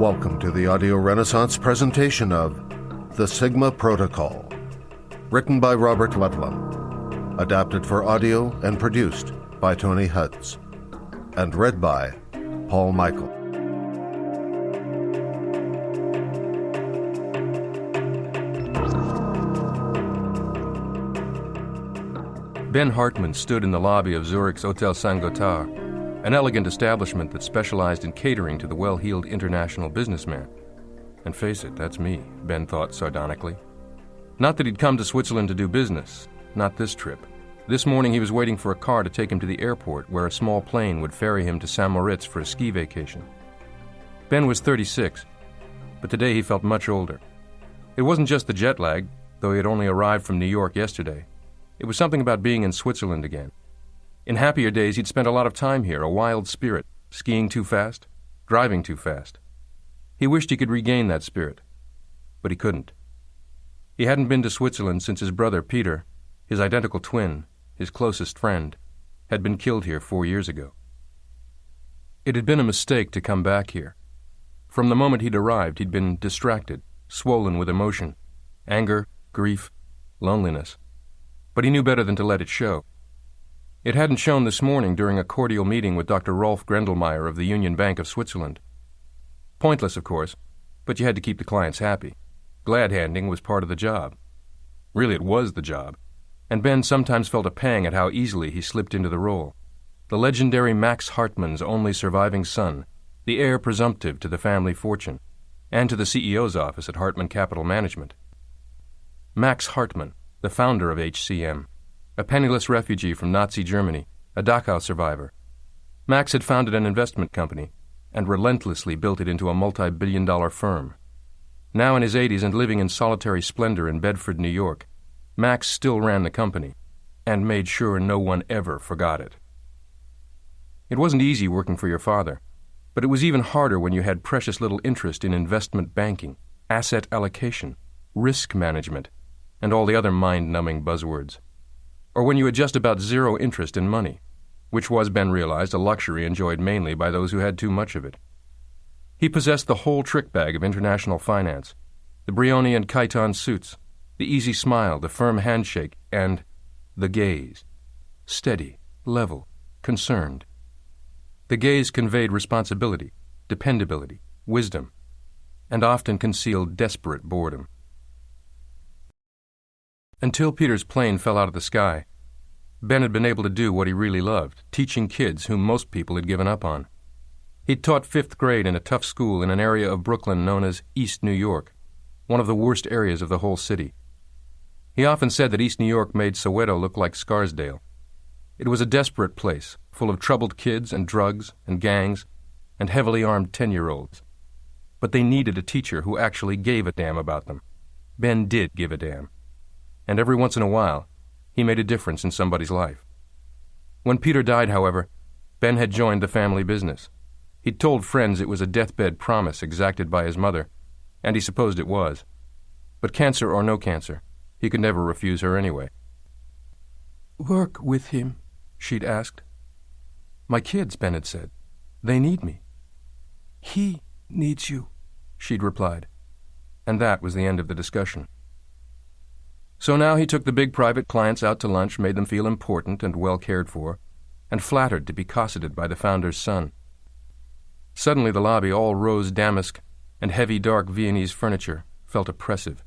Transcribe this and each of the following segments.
Welcome to the Audio Renaissance presentation of The Sigma Protocol, written by Robert Ludlum, adapted for audio and produced by Tony Hutz, and read by Paul Michael. Ben Hartman stood in the lobby of Zurich's Hotel Saint-Gothard, an elegant establishment that specialized in catering to the well-heeled international businessman. And face it, that's me, Ben thought sardonically. Not that he'd come to Switzerland to do business, not this trip. This morning he was waiting for a car to take him to the airport where a small plane would ferry him to St. Moritz for a ski vacation. Ben was 36, but today he felt much older. It wasn't just the jet lag, though he had only arrived from New York yesterday. It was something about being in Switzerland again. In happier days, he'd spent a lot of time here, a wild spirit, skiing too fast, driving too fast. He wished he could regain that spirit, but he couldn't. He hadn't been to Switzerland since his brother Peter, his identical twin, his closest friend, had been killed here 4 years ago. It had been a mistake to come back here. From the moment he'd arrived, he'd been distracted, swollen with emotion, anger, grief, loneliness. But he knew better than to let it show. It hadn't shown this morning during a cordial meeting with Dr. Rolf Grendelmeyer of the Union Bank of Switzerland. Pointless, of course, but you had to keep the clients happy. Glad-handing was part of the job. Really, it was the job, and Ben sometimes felt a pang at how easily he slipped into the role. The legendary Max Hartman's only surviving son, the heir presumptive to the family fortune, and to the CEO's office at Hartman Capital Management. Max Hartman, the founder of HCM, a penniless refugee from Nazi Germany, a Dachau survivor. Max had founded an investment company and relentlessly built it into a multi-billion-dollar firm. Now in his 80s and living in solitary splendor in Bedford, New York, Max still ran the company and made sure no one ever forgot it. It wasn't easy working for your father, but it was even harder when you had precious little interest in investment banking, asset allocation, risk management, and all the other mind-numbing buzzwords. Or when you had just about zero interest in money, which was, Ben realized, a luxury enjoyed mainly by those who had too much of it. He possessed the whole trick bag of international finance, the Brioni and Khitan suits, the easy smile, the firm handshake, and the gaze. Steady, level, concerned. The gaze conveyed responsibility, dependability, wisdom, and often concealed desperate boredom. Until Peter's plane fell out of the sky, Ben had been able to do what he really loved, teaching kids whom most people had given up on. He'd taught 5th grade in a tough school in an area of Brooklyn known as East New York, one of the worst areas of the whole city. He often said that East New York made Soweto look like Scarsdale. It was a desperate place, full of troubled kids and drugs and gangs and heavily armed 10-year-olds. But they needed a teacher who actually gave a damn about them. Ben did give a damn. And every once in a while, he made a difference in somebody's life. When Peter died, however, Ben had joined the family business. He'd told friends it was a deathbed promise exacted by his mother, and he supposed it was. But cancer or no cancer, he could never refuse her anyway. "Work with him," she'd asked. "My kids," Ben had said. "They need me." "He needs you," she'd replied. And that was the end of the discussion. So now he took the big private clients out to lunch, made them feel important and well cared for, and flattered to be cosseted by the founder's son. Suddenly the lobby, all rose damask and heavy dark Viennese furniture, felt oppressive.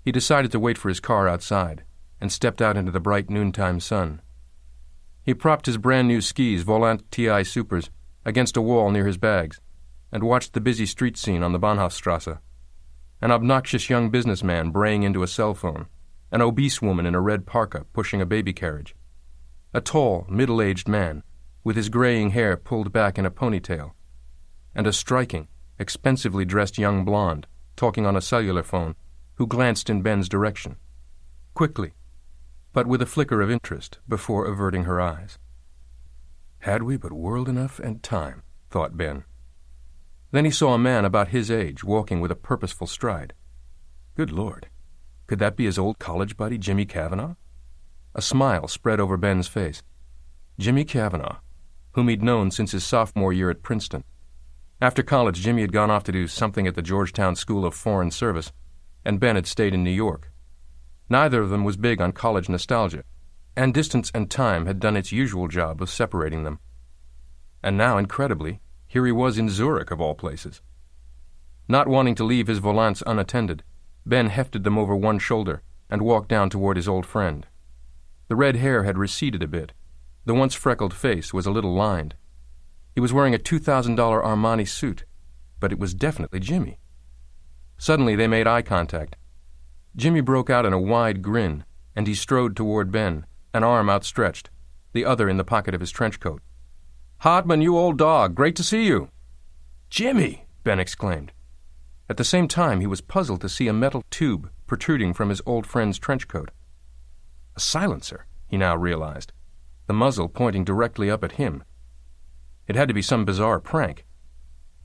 He decided to wait for his car outside and stepped out into the bright noontime sun. He propped his brand-new skis, Volant TI Supers, against a wall near his bags and watched the busy street scene on the Bahnhofstrasse. An obnoxious young businessman braying into a cell phone, an obese woman in a red parka pushing a baby carriage, a tall, middle-aged man with his graying hair pulled back in a ponytail, and a striking, expensively dressed young blonde talking on a cellular phone who glanced in Ben's direction, quickly, but with a flicker of interest before averting her eyes. Had we but world enough and time, thought Ben. Then he saw a man about his age walking with a purposeful stride. Good Lord, could that be his old college buddy, Jimmy Cavanaugh? A smile spread over Ben's face. Jimmy Cavanaugh, whom he'd known since his sophomore year at Princeton. After college, Jimmy had gone off to do something at the Georgetown School of Foreign Service, and Ben had stayed in New York. Neither of them was big on college nostalgia, and distance and time had done its usual job of separating them. And now, incredibly, here he was in Zurich, of all places. Not wanting to leave his volants unattended, Ben hefted them over one shoulder and walked down toward his old friend. The red hair had receded a bit. The once freckled face was a little lined. He was wearing a $2,000 Armani suit, but it was definitely Jimmy. Suddenly they made eye contact. Jimmy broke out in a wide grin, and he strode toward Ben, an arm outstretched, the other in the pocket of his trench coat. "Hartman, you old dog, great to see you." "Jimmy!" Ben exclaimed. At the same time, he was puzzled to see a metal tube protruding from his old friend's trench coat. A silencer, he now realized, the muzzle pointing directly up at him. It had to be some bizarre prank.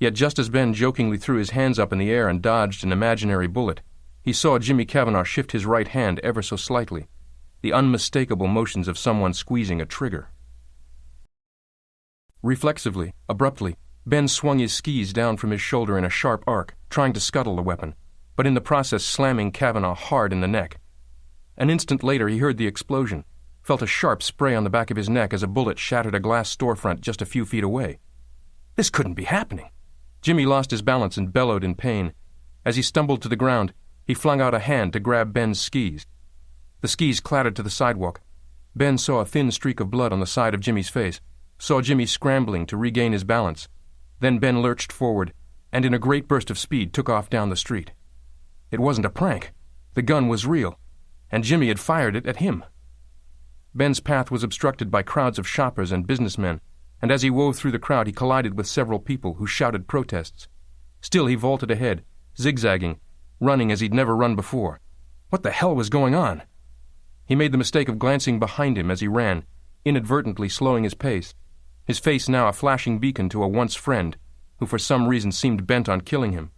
Yet just as Ben jokingly threw his hands up in the air and dodged an imaginary bullet, he saw Jimmy Cavanaugh shift his right hand ever so slightly, the unmistakable motions of someone squeezing a trigger. Reflexively, abruptly, Ben swung his skis down from his shoulder in a sharp arc, trying to scuttle the weapon, but in the process slamming Cavanaugh hard in the neck. An instant later he heard the explosion, felt a sharp spray on the back of his neck as a bullet shattered a glass storefront just a few feet away. This couldn't be happening. Jimmy lost his balance and bellowed in pain. As he stumbled to the ground, he flung out a hand to grab Ben's skis. The skis clattered to the sidewalk. Ben saw a thin streak of blood on the side of Jimmy's face, saw Jimmy scrambling to regain his balance. Then Ben lurched forward, and in a great burst of speed took off down the street. It wasn't a prank. The gun was real, and Jimmy had fired it at him. Ben's path was obstructed by crowds of shoppers and businessmen, and as he wove through the crowd he collided with several people who shouted protests. Still he vaulted ahead, zigzagging, running as he'd never run before. What the hell was going on? He made the mistake of glancing behind him as he ran, inadvertently slowing his pace, his face now a flashing beacon to a once friend, who for some reason seemed bent on killing him.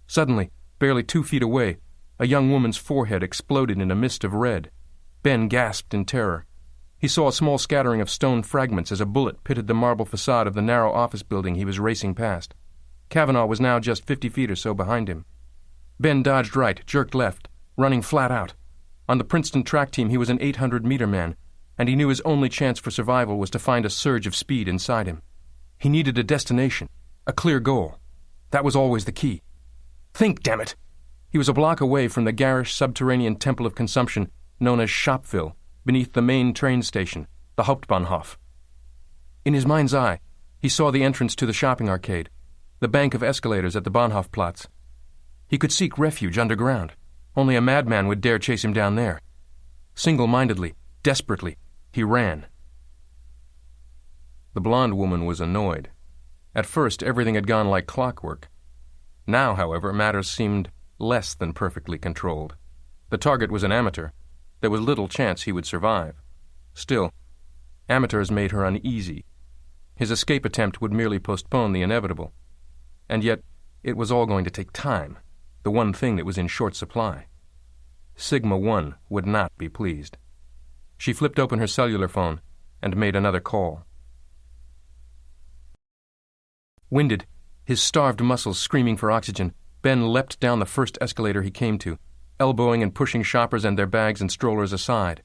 Suddenly, barely 2 feet away, a young woman's forehead exploded in a mist of red. Ben gasped in terror. He saw a small scattering of stone fragments as a bullet pitted the marble facade of the narrow office building he was racing past. Cavanaugh was now just 50 feet or so behind him. Ben dodged right, jerked left, running flat out. On the Princeton track team he was an 800-meter man, and he knew his only chance for survival was to find a surge of speed inside him. He needed a destination, a clear goal. That was always the key. Think, damn it! He was a block away from the garish subterranean temple of consumption known as Shopville, beneath the main train station, the Hauptbahnhof. In his mind's eye, he saw the entrance to the shopping arcade, the bank of escalators at the Bahnhofplatz. He could seek refuge underground. Only a madman would dare chase him down there. Single-mindedly, desperately, he ran. The blonde woman was annoyed. At first, everything had gone like clockwork. Now, however, matters seemed less than perfectly controlled. The target was an amateur. There was little chance he would survive. Still, amateurs made her uneasy. His escape attempt would merely postpone the inevitable. And yet, it was all going to take time, the one thing that was in short supply. Sigma 1 would not be pleased. She flipped open her cellular phone and made another call. Winded, his starved muscles screaming for oxygen, Ben leapt down the first escalator he came to, elbowing and pushing shoppers and their bags and strollers aside.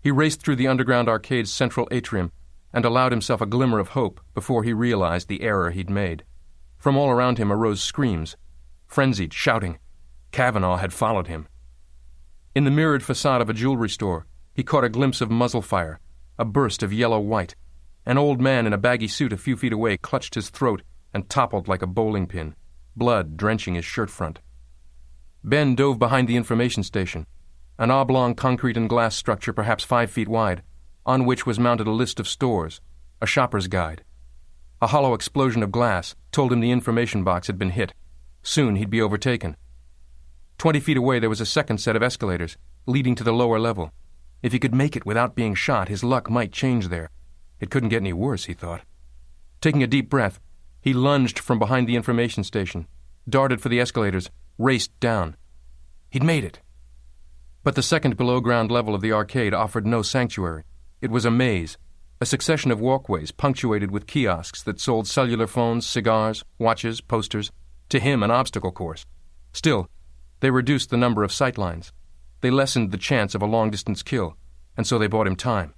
He raced through the underground arcade's central atrium and allowed himself a glimmer of hope before he realized the error he'd made. From all around him arose screams, frenzied, shouting. Cavanaugh had followed him. In the mirrored facade of a jewelry store, he caught a glimpse of muzzle fire, a burst of yellow-white. An old man in a baggy suit a few feet away clutched his throat and toppled like a bowling pin, blood drenching his shirt front. Ben dove behind the information station, an oblong concrete and glass structure perhaps 5 feet wide, on which was mounted a list of stores, a shopper's guide. A hollow explosion of glass told him the information box had been hit. Soon he'd be overtaken. 20 feet away there was a second set of escalators, leading to the lower level. If he could make it without being shot, his luck might change there. It couldn't get any worse, he thought. Taking a deep breath, he lunged from behind the information station, darted for the escalators, raced down. He'd made it. But the second below-ground level of the arcade offered no sanctuary. It was a maze, a succession of walkways punctuated with kiosks that sold cellular phones, cigars, watches, posters, to him an obstacle course. Still, they reduced the number of sightlines. They lessened the chance of a long-distance kill, and so they bought him time.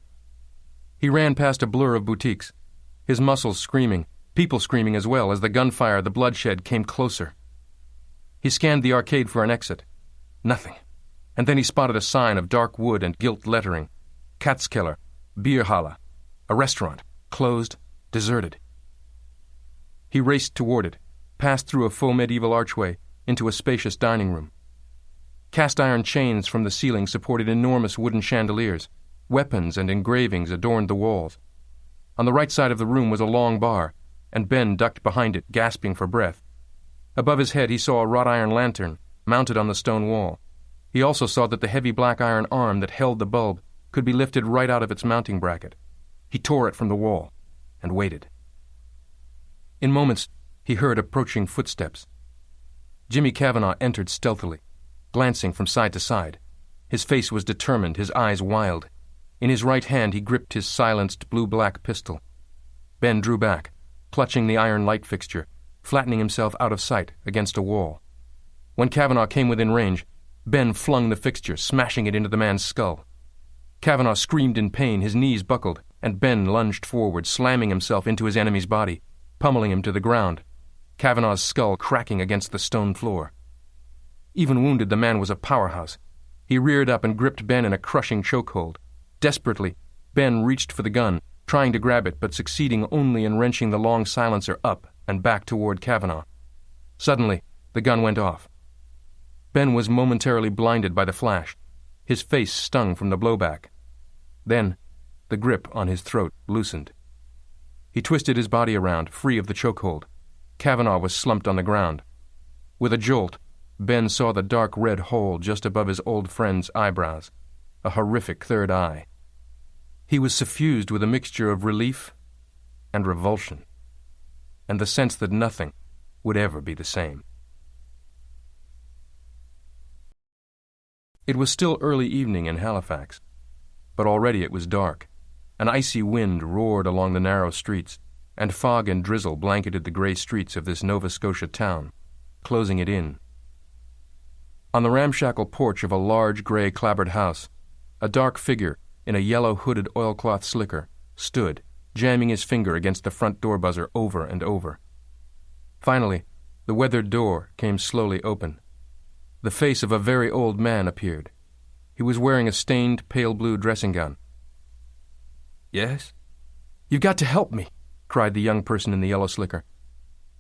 He ran past a blur of boutiques, his muscles screaming, people screaming as well as the gunfire, the bloodshed came closer. He scanned the arcade for an exit. Nothing. And then he spotted a sign of dark wood and gilt lettering. Katzkeller, Bierhalle, a restaurant, closed, deserted. He raced toward it, passed through a faux medieval archway into a spacious dining room. Cast-iron chains from the ceiling supported enormous wooden chandeliers. Weapons and engravings adorned the walls. On the right side of the room was a long bar, and Ben ducked behind it, gasping for breath. Above his head he saw a wrought-iron lantern mounted on the stone wall. He also saw that the heavy black iron arm that held the bulb could be lifted right out of its mounting bracket. He tore it from the wall and waited. In moments, he heard approaching footsteps. Jimmy Cavanaugh entered stealthily, glancing from side to side. His face was determined, his eyes wild. In his right hand he gripped his silenced blue-black pistol. Ben drew back, clutching the iron light fixture, flattening himself out of sight against a wall. When Cavanaugh came within range, Ben flung the fixture, smashing it into the man's skull. Cavanaugh screamed in pain, his knees buckled, and Ben lunged forward, slamming himself into his enemy's body, pummeling him to the ground, Cavanaugh's skull cracking against the stone floor. Even wounded, the man was a powerhouse. He reared up and gripped Ben in a crushing chokehold. Desperately, Ben reached for the gun, trying to grab it, but succeeding only in wrenching the long silencer up and back toward Cavanaugh. Suddenly, the gun went off. Ben was momentarily blinded by the flash. His face stung from the blowback. Then, the grip on his throat loosened. He twisted his body around, free of the chokehold. Cavanaugh was slumped on the ground. With a jolt, Ben saw the dark red hole just above his old friend's eyebrows, a horrific third eye. He was suffused with a mixture of relief and revulsion, and the sense that nothing would ever be the same. It was still early evening in Halifax, but already it was dark. An icy wind roared along the narrow streets, and fog and drizzle blanketed the gray streets of this Nova Scotia town, closing it in. On the ramshackle porch of a large gray clapboard house, a dark figure in a yellow hooded oilcloth slicker stood, jamming his finger against the front door buzzer over and over. Finally, the weathered door came slowly open. The face of a very old man appeared. He was wearing a stained pale blue dressing gown. "Yes?" "You've got to help me," cried the young person in the yellow slicker.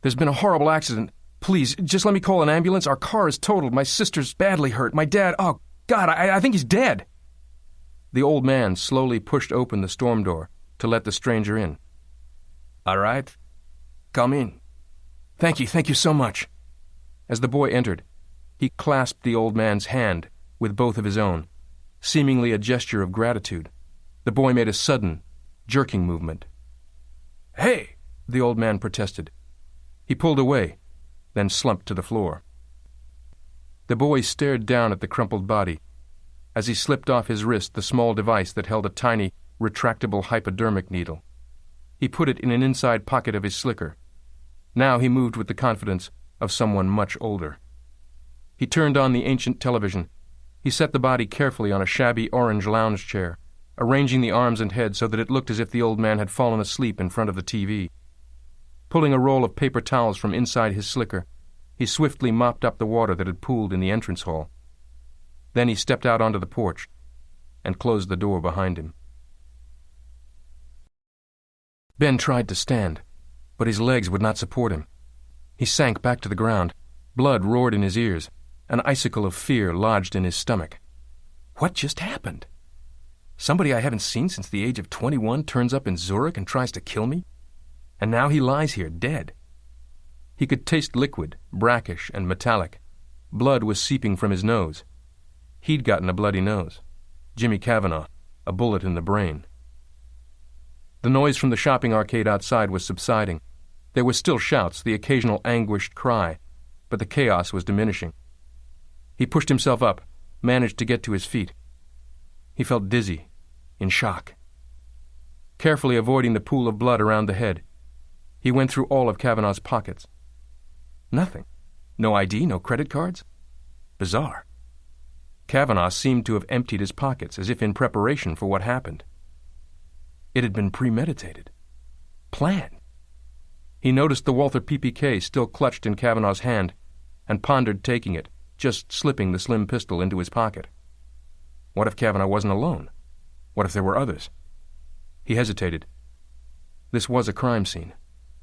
"There's been a horrible accident. Please, just let me call an ambulance. Our car is totaled. My sister's badly hurt. My dad, oh, God, I think he's dead." The old man slowly pushed open the storm door to let the stranger in. "All right. Come in." Thank you so much." As the boy entered, he clasped the old man's hand with both of his own, seemingly a gesture of gratitude. The boy made a sudden, jerking movement. "Hey!" the old man protested. He pulled away, then slumped to the floor. The boy stared down at the crumpled body. As he slipped off his wrist the small device that held a tiny, retractable hypodermic needle. He put it in an inside pocket of his slicker. Now he moved with the confidence of someone much older. He turned on the ancient television. He set the body carefully on a shabby orange lounge chair, arranging the arms and head so that it looked as if the old man had fallen asleep in front of the TV. Pulling a roll of paper towels from inside his slicker, he swiftly mopped up the water that had pooled in the entrance hall. Then he stepped out onto the porch and closed the door behind him. Ben tried to stand, but his legs would not support him. He sank back to the ground. Blood roared in his ears. An icicle of fear lodged in his stomach. What just happened? Somebody I haven't seen since the age of 21 turns up in Zurich and tries to kill me? And now he lies here dead. He could taste liquid, brackish and metallic. Blood was seeping from his nose. He'd gotten a bloody nose. Jimmy Cavanaugh, a bullet in the brain. The noise from the shopping arcade outside was subsiding. There were still shouts, the occasional anguished cry, but the chaos was diminishing. He pushed himself up, managed to get to his feet. He felt dizzy, in shock. carefully avoiding the pool of blood around the head. He went through all of Cavanaugh's pockets. Nothing. No ID, no credit cards. Bizarre. Cavanaugh seemed to have emptied his pockets as if in preparation for what happened. It had been premeditated. Planned. He noticed the Walther PPK still clutched in Cavanaugh's hand and pondered taking it, just slipping the slim pistol into his pocket. What if Cavanaugh wasn't alone? What if there were others? He hesitated. This was a crime scene.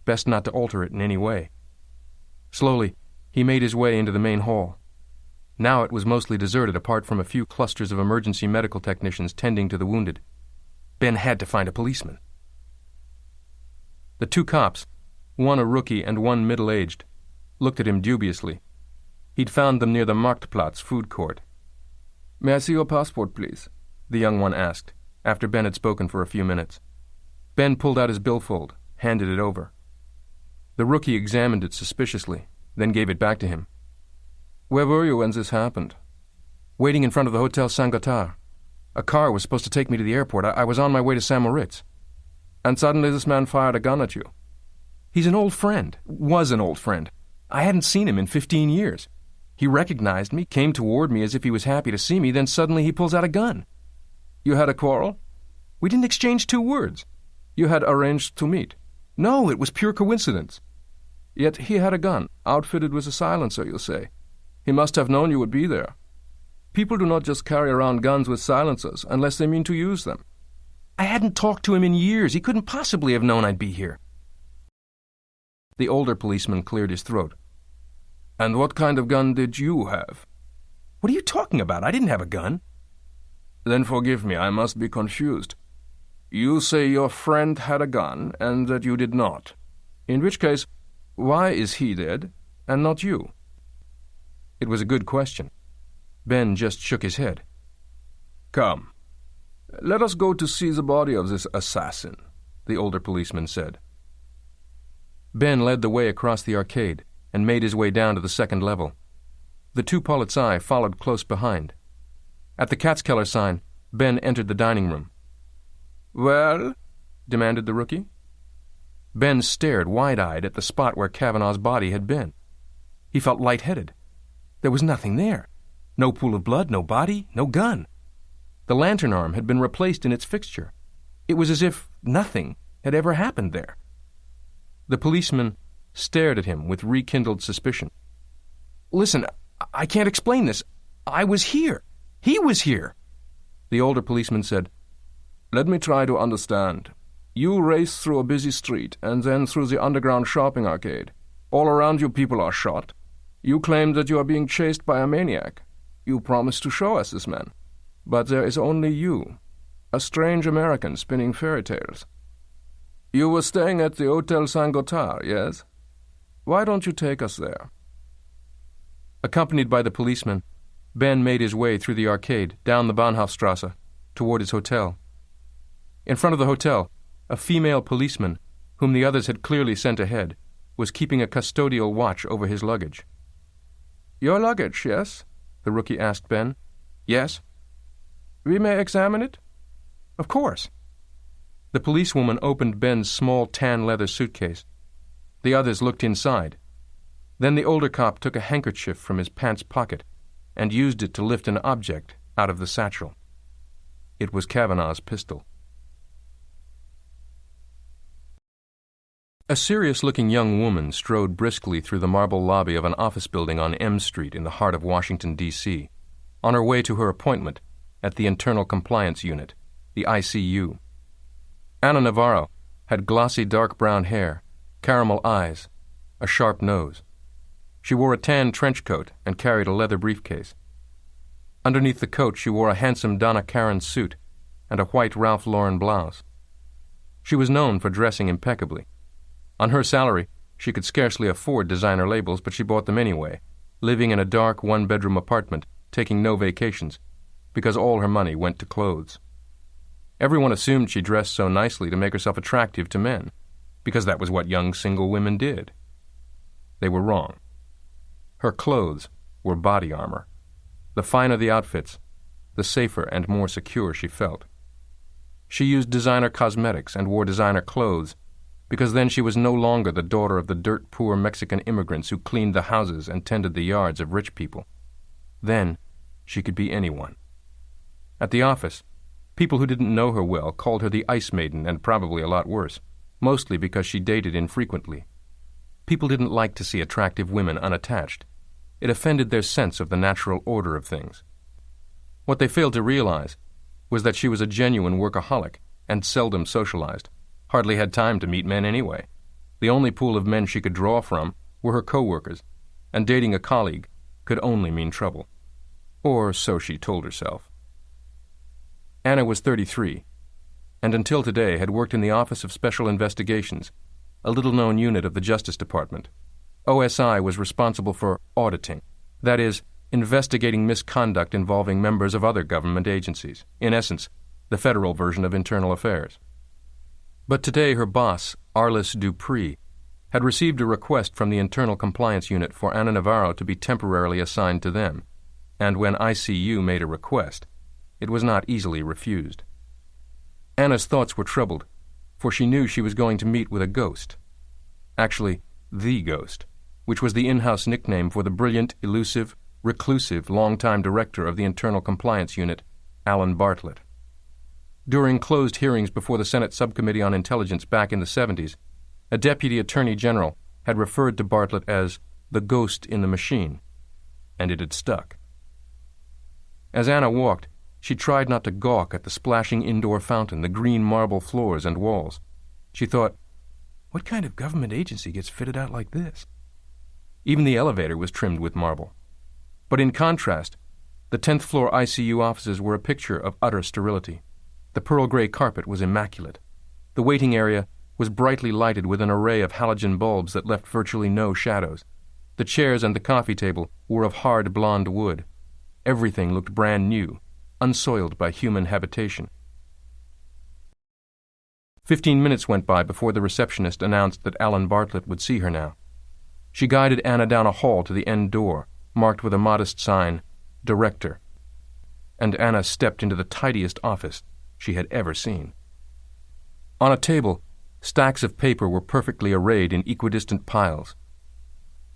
Best not to alter it in any way. Slowly, he made his way into the main hall. Now it was mostly deserted apart from a few clusters of emergency medical technicians tending to the wounded. Ben had to find a policeman. The two cops, one a rookie and one middle-aged, looked at him dubiously. He'd found them near the Marktplatz food court. "May I see your passport, please?" the young one asked, after Ben had spoken for a few minutes. Ben pulled out his billfold, handed it over. The rookie examined it suspiciously, then gave it back to him. "Where were you when this happened?" "Waiting in front of the Hotel Saint-Gothard. A car was supposed to take me to the airport. I was on my way to St. Moritz." "And suddenly this man fired a gun at you?" "He's an old friend. Was an old friend. I hadn't seen him in 15 years. He recognized me, came toward me as if he was happy to see me, then suddenly he pulls out a gun." "You had a quarrel?" "We didn't exchange 2 words." "You had arranged to meet?" "No, it was pure coincidence." "Yet he had a gun, outfitted with a silencer, you say. He must have known you would be there. People do not just carry around guns with silencers unless they mean to use them." "I hadn't talked to him in years. He couldn't possibly have known I'd be here." The older policeman cleared his throat. "And what kind of gun did you have?" "What are you talking about? I didn't have a gun." "Then forgive me, I must be confused. You say your friend had a gun and that you did not. In which case, why is he dead and not you?" It was a good question. Ben just shook his head. "Come, let us go to see the body of this assassin," the older policeman said. Ben led the way across the arcade and made his way down to the second level. The 2 Polizei followed close behind. At the Katzkeller sign, Ben entered the dining room. "Well?" demanded the rookie. Ben stared wide-eyed at the spot where Cavanaugh's body had been. He felt lightheaded. There was nothing there. No pool of blood, no body, no gun. The lantern arm had been replaced in its fixture. It was as if nothing had ever happened there. The policeman stared at him with rekindled suspicion. "Listen, I can't explain this. I was here. He was here." The older policeman said, "Let me try to understand. You race through a busy street and then through the underground shopping arcade. All around you people are shot. You claim that you are being chased by a maniac. You promise to show us this man. But there is only you, a strange American spinning fairy tales. You were staying at the Hotel Saint-Gothard, yes? Why don't you take us there?" Accompanied by the policeman, Ben made his way through the arcade, down the Bahnhofstrasse, toward his hotel. In front of the hotel, a female policeman, whom the others had clearly sent ahead, was keeping a custodial watch over his luggage. "Your luggage, yes?" the rookie asked Ben. "Yes." "We may examine it?" "Of course." The policewoman opened Ben's small tan leather suitcase. The others looked inside. Then the older cop took a handkerchief from his pants pocket and used it to lift an object out of the satchel. It was Cavanaugh's pistol. A serious-looking young woman strode briskly through the marble lobby of an office building on M Street in the heart of Washington, D.C., on her way to her appointment at the Internal Compliance Unit, the ICU. Anna Navarro had glossy dark brown hair, caramel eyes, a sharp nose. She wore a tan trench coat and carried a leather briefcase. Underneath the coat she wore a handsome Donna Karan suit and a white Ralph Lauren blouse. She was known for dressing impeccably. On her salary, she could scarcely afford designer labels, but she bought them anyway, living in a dark one-bedroom apartment, taking no vacations, because all her money went to clothes. Everyone assumed she dressed so nicely to make herself attractive to men, because that was what young single women did. They were wrong. Her clothes were body armor. The finer the outfits, the safer and more secure she felt. She used designer cosmetics and wore designer clothes, because then she was no longer the daughter of the dirt-poor Mexican immigrants who cleaned the houses and tended the yards of rich people. Then she could be anyone. At the office, people who didn't know her well called her the Ice Maiden, and probably a lot worse, mostly because she dated infrequently. People didn't like to see attractive women unattached. It offended their sense of the natural order of things. What they failed to realize was that she was a genuine workaholic and seldom socialized, hardly had time to meet men anyway. The only pool of men she could draw from were her co-workers, and dating a colleague could only mean trouble. Or so she told herself. Anna was 33, and until today had worked in the Office of Special Investigations, a little-known unit of the Justice Department. OSI was responsible for auditing, that is, investigating misconduct involving members of other government agencies, in essence, the federal version of internal affairs. But today her boss, Arliss Dupree, had received a request from the Internal Compliance Unit for Anna Navarro to be temporarily assigned to them, and when ICU made a request, it was not easily refused. Anna's thoughts were troubled, for she knew she was going to meet with a ghost. Actually, the ghost, which was the in-house nickname for the brilliant, elusive, reclusive, long-time director of the Internal Compliance Unit, Alan Bartlett. During closed hearings before the Senate Subcommittee on Intelligence back in the 70s, a deputy attorney general had referred to Bartlett as the ghost in the machine, and it had stuck. As Anna walked, she tried not to gawk at the splashing indoor fountain, the green marble floors and walls. She thought, what kind of government agency gets fitted out like this? Even the elevator was trimmed with marble. But in contrast, the 10th floor ICU offices were a picture of utter sterility. The pearl gray carpet was immaculate. The waiting area was brightly lighted with an array of halogen bulbs that left virtually no shadows. The chairs and the coffee table were of hard blonde wood. Everything looked brand new, unsoiled by human habitation. 15 minutes went by before the receptionist announced that Alan Bartlett would see her now. She guided Anna down a hall to the end door, marked with a modest sign, Director. And Anna stepped into the tidiest office she had ever seen. On a table, stacks of paper were perfectly arrayed in equidistant piles.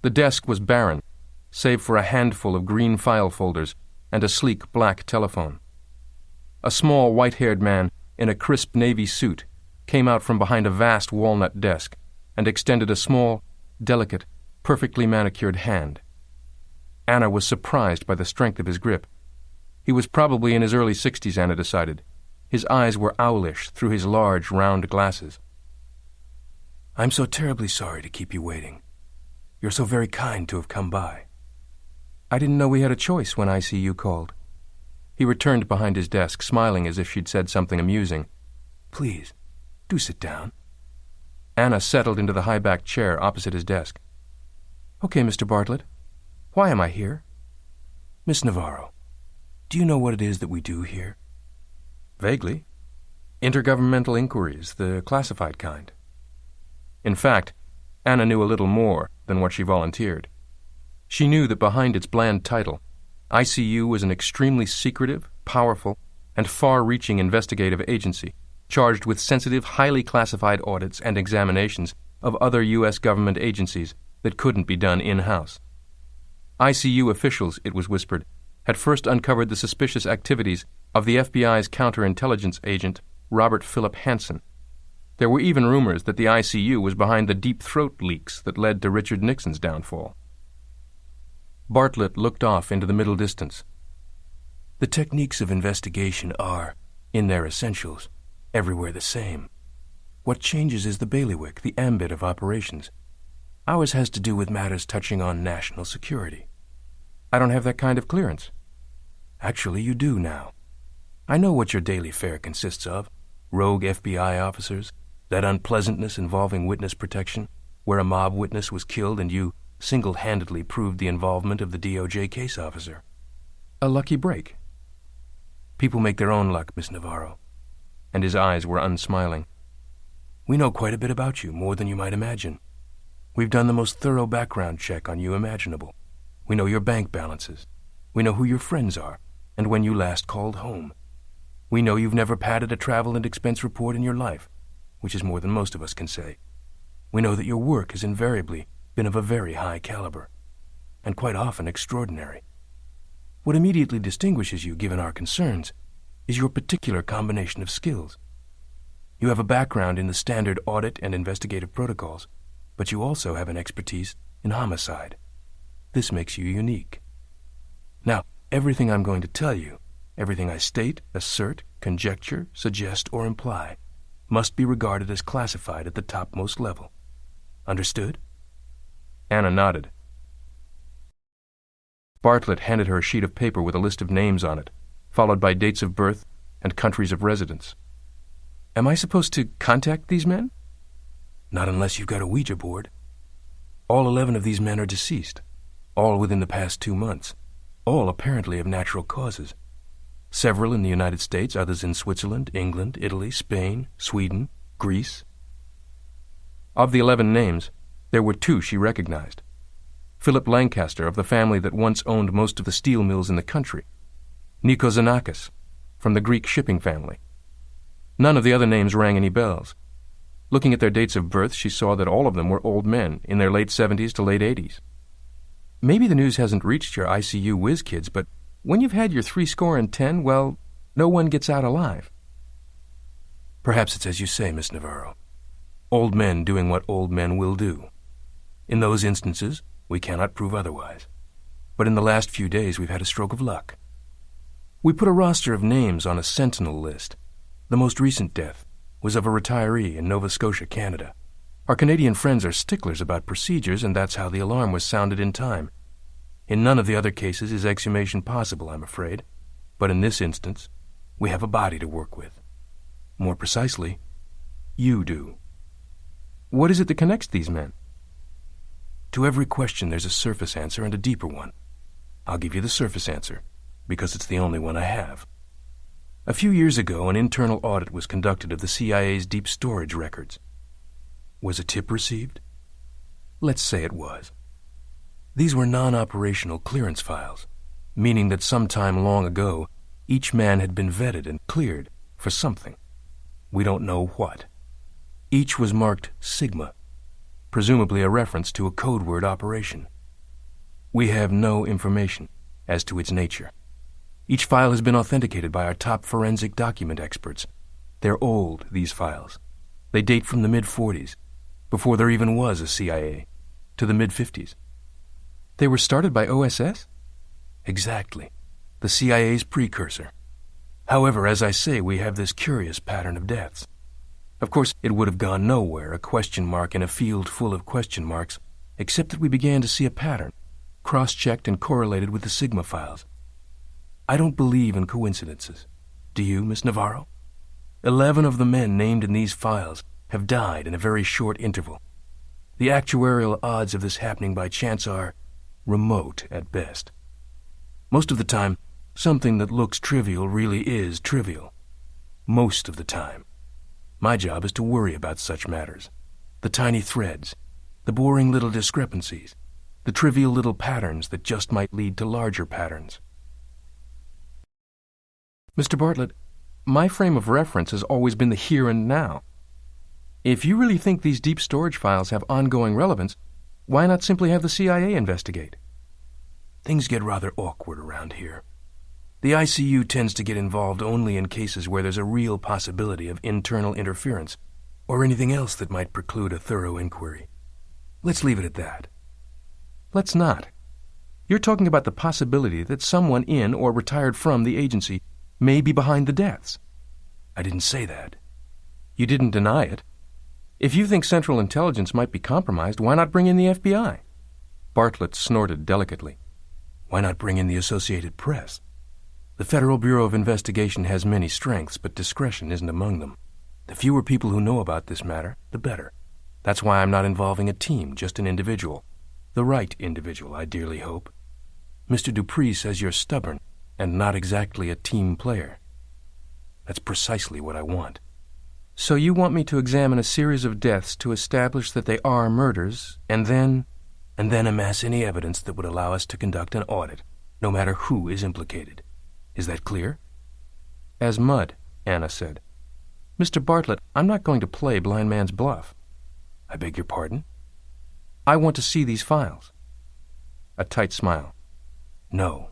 The desk was barren, save for a handful of green file folders and a sleek black telephone. A small white-haired man in a crisp navy suit came out from behind a vast walnut desk and extended a small, delicate, perfectly manicured hand. Anna was surprised by the strength of his grip. He was probably in his early 60s, Anna decided. His eyes were owlish through his large, round glasses. "I'm so terribly sorry to keep you waiting. You're so very kind to have come by. I didn't know we had a choice when ICU called." He returned behind his desk, smiling as if she'd said something amusing. "Please, do sit down." Anna settled into the high-backed chair opposite his desk. "Okay, Mr. Bartlett. Why am I here?" "Miss Navarro, do you know what it is that we do here?" "Vaguely. Intergovernmental inquiries, the classified kind." In fact, Anna knew a little more than what she volunteered. She knew that behind its bland title, ICU was an extremely secretive, powerful, and far-reaching investigative agency charged with sensitive, highly classified audits and examinations of other U.S. government agencies that couldn't be done in-house. ICU officials, it was whispered, had first uncovered the suspicious activities of the FBI's counterintelligence agent, Robert Philip Hansen. There were even rumors that the ICU was behind the deep throat leaks that led to Richard Nixon's downfall. Bartlett looked off into the middle distance. "The techniques of investigation are, in their essentials, everywhere the same. What changes is the bailiwick, the ambit of operations. Ours has to do with matters touching on national security." "I don't have that kind of clearance." "Actually, you do now. I know what your daily fare consists of. Rogue FBI officers, that unpleasantness involving witness protection, where a mob witness was killed and you single-handedly proved the involvement of the DOJ case officer. A lucky break." "People make their own luck, Miss Navarro." And his eyes were unsmiling. "We know quite a bit about you, more than you might imagine. We've done the most thorough background check on you imaginable. We know your bank balances. We know who your friends are, and when you last called home. We know you've never padded a travel and expense report in your life, which is more than most of us can say. We know that your work has invariably been of a very high caliber, and quite often extraordinary. What immediately distinguishes you, given our concerns, is your particular combination of skills. You have a background in the standard audit and investigative protocols, but you also have an expertise in homicide. This makes you unique. Now, everything I'm going to tell you, everything I state, assert, conjecture, suggest, or imply, must be regarded as classified at the topmost level. Understood? Anna nodded. Bartlett handed her a sheet of paper with a list of names on it, followed by dates of birth and countries of residence. Am I supposed to contact these men? Not unless you've got a Ouija board. All 11 of these men are deceased, all within the past 2 months, all apparently of natural causes. Several in the United States, others in Switzerland, England, Italy, Spain, Sweden, Greece. Of the 11 names, there were 2 she recognized. Philip Lancaster, of the family that once owned most of the steel mills in the country. Nikos Xenakis, from the Greek shipping family. None of the other names rang any bells. Looking at their dates of birth, she saw that all of them were old men, in their late 70s to late 80s. Maybe the news hasn't reached your ICU whiz kids, but when you've had your 70, well, no one gets out alive. Perhaps it's as you say, Miss Navarro. Old men doing what old men will do. In those instances, we cannot prove otherwise. But in the last few days, we've had a stroke of luck. We put a roster of names on a sentinel list. The most recent death was of a retiree in Nova Scotia, Canada. Our Canadian friends are sticklers about procedures, and that's how the alarm was sounded in time. In none of the other cases is exhumation possible, I'm afraid. But in this instance, we have a body to work with. More precisely, you do. What is it that connects these men? To every question there's a surface answer and a deeper one. I'll give you the surface answer, because it's the only one I have. A few years ago, an internal audit was conducted of the CIA's deep storage records. Was a tip received? Let's say it was. These were non-operational clearance files, meaning that sometime long ago, each man had been vetted and cleared for something. We don't know what. Each was marked Sigma, presumably a reference to a code word operation. We have no information as to its nature. Each file has been authenticated by our top forensic document experts. They're old, these files. They date from the mid-40s, before there even was a CIA, to the mid-50s. They were started by OSS? Exactly. The CIA's precursor. However, as I say, we have this curious pattern of deaths. Of course, it would have gone nowhere, a question mark in a field full of question marks, except that we began to see a pattern, cross-checked and correlated with the Sigma files. I don't believe in coincidences. Do you, Miss Navarro? 11 of the men named in these files have died in a very short interval. The actuarial odds of this happening by chance are remote at best. Most of the time, something that looks trivial really is trivial. Most of the time. My job is to worry about such matters. The tiny threads, the boring little discrepancies, the trivial little patterns that just might lead to larger patterns. Mr. Bartlett, my frame of reference has always been the here and now. If you really think these deep storage files have ongoing relevance, why not simply have the CIA investigate? Things get rather awkward around here. The ICU tends to get involved only in cases where there's a real possibility of internal interference or anything else that might preclude a thorough inquiry. Let's leave it at that. Let's not. You're talking about the possibility that someone in or retired from the agency may be behind the deaths. I didn't say that. You didn't deny it. If you think Central Intelligence might be compromised, why not bring in the FBI? Bartlett snorted delicately. Why not bring in the Associated Press? The Federal Bureau of Investigation has many strengths, but discretion isn't among them. The fewer people who know about this matter, the better. That's why I'm not involving a team, just an individual. The right individual, I dearly hope. Mr. Dupree says you're stubborn and not exactly a team player. That's precisely what I want. So you want me to examine a series of deaths to establish that they are murders, and then amass any evidence that would allow us to conduct an audit, no matter who is implicated. Is that clear? As mud, Anna said. "Mr. Bartlett, I'm not going to play blind man's bluff." "I beg your pardon?" "I want to see these files." A tight smile. No,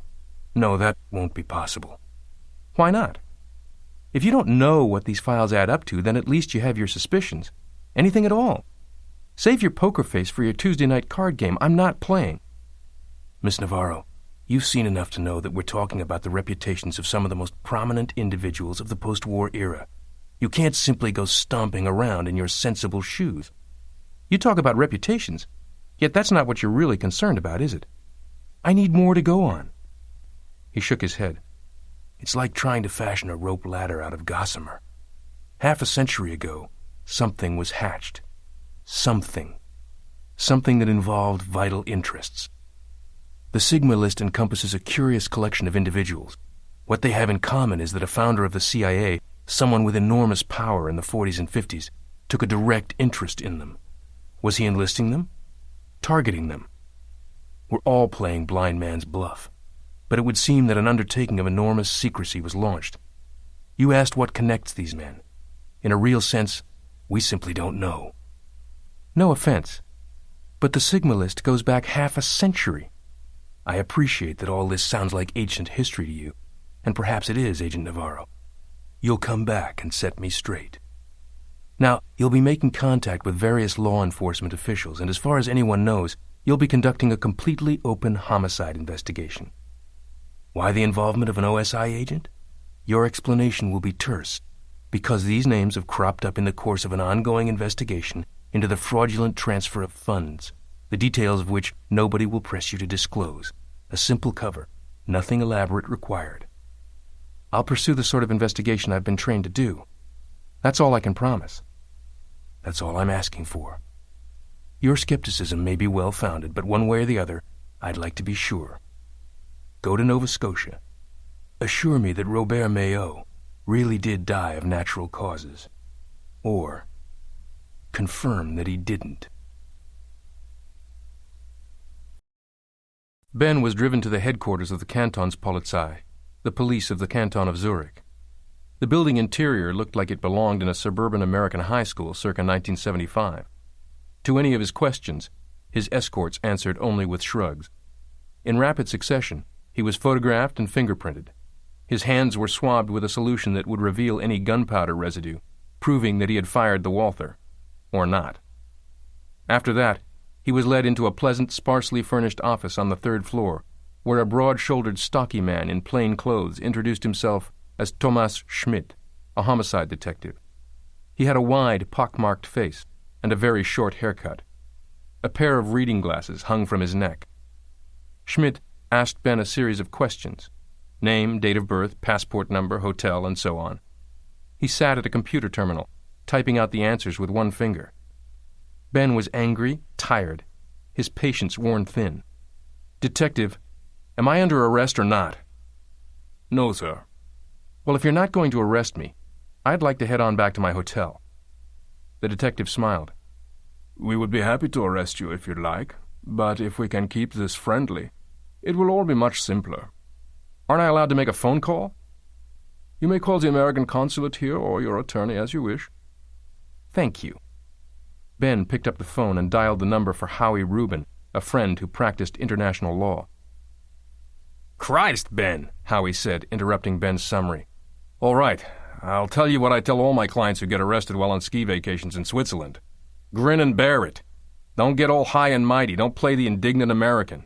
that won't be possible." "Why not? If you don't know what these files add up to, then at least you have your suspicions. Anything at all. Save your poker face for your Tuesday night card game. I'm not playing." "Miss Navarro, you've seen enough to know that we're talking about the reputations of some of the most prominent individuals of the post-war era. You can't simply go stomping around in your sensible shoes." "You talk about reputations, yet that's not what you're really concerned about, is it? I need more to go on." He shook his head. "It's like trying to fashion a rope ladder out of gossamer. Half a century ago, something was hatched. Something that involved vital interests. The Sigma list encompasses a curious collection of individuals. What they have in common is that a founder of the CIA, someone with enormous power in the 40s and 50s, took a direct interest in them. Was he enlisting them? Targeting them? We're all playing blind man's bluff, but it would seem that an undertaking of enormous secrecy was launched. You asked what connects these men. In a real sense, we simply don't know." "No offense, but the Sigma list goes back half a century." "I appreciate that all this sounds like ancient history to you, and perhaps it is, Agent Navarro. You'll come back and set me straight. Now, you'll be making contact with various law enforcement officials, and as far as anyone knows, you'll be conducting a completely open homicide investigation. Why the involvement of an OSI agent? Your explanation will be terse, because these names have cropped up in the course of an ongoing investigation into the fraudulent transfer of funds, the details of which nobody will press you to disclose. A simple cover, nothing elaborate required. I'll pursue the sort of investigation I've been trained to do. That's all I can promise. That's all I'm asking for. Your skepticism may be well-founded, but one way or the other, I'd like to be sure. Go to Nova Scotia. Assure me that Robert Maillot really did die of natural causes. Or confirm that he didn't." Ben was driven to the headquarters of the Kantonspolizei, the police of the canton of Zurich. The building interior looked like it belonged in a suburban American high school circa 1975. To any of his questions, his escorts answered only with shrugs. In rapid succession, he was photographed and fingerprinted. His hands were swabbed with a solution that would reveal any gunpowder residue, proving that he had fired the Walther, or not. After that, he was led into a pleasant, sparsely furnished office on the third floor, where a broad-shouldered, stocky man in plain clothes introduced himself as Thomas Schmidt, a homicide detective. He had a wide, pock-marked face and a very short haircut. A pair of reading glasses hung from his neck. Schmidt asked Ben a series of questions: name, date of birth, passport number, hotel, and so on. He sat at a computer terminal, typing out the answers with one finger. Ben was angry, tired, his patience worn thin. "Detective, am I under arrest or not?" "No, sir." "Well, if you're not going to arrest me, I'd like to head on back to my hotel." The detective smiled. "We would be happy to arrest you if you'd like, but if we can keep this friendly, it will all be much simpler." "Aren't I allowed to make a phone call?" "You may call the American consulate here or your attorney as you wish." "Thank you." Ben picked up the phone and dialed the number for Howie Rubin, a friend who practiced international law. "Christ, Ben," Howie said, interrupting Ben's summary. "All right, I'll tell you what I tell all my clients who get arrested while on ski vacations in Switzerland. Grin and bear it. Don't get all high and mighty. Don't play the indignant American."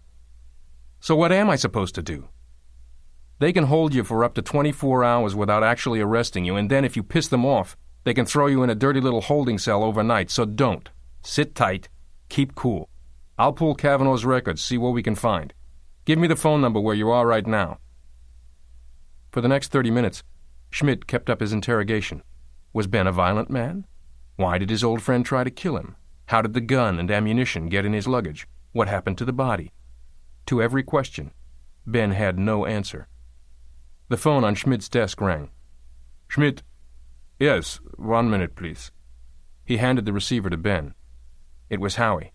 "So what am I supposed to do?" "They can hold you for up to 24 hours without actually arresting you, and then if you piss them off, they can throw you in a dirty little holding cell overnight, so don't. Sit tight. Keep cool. I'll pull Cavanaugh's records, see what we can find. Give me the phone number where you are right now." For the next 30 minutes, Schmidt kept up his interrogation. Was Ben a violent man? Why did his old friend try to kill him? How did the gun and ammunition get in his luggage? What happened to the body? To every question, Ben had no answer. The phone on Schmidt's desk rang. "Schmidt." "Yes, 1 minute, please." He handed the receiver to Ben. It was Howie.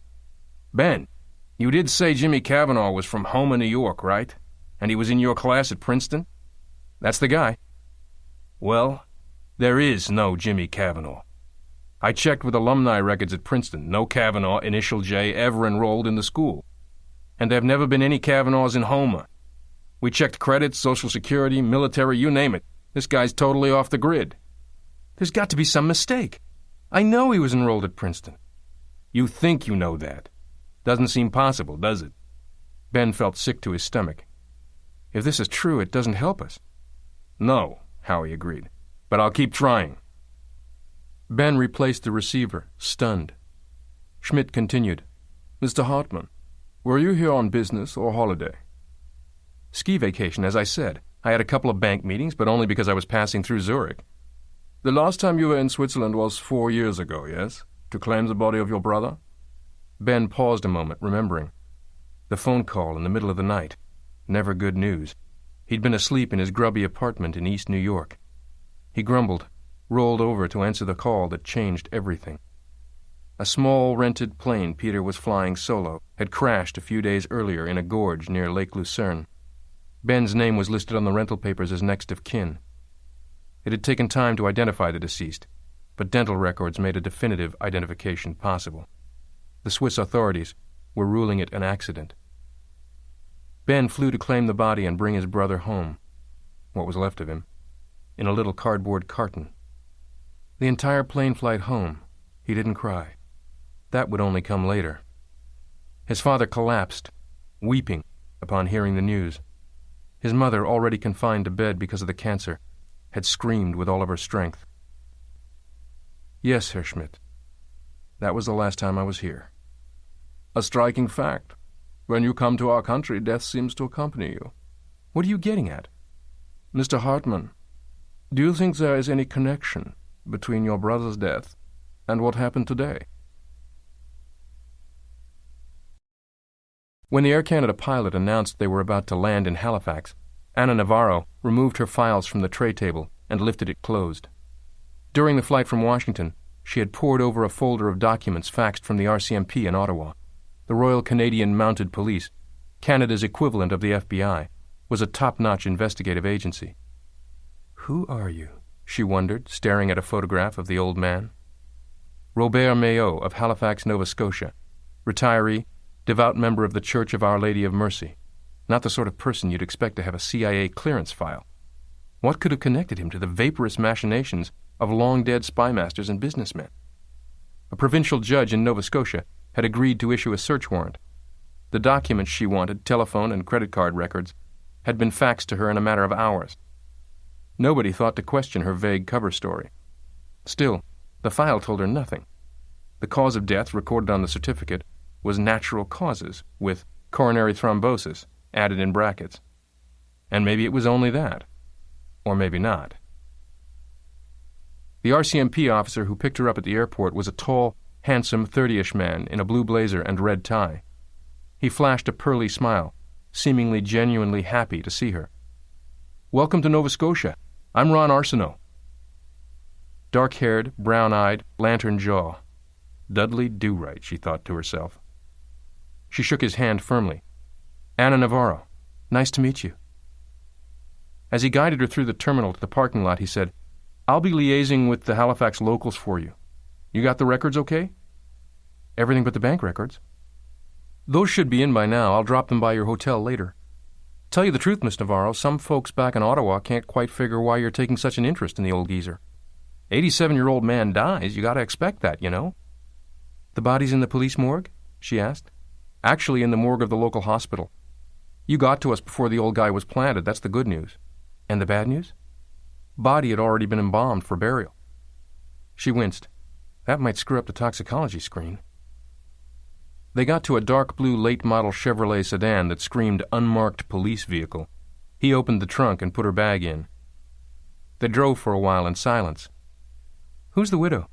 "Ben, you did say Jimmy Cavanaugh was from Houma, New York, right? And he was in your class at Princeton?" "That's the guy." "Well, There is no Jimmy Cavanaugh. I checked with alumni records at Princeton. No Cavanaugh, initial J, ever enrolled in the school. And there have never been any Cavanaughs in Houma. We checked credits, Social Security, military, you name it. This guy's totally off the grid. There's got to be some mistake. I know he was enrolled at Princeton. You think you know that. Doesn't seem possible, does it? Ben felt sick to his stomach. If this is true, it doesn't help us. No, Howie agreed. But I'll keep trying. Ben replaced the receiver, stunned. Schmidt continued. Mr. Hartman, were you here on business or holiday? Ski vacation, as I said. I had a couple of bank meetings, but only because I was passing through Zurich. The last time you were in Switzerland was 4 years ago, yes? To claim the body of your brother? Ben paused a moment, remembering. The phone call in the middle of the night. Never good news. He'd been asleep in his grubby apartment in East New York. He grumbled, rolled over to answer the call that changed everything. A small rented plane Peter was flying solo had crashed a few days earlier in a gorge near Lake Lucerne. Ben's name was listed on the rental papers as next of kin. It had taken time to identify the deceased, but dental records made a definitive identification possible. The Swiss authorities were ruling it an accident. Ben flew to claim the body and bring his brother home, what was left of him, in a little cardboard carton. The entire plane flight home, he didn't cry. That would only come later. His father collapsed, weeping, upon hearing the news. His mother, already confined to bed because of the cancer, had screamed with all of her strength. Yes, Herr Schmidt. That was the last time I was here. A striking fact. When you come to our country, death seems to accompany you. What are you getting at? Mr. Hartman, do you think there is any connection between your brother's death and what happened today? When the Air Canada pilot announced they were about to land in Halifax, Anna Navarro removed her files from the tray table and lifted it closed. During the flight from Washington, she had pored over a folder of documents faxed from the RCMP in Ottawa. The Royal Canadian Mounted Police, Canada's equivalent of the FBI, was a top-notch investigative agency. Who are you? She wondered, staring at a photograph of the old man. Robert Mayo of Halifax, Nova Scotia, retiree, devout member of the Church of Our Lady of Mercy. Not the sort of person you'd expect to have a CIA clearance file. What could have connected him to the vaporous machinations of long-dead spymasters and businessmen? A provincial judge in Nova Scotia had agreed to issue a search warrant. The documents she wanted, telephone and credit card records, had been faxed to her in a matter of hours. Nobody thought to question her vague cover story. Still, the file told her nothing. The cause of death recorded on the certificate was natural causes, with coronary thrombosis added in brackets. And maybe it was only that. Or maybe not. The RCMP officer who picked her up at the airport was a tall, handsome 30-ish man in a blue blazer and red tie. He flashed a pearly smile, seemingly genuinely happy to see her. Welcome to Nova Scotia. I'm Ron Arsenault. Dark-haired, brown-eyed, lantern jaw. Dudley Do-Right, she thought to herself. She shook his hand firmly. Anna Navarro, nice to meet you. As he guided her through the terminal to the parking lot, he said, I'll be liaising with the Halifax locals for you. You got the records okay? Everything but the bank records. Those should be in by now. I'll drop them by your hotel later. Tell you the truth, Miss Navarro, some folks back in Ottawa can't quite figure why you're taking such an interest in the old geezer. 87-year-old man dies, you gotta expect that, you know. The body's in the police morgue? She asked. Actually in the morgue of the local hospital. You got to us before the old guy was planted, that's the good news. And the bad news? Body had already been embalmed for burial. She winced. That might screw up the toxicology screen. They got to a dark blue late-model Chevrolet sedan that screamed unmarked police vehicle. He opened the trunk and put her bag in. They drove for a while in silence. Who's the widow?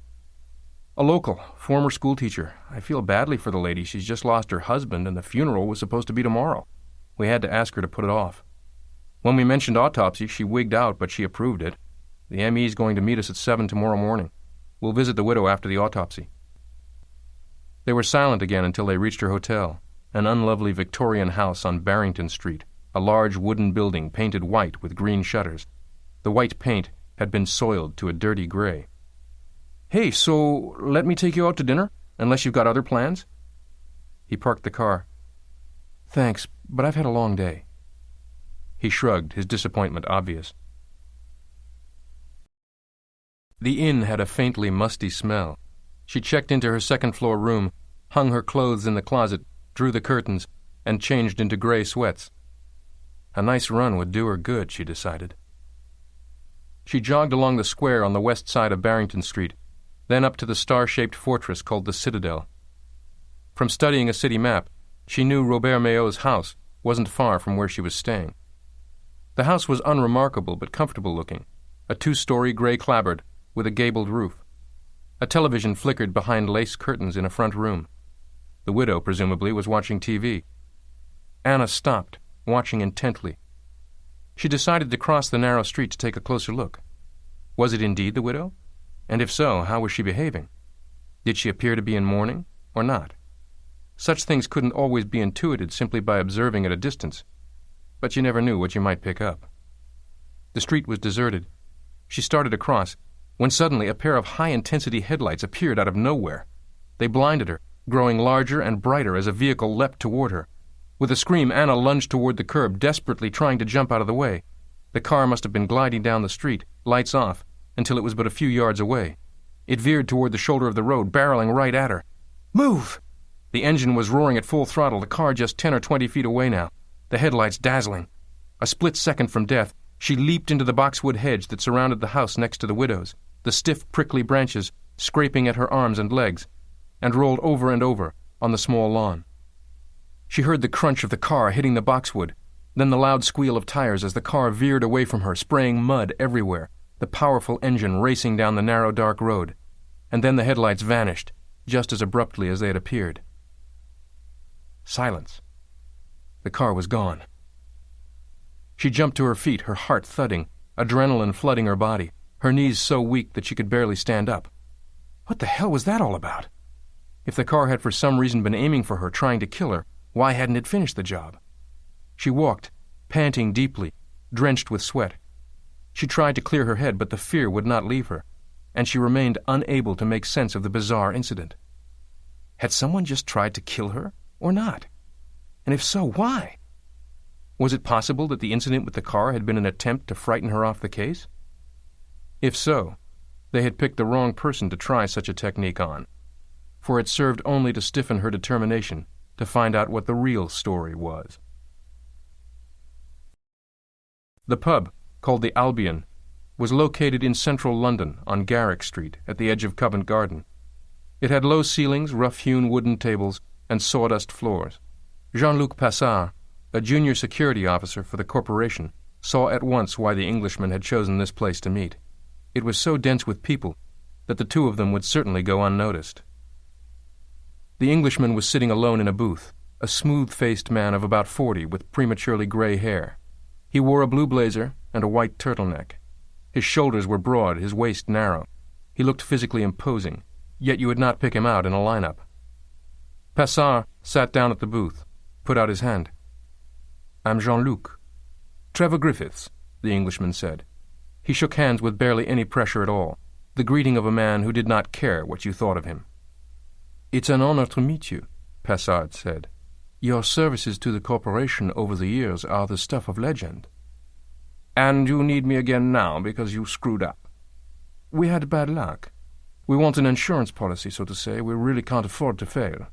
A local, former schoolteacher. I feel badly for the lady. She's just lost her husband, and the funeral was supposed to be tomorrow. We had to ask her to put it off. When we mentioned autopsy, she wigged out, but she approved it. The ME's going to meet us at 7 tomorrow morning. We'll visit the widow after the autopsy. They were silent again until they reached her hotel, an unlovely Victorian house on Barrington Street, a large wooden building painted white with green shutters. The white paint had been soiled to a dirty gray. "Hey, so let me take you out to dinner, unless you've got other plans?" He parked the car. "Thanks, but I've had a long day." He shrugged, his disappointment obvious. The inn had a faintly musty smell. She checked into her second-floor room, hung her clothes in the closet, drew the curtains, and changed into gray sweats. A nice run would do her good, she decided. She jogged along the square on the west side of Barrington Street, then up to the star-shaped fortress called the Citadel. From studying a city map, she knew Robert Maillot's house wasn't far from where she was staying. The house was unremarkable but comfortable-looking, a 2-story gray clapboard with a gabled roof. A television flickered behind lace curtains in a front room. The widow, presumably, was watching TV. Anna stopped, watching intently. She decided to cross the narrow street to take a closer look. Was it indeed the widow? And if so, how was she behaving? Did she appear to be in mourning, or not? Such things couldn't always be intuited simply by observing at a distance, but you never knew what you might pick up. The street was deserted. She started across, when suddenly a pair of high-intensity headlights appeared out of nowhere. They blinded her, growing larger and brighter as a vehicle leapt toward her. With a scream, Anna lunged toward the curb, desperately trying to jump out of the way. The car must have been gliding down the street, lights off, until it was but a few yards away. It veered toward the shoulder of the road, barreling right at her. "Move!" The engine was roaring at full throttle, the car just 10 or 20 feet away now, the headlights dazzling. A split second from death, she leaped into the boxwood hedge that surrounded the house next to the widow's, the stiff, prickly branches scraping at her arms and legs, and rolled over and over on the small lawn. She heard the crunch of the car hitting the boxwood, then the loud squeal of tires as the car veered away from her, spraying mud everywhere, the powerful engine racing down the narrow, dark road, and then the headlights vanished, just as abruptly as they had appeared. Silence. The car was gone. She jumped to her feet, her heart thudding, adrenaline flooding her body, her knees so weak that she could barely stand up. What the hell was that all about? If the car had for some reason been aiming for her, trying to kill her, why hadn't it finished the job? She walked, panting deeply, drenched with sweat. She tried to clear her head, but the fear would not leave her, and she remained unable to make sense of the bizarre incident. Had someone just tried to kill her, or not? And if so, why? Was it possible that the incident with the car had been an attempt to frighten her off the case? If so, they had picked the wrong person to try such a technique on, for it served only to stiffen her determination to find out what the real story was. The pub, called the Albion, was located in central London on Garrick Street at the edge of Covent Garden. It had low ceilings, rough-hewn wooden tables, and sawdust floors. Jean-Luc Passard, a junior security officer for the corporation, saw at once why the Englishman had chosen this place to meet. It was so dense with people that the two of them would certainly go unnoticed. The Englishman was sitting alone in a booth, a smooth-faced man of about 40 with prematurely gray hair. He wore a blue blazer and a white turtleneck. His shoulders were broad, his waist narrow. He looked physically imposing, yet you would not pick him out in a lineup. Passard sat down at the booth, put out his hand. "I'm Jean-Luc." "Trevor Griffiths," the Englishman said. He shook hands with barely any pressure at all, the greeting of a man who did not care what you thought of him. "It's an honor to meet you," Passard said. "Your services to the corporation over the years are the stuff of legend." "And you need me again now because you screwed up?" "We had bad luck. We want an insurance policy, so to say. We really can't afford to fail."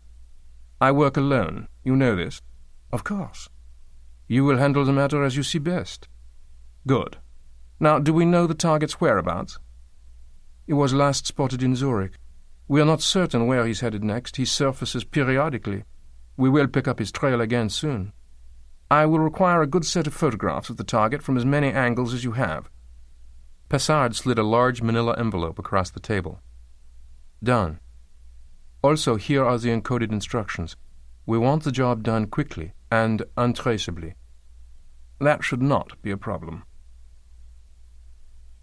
"I work alone. You know this?" "Of course." "You will handle the matter as you see best." "Good. Now, do we know the target's whereabouts?" "He was last spotted in Zurich. We are not certain where he's headed next. He surfaces periodically. We will pick up his trail again soon. I will require a good set of photographs of the target from as many angles as you have." Passard slid a large manila envelope across the table. "Done. Also, here are the encoded instructions. We want the job done quickly and untraceably." "That should not be a problem."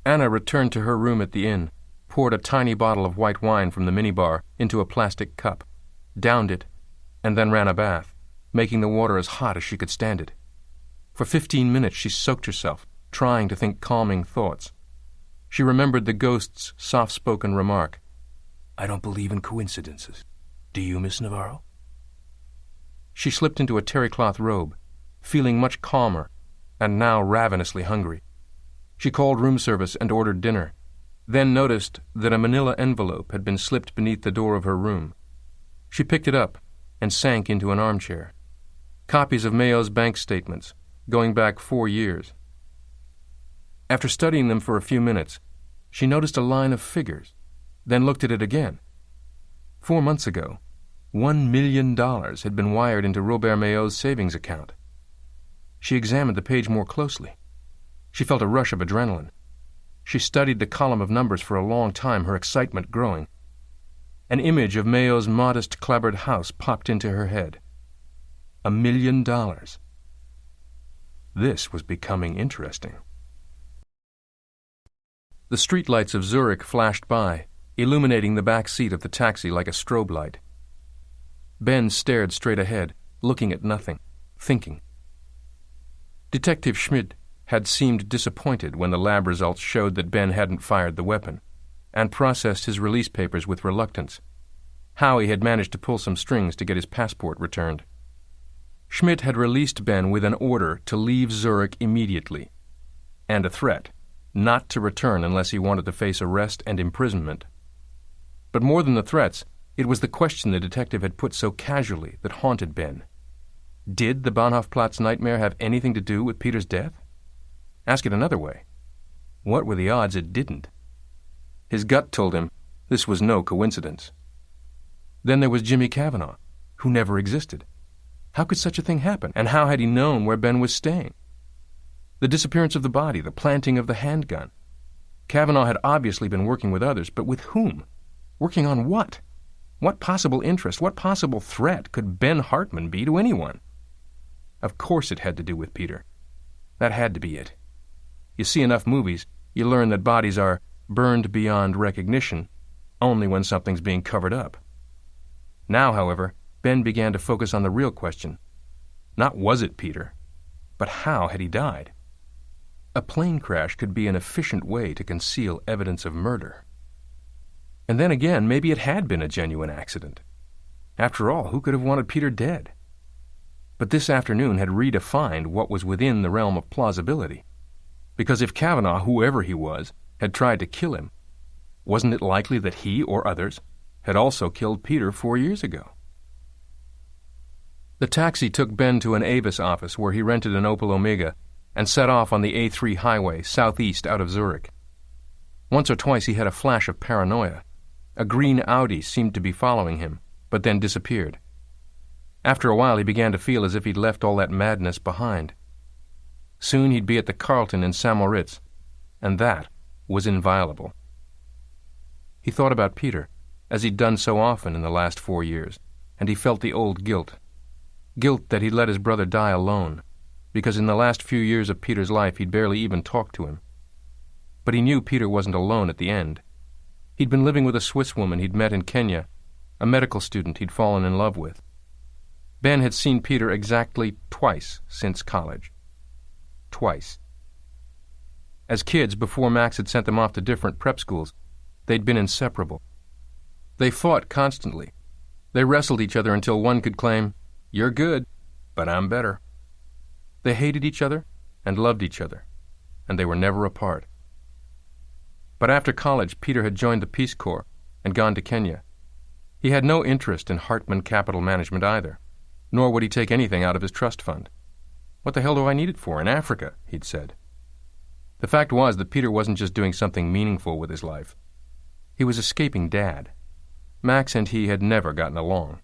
Anna returned to her room at the inn, poured a tiny bottle of white wine from the minibar into a plastic cup, downed it, and then ran a bath, making the water as hot as she could stand it. For 15 minutes she soaked herself, trying to think calming thoughts. She remembered the ghost's soft-spoken remark, "I don't believe in coincidences. Do you, Miss Navarro?" She slipped into a terry-cloth robe, feeling much calmer, and now ravenously hungry. She called room service and ordered dinner, then noticed that a manila envelope had been slipped beneath the door of her room. She picked it up and sank into an armchair. Copies of Mayo's bank statements, going back 4 years. After studying them for a few minutes, she noticed a line of figures, then looked at it again. 4 months ago, $1 million had been wired into Robert Mayo's savings account. She examined the page more closely. She felt a rush of adrenaline. She studied the column of numbers for a long time, her excitement growing. An image of Mayo's modest, clapboard house popped into her head. $1 million. This was becoming interesting. The streetlights of Zurich flashed by, illuminating the back seat of the taxi like a strobe light. Ben stared straight ahead, looking at nothing, thinking. Detective Schmidt had seemed disappointed when the lab results showed that Ben hadn't fired the weapon, and processed his release papers with reluctance. Howie had managed to pull some strings to get his passport returned. Schmidt had released Ben with an order to leave Zurich immediately, and a threat not to return unless he wanted to face arrest and imprisonment. But more than the threats, it was the question the detective had put so casually that haunted Ben. Did the Bahnhofplatz nightmare have anything to do with Peter's death? Ask it another way. What were the odds it didn't? His gut told him this was no coincidence. Then there was Jimmy Cavanaugh, who never existed. How could such a thing happen, and how had he known where Ben was staying? The disappearance of the body, the planting of the handgun. Cavanaugh had obviously been working with others, but with whom? Working on what? What possible interest, what possible threat could Ben Hartman be to anyone? Of course it had to do with Peter. That had to be it. You see enough movies, you learn that bodies are burned beyond recognition only when something's being covered up. Now, however, Ben began to focus on the real question. Not was it Peter, but how had he died? A plane crash could be an efficient way to conceal evidence of murder. And then again, maybe it had been a genuine accident. After all, who could have wanted Peter dead? But this afternoon had redefined what was within the realm of plausibility. Because if Cavanaugh, whoever he was, had tried to kill him, wasn't it likely that he or others had also killed Peter 4 years ago? The taxi took Ben to an Avis office where he rented an Opel Omega and set off on the A3 highway southeast out of Zurich. Once or twice he had a flash of paranoia. A green Audi seemed to be following him, but then disappeared. After a while he began to feel as if he'd left all that madness behind. Soon he'd be at the Carlton in St. Moritz, and that was inviolable. He thought about Peter, as he'd done so often in the last 4 years, and he felt the old guilt. Guilt that he'd let his brother die alone, because in the last few years of Peter's life he'd barely even talked to him. But he knew Peter wasn't alone at the end. He'd been living with a Swiss woman he'd met in Kenya, a medical student he'd fallen in love with. Ben had seen Peter exactly twice since college. Twice. As kids, before Max had sent them off to different prep schools, they'd been inseparable. They fought constantly. They wrestled each other until one could claim, "You're good, but I'm better." They hated each other and loved each other, and they were never apart. But after college, Peter had joined the Peace Corps and gone to Kenya. He had no interest in Hartman Capital Management either, nor would he take anything out of his trust fund. "What the hell do I need it for in Africa?" he'd said. The fact was that Peter wasn't just doing something meaningful with his life. He was escaping Dad. Max and he had never gotten along.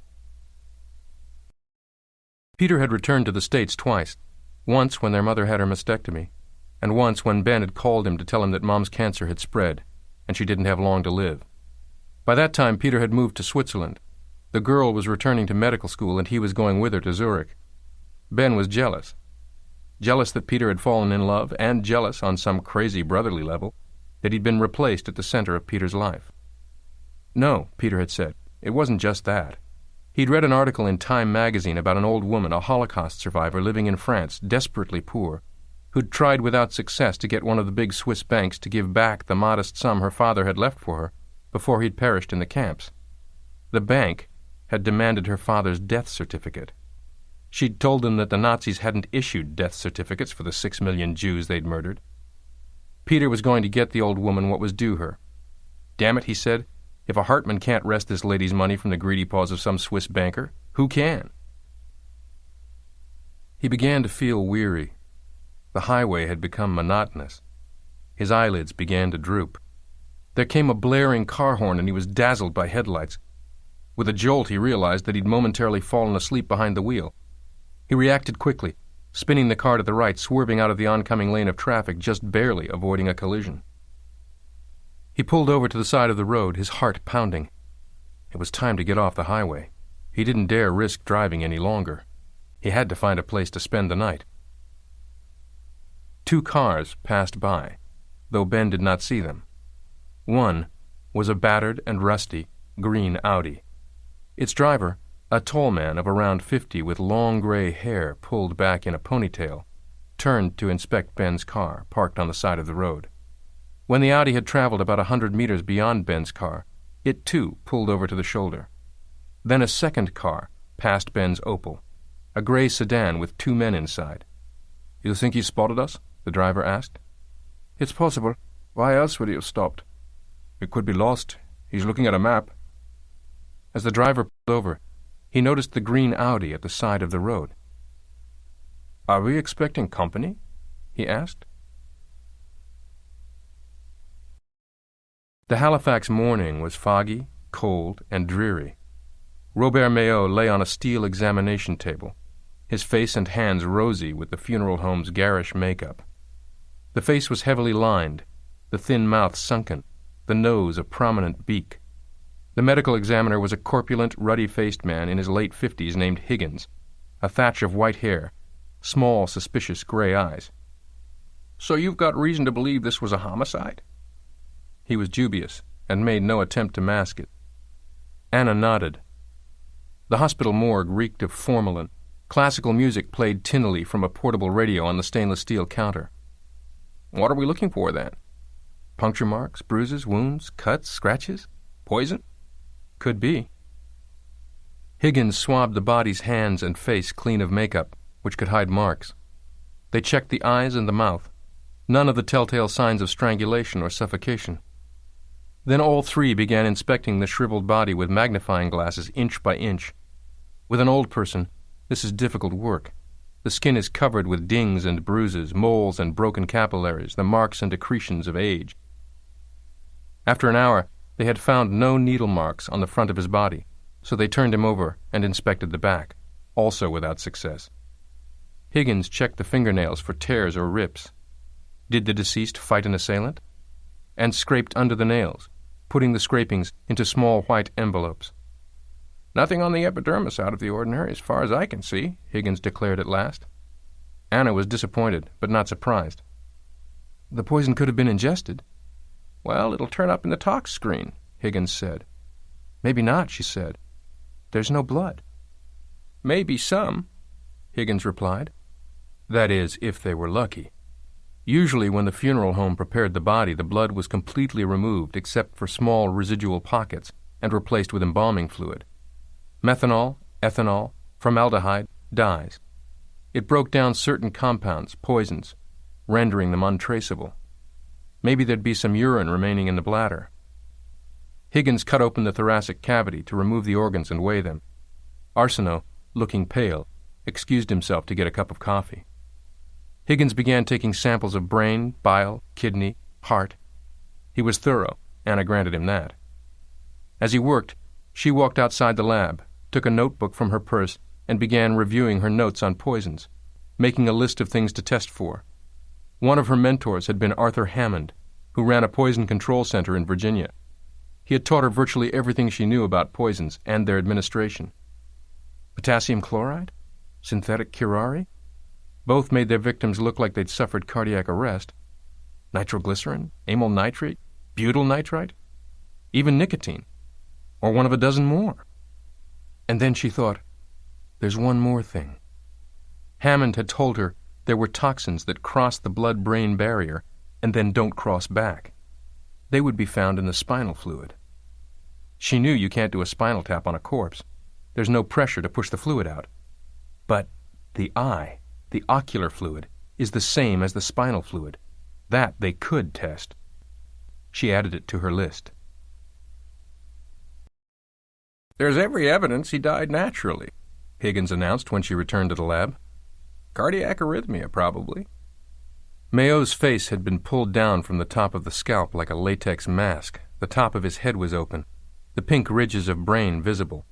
Peter had returned to the States twice, once when their mother had her mastectomy, and once when Ben had called him to tell him that Mom's cancer had spread, and she didn't have long to live. By that time, Peter had moved to Switzerland. The girl was returning to medical school, and he was going with her to Zurich. Ben was jealous. Jealous that Peter had fallen in love, and jealous, on some crazy brotherly level, that he'd been replaced at the center of Peter's life. No, Peter had said, it wasn't just that. He'd read an article in Time magazine about an old woman, a Holocaust survivor living in France, desperately poor, who'd tried without success to get one of the big Swiss banks to give back the modest sum her father had left for her before he'd perished in the camps. The bank had demanded her father's death certificate. She'd told them that the Nazis hadn't issued death certificates for the 6 million Jews they'd murdered. Peter was going to get the old woman what was due her. Damn it, he said, if a Hartman can't wrest this lady's money from the greedy paws of some Swiss banker, who can? He began to feel weary. The highway had become monotonous. His eyelids began to droop. There came a blaring car horn, and he was dazzled by headlights. With a jolt, he realized that he'd momentarily fallen asleep behind the wheel. He reacted quickly, spinning the car to the right, swerving out of the oncoming lane of traffic, just barely avoiding a collision. He pulled over to the side of the road, his heart pounding. It was time to get off the highway. He didn't dare risk driving any longer. He had to find a place to spend the night. 2 cars passed by, though Ben did not see them. One was a battered and rusty green Audi. Its driver, a tall man of around 50 with long gray hair pulled back in a ponytail, turned to inspect Ben's car, parked on the side of the road. When the Audi had traveled about 100 meters beyond Ben's car, it too pulled over to the shoulder. Then a second car passed Ben's Opel, a gray sedan with 2 men inside. "You think he spotted us?" the driver asked. "It's possible. Why else would he have stopped?" "It could be lost. He's looking at a map." As the driver pulled over, he noticed the green Audi at the side of the road. "Are we expecting company?" he asked. The Halifax morning was foggy, cold, and dreary. Robert Maillot lay on a steel examination table, his face and hands rosy with the funeral home's garish makeup. The face was heavily lined, the thin mouth sunken, the nose a prominent beak. The medical examiner was a corpulent, ruddy-faced man in his late 50s named Higgins, a thatch of white hair, small, suspicious gray eyes. "So you've got reason to believe this was a homicide?" He was dubious, and made no attempt to mask it. Anna nodded. The hospital morgue reeked of formalin. Classical music played tinnily from a portable radio on the stainless steel counter. "What are we looking for, then? Puncture marks, bruises, wounds, cuts, scratches? Poison?" "Could be." Higgins swabbed the body's hands and face clean of makeup, which could hide marks. They checked the eyes and the mouth. None of the telltale signs of strangulation or suffocation. Then all 3 began inspecting the shriveled body with magnifying glasses inch by inch. With an old person, this is difficult work. The skin is covered with dings and bruises, moles and broken capillaries, the marks and accretions of age. After an hour, they had found no needle marks on the front of his body, so they turned him over and inspected the back, also without success. Higgins checked the fingernails for tears or rips. Did the deceased fight an assailant? And scraped under the nails, putting the scrapings into small white envelopes. "Nothing on the epidermis out of the ordinary, as far as I can see," Higgins declared at last. Anna was disappointed, but not surprised. "The poison could have been ingested." "Well, it'll turn up in the tox screen," Higgins said. "Maybe not," she said. "There's no blood." "Maybe some," Higgins replied. That is, if they were lucky. Usually when the funeral home prepared the body, the blood was completely removed except for small residual pockets and replaced with embalming fluid. Methanol, ethanol, formaldehyde, dyes. It broke down certain compounds, poisons, rendering them untraceable. Maybe there'd be some urine remaining in the bladder. Higgins cut open the thoracic cavity to remove the organs and weigh them. Arsenault, looking pale, excused himself to get a cup of coffee. Higgins began taking samples of brain, bile, kidney, heart. He was thorough, Anna granted him that. As he worked, she walked outside the lab, took a notebook from her purse, and began reviewing her notes on poisons, making a list of things to test for. One of her mentors had been Arthur Hammond, who ran a poison control center in Virginia. He had taught her virtually everything she knew about poisons and their administration. Potassium chloride? Synthetic curare? Both made their victims look like they'd suffered cardiac arrest. Nitroglycerin? Amyl nitrate? Butyl nitrite? Even nicotine? Or one of a dozen more? And then she thought, there's one more thing. Hammond had told her There were toxins that cross the blood-brain barrier and then don't cross back. They would be found in the spinal fluid. She knew you can't do a spinal tap on a corpse. There's no pressure to push the fluid out. But the eye, the ocular fluid, is the same as the spinal fluid. That they could test. She added it to her list. There's every evidence he died naturally, Higgins announced when she returned to the lab. Cardiac arrhythmia, probably. Mayo's face had been pulled down from the top of the scalp like a latex mask. The top of his head was open, the pink ridges of brain visible.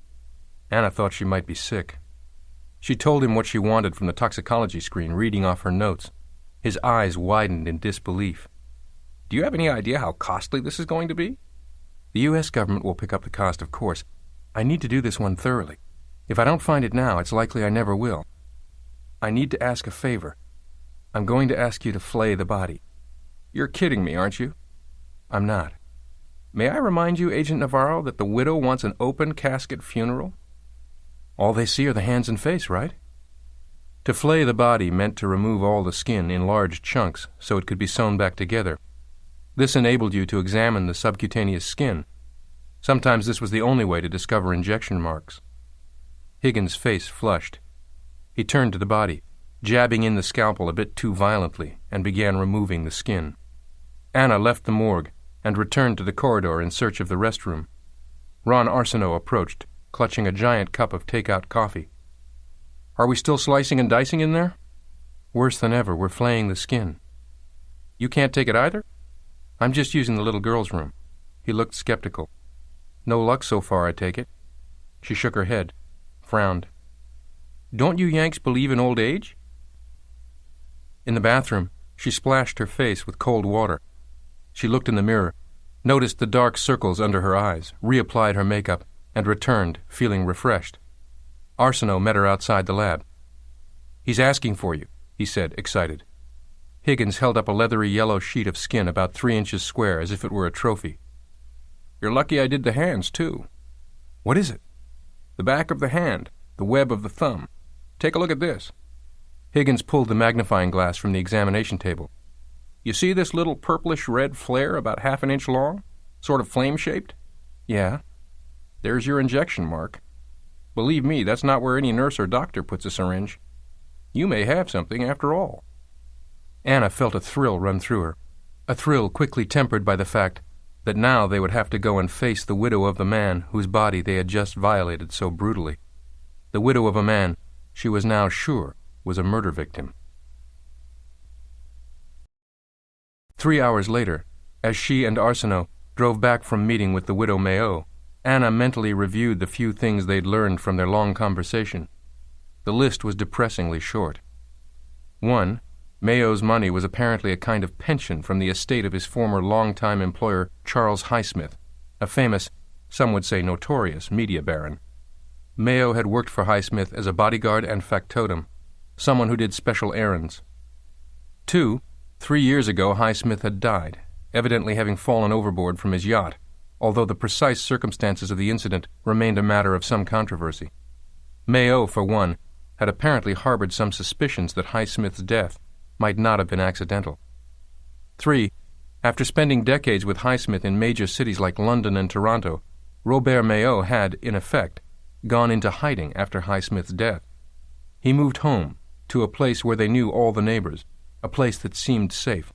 Anna thought she might be sick. She told him what she wanted from the toxicology screen, reading off her notes. His eyes widened in disbelief. Do you have any idea how costly this is going to be? The U.S. government will pick up the cost, of course. I need to do this one thoroughly. If I don't find it now, it's likely I never will. I need to ask a favor. I'm going to ask you to flay the body. You're kidding me, aren't you? I'm not. May I remind you, Agent Navarro, that the widow wants an open casket funeral? All they see are the hands and face, right? To flay the body meant to remove all the skin in large chunks so it could be sewn back together. This enabled you to examine the subcutaneous skin. Sometimes this was the only way to discover injection marks. Higgins' face flushed. He turned to the body, jabbing in the scalpel a bit too violently, and began removing the skin. Anna left the morgue and returned to the corridor in search of the restroom. Ron Arsenault approached, clutching a giant cup of take-out coffee. Are we still slicing and dicing in there? Worse than ever, we're flaying the skin. You can't take it either? I'm just using the little girl's room. He looked skeptical. No luck so far, I take it. She shook her head, frowned. Don't you Yanks believe in old age? In the bathroom, she splashed her face with cold water. She looked in the mirror, noticed the dark circles under her eyes, reapplied her makeup, and returned, feeling refreshed. Arsenault met her outside the lab. He's asking for you, he said, excited. Higgins held up a leathery yellow sheet of skin about 3 inches square, as if it were a trophy. You're lucky I did the hands, too. What is it? The back of the hand, the web of the thumb. Take a look at this. Higgins pulled the magnifying glass from the examination table. You see this little purplish-red flare about 1/2 inch long? Sort of flame-shaped? Yeah. There's your injection mark. Believe me, that's not where any nurse or doctor puts a syringe. You may have something after all. Anna felt a thrill run through her, a thrill quickly tempered by the fact that now they would have to go and face the widow of the man whose body they had just violated so brutally. The widow of a man she was now sure was a murder victim. 3 hours later, as she and Arsenault drove back from meeting with the widow Mayo, Anna mentally reviewed the few things they'd learned from their long conversation. The list was depressingly short. 1. Mayo's money was apparently a kind of pension from the estate of his former longtime employer, Charles Highsmith, a famous, some would say notorious, media baron. Mayo had worked for Highsmith as a bodyguard and factotum, someone who did special errands. 2. 3 years ago, Highsmith had died, evidently having fallen overboard from his yacht, although the precise circumstances of the incident remained a matter of some controversy. Mayo, for one, had apparently harbored some suspicions that Highsmith's death might not have been accidental. 3. After spending decades with Highsmith in major cities like London and Toronto, Robert Mayo had, in effect, gone into hiding after Highsmith's death. He moved home, to a place where they knew all the neighbors, a place that seemed safe,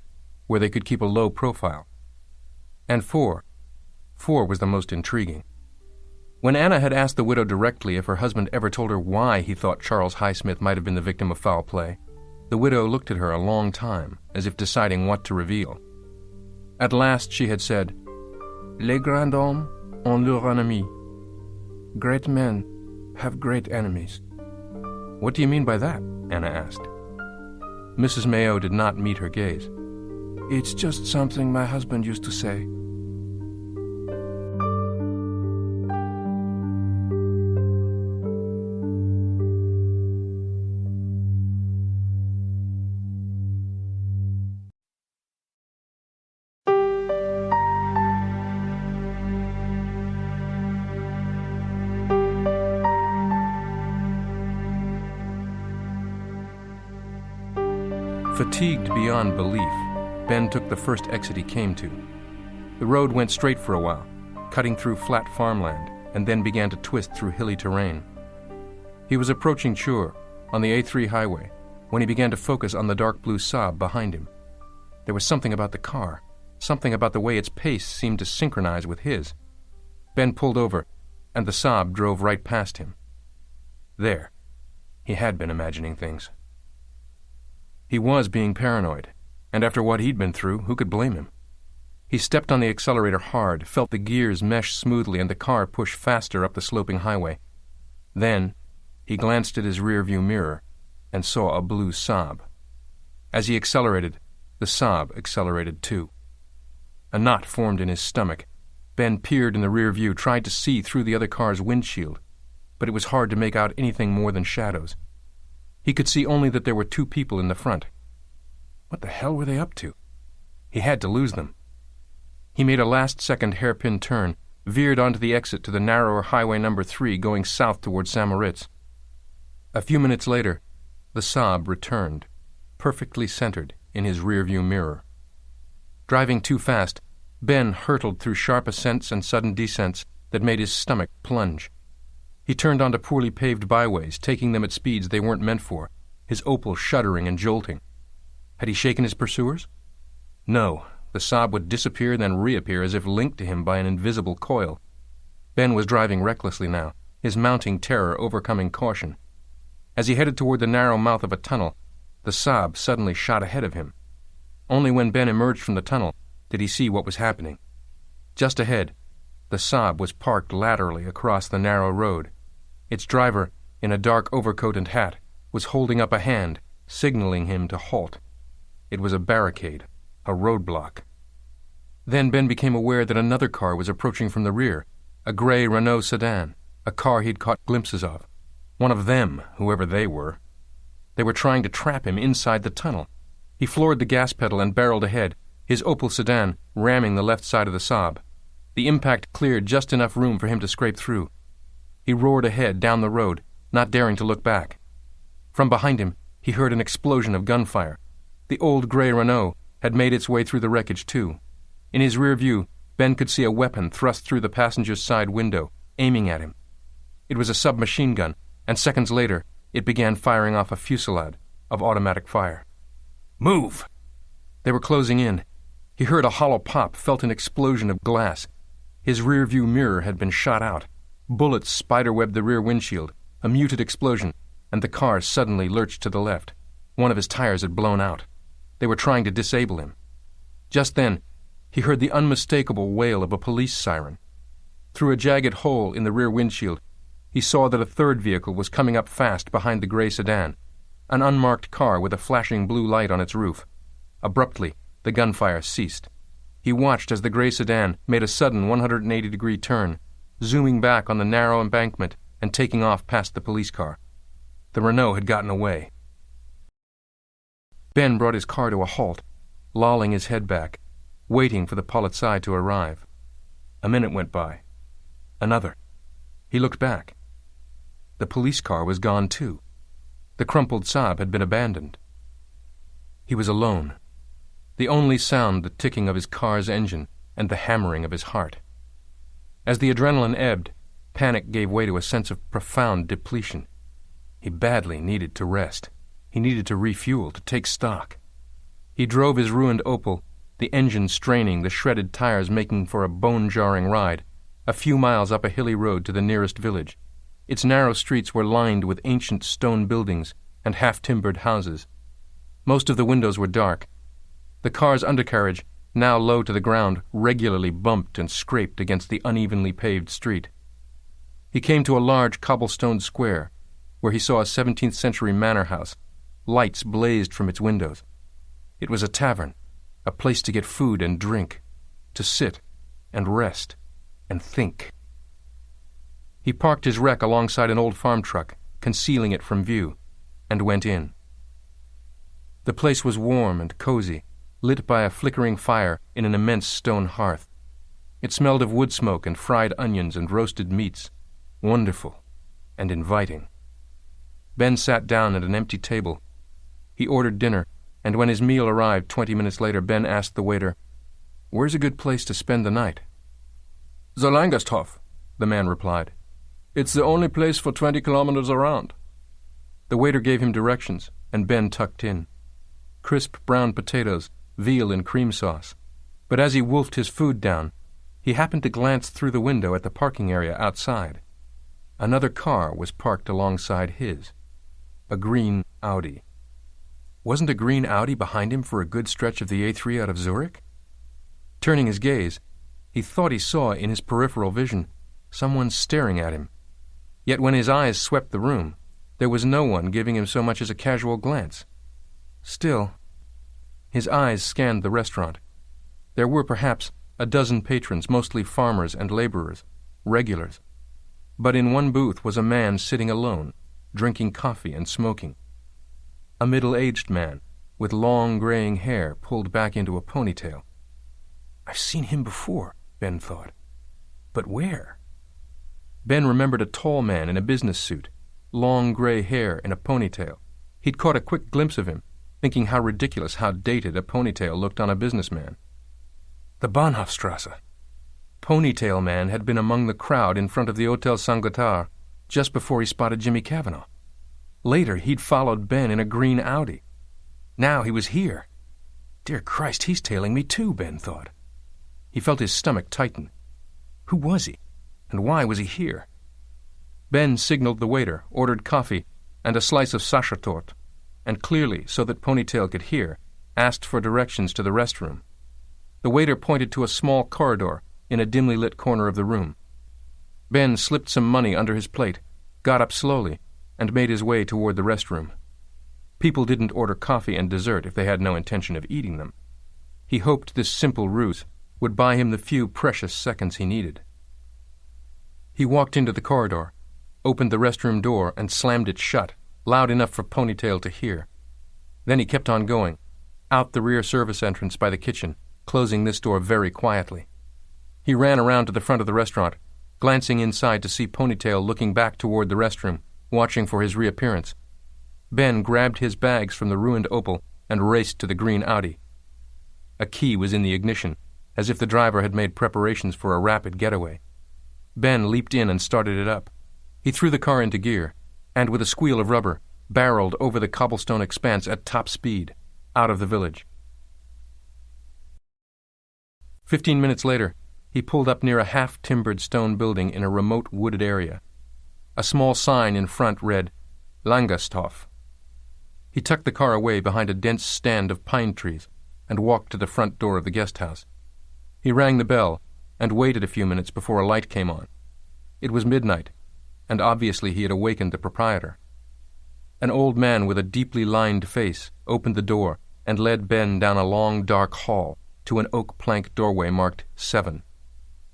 where they could keep a low profile. And 4 was the most intriguing. When Anna had asked the widow directly if her husband ever told her why he thought Charles Highsmith might have been the victim of foul play, the widow looked at her a long time, as if deciding what to reveal. At last she had said, "Les grands hommes ont leurs ennemis. Great men have great enemies." "What do you mean by that?" Anna asked. Mrs. Mayo did not meet her gaze. "It's just something my husband used to say." Fatigued beyond belief, Ben took the first exit he came to. The road went straight for a while, cutting through flat farmland, and then began to twist through hilly terrain. He was approaching Chur, on the A3 highway, when he began to focus on the dark blue Saab behind him. There was something about the car, something about the way its pace seemed to synchronize with his. Ben pulled over, and the Saab drove right past him. There. He had been imagining things. He was being paranoid, and after what he'd been through, who could blame him? He stepped on the accelerator hard, felt the gears mesh smoothly, and the car push faster up the sloping highway. Then, he glanced at his rearview mirror and saw a blue Saab. As he accelerated, the Saab accelerated too. A knot formed in his stomach. Ben peered in the rear view, tried to see through the other car's windshield, but it was hard to make out anything more than shadows. He could see only that there were two people in the front. What the hell were they up to? He had to lose them. He made a last-second hairpin turn, veered onto the exit to the narrower Highway No. 3 going south toward Samoritz. A few minutes later, the Saab returned, perfectly centered in his rearview mirror. Driving too fast, Ben hurtled through sharp ascents and sudden descents that made his stomach plunge. He turned onto poorly paved byways, taking them at speeds they weren't meant for, his Opel shuddering and jolting. Had he shaken his pursuers? No, the Saab would disappear then reappear as if linked to him by an invisible coil. Ben was driving recklessly now, his mounting terror overcoming caution. As he headed toward the narrow mouth of a tunnel, the Saab suddenly shot ahead of him. Only when Ben emerged from the tunnel did he see what was happening. Just ahead, the Saab was parked laterally across the narrow road. Its driver, in a dark overcoat and hat, was holding up a hand, signaling him to halt. It was a barricade, a roadblock. Then Ben became aware that another car was approaching from the rear, a gray Renault sedan, a car he'd caught glimpses of. One of them, whoever they were. They were trying to trap him inside the tunnel. He floored the gas pedal and barreled ahead, his Opel sedan ramming the left side of the Saab. The impact cleared just enough room for him to scrape through. He roared ahead down the road, not daring to look back. From behind him, he heard an explosion of gunfire. The old gray Renault had made its way through the wreckage too. In his rear view, Ben could see a weapon thrust through the passenger's side window, aiming at him. It was a submachine gun, and seconds later, it began firing off a fusillade of automatic fire. Move! They were closing in. He heard a hollow pop, felt an explosion of glass. His rear-view mirror had been shot out. Bullets spiderwebbed the rear windshield, a muted explosion, and the car suddenly lurched to the left. One of his tires had blown out. They were trying to disable him. Just then, he heard the unmistakable wail of a police siren. Through a jagged hole in the rear windshield, he saw that a third vehicle was coming up fast behind the gray sedan, an unmarked car with a flashing blue light on its roof. Abruptly, the gunfire ceased. He watched as the gray sedan made a sudden 180-degree turn, zooming back on the narrow embankment and taking off past the police car. The Renault had gotten away. Ben brought his car to a halt, lolling his head back, waiting for the Polizei to arrive. A minute went by. Another. He looked back. The police car was gone too. The crumpled Saab had been abandoned. He was alone. The only sound the ticking of his car's engine and the hammering of his heart. As the adrenaline ebbed, panic gave way to a sense of profound depletion. He badly needed to rest. He needed to refuel, to take stock. He drove his ruined Opel, the engine straining, the shredded tires making for a bone-jarring ride, a few miles up a hilly road to the nearest village. Its narrow streets were lined with ancient stone buildings and half-timbered houses. Most of the windows were dark. The car's undercarriage, now low to the ground, regularly bumped and scraped against the unevenly paved street. He came to a large cobblestone square, where he saw a 17th-century manor house. Lights blazed from its windows. It was a tavern, a place to get food and drink, to sit and rest and think. He parked his wreck alongside an old farm truck, concealing it from view, and went in. The place was warm and cozy, lit by a flickering fire in an immense stone hearth. It smelled of wood smoke and fried onions and roasted meats, wonderful and inviting. Ben sat down at an empty table. He ordered dinner and when his meal arrived 20 minutes later, Ben asked the waiter, "Where's a good place to spend the night?" "The Langershof," the man replied. "It's the only place for 20 kilometers around." The waiter gave him directions, and Ben tucked in. Crisp brown potatoes, veal in cream sauce. But as he wolfed his food down, he happened to glance through the window at the parking area outside. Another car was parked alongside his. A green Audi. Wasn't a green Audi behind him for a good stretch of the A3 out of Zurich? Turning his gaze, he thought he saw in his peripheral vision someone staring at him. Yet when his eyes swept the room, there was no one giving him so much as a casual glance. Still, his eyes scanned the restaurant. There were perhaps a dozen patrons, mostly farmers and laborers, regulars. But in one booth was a man sitting alone, drinking coffee and smoking. A middle-aged man, with long graying hair pulled back into a ponytail. I've seen him before, Ben thought. But where? Ben remembered a tall man in a business suit, long gray hair in a ponytail. He'd caught a quick glimpse of him, thinking how ridiculous, how dated a ponytail looked on a businessman. The Bahnhofstrasse. Ponytail Man had been among the crowd in front of the Hotel Saint-Gothard just before he spotted Jimmy Cavanaugh. Later, he'd followed Ben in a green Audi. Now he was here. Dear Christ, he's tailing me too, Ben thought. He felt his stomach tighten. Who was he? And why was he here? Ben signaled the waiter, ordered coffee, and a slice of Sachertorte, and clearly, so that Ponytail could hear, asked for directions to the restroom. The waiter pointed to a small corridor in a dimly lit corner of the room. Ben slipped some money under his plate, got up slowly, and made his way toward the restroom. People didn't order coffee and dessert if they had no intention of eating them. He hoped this simple ruse would buy him the few precious seconds he needed. He walked into the corridor, opened the restroom door, and slammed it shut, loud enough for Ponytail to hear. Then he kept on going, out the rear service entrance by the kitchen, closing this door very quietly. He ran around to the front of the restaurant, glancing inside to see Ponytail looking back toward the restroom, watching for his reappearance. Ben grabbed his bags from the ruined Opel and raced to the green Audi. A key was in the ignition, as if the driver had made preparations for a rapid getaway. Ben leaped in and started it up. He threw the car into gear, and with a squeal of rubber, barreled over the cobblestone expanse at top speed, out of the village. 15 minutes later, he pulled up near a half-timbered stone building in a remote wooded area. A small sign in front read, Langershof. He tucked the car away behind a dense stand of pine trees and walked to the front door of the guest house. He rang the bell and waited a few minutes before a light came on. It was midnight, and obviously he had awakened the proprietor. An old man with a deeply lined face opened the door and led Ben down a long, dark hall to an oak plank doorway marked 7.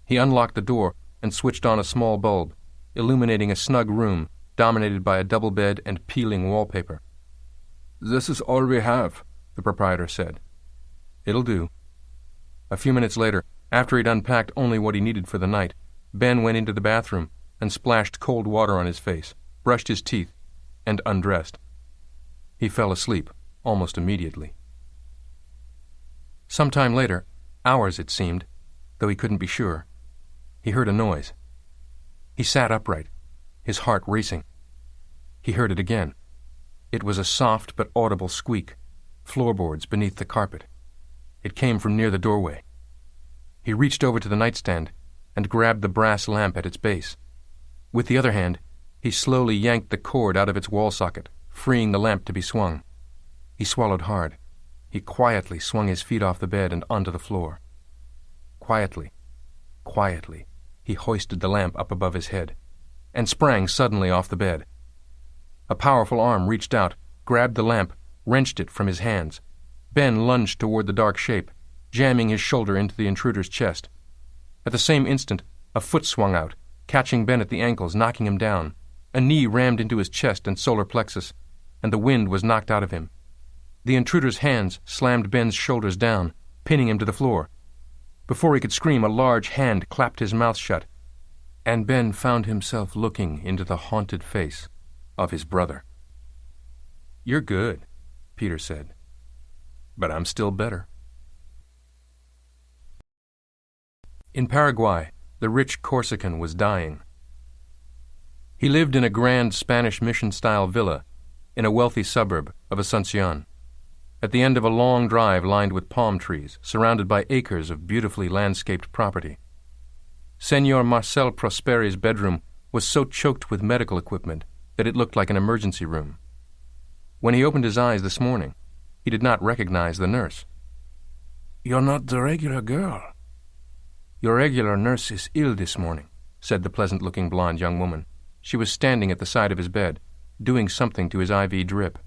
He unlocked the door and switched on a small bulb, illuminating a snug room dominated by a double bed and peeling wallpaper. "This is all we have," the proprietor said. "It'll do." A few minutes later, after he'd unpacked only what he needed for the night, Ben went into the bathroom and splashed cold water on his face, brushed his teeth, and undressed. He fell asleep almost immediately. Some time later, hours it seemed, though he couldn't be sure, he heard a noise. He sat upright, his heart racing. He heard it again. It was a soft but audible squeak, floorboards beneath the carpet. It came from near the doorway. He reached over to the nightstand and grabbed the brass lamp at its base. With the other hand, he slowly yanked the cord out of its wall socket, freeing the lamp to be swung. He swallowed hard. He quietly swung his feet off the bed and onto the floor. Quietly, he hoisted the lamp up above his head and sprang suddenly off the bed. A powerful arm reached out, grabbed the lamp, wrenched it from his hands. Ben lunged toward the dark shape, jamming his shoulder into the intruder's chest. At the same instant, a foot swung out, catching Ben at the ankles, knocking him down. A knee rammed into his chest and solar plexus, and the wind was knocked out of him. The intruder's hands slammed Ben's shoulders down, pinning him to the floor. Before he could scream, a large hand clapped his mouth shut, and Ben found himself looking into the haunted face of his brother. "You're good," Peter said. but I'm still better. In Paraguay, the rich Corsican was dying. He lived in a grand Spanish mission-style villa in a wealthy suburb of Asuncion, at the end of a long drive lined with palm trees, surrounded by acres of beautifully landscaped property. Senor Marcel Prosperi's bedroom was so choked with medical equipment that it looked like an emergency room. When he opened his eyes this morning, he did not recognize the nurse. "You're not the regular girl." "Your regular nurse is ill this morning," said the pleasant-looking blonde young woman. She was standing at the side of his bed, doing something to his IV drip.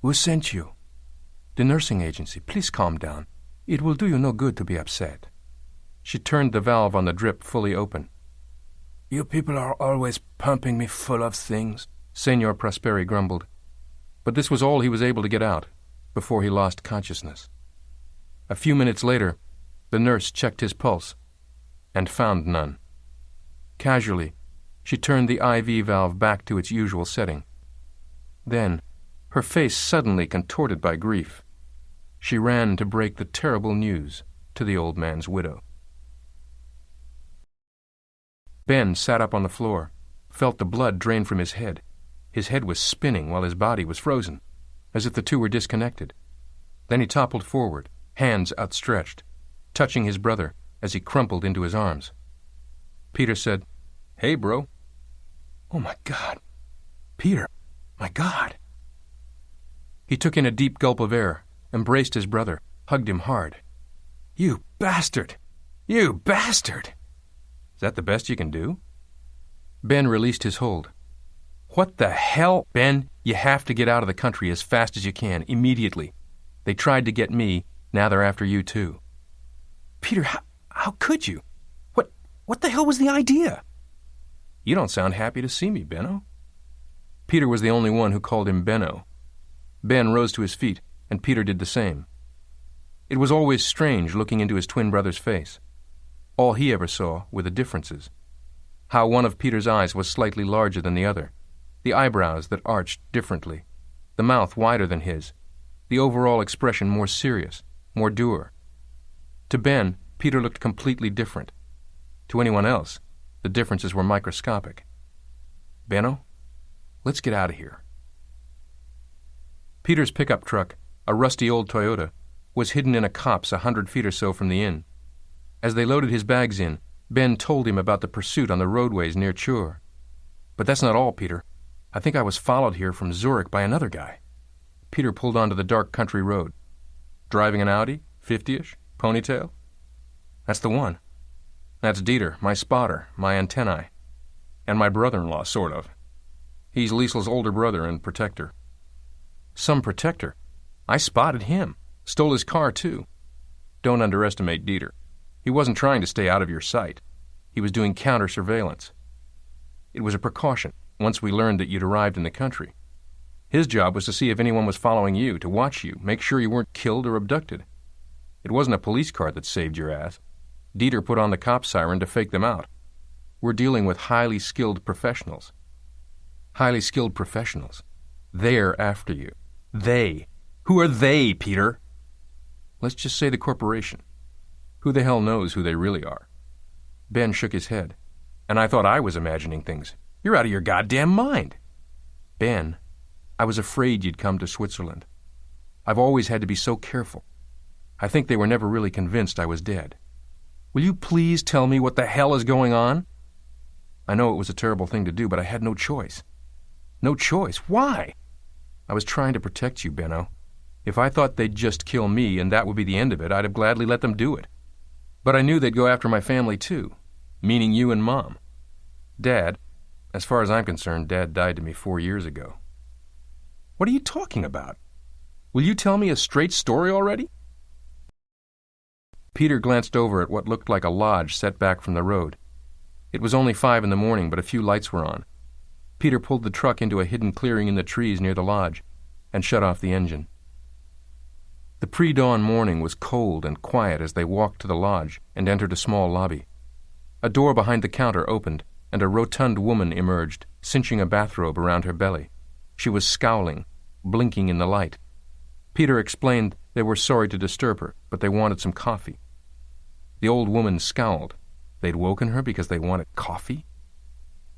"Who sent you?" "The nursing agency. Please calm down. It will do you no good to be upset." She turned the valve on the drip fully open. "You people are always pumping me full of things," Senor Prosperi grumbled. But this was all he was able to get out before he lost consciousness. A few minutes later, the nurse checked his pulse and found none. Casually, she turned the IV valve back to its usual setting. Then, her face suddenly contorted by grief, she ran to break the terrible news to the old man's widow. Ben sat up on the floor, felt the blood drain from his head. His head was spinning while his body was frozen, as if the two were disconnected. Then he toppled forward, hands outstretched, touching his brother as he crumpled into his arms. Peter said, "Hey, bro." "Oh, my God. Peter, my God." He took in a deep gulp of air, embraced his brother, hugged him hard. "You bastard! You bastard!" "Is that the best you can do?" Ben released his hold. "What the hell, Ben? You have to get out of the country as fast as you can, immediately. They tried to get me, now they're after you too." "Peter, how could you? What the hell was the idea?" "You don't sound happy to see me, Benno." Peter was the only one who called him Benno. Ben rose to his feet, and Peter did the same. It was always strange looking into his twin brother's face. All he ever saw were the differences. How one of Peter's eyes was slightly larger than the other, the eyebrows that arched differently, the mouth wider than his, the overall expression more serious, more dour. To Ben, Peter looked completely different. To anyone else, the differences were microscopic. "Benno, let's get out of here." Peter's pickup truck, a rusty old Toyota, was hidden in a copse 100 feet or so from the inn. As they loaded his bags in, Ben told him about the pursuit on the roadways near Chur. "But that's not all, Peter. I think I was followed here from Zurich by another guy." Peter pulled onto the dark country road. "Driving an Audi, 50-ish, ponytail?" "That's the one. That's Dieter, my spotter, my antennae, and my brother-in-law, sort of. He's Liesel's older brother and protector." "Some protector? I spotted him. Stole his car, too." "Don't underestimate Dieter. He wasn't trying to stay out of your sight. He was doing counter-surveillance. It was a precaution, once we learned that you'd arrived in the country. His job was to see if anyone was following you, to watch you, make sure you weren't killed or abducted. It wasn't a police car that saved your ass. Dieter put on the cop siren to fake them out. We're dealing with highly skilled professionals." "Highly skilled professionals. They're after you." "They? Who are they, Peter?" "Let's just say the corporation. Who the hell knows who they really are?" Ben shook his head. "And I thought I was imagining things. You're out of your goddamn mind." "Ben, I was afraid you'd come to Switzerland. I've always had to be so careful. I think they were never really convinced I was dead. Will you please tell me what the hell is going on?" "I know it was a terrible thing to do, but I had no choice." "No choice? Why?" "I was trying to protect you, Benno. If I thought they'd just kill me and that would be the end of it, I'd have gladly let them do it. But I knew they'd go after my family too, meaning you and Mom. Dad, as far as I'm concerned, Dad died to me 4 years ago." "What are you talking about? Will you tell me a straight story already?" Peter glanced over at what looked like a lodge set back from the road. It was only 5 in the morning, but a few lights were on. Peter pulled the truck into a hidden clearing in the trees near the lodge and shut off the engine. The pre-dawn morning was cold and quiet as they walked to the lodge and entered a small lobby. A door behind the counter opened, and a rotund woman emerged, cinching a bathrobe around her belly. She was scowling, blinking in the light. Peter explained they were sorry to disturb her, but they wanted some coffee. The old woman scowled. They'd woken her because they wanted coffee?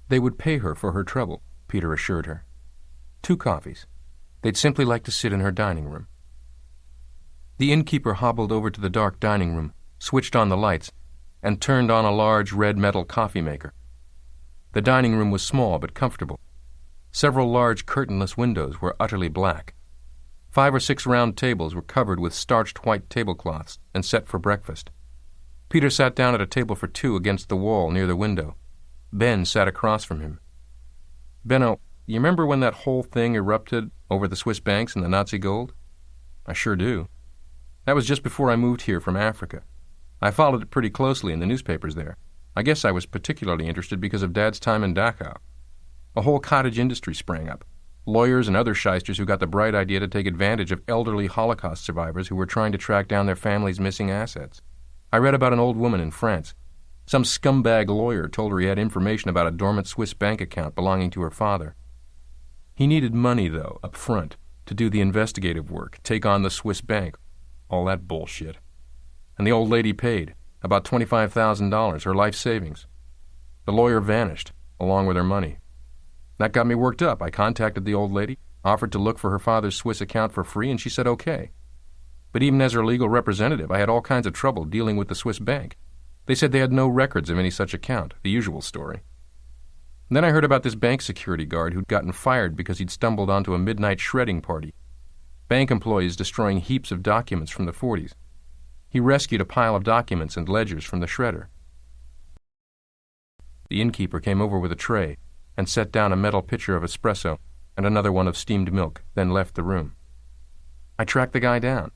They would pay her for her trouble, Peter assured her. 2 coffees. They'd simply like to sit in her dining room. The innkeeper hobbled over to the dark dining room, switched on the lights, and turned on a large red metal coffee maker. The dining room was small but comfortable. Several large curtainless windows were utterly black. 5 or 6 round tables were covered with starched white tablecloths and set for breakfast. Peter sat down at a table for 2 against the wall near the window. Ben sat across from him. "Benno, you remember when that whole thing erupted over the Swiss banks and the Nazi gold?" "I sure do. That was just before I moved here from Africa. I followed it pretty closely in the newspapers there. I guess I was particularly interested because of Dad's time in Dachau. A whole cottage industry sprang up. Lawyers and other shysters who got the bright idea to take advantage of elderly Holocaust survivors who were trying to track down their families' missing assets. I read about an old woman in France. Some scumbag lawyer told her he had information about a dormant Swiss bank account belonging to her father. He needed money, though, up front, to do the investigative work, take on the Swiss bank, all that bullshit. And the old lady paid, about $25,000, her life savings. The lawyer vanished, along with her money. That got me worked up. I contacted the old lady, offered to look for her father's Swiss account for free, and she said okay. But even as her legal representative, I had all kinds of trouble dealing with the Swiss bank. They said they had no records of any such account, the usual story. And then I heard about this bank security guard who'd gotten fired because he'd stumbled onto a midnight shredding party. Bank employees destroying heaps of documents from the 40s. He rescued a pile of documents and ledgers from the shredder. The innkeeper came over with a tray and set down a metal pitcher of espresso and another one of steamed milk, then left the room. I tracked the guy down.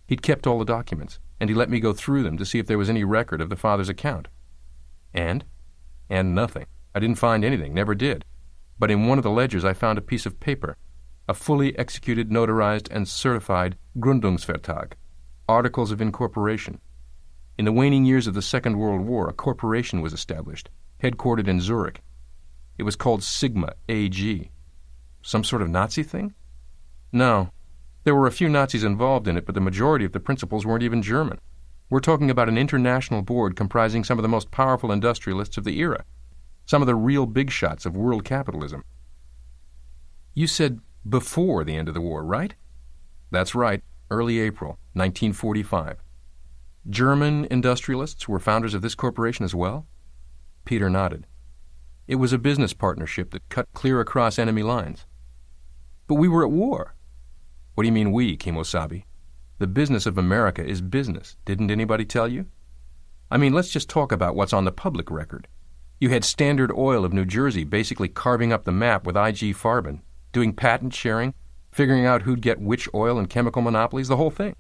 He'd kept all the documents, and he let me go through them to see if there was any record of the father's account. And nothing. I didn't find anything, never did. But in one of the ledgers I found a piece of paper, a fully executed, notarized, and certified Gründungsvertrag, Articles of Incorporation. In the waning years of the Second World War, a corporation was established, headquartered in Zurich. It was called Sigma AG. Some sort of Nazi thing? No. There were a few Nazis involved in it, but the majority of the principals weren't even German. We're talking about an international board comprising some of the most powerful industrialists of the era, some of the real big shots of world capitalism. You said before the end of the war, right? That's right, early April, 1945. German industrialists were founders of this corporation as well? Peter nodded. It was a business partnership that cut clear across enemy lines. But we were at war. What do you mean we, Kimosabe? The business of America is business. Didn't anybody tell you? I mean, let's just talk about what's on the public record. You had Standard Oil of New Jersey basically carving up the map with IG Farben, doing patent sharing, figuring out who'd get which oil and chemical monopolies, the whole thing.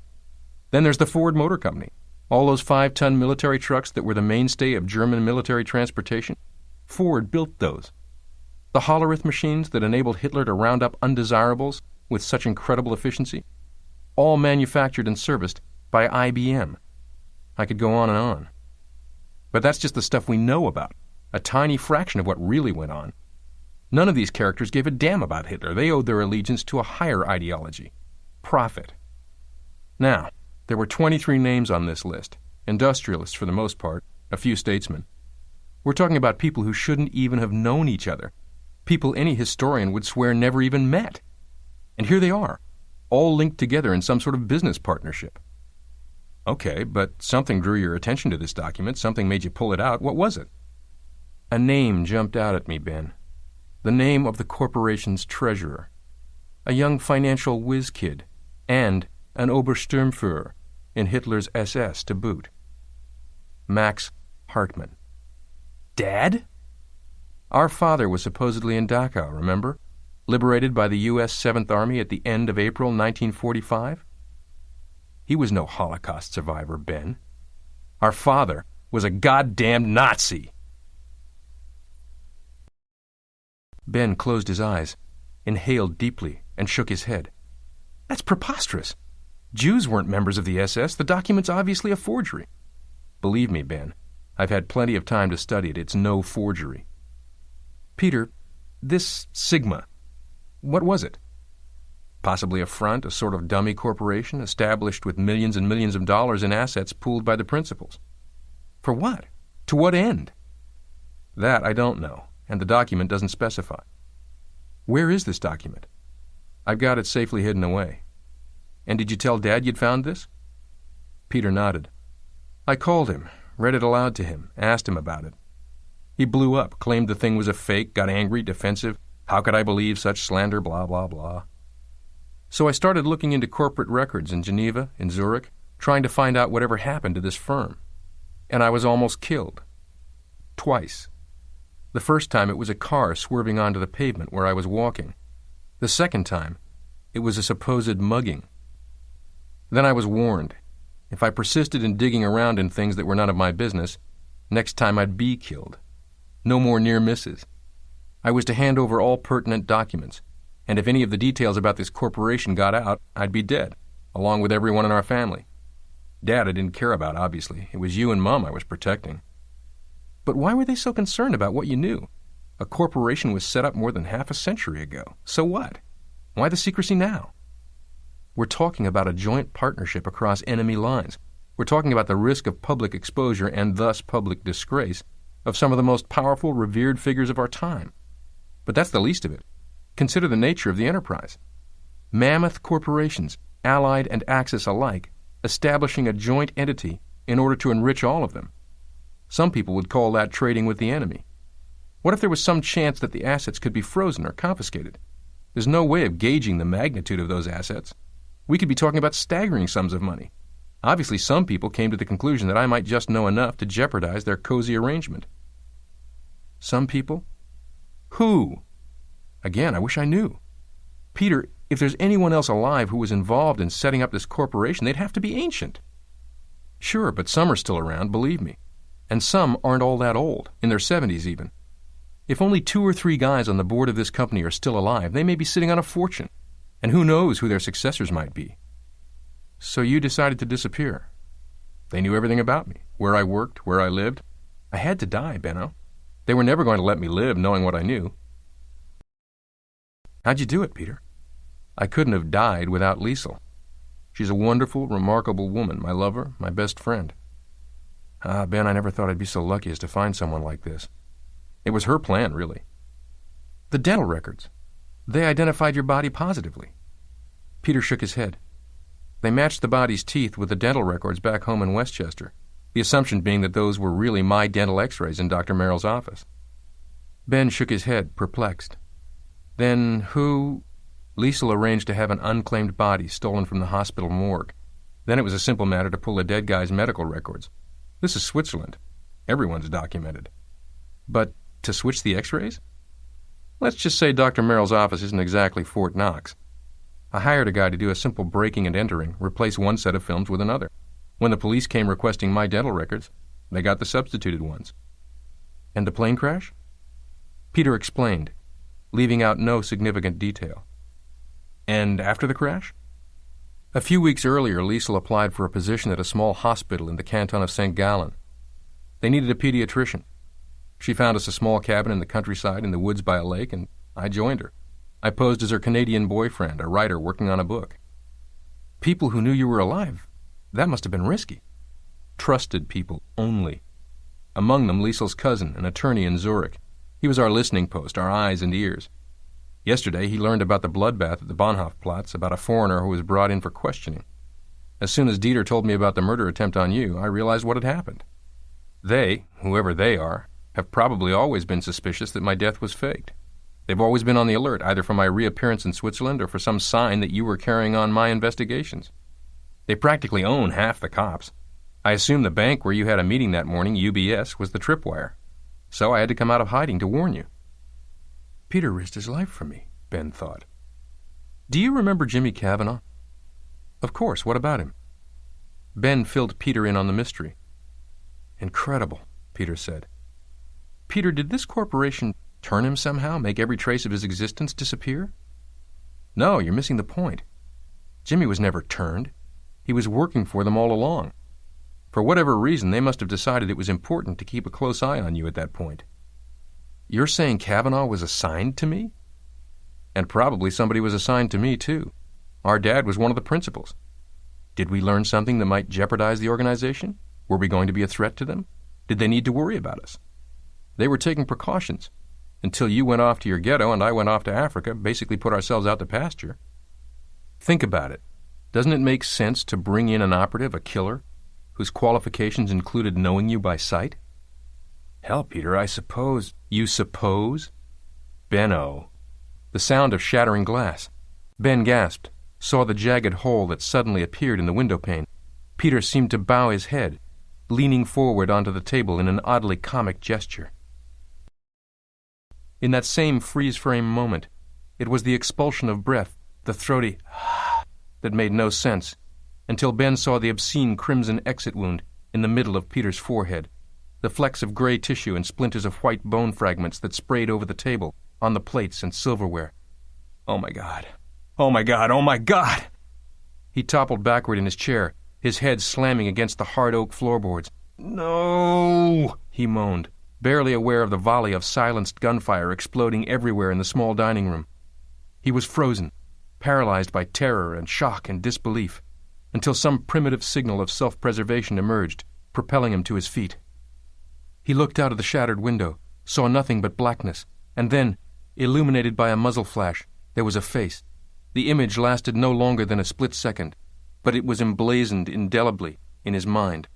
Then there's the Ford Motor Company, all those 5-ton military trucks that were the mainstay of German military transportation. Ford built those. The Hollerith machines that enabled Hitler to round up undesirables with such incredible efficiency, all manufactured and serviced by IBM. I could go on and on. But that's just the stuff we know about, a tiny fraction of what really went on. None of these characters gave a damn about Hitler. They owed their allegiance to a higher ideology, profit. Now, there were 23 names on this list, industrialists for the most part, a few statesmen. We're talking about people who shouldn't even have known each other, people any historian would swear never even met. And here they are, all linked together in some sort of business partnership. Okay, but something drew your attention to this document, something made you pull it out. What was it? A name jumped out at me, Ben. The name of the corporation's treasurer. A young financial whiz kid, and an Obersturmführer in Hitler's SS to boot. Max Hartman. Dad? Our father was supposedly in Dachau, remember? Liberated by the U.S. 7th Army at the end of April 1945? He was no Holocaust survivor, Ben. Our father was a goddamn Nazi. Ben closed his eyes, inhaled deeply, and shook his head. That's preposterous. Jews weren't members of the SS. The document's obviously a forgery. Believe me, Ben, I've had plenty of time to study it. It's no forgery. Peter, this Sigma, what was it? Possibly a front, a sort of dummy corporation established with millions and millions of dollars in assets pooled by the principals. For what? To what end? That I don't know, and the document doesn't specify. Where is this document? I've got it safely hidden away. And did you tell Dad you'd found this? Peter nodded. I called him, read it aloud to him, asked him about it. He blew up, claimed the thing was a fake, got angry, defensive. How could I believe such slander, blah, blah, blah. So I started looking into corporate records in Geneva, in Zurich, trying to find out whatever happened to this firm. And I was almost killed. Twice. The first time it was a car swerving onto the pavement where I was walking. The second time, it was a supposed mugging. Then I was warned. If I persisted in digging around in things that were none of my business, next time I'd be killed. No more near misses. I was to hand over all pertinent documents, and if any of the details about this corporation got out, I'd be dead, along with everyone in our family. Dad I didn't care about, obviously. It was you and Mom I was protecting. But why were they so concerned about what you knew? A corporation was set up more than half a century ago. So what? Why the secrecy now? We're talking about a joint partnership across enemy lines. We're talking about the risk of public exposure and thus public disgrace of some of the most powerful, revered figures of our time. But that's the least of it. Consider the nature of the enterprise. Mammoth corporations, Allied and Axis alike, establishing a joint entity in order to enrich all of them. Some people would call that trading with the enemy. What if there was some chance that the assets could be frozen or confiscated? There's no way of gauging the magnitude of those assets. We could be talking about staggering sums of money. Obviously, some people came to the conclusion that I might just know enough to jeopardize their cozy arrangement. Some people? Who? Again, I wish I knew. Peter, if there's anyone else alive who was involved in setting up this corporation, they'd have to be ancient. Sure, but some are still around, believe me. And some aren't all that old, in their 70s even. If only 2 or 3 guys on the board of this company are still alive, they may be sitting on a fortune. And who knows who their successors might be. So you decided to disappear. They knew everything about me, where I worked, where I lived. I had to die, Benno. They were never going to let me live knowing what I knew. How'd you do it, Peter? I couldn't have died without Liesl. She's a wonderful, remarkable woman, my lover, my best friend. Ben, I never thought I'd be so lucky as to find someone like this. It was her plan, really. The dental records. They identified your body positively. Peter shook his head. They matched the body's teeth with the dental records back home in Westchester, the assumption being that those were really my dental x-rays in Dr. Merrill's office. Ben shook his head, perplexed. Then who... Liesl arranged to have an unclaimed body stolen from the hospital morgue. Then it was a simple matter to pull a dead guy's medical records. This is Switzerland. Everyone's documented. But to switch the x-rays? Let's just say Dr. Merrill's office isn't exactly Fort Knox. I hired a guy to do a simple breaking and entering, replace one set of films with another. When the police came requesting my dental records, they got the substituted ones. And the plane crash? Peter explained, leaving out no significant detail. And after the crash? A few weeks earlier, Liesl applied for a position at a small hospital in the canton of St. Gallen. They needed a pediatrician. She found us a small cabin in the countryside in the woods by a lake, and I joined her. I posed as her Canadian boyfriend, a writer working on a book. People who knew you were alive, that must have been risky. Trusted people only. Among them, Liesl's cousin, an attorney in Zurich. He was our listening post, our eyes and ears. Yesterday, he learned about the bloodbath at the Bahnhofplatz, about a foreigner who was brought in for questioning. As soon as Dieter told me about the murder attempt on you, I realized what had happened. They, whoever they are, have probably always been suspicious that my death was faked. They've always been on the alert, either for my reappearance in Switzerland or for some sign that you were carrying on my investigations. They practically own half the cops. I assume the bank where you had a meeting that morning, UBS, was the tripwire. So I had to come out of hiding to warn you. Peter risked his life for me, Ben thought. Do you remember Jimmy Cavanaugh? Of course, what about him? Ben filled Peter in on the mystery. Incredible, Peter said. Peter, did this corporation turn him somehow, make every trace of his existence disappear? No, you're missing the point. Jimmy was never turned. He was working for them all along. For whatever reason, they must have decided it was important to keep a close eye on you at that point. You're saying Cavanaugh was assigned to me? And probably somebody was assigned to me, too. Our dad was one of the principals. Did we learn something that might jeopardize the organization? Were we going to be a threat to them? Did they need to worry about us? They were taking precautions. Until you went off to your ghetto and I went off to Africa, basically put ourselves out to pasture. Think about it. Doesn't it make sense to bring in an operative, a killer, whose qualifications included knowing you by sight? Hell, Peter, I suppose... You suppose? Benno. The sound of shattering glass. Ben gasped, saw the jagged hole that suddenly appeared in the window pane. Peter seemed to bow his head, leaning forward onto the table in an oddly comic gesture. In that same freeze-frame moment, it was the expulsion of breath, the throaty that made no sense, until Ben saw the obscene crimson exit wound in the middle of Peter's forehead, the flecks of gray tissue and splinters of white bone fragments that sprayed over the table, on the plates and silverware. Oh my God! Oh my God! Oh my God! He toppled backward in his chair, his head slamming against the hard oak floorboards. No! He moaned, barely aware of the volley of silenced gunfire exploding everywhere in the small dining room. He was frozen, paralyzed by terror and shock and disbelief, until some primitive signal of self-preservation emerged, propelling him to his feet. He looked out of the shattered window, saw nothing but blackness, and then, illuminated by a muzzle flash, there was a face. The image lasted no longer than a split second, but it was emblazoned indelibly in his mind.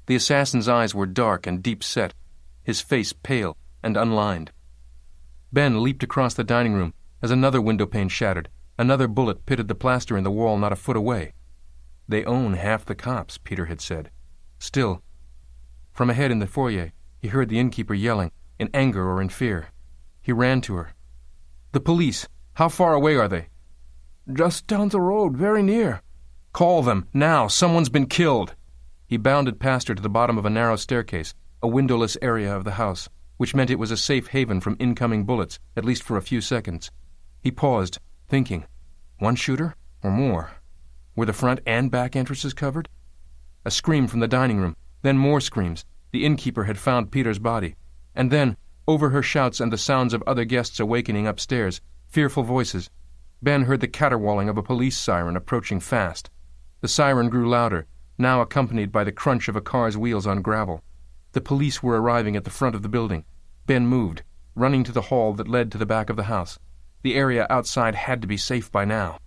The assassin's eyes were dark and deep-set, his face pale and unlined. Ben leaped across the dining room as another window pane shattered. Another bullet pitted the plaster in the wall not a foot away. They own half the cops, Peter had said. Still, from ahead in the foyer, he heard the innkeeper yelling, in anger or in fear. He ran to her. "The police! How far away are they?" "Just down the road, very near." "Call them, now! Someone's been killed!" He bounded past her to the bottom of a narrow staircase, a windowless area of the house, which meant it was a safe haven from incoming bullets, at least for a few seconds. He paused, thinking. One shooter? Or more? Were the front and back entrances covered? A scream from the dining room, then more screams. The innkeeper had found Peter's body. And then, over her shouts and the sounds of other guests awakening upstairs, fearful voices, Ben heard the caterwauling of a police siren approaching fast. The siren grew louder, now accompanied by the crunch of a car's wheels on gravel. The police were arriving at the front of the building. Ben moved, running to the hall that led to the back of the house. The area outside had to be safe by now.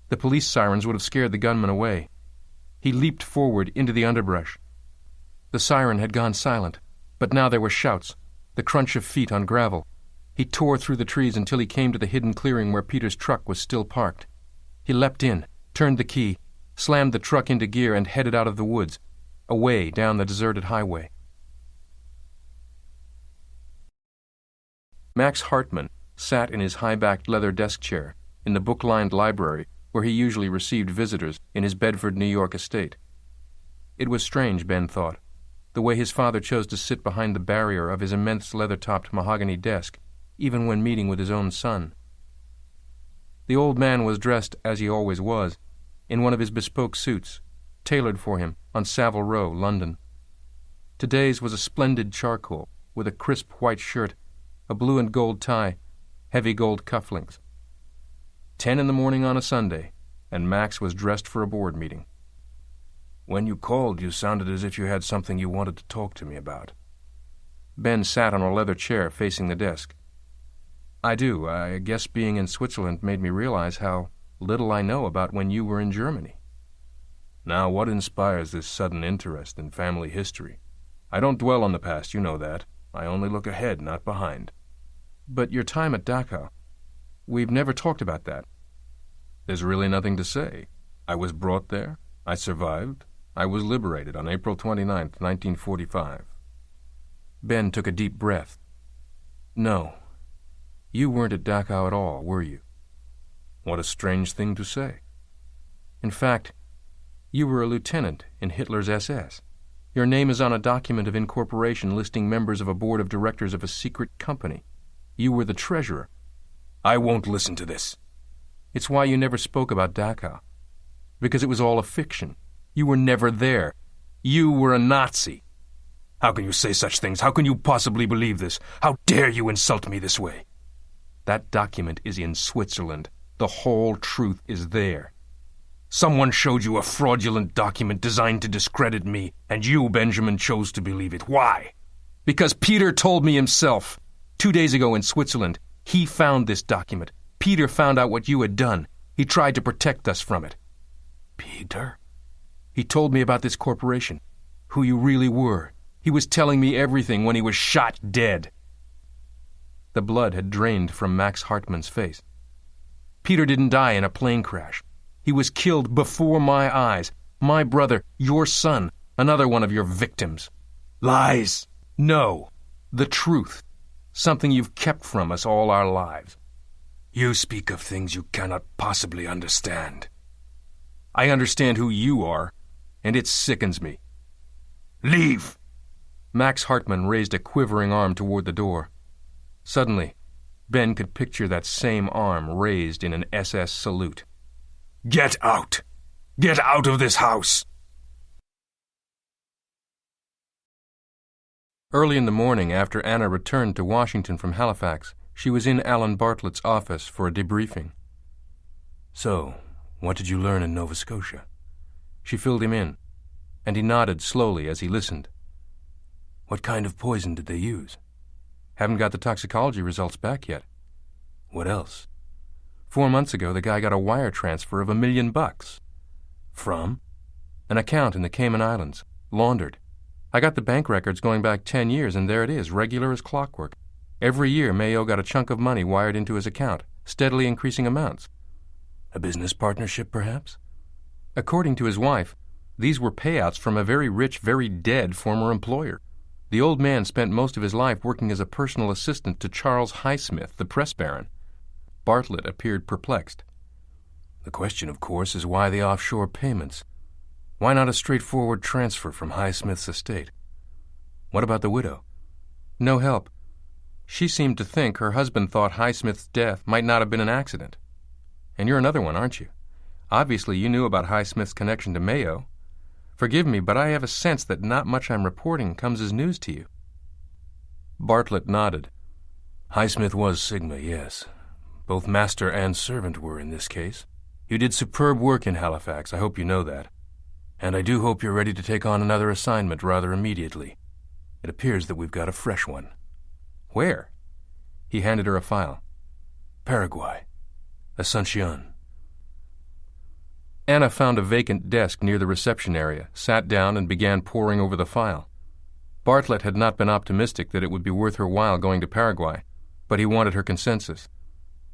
The police sirens would have scared the gunman away. He leaped forward into the underbrush. The siren had gone silent, but now there were shouts, the crunch of feet on gravel. He tore through the trees until he came to the hidden clearing where Peter's truck was still parked. He leapt in, turned the key, slammed the truck into gear and headed out of the woods, away down the deserted highway. Max Hartman sat in his high-backed leather desk chair in the book-lined library where he usually received visitors in his Bedford, New York estate. It was strange, Ben thought, the way his father chose to sit behind the barrier of his immense leather-topped mahogany desk, even when meeting with his own son. The old man was dressed, as he always was, in one of his bespoke suits, tailored for him on Savile Row, London. Today's was a splendid charcoal, with a crisp white shirt, a blue and gold tie, heavy gold cufflinks. 10 in the morning on a Sunday, and Max was dressed for a board meeting. "When you called, you sounded as if you had something you wanted to talk to me about." Ben sat on a leather chair facing the desk. "I do. I guess being in Switzerland made me realize how little I know about when you were in Germany." "Now, what inspires this sudden interest in family history? I don't dwell on the past, you know that. I only look ahead, not behind." "But your time at Dachau. We've never talked about that." "There's really nothing to say. I was brought there. I survived. I was liberated on April 29th, 1945. Ben took a deep breath. "No. You weren't at Dachau at all, were you?" "What a strange thing to say." "In fact, you were a lieutenant in Hitler's SS. Your name is on a document of incorporation listing members of a board of directors of a secret company. You were the treasurer." "I won't listen to this." "It's why you never spoke about Dachau. Because it was all a fiction. You were never there. You were a Nazi." "How can you say such things? How can you possibly believe this? How dare you insult me this way?" "That document is in Switzerland. The whole truth is there." Someone showed you a fraudulent document designed to discredit me, and you, Benjamin, chose to believe it. Why? Because Peter told me himself. 2 days ago in Switzerland, he found this document. Peter found out what you had done. He tried to protect us from it. Peter? He told me about this corporation, who you really were. He was telling me everything when he was shot dead. The blood had drained from Max Hartman's face. Peter didn't die in a plane crash. He was killed before my eyes. My brother, your son, another one of your victims. Lies! No, the truth. Something you've kept from us all our lives. You speak of things you cannot possibly understand. I understand who you are, and it sickens me. Leave! Max Hartman raised a quivering arm toward the door. Suddenly, Ben could picture that same arm raised in an SS salute. Get out! Get out of this house! Early in the morning, after Anna returned to Washington from Halifax, she was in Alan Bartlett's office for a debriefing. So, what did you learn in Nova Scotia? She filled him in, and he nodded slowly as he listened. What kind of poison did they use? Haven't got the toxicology results back yet. What else? 4 months ago, the guy got a wire transfer of $1 million. From? An account in the Cayman Islands, laundered. I got the bank records going back 10 years, and there it is, regular as clockwork. Every year, Mayo got a chunk of money wired into his account, steadily increasing amounts. A business partnership, perhaps? According to his wife, these were payouts from a very rich, very dead former employer. The old man spent most of his life working as a personal assistant to Charles Highsmith, the press baron. Bartlett appeared perplexed. The question, of course, is why the offshore payments? Why not a straightforward transfer from Highsmith's estate? What about the widow? No help. She seemed to think her husband thought Highsmith's death might not have been an accident. And you're another one, aren't you? Obviously, you knew about Highsmith's connection to Mayo. Forgive me, but I have a sense that not much I'm reporting comes as news to you. Bartlett nodded. Highsmith was Sigma, yes. Both master and servant were in this case. You did superb work in Halifax, I hope you know that. And I do hope you're ready to take on another assignment rather immediately. It appears that we've got a fresh one. Where? He handed her a file. Paraguay. Asuncion. Anna found a vacant desk near the reception area, sat down, and began poring over the file. Bartlett had not been optimistic that it would be worth her while going to Paraguay, but he wanted her consensus.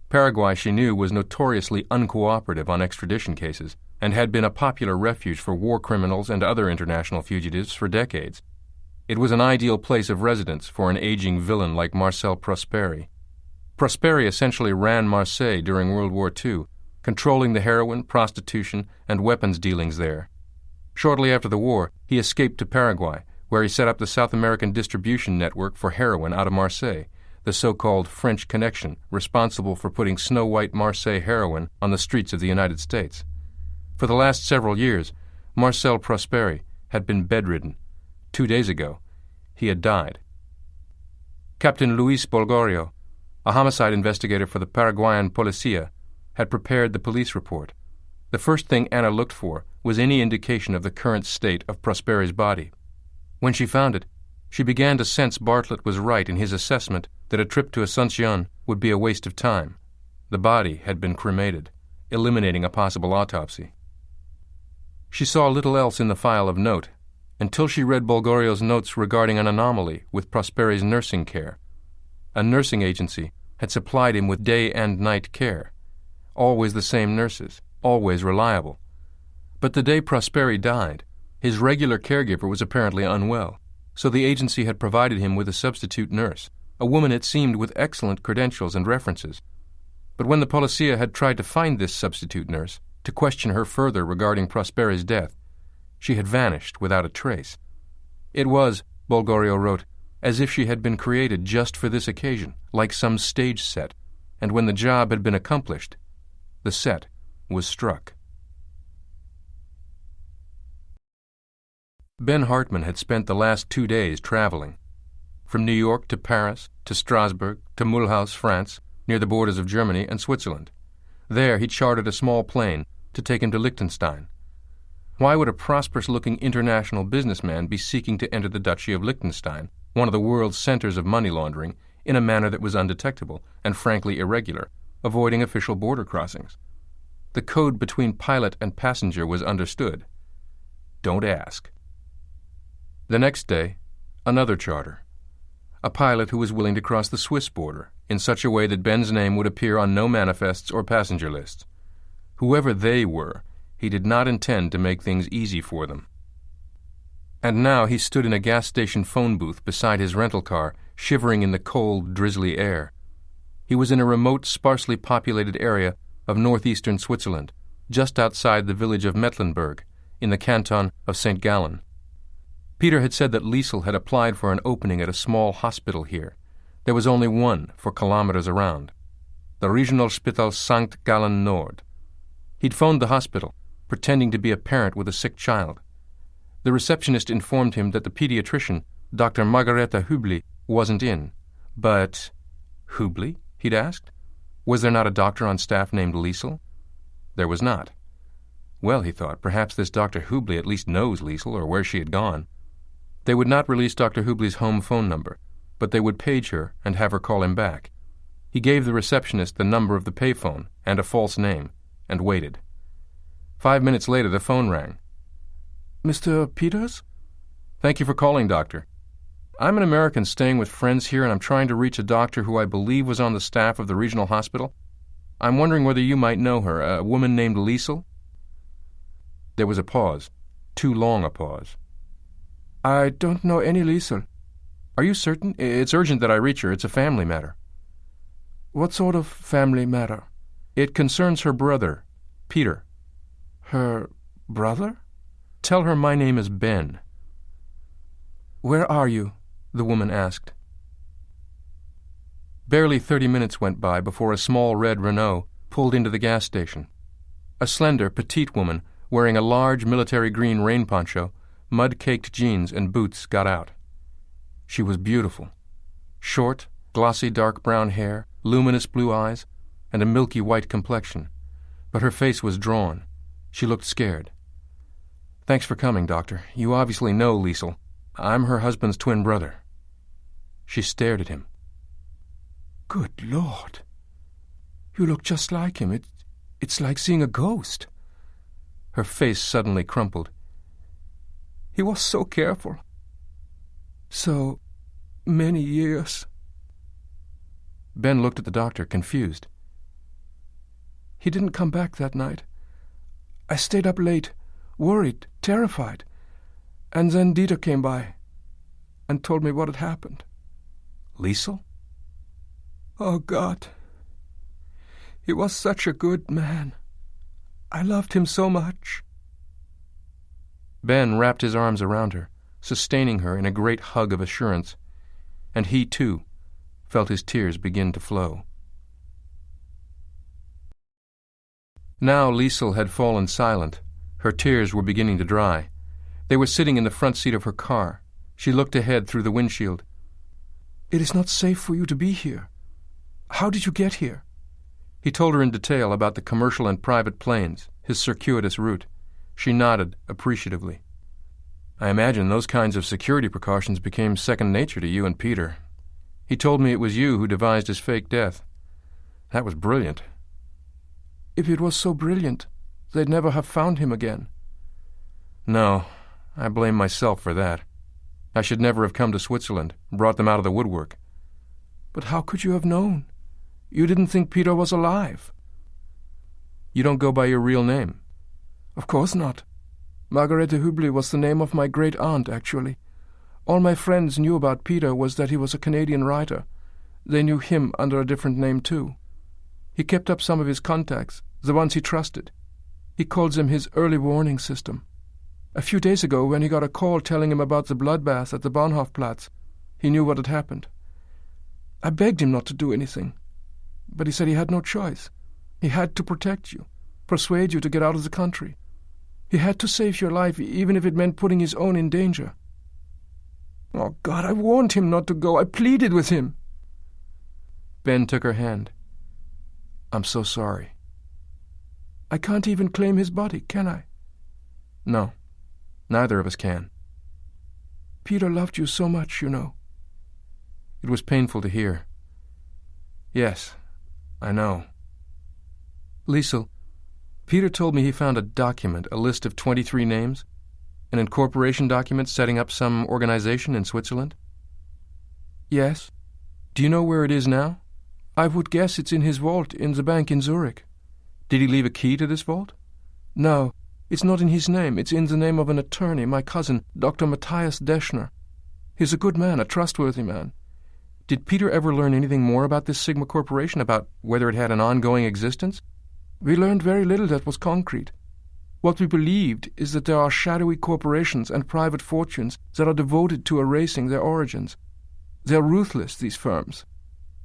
Paraguay, she knew, was notoriously uncooperative on extradition cases and had been a popular refuge for war criminals and other international fugitives for decades. It was an ideal place of residence for an aging villain like Marcel Prosperi. Prosperi essentially ran Marseille during World War II, controlling the heroin, prostitution, and weapons dealings there. Shortly after the war, he escaped to Paraguay, where he set up the South American distribution network for heroin out of Marseille, the so-called French Connection, responsible for putting snow-white Marseille heroin on the streets of the United States. For the last several years, Marcel Prosperi had been bedridden. 2 days ago, he had died. Captain Luis Bolgorio, a homicide investigator for the Paraguayan Policia, had prepared the police report. The first thing Anna looked for was any indication of the current state of Prosperi's body. When she found it, she began to sense Bartlett was right in his assessment that a trip to Asuncion would be a waste of time. The body had been cremated, eliminating a possible autopsy. She saw little else in the file of note, until she read Bolgorio's notes regarding an anomaly with Prosperi's nursing care. A nursing agency had supplied him with day and night care. Always the same nurses, always reliable. But the day Prosperi died, his regular caregiver was apparently unwell, so the agency had provided him with a substitute nurse, a woman it seemed with excellent credentials and references. But when the policia had tried to find this substitute nurse, to question her further regarding Prosperi's death, she had vanished without a trace. It was, Bolgorio wrote, as if she had been created just for this occasion, like some stage set, and when the job had been accomplished, the set was struck. Ben Hartman had spent the last 2 days traveling. From New York to Paris, to Strasbourg, to Mulhouse, France, near the borders of Germany and Switzerland. There he chartered a small plane to take him to Liechtenstein. Why would a prosperous-looking international businessman be seeking to enter the Duchy of Liechtenstein, one of the world's centers of money laundering, in a manner that was undetectable and frankly irregular, avoiding official border crossings? The code between pilot and passenger was understood. Don't ask. The next day, another charter. A pilot who was willing to cross the Swiss border in such a way that Ben's name would appear on no manifests or passenger lists. Whoever they were, he did not intend to make things easy for them. And now he stood in a gas station phone booth beside his rental car, shivering in the cold, drizzly air. He was in a remote, sparsely populated area of northeastern Switzerland, just outside the village of Mecklenburg, in the canton of St. Gallen. Peter had said that Liesel had applied for an opening at a small hospital here. There was only one for kilometers around, the Regionalspital St. Gallen Nord. He'd phoned the hospital, pretending to be a parent with a sick child. The receptionist informed him that the pediatrician, Dr. Margareta Hübli, wasn't in. But Hübli? He'd asked. Was there not a doctor on staff named Liesel? There was not. Well, he thought, perhaps this Dr. Hübli at least knows Liesel or where she had gone. They would not release Dr. Hübli's home phone number, but they would page her and have her call him back. He gave the receptionist the number of the payphone and a false name, and waited. 5 minutes later, the phone rang. "Mr. Peters?" "Thank you for calling, Doctor. I'm an American staying with friends here, and I'm trying to reach a doctor who I believe was on the staff of the regional hospital. I'm wondering whether you might know her, a woman named Liesel." There was a pause, too long a pause. "I don't know any Liesel." "Are you certain? It's urgent that I reach her. It's a family matter." "What sort of family matter?" "It concerns her brother, Peter." "Her brother?" "Tell her my name is Ben." "Where are you?" the woman asked. Barely 30 minutes went by before a small red Renault pulled into the gas station. A slender, petite woman wearing a large military green rain poncho, mud-caked jeans, and boots got out. She was beautiful. Short, glossy dark brown hair, luminous blue eyes, and a milky white complexion. But her face was drawn. She looked scared. "Thanks for coming, Doctor. You obviously know Liesel. I'm her husband's twin brother." She stared at him. "Good Lord. You look just like him. It's like seeing a ghost." Her face suddenly crumpled. "He was so careful. So many years." Ben looked at the doctor, confused. "He didn't come back that night. I stayed up late, worried, terrified. And then Dieter came by and told me what had happened." "Liesel?" "Oh, God. He was such a good man. I loved him so much." Ben wrapped his arms around her, sustaining her in a great hug of assurance, and he, too, felt his tears begin to flow. Now Liesel had fallen silent. Her tears were beginning to dry. They were sitting in the front seat of her car. She looked ahead through the windshield. "It is not safe for you to be here. How did you get here?" He told her in detail about the commercial and private planes, his circuitous route. She nodded appreciatively. "I imagine those kinds of security precautions became second nature to you and Peter. He told me it was you who devised his fake death. That was brilliant." "If it was so brilliant, they'd never have found him again." "No, I blame myself for that. I should never have come to Switzerland, brought them out of the woodwork." "But how could you have known? You didn't think Peter was alive." "You don't go by your real name?" "Of course not. Margareta Hübli was the name of my great-aunt, actually. All my friends knew about Peter was that he was a Canadian writer. They knew him under a different name, too. He kept up some of his contacts, the ones he trusted. He calls them his early warning system. A few days ago, when he got a call telling him about the bloodbath at the Bahnhofplatz, he knew what had happened. I begged him not to do anything, but he said he had no choice. He had to protect you, persuade you to get out of the country. He had to save your life, even if it meant putting his own in danger. Oh, God, I warned him not to go. I pleaded with him." Ben took her hand. "I'm so sorry." I can't even claim his body, can I? No, neither of us can. Peter loved you so much, you know. It was painful to hear. Yes, I know. Liesel, Peter told me he found a document, a list of 23 names, an incorporation document setting up some organization in Switzerland. Yes. Do you know where it is now? I would guess it's in his vault in the bank in Zurich. Did he leave a key to this vault? No, it's not in his name. It's in the name of an attorney, my cousin, Dr. Matthias Deschner. He's a good man, a trustworthy man. Did Peter ever learn anything more about this Sigma Corporation, about whether it had an ongoing existence? We learned very little that was concrete. What we believed is that there are shadowy corporations and private fortunes that are devoted to erasing their origins. They're ruthless, these firms.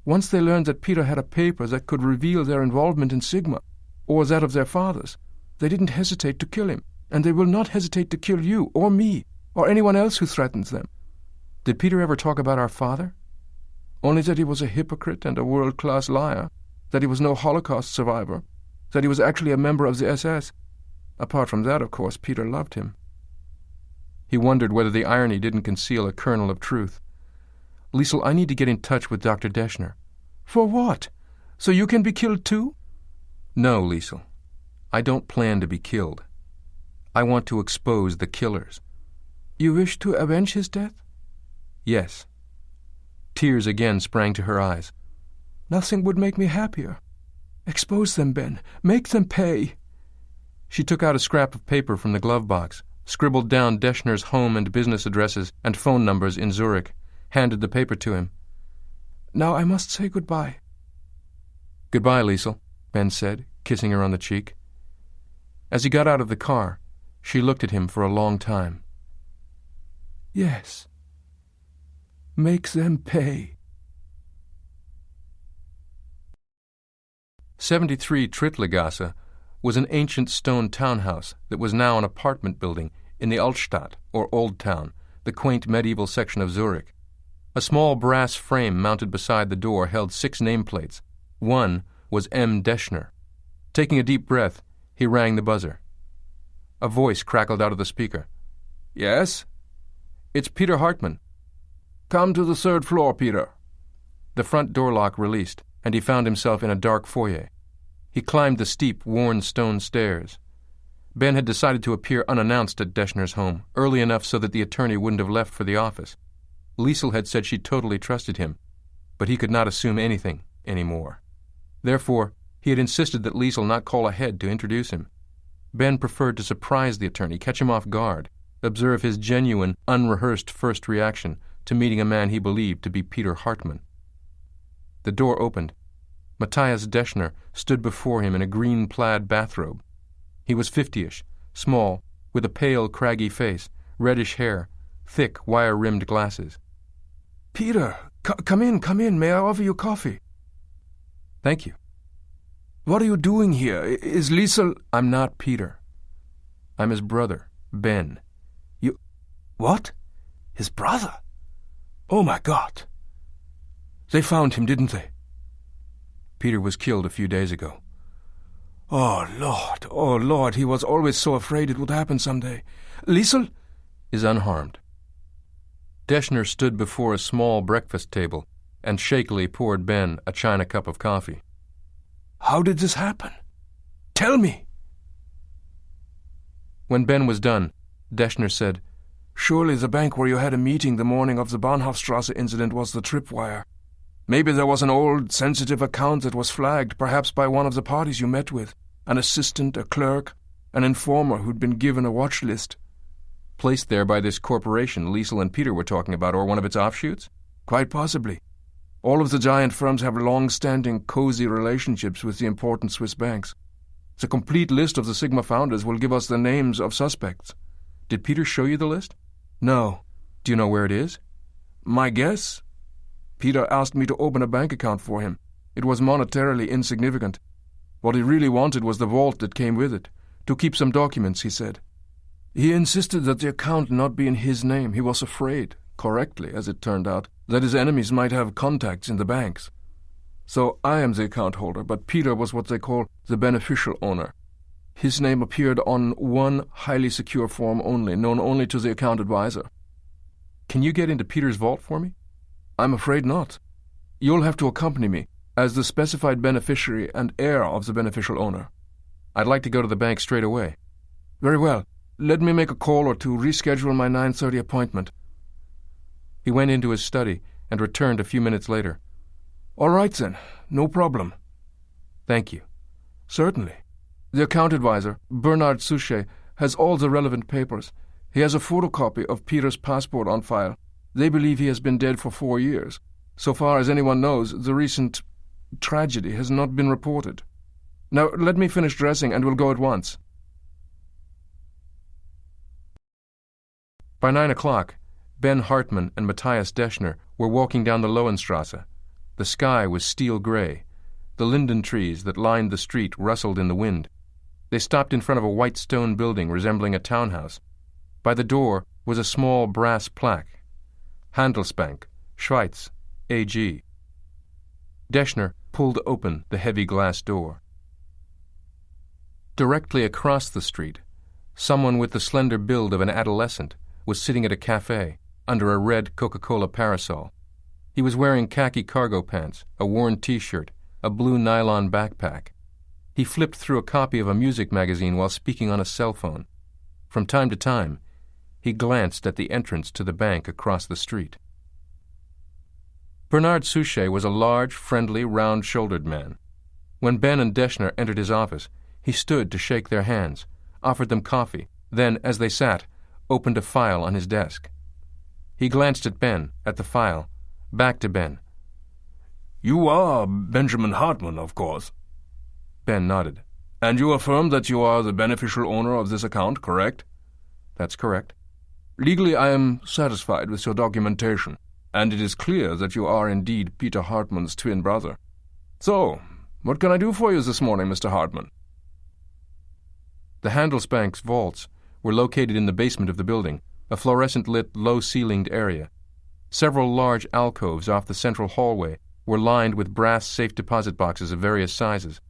Once they learned that Peter had a paper that could reveal their involvement in Sigma, or that of their fathers, they didn't hesitate to kill him, and they will not hesitate to kill you, or me, or anyone else who threatens them. Did Peter ever talk about our father? Only that he was a hypocrite and a world-class liar, that he was no Holocaust survivor, that he was actually a member of the SS. Apart from that, of course, Peter loved him. He wondered whether the irony didn't conceal a kernel of truth. Liesel, I need to get in touch with Dr. Deschner. For what? So you can be killed too? No, Liesel. I don't plan to be killed. I want to expose the killers. You wish to avenge his death? Yes. Tears again sprang to her eyes. Nothing would make me happier. Expose them, Ben. Make them pay. She took out a scrap of paper from the glove box, scribbled down Deschner's home and business addresses and phone numbers in Zurich, handed the paper to him. Now I must say goodbye. Goodbye, Liesel, Ben said, kissing her on the cheek. As he got out of the car, she looked at him for a long time. Yes. Make them pay. 73 Trittlegasse was an ancient stone townhouse that was now an apartment building in the Altstadt, or Old Town, the quaint medieval section of Zurich. A small brass frame mounted beside the door held 6 nameplates. One was M. Deschner. Taking a deep breath, he rang the buzzer. A voice crackled out of the speaker. Yes? It's Peter Hartman. Come to the 3rd floor, Peter. The front door lock released, and he found himself in a dark foyer. He climbed the steep, worn stone stairs. Ben had decided to appear unannounced at Deschner's home, early enough so that the attorney wouldn't have left for the office. Liesel had said she totally trusted him, but he could not assume anything anymore. Therefore, he had insisted that Liesel not call ahead to introduce him. Ben preferred to surprise the attorney, catch him off guard, observe his genuine, unrehearsed first reaction to meeting a man he believed to be Peter Hartman. The door opened. Matthias Deschner stood before him in a green plaid bathrobe. He was 50-ish, small, with a pale, craggy face, reddish hair, thick, wire-rimmed glasses. Peter, come in. May I offer you coffee? Thank you. What are you doing here? Is Liesel... I'm not Peter. I'm his brother, Ben. You... What? His brother? Oh, my God. They found him, didn't they? Peter was killed a few days ago. Oh, Lord, he was always so afraid it would happen someday. Liesel is unharmed. Deschner stood before a small breakfast table and shakily poured Ben a china cup of coffee. How did this happen? Tell me. When Ben was done, Deschner said, Surely the bank where you had a meeting the morning of the Bahnhofstrasse incident was the tripwire. Maybe there was an old, sensitive account that was flagged, perhaps by one of the parties you met with, an assistant, a clerk, an informer who'd been given a watch list. Placed there by this corporation Liesel and Peter were talking about, or one of its offshoots? Quite possibly. All of the giant firms have long-standing, cozy relationships with the important Swiss banks. The complete list of the Sigma founders will give us the names of suspects. Did Peter show you the list? No. Do you know where it is? My guess? Peter asked me to open a bank account for him. It was monetarily insignificant. What he really wanted was the vault that came with it, to keep some documents, he said. He insisted that the account not be in his name. He was afraid, correctly, as it turned out, that his enemies might have contacts in the banks. So I am the account holder, but Peter was what they call the beneficial owner. His name appeared on one highly secure form only, known only to the account advisor. Can you get into Peter's vault for me? I'm afraid not. You'll have to accompany me, as the specified beneficiary and heir of the beneficial owner. I'd like to go to the bank straight away. Very well. Let me make a call or to reschedule my 9:30 appointment. He went into his study and returned a few minutes later. All right, then. No problem. Thank you. Certainly. The account advisor, Bernard Suchet, has all the relevant papers. He has a photocopy of Peter's passport on file. They believe he has been dead for 4 years. So far as anyone knows, the recent tragedy has not been reported. Now, let me finish dressing and we'll go at once. By 9 o'clock, Ben Hartman and Matthias Deschner were walking down the Lohenstrasse. The sky was steel gray. The linden trees that lined the street rustled in the wind. They stopped in front of a white stone building resembling a townhouse. By the door was a small brass plaque. Handelsbank, Schweiz, AG. Deschner pulled open the heavy glass door. Directly across the street, someone with the slender build of an adolescent was sitting at a cafe under a red Coca-Cola parasol. He was wearing khaki cargo pants, a worn T-shirt, a blue nylon backpack. He flipped through a copy of a music magazine while speaking on a cell phone. From time to time, he glanced at the entrance to the bank across the street. Bernard Suchet was a large, friendly, round-shouldered man. When Ben and Deschner entered his office, he stood to shake their hands, offered them coffee, then, as they sat, opened a file on his desk. He glanced at Ben, at the file, back to Ben. You are Benjamin Hartman, of course. Ben nodded. And you affirm that you are the beneficial owner of this account, correct? That's correct. Legally, I am satisfied with your documentation, and it is clear that you are indeed Peter Hartman's twin brother. So, what can I do for you this morning, Mr. Hartman? The Handelsbank's vaults were located in the basement of the building, a fluorescent-lit, low-ceilinged area. Several large alcoves off the central hallway were lined with brass safe deposit boxes of various sizes.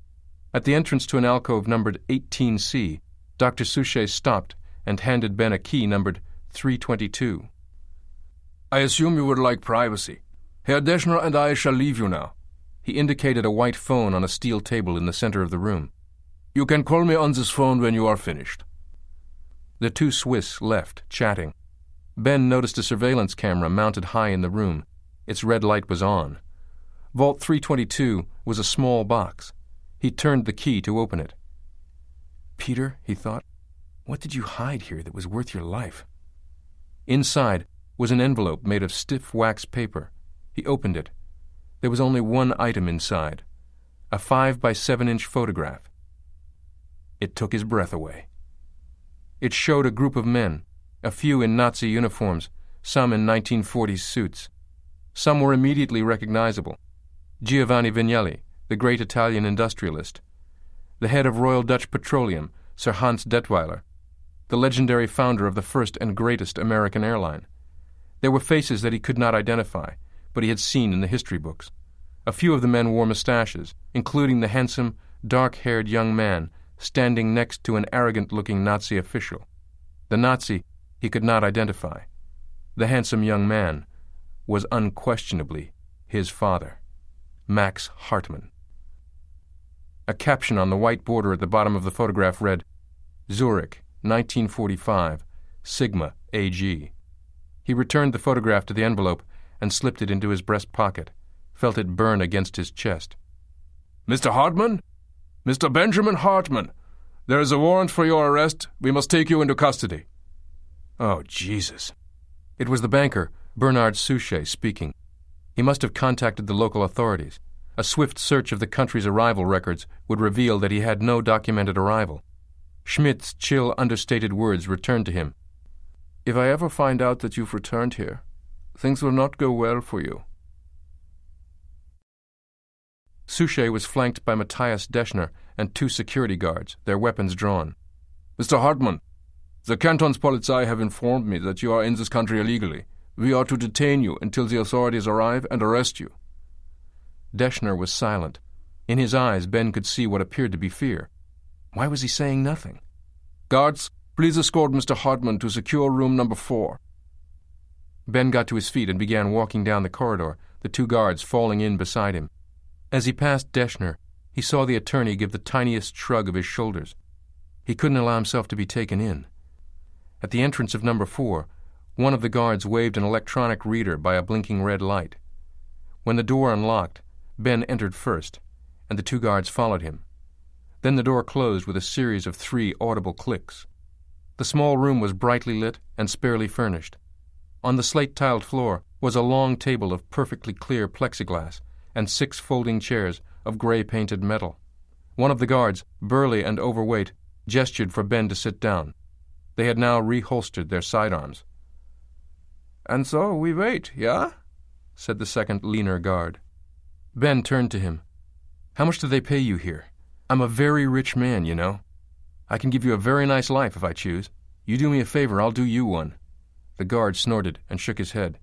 At the entrance to an alcove numbered 18C, Dr. Suchet stopped and handed Ben a key numbered 322. I assume you would like privacy. Herr Deschner and I shall leave you now. He indicated a white phone on a steel table in the center of the room. You can call me on this phone when you are finished. The two Swiss left, chatting. Ben noticed a surveillance camera mounted high in the room. Its red light was on. Vault 322 was a small box. He turned the key to open it. Peter, he thought, what did you hide here that was worth your life? Inside was an envelope made of stiff wax paper. He opened it. There was only one item inside, a 5-by-7-inch photograph. It took his breath away. It showed a group of men, a few in Nazi uniforms, some in 1940s suits. Some were immediately recognizable. Giovanni Vignelli, the great Italian industrialist. The head of Royal Dutch Petroleum, Sir Hans Detweiler. The legendary founder of the first and greatest American airline. There were faces that he could not identify, but he had seen in the history books. A few of the men wore mustaches, including the handsome, dark-haired young man standing next to an arrogant-looking Nazi official. The Nazi he could not identify. The handsome young man was unquestionably his father, Max Hartman. A caption on the white border at the bottom of the photograph read, Zurich, 1945, Sigma AG. He returned the photograph to the envelope and slipped it into his breast pocket, felt it burn against his chest. Mr. Hartman? Mr. Benjamin Hartman, there is a warrant for your arrest. We must take you into custody. Oh, Jesus. It was the banker, Bernard Suchet, speaking. He must have contacted the local authorities. A swift search of the country's arrival records would reveal that he had no documented arrival. Schmidt's chill, understated words returned to him. If I ever find out that you've returned here, things will not go well for you. Suchet was flanked by Matthias Deschner and 2 security guards, their weapons drawn. Mr. Hartman, the Kantonspolizei have informed me that you are in this country illegally. We are to detain you until the authorities arrive and arrest you. Deschner was silent. In his eyes, Ben could see what appeared to be fear. Why was he saying nothing? "Guards, please escort Mr. Hartman to secure room number 4. Ben got to his feet and began walking down the corridor, the 2 guards falling in beside him. As he passed Deschner, he saw the attorney give the tiniest shrug of his shoulders. He couldn't allow himself to be taken in. At the entrance of number 4, one of the guards waved an electronic reader by a blinking red light. When the door unlocked, Ben entered first, and the 2 guards followed him. Then the door closed with a series of 3 audible clicks. The small room was brightly lit and sparely furnished. On the slate-tiled floor was a long table of perfectly clear plexiglass and 6 folding chairs of gray-painted metal. One of the guards, burly and overweight, gestured for Ben to sit down. They had now reholstered their sidearms. "And so we wait, yeah?" said the second, leaner guard. Ben turned to him. "How much do they pay you here? I'm a very rich man, you know. I can give you a very nice life if I choose. You do me a favor, I'll do you one." The guard snorted and shook his head.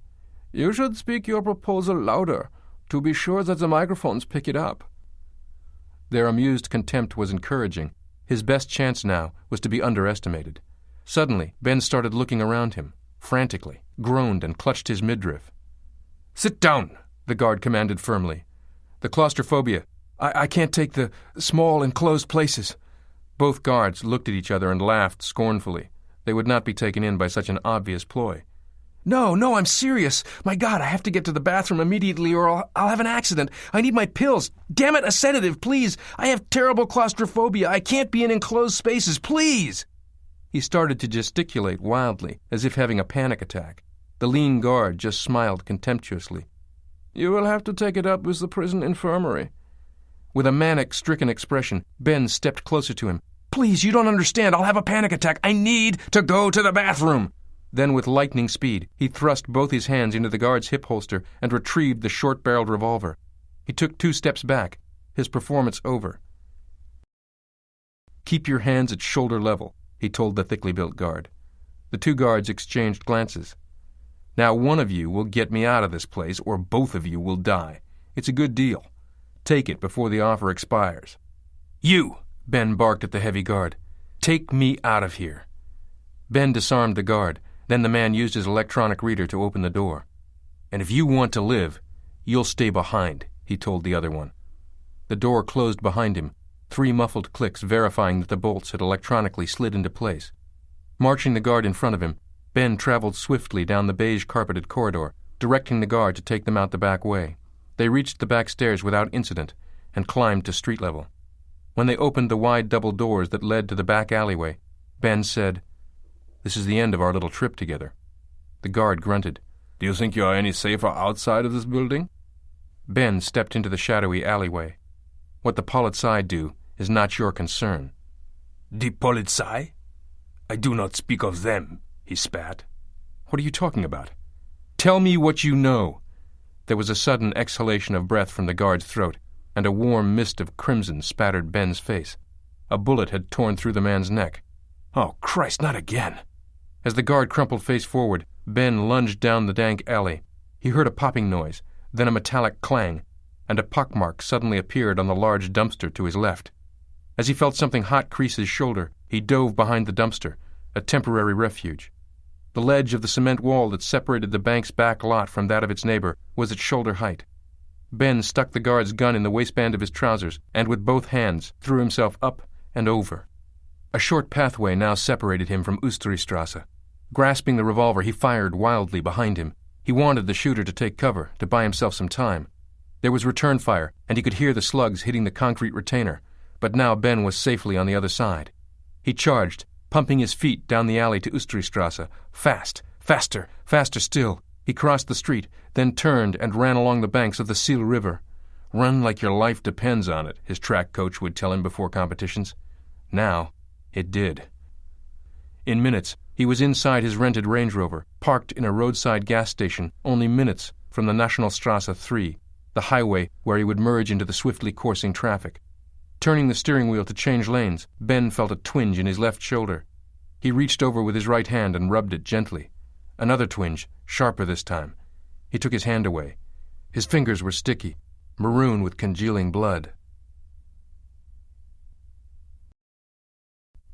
"You should speak your proposal louder, to be sure that the microphones pick it up." Their amused contempt was encouraging. His best chance now was to be underestimated. Suddenly, Ben started looking around him, frantically, groaned and clutched his midriff. "Sit down," the guard commanded firmly. "The claustrophobia. I can't take the small enclosed places." Both guards looked at each other and laughed scornfully. They would not be taken in by such an obvious ploy. No, I'm serious. My God, I have to get to the bathroom immediately or I'll have an accident. I need my pills. Damn it, a sedative, please. I have terrible claustrophobia. I can't be in enclosed spaces, please. He started to gesticulate wildly, as if having a panic attack. The lean guard just smiled contemptuously. "You will have to take it up with the prison infirmary." With a manic-stricken expression, Ben stepped closer to him. "Please, you don't understand. I'll have a panic attack. I need to go to the bathroom." Then, with lightning speed, he thrust both his hands into the guard's hip holster and retrieved the short-barreled revolver. He took 2 steps back, his performance over. "Keep your hands at shoulder level," he told the thickly-built guard. The 2 guards exchanged glances. "Now one of you will get me out of this place, or both of you will die. It's a good deal. Take it before the offer expires." "You!" Ben barked at the heavy guard. "Take me out of here." Ben disarmed the guard. Then the man used his electronic reader to open the door. "And if you want to live, you'll stay behind," he told the other one. The door closed behind him, 3 muffled clicks verifying that the bolts had electronically slid into place. Marching the guard in front of him, Ben traveled swiftly down the beige-carpeted corridor, directing the guard to take them out the back way. They reached the back stairs without incident and climbed to street level. When they opened the wide double doors that led to the back alleyway, Ben said, "This is the end of our little trip together." The guard grunted. "Do you think you are any safer outside of this building?" Ben stepped into the shadowy alleyway. "What the Polizei do is not your concern." "Die Polizei? I do not speak of them," he spat. "What are you talking about?" "Tell me what you know." There was a sudden exhalation of breath from the guard's throat, and a warm mist of crimson spattered Ben's face. A bullet had torn through the man's neck. "Oh, Christ, not again!" As the guard crumpled face forward, Ben lunged down the dank alley. He heard a popping noise, then a metallic clang, and a pockmark suddenly appeared on the large dumpster to his left. As he felt something hot crease his shoulder, he dove behind the dumpster, a temporary refuge. The ledge of the cement wall that separated the bank's back lot from that of its neighbor was at shoulder height. Ben stuck the guard's gun in the waistband of his trousers and with both hands threw himself up and over. A short pathway now separated him from Oesterstrasse. Grasping the revolver, he fired wildly behind him. He wanted the shooter to take cover, to buy himself some time. There was return fire, and he could hear the slugs hitting the concrete retainer, but now Ben was safely on the other side. He charged, pumping his feet down the alley to Oesterstrasse. Fast, faster, faster still. He crossed the street, then turned and ran along the banks of the Sill River. "Run like your life depends on it," his track coach would tell him before competitions. Now, it did. In minutes, he was inside his rented Range Rover, parked in a roadside gas station only minutes from the Nationalstrasse 3, the highway where he would merge into the swiftly coursing traffic. Turning the steering wheel to change lanes, Ben felt a twinge in his left shoulder. He reached over with his right hand and rubbed it gently. Another twinge, sharper this time. He took his hand away. His fingers were sticky, maroon with congealing blood.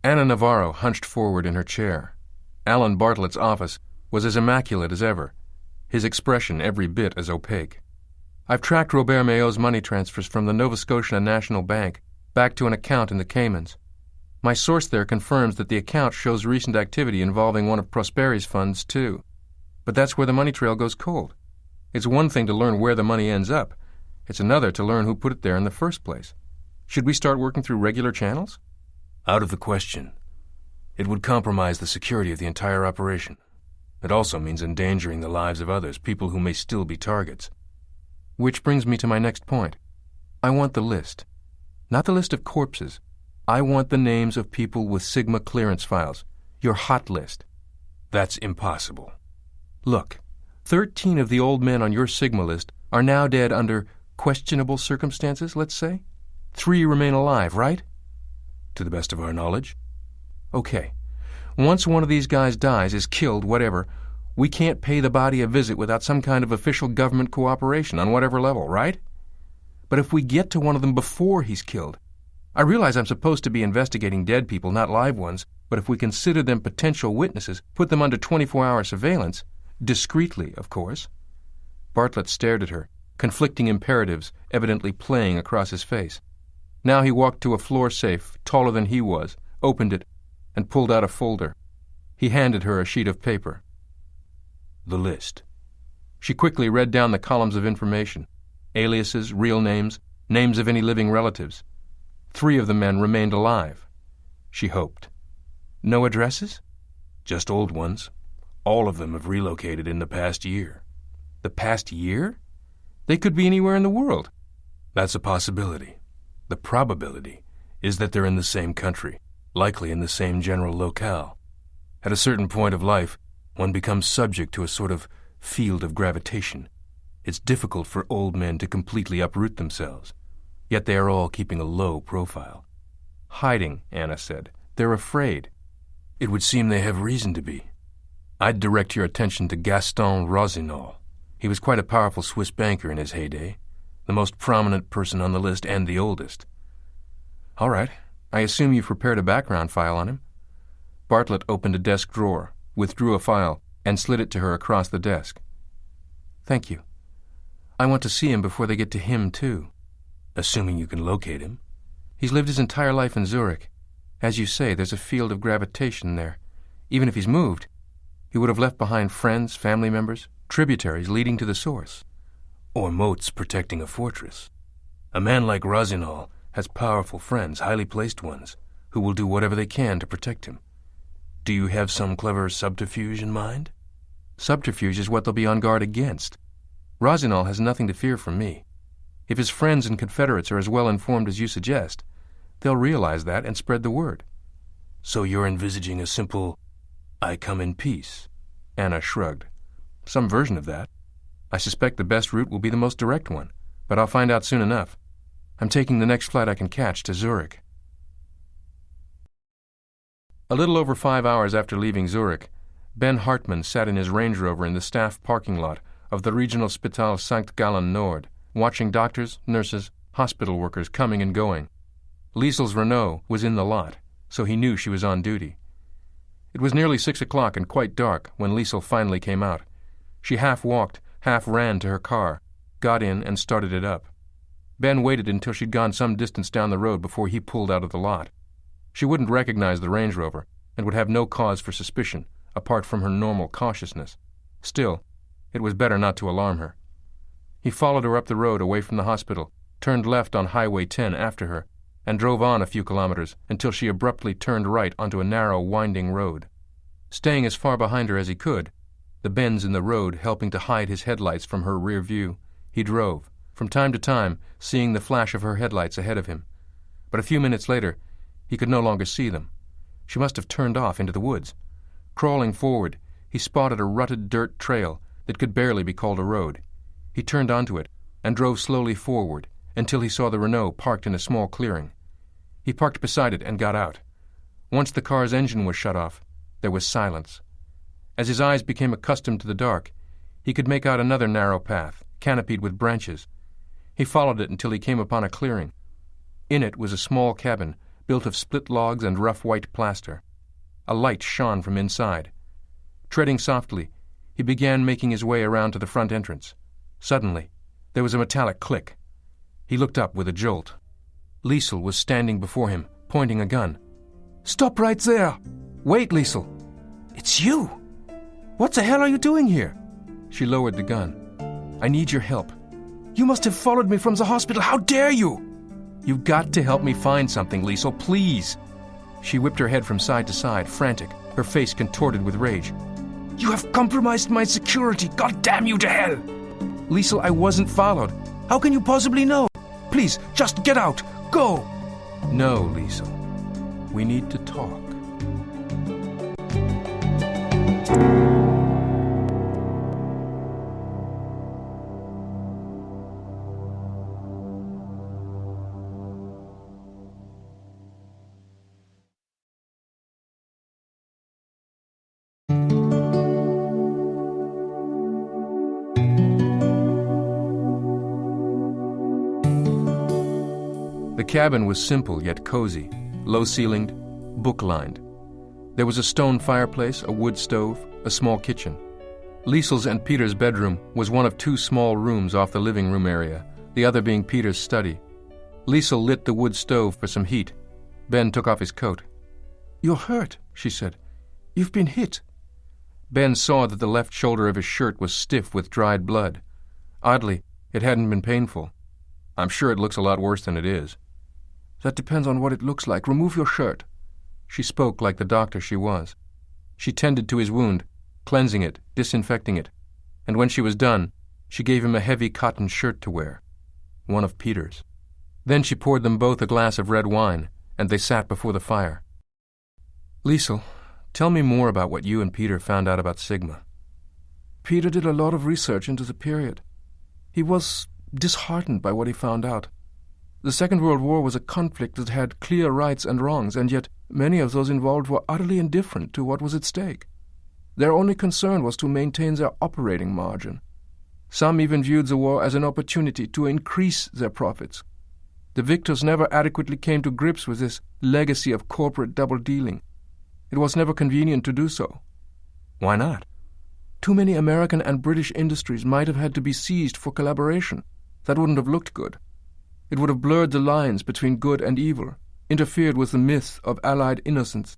Anna Navarro hunched forward in her chair. Alan Bartlett's office was as immaculate as ever, his expression every bit as opaque. I've tracked Robert Maillots' money transfers from the Nova Scotia National Bank back to an account in the Caymans. My source there confirms that the account shows recent activity involving one of Prosperi's funds, too. But that's where the money trail goes cold. It's one thing to learn where the money ends up. It's another to learn who put it there in the first place. Should we start working through regular channels? Out of the question. It would compromise the security of the entire operation. It also means endangering the lives of others, people who may still be targets. Which brings me to my next point. I want the list. Not the list of corpses. I want the names of people with Sigma clearance files. Your hot list. That's impossible. Look, 13 of the old men on your Sigma list are now dead under questionable circumstances, let's say. 3 remain alive, right? To the best of our knowledge. Okay. Once one of these guys dies, is killed, whatever, we can't pay the body a visit without some kind of official government cooperation on whatever level, right? But if we get to one of them before he's killed, I realize I'm supposed to be investigating dead people, not live ones, but if we consider them potential witnesses, put them under 24-hour surveillance, discreetly, of course. Bartlett stared at her, conflicting imperatives evidently playing across his face. Now he walked to a floor safe, taller than he was, opened it, and pulled out a folder. He handed her a sheet of paper. The list. She quickly read down the columns of information. Aliases, real names, names of any living relatives. 3 of the men remained alive. She hoped. No addresses? Just old ones. All of them have relocated in the past year. The past year? They could be anywhere in the world. That's a possibility. The probability is that they're in the same country, likely in the same general locale. At a certain point of life, one becomes subject to a sort of field of gravitation. It's difficult for old men to completely uproot themselves. Yet they are all keeping a low profile. Hiding, Anna said. They're afraid. It would seem they have reason to be. I'd direct your attention to Gaston Rossignol. He was quite a powerful Swiss banker in his heyday, the most prominent person on the list and the oldest. All right. I assume you've prepared a background file on him. Bartlett opened a desk drawer, withdrew a file, and slid it to her across the desk. Thank you. I want to see him before they get to him, too. Assuming you can locate him. He's lived his entire life in Zurich. As you say, there's a field of gravitation there. Even if he's moved, he would have left behind friends, family members, tributaries leading to the source. Or moats protecting a fortress. A man like Rossignol has powerful friends, highly placed ones, who will do whatever they can to protect him. Do you have some clever subterfuge in mind? Subterfuge is what they'll be on guard against. Rossignol has nothing to fear from me. If his friends and confederates are as well informed as you suggest, they'll realize that and spread the word. So you're envisaging a simple, I come in peace? Anna shrugged. Some version of that. I suspect the best route will be the most direct one, but I'll find out soon enough. I'm taking the next flight I can catch to Zurich. A little over 5 hours after leaving Zurich, Ben Hartman sat in his Range Rover in the staff parking lot of the Regional Spital St. Gallen Nord, watching doctors, nurses, hospital workers coming and going. Liesel's Renault was in the lot, so he knew she was on duty. It was nearly 6 o'clock and quite dark when Liesel finally came out. She half walked, half ran to her car, got in and started it up. Ben waited until she'd gone some distance down the road before he pulled out of the lot. She wouldn't recognize the Range Rover and would have no cause for suspicion, apart from her normal cautiousness. Still, it was better not to alarm her. He followed her up the road away from the hospital, turned left on Highway 10 after her, and drove on a few kilometers until she abruptly turned right onto a narrow, winding road. Staying as far behind her as he could, the bends in the road helping to hide his headlights from her rear view, he drove, from time to time seeing the flash of her headlights ahead of him. But a few minutes later, he could no longer see them. She must have turned off into the woods. Crawling forward, he spotted a rutted dirt trail that could barely be called a road. He turned onto it and drove slowly forward until he saw the Renault parked in a small clearing. He parked beside it and got out. Once the car's engine was shut off, there was silence. As his eyes became accustomed to the dark, he could make out another narrow path, canopied with branches. He followed it until he came upon a clearing. In it was a small cabin, built of split logs and rough white plaster. A light shone from inside. Treading softly, he began making his way around to the front entrance. Suddenly, there was a metallic click. He looked up with a jolt. Liesl was standing before him, pointing a gun. "Stop right there! Wait, Liesl! It's you! What the hell are you doing here?" She lowered the gun. "I need your help. You must have followed me from the hospital. How dare you? You've got to help me find something, Liesl, please." She whipped her head from side to side, frantic, her face contorted with rage. "You have compromised my security. God damn you to hell!" "Liesl, I wasn't followed. How can you possibly know? Please, just get out. Go!" "No, Liesl. We need to talk." The cabin was simple yet cozy, low-ceilinged, book-lined. There was a stone fireplace, a wood stove, a small kitchen. Liesl's and Peter's bedroom was one of two small rooms off the living room area, the other being Peter's study. Liesl lit the wood stove for some heat. Ben took off his coat. "You're hurt," she said. "You've been hit." Ben saw that the left shoulder of his shirt was stiff with dried blood. Oddly, it hadn't been painful. "I'm sure it looks a lot worse than it is." "That depends on what it looks like. Remove your shirt." She spoke like the doctor she was. She tended to his wound, cleansing it, disinfecting it, and when she was done, she gave him a heavy cotton shirt to wear, one of Peter's. Then she poured them both a glass of red wine, and they sat before the fire. "Liesl, tell me more about what you and Peter found out about Sigma." "Peter did a lot of research into the period. He was disheartened by what he found out. The Second World War was a conflict that had clear rights and wrongs, and yet many of those involved were utterly indifferent to what was at stake. Their only concern was to maintain their operating margin. Some even viewed the war as an opportunity to increase their profits. The victors never adequately came to grips with this legacy of corporate double-dealing. It was never convenient to do so." "Why not?" "Too many American and British industries might have had to be seized for collaboration. That wouldn't have looked good. It would have blurred the lines between good and evil, interfered with the myth of Allied innocence.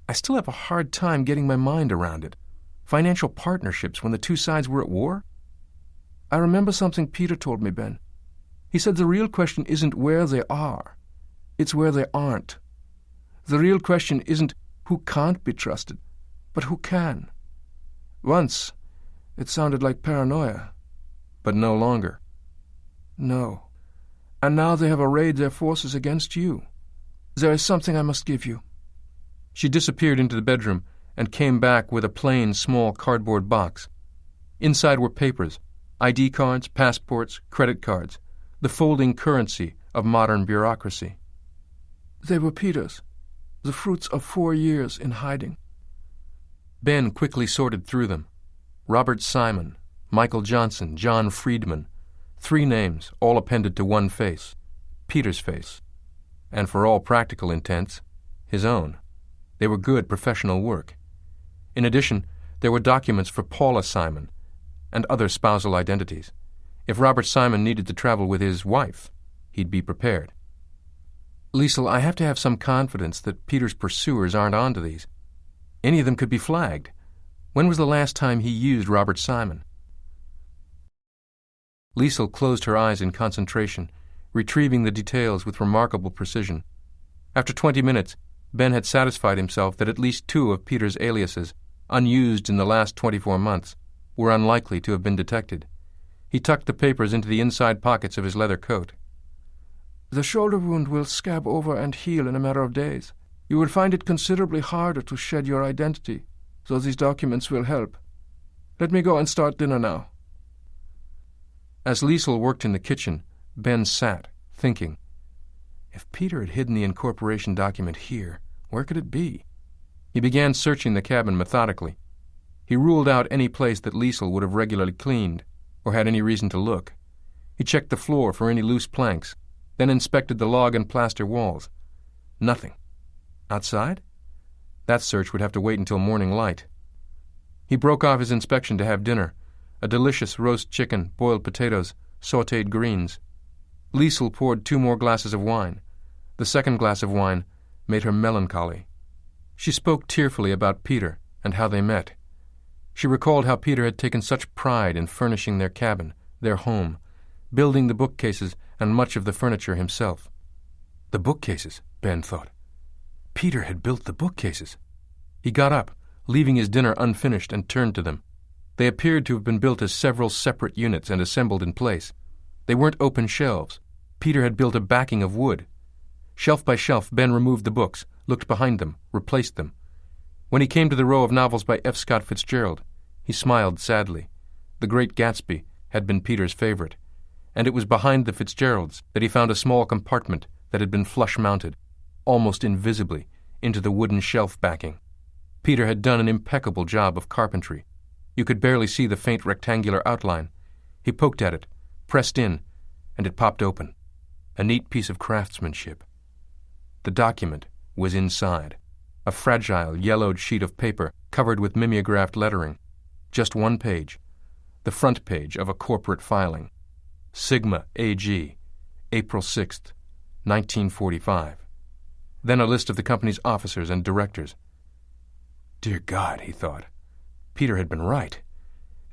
I still have a hard time getting my mind around it. Financial partnerships when the two sides were at war? I remember something Peter told me, Ben. He said the real question isn't where they are, it's where they aren't. The real question isn't who can't be trusted, but who can. Once, it sounded like paranoia. But no longer. No. And now they have arrayed their forces against you. There is something I must give you." She disappeared into the bedroom and came back with a plain, small cardboard box. Inside were papers, ID cards, passports, credit cards, the folding currency of modern bureaucracy. "They were Peter's, the fruits of 4 years in hiding." Ben quickly sorted through them. Robert Simon, Michael Johnson, John Friedman. 3 names, all appended to one face, Peter's face, and for all practical intents, his own. They were good professional work. In addition, there were documents for Paula Simon and other spousal identities. If Robert Simon needed to travel with his wife, he'd be prepared. "Liesl, I have to have some confidence that Peter's pursuers aren't onto these. Any of them could be flagged. When was the last time he used Robert Simon?" Liesl closed her eyes in concentration, retrieving the details with remarkable precision. After 20 minutes, Ben had satisfied himself that at least 2 of Peter's aliases, unused in the last 24 months, were unlikely to have been detected. He tucked the papers into the inside pockets of his leather coat. "The shoulder wound will scab over and heal in a matter of days. You will find it considerably harder to shed your identity, so these documents will help. Let me go and start dinner now." As Liesl worked in the kitchen, Ben sat, thinking. If Peter had hidden the incorporation document here, where could it be? He began searching the cabin methodically. He ruled out any place that Liesl would have regularly cleaned, or had any reason to look. He checked the floor for any loose planks, then inspected the log and plaster walls. Nothing. Outside? That search would have to wait until morning light. He broke off his inspection to have dinner, a delicious roast chicken, boiled potatoes, sautéed greens. Liesl poured 2 more glasses of wine. The second glass of wine made her melancholy. She spoke tearfully about Peter and how they met. She recalled how Peter had taken such pride in furnishing their cabin, their home, building the bookcases and much of the furniture himself. The bookcases, Ben thought. Peter had built the bookcases. He got up, leaving his dinner unfinished, and turned to them. They appeared to have been built as several separate units and assembled in place. They weren't open shelves. Peter had built a backing of wood. Shelf by shelf, Ben removed the books, looked behind them, replaced them. When he came to the row of novels by F. Scott Fitzgerald, he smiled sadly. The Great Gatsby had been Peter's favorite, and it was behind the Fitzgeralds that he found a small compartment that had been flush-mounted, almost invisibly, into the wooden shelf backing. Peter had done an impeccable job of carpentry. You could barely see the faint rectangular outline. He poked at it, pressed in, and it popped open. A neat piece of craftsmanship. The document was inside, a fragile, yellowed sheet of paper covered with mimeographed lettering. Just one page, the front page of a corporate filing. Sigma AG, April 6th, 1945. Then a list of the company's officers and directors. Dear God, he thought. Peter had been right.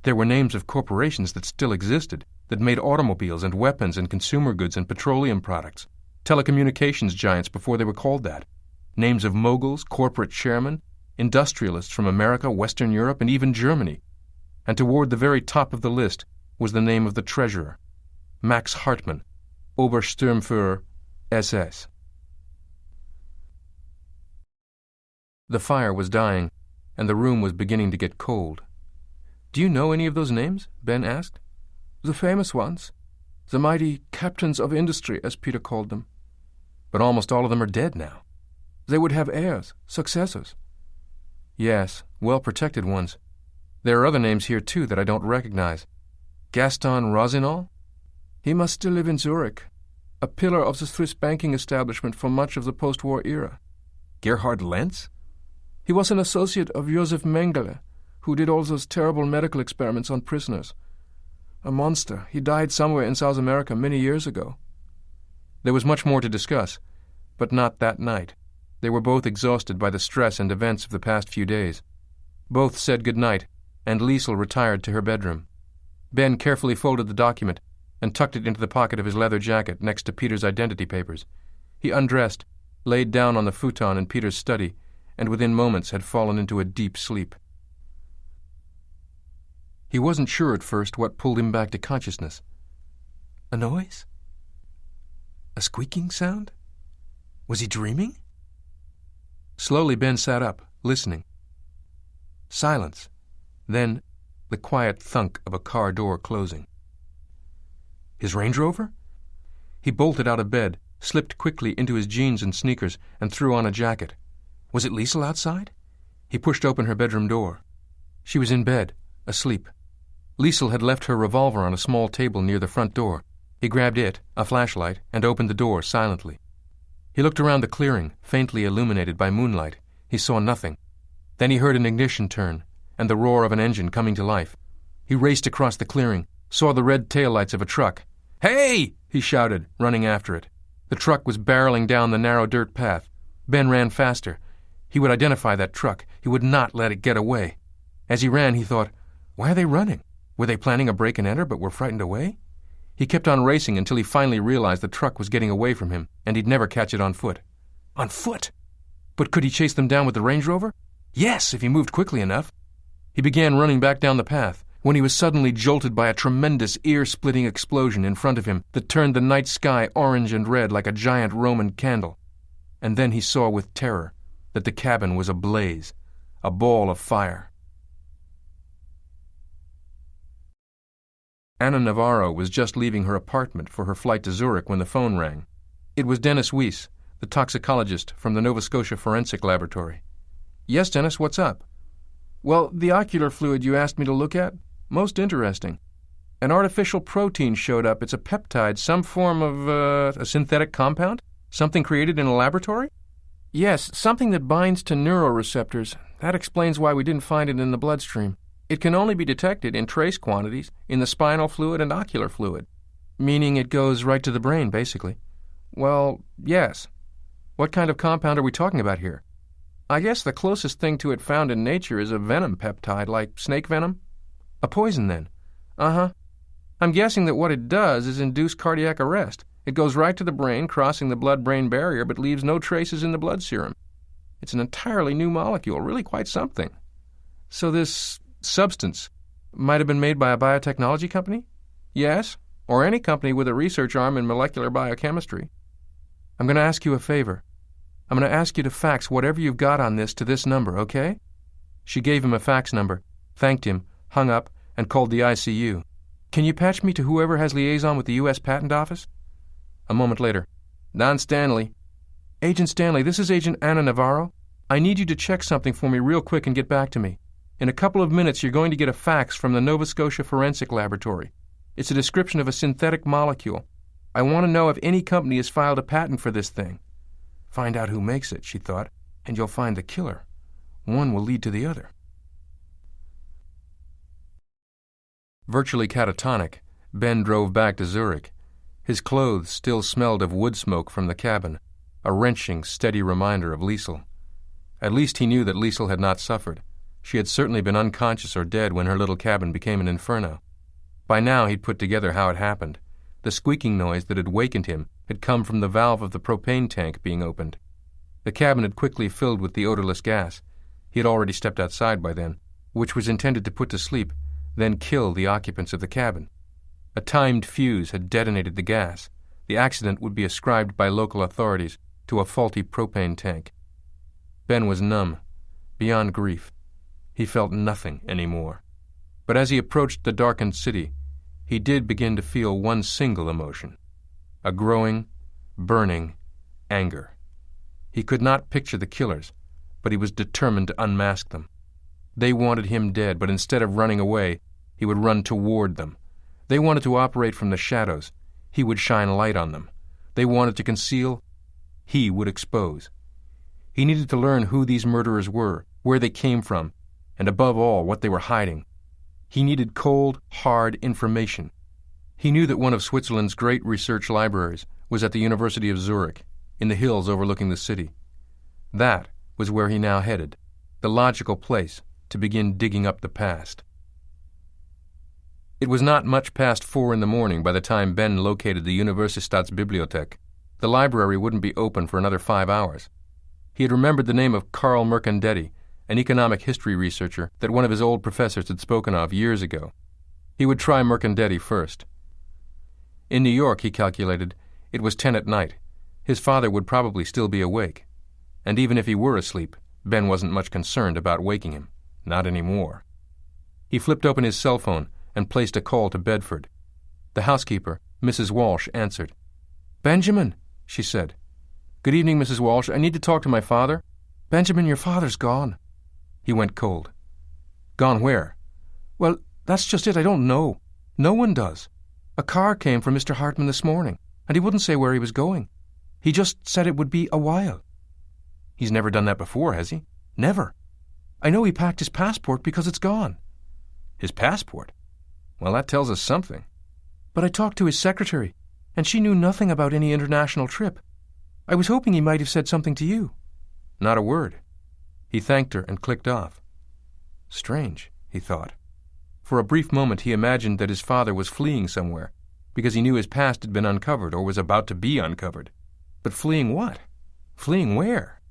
There were names of corporations that still existed, that made automobiles and weapons and consumer goods and petroleum products, telecommunications giants before they were called that, names of moguls, corporate chairmen, industrialists from America, Western Europe, and even Germany. And toward the very top of the list was the name of the treasurer, Max Hartman, Obersturmführer, SS. The fire was dying, and the room was beginning to get cold. "Do you know any of those names?" Ben asked. "The famous ones. The mighty captains of industry, as Peter called them." "But almost all of them are dead now." "They would have heirs, successors." "Yes, well-protected ones. There are other names here, too, that I don't recognize. Gaston Rossignol? He must still live in Zurich, a pillar of the Swiss banking establishment for much of the post-war era. Gerhard Lenz? He was an associate of Josef Mengele, who did all those terrible medical experiments on prisoners. A monster. He died somewhere in South America many years ago." There was much more to discuss, but not that night. They were both exhausted by the stress and events of the past few days. Both said good night, and Liesl retired to her bedroom. Ben carefully folded the document and tucked it into the pocket of his leather jacket next to Peter's identity papers. He undressed, laid down on the futon in Peter's study, and within moments had fallen into a deep sleep. He wasn't sure at first what pulled him back to consciousness. A noise? A squeaking sound? Was he dreaming? Slowly Ben sat up, listening. Silence. Then the quiet thunk of a car door closing. His Range Rover? He bolted out of bed, slipped quickly into his jeans and sneakers, and threw on a jacket. Was it Liesl outside? He pushed open her bedroom door. She was in bed, asleep. Liesl had left her revolver on a small table near the front door. He grabbed it, a flashlight, and opened the door silently. He looked around the clearing, faintly illuminated by moonlight. He saw nothing. Then he heard an ignition turn, and the roar of an engine coming to life. He raced across the clearing, saw the red taillights of a truck. "Hey!" he shouted, running after it. The truck was barreling down the narrow dirt path. Ben ran faster. He would identify that truck. He would not let it get away. As he ran, he thought, why are they running? Were they planning a break and enter but were frightened away? He kept on racing until he finally realized the truck was getting away from him, and he'd never catch it on foot. On foot? But could he chase them down with the Range Rover? Yes, if he moved quickly enough. He began running back down the path, when he was suddenly jolted by a tremendous ear-splitting explosion in front of him that turned the night sky orange and red like a giant Roman candle. And then he saw with terror that the cabin was ablaze, a ball of fire. Anna Navarro was just leaving her apartment for her flight to Zurich when the phone rang. It was Dennis Weiss, the toxicologist from the Nova Scotia Forensic Laboratory. "Yes, Dennis, what's up?" "Well, the ocular fluid you asked me to look at? Most interesting. An artificial protein showed up. It's a peptide, some form of a synthetic compound? Something created in a laboratory?" Yes, something that binds to neuroreceptors. That explains why we didn't find it in the bloodstream. It can only be detected in trace quantities in the spinal fluid and ocular fluid. Meaning it goes right to the brain, basically. Well, yes. What kind of compound are we talking about here? I guess the closest thing to it found in nature is a venom peptide, like snake venom. A poison, then? Uh-huh. I'm guessing that what it does is induce cardiac arrest. It goes right to the brain, crossing the blood-brain barrier, but leaves no traces in the blood serum. It's an entirely new molecule, really quite something. So this substance might have been made by a biotechnology company? Yes, or any company with a research arm in molecular biochemistry. I'm going to ask you a favor. I'm going to ask you to fax whatever you've got on this to this number, okay? She gave him a fax number, thanked him, hung up, and called the ICU. Can you patch me to whoever has liaison with the U.S. Patent Office? A moment later. Don Stanley. Agent Stanley, this is Agent Anna Navarro. I need you to check something for me real quick and get back to me. In a couple of minutes, you're going to get a fax from the Nova Scotia Forensic Laboratory. It's a description of a synthetic molecule. I want to know if any company has filed a patent for this thing. Find out who makes it, she thought, and you'll find the killer. One will lead to the other. Virtually catatonic, Ben drove back to Zurich. His clothes still smelled of wood smoke from the cabin, a wrenching, steady reminder of Liesl. At least he knew that Liesl had not suffered. She had certainly been unconscious or dead when her little cabin became an inferno. By now he'd put together how it happened. The squeaking noise that had wakened him had come from the valve of the propane tank being opened. The cabin had quickly filled with the odorless gas. He had already stepped outside by then, which was intended to put to sleep, then kill the occupants of the cabin. A timed fuse had detonated the gas. The accident would be ascribed by local authorities to a faulty propane tank. Ben was numb, beyond grief. He felt nothing anymore. But as he approached the darkened city, he did begin to feel one single emotion, a growing, burning anger. He could not picture the killers, but he was determined to unmask them. They wanted him dead, but instead of running away, he would run toward them. They wanted to operate from the shadows. He would shine light on them. They wanted to conceal. He would expose. He needed to learn who these murderers were, where they came from, and above all, what they were hiding. He needed cold, hard information. He knew that one of Switzerland's great research libraries was at the University of Zurich, in the hills overlooking the city. That was where he now headed, the logical place to begin digging up the past. It was not much past 4 a.m. by the time Ben located the Universitätsbibliothek. The library wouldn't be open for another 5 hours. He had remembered the name of Carl Mercandetti, an economic history researcher that one of his old professors had spoken of years ago. He would try Mercandetti first. In New York, he calculated, it was 10 at night. His father would probably still be awake. And even if he were asleep, Ben wasn't much concerned about waking him. Not anymore. He flipped open his cell phone and placed a call to Bedford. The housekeeper, Mrs. Walsh, answered. "Benjamin," she said. "Good evening, Mrs. Walsh. I need to talk to my father." "Benjamin, your father's gone." He went cold. "Gone where?" "Well, that's just it. I don't know. No one does. A car came for Mr. Hartman this morning, and he wouldn't say where he was going. He just said it would be a while." "He's never done that before, has he?" "Never. I know he packed his passport because it's gone." "His passport? Well, that tells us something." "But I talked to his secretary, and she knew nothing about any international trip. I was hoping he might have said something to you." "Not a word." He thanked her and clicked off. Strange, he thought. For a brief moment he imagined that his father was fleeing somewhere, because he knew his past had been uncovered or was about to be uncovered. But fleeing what? Fleeing where?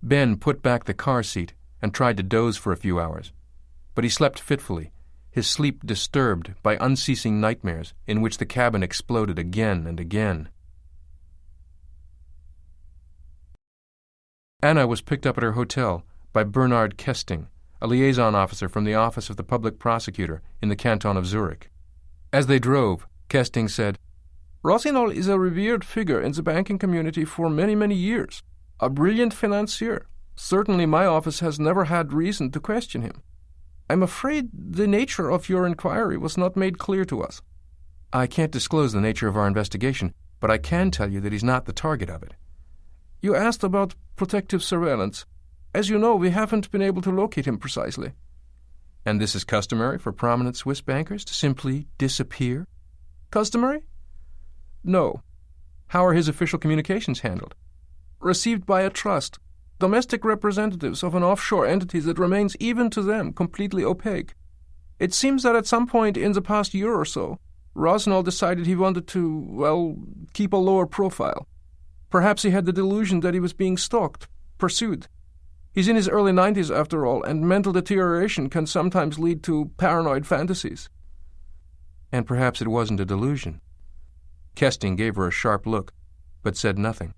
Ben put back the car seat and tried to doze for a few hours. But he slept fitfully, his sleep disturbed by unceasing nightmares in which the cabin exploded again and again. Anna was picked up at her hotel by Bernard Kesting, a liaison officer from the office of the public prosecutor in the canton of Zurich. As they drove, Kesting said, "Rossignol is a revered figure in the banking community for many, many years. A brilliant financier. Certainly my office has never had reason to question him. I'm afraid the nature of your inquiry was not made clear to us." "I can't disclose the nature of our investigation, but I can tell you that he's not the target of it." You asked about protective surveillance. As you know, we haven't been able to locate him precisely. And this is customary for prominent Swiss bankers to simply disappear? Customary? No. How are his official communications handled? Received by a trust, domestic representatives of an offshore entity that remains even to them completely opaque. It seems that at some point in the past year or so, Rosnell decided he wanted to, keep a lower profile. Perhaps he had the delusion that he was being stalked, pursued. He's in his early 90s after all, and mental deterioration can sometimes lead to paranoid fantasies. And perhaps it wasn't a delusion. Kesting gave her a sharp look, but said nothing.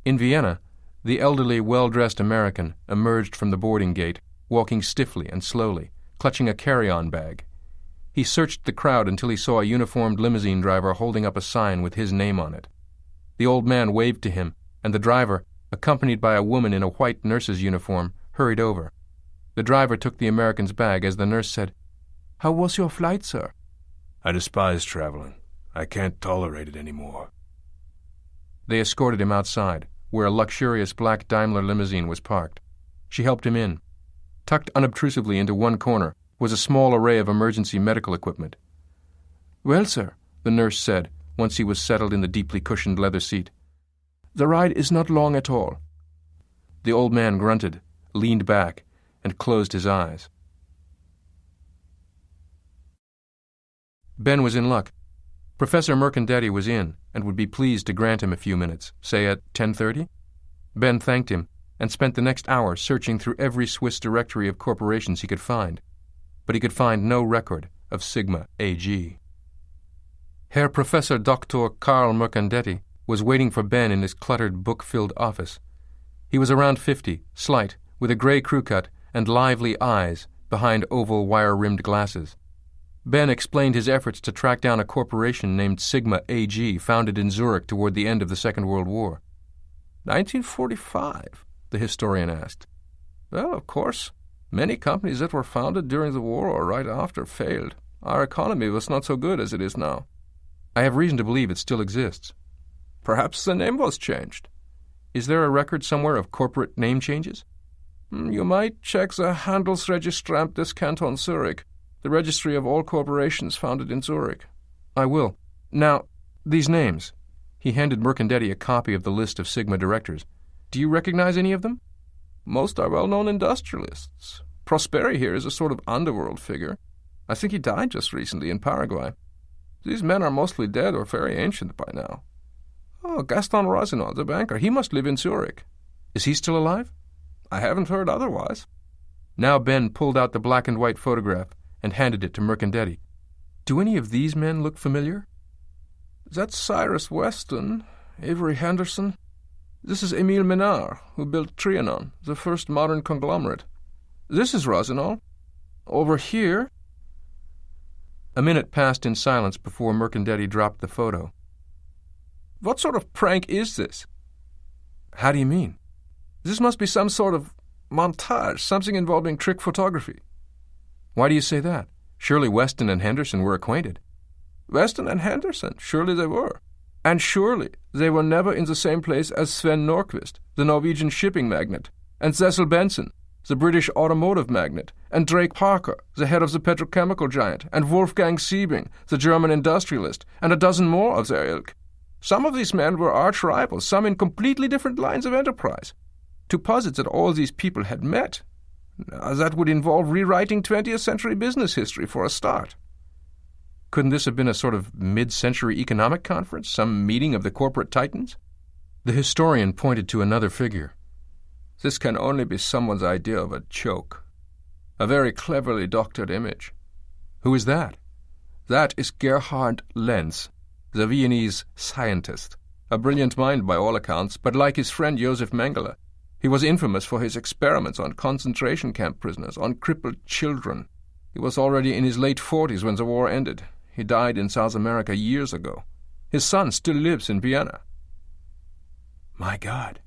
In Vienna, the elderly, well-dressed American emerged from the boarding gate, walking stiffly and slowly, clutching a carry-on bag. He searched the crowd until he saw a uniformed limousine driver holding up a sign with his name on it. The old man waved to him, and the driver, accompanied by a woman in a white nurse's uniform, hurried over. The driver took the American's bag as the nurse said, "How was your flight, sir?" "I despise traveling. I can't tolerate it anymore." They escorted him outside, where a luxurious black Daimler limousine was parked. She helped him in. Tucked unobtrusively into one corner was a small array of emergency medical equipment. "Well, sir," the nurse said, once he was settled in the deeply cushioned leather seat, "the ride is not long at all." The old man grunted, leaned back, and closed his eyes. Ben was in luck. Professor Mercandetti was in, and would be pleased to grant him a few minutes, say at 10:30. Ben thanked him, and spent the next hour searching through every Swiss directory of corporations he could find. But he could find no record of Sigma AG. Herr Professor Dr. Karl Mercandetti was waiting for Ben in his cluttered, book-filled office. He was around 50, slight, with a gray crew cut and lively eyes behind oval wire-rimmed glasses. Ben explained his efforts to track down a corporation named Sigma AG, founded in Zurich toward the end of the Second World War. 1945, the historian asked. Well, of course, many companies that were founded during the war or right after failed. Our economy was not so good as it is now. I have reason to believe it still exists. Perhaps the name was changed. Is there a record somewhere of corporate name changes? You might check the Handelsregistramt des Kantons Zurich, the registry of all corporations founded in Zurich. I will. Now, these names. He handed Mercandetti a copy of the list of Sigma directors. Do you recognize any of them? Most are well-known industrialists. Prosperi here is a sort of underworld figure. I think he died just recently in Paraguay. These men are mostly dead or very ancient by now. Oh, Gaston Rossignol, the banker, he must live in Zurich. Is he still alive? I haven't heard otherwise. Now Ben pulled out the black and white photograph and handed it to Mercandetti. Do any of these men look familiar? That's Cyrus Weston, Avery Henderson. This is Emile Menard, who built Trianon, the first modern conglomerate. This is Rossignol. Over here... A minute passed in silence before Mercandetti dropped the photo. What sort of prank is this? How do you mean? This must be some sort of montage, something involving trick photography. Why do you say that? Surely Weston and Henderson were acquainted. Weston and Henderson, surely they were. And surely they were never in the same place as Sven Nordqvist, the Norwegian shipping magnate, and Cecil Benson, the British automotive magnate, and Drake Parker, the head of the petrochemical giant, and Wolfgang Siebing, the German industrialist, and a dozen more of their ilk. Some of these men were arch-rivals, some in completely different lines of enterprise. To posit that all these people had met, that would involve rewriting 20th century business history for a start. Couldn't this have been a sort of mid-century economic conference, some meeting of the corporate titans? The historian pointed to another figure. This can only be someone's idea of a joke. A very cleverly doctored image. Who is that? That is Gerhard Lenz, the Viennese scientist. A brilliant mind by all accounts, but like his friend Josef Mengele, he was infamous for his experiments on concentration camp prisoners, on crippled children. He was already in his late 40s when the war ended. He died in South America years ago. His son still lives in Vienna. My God.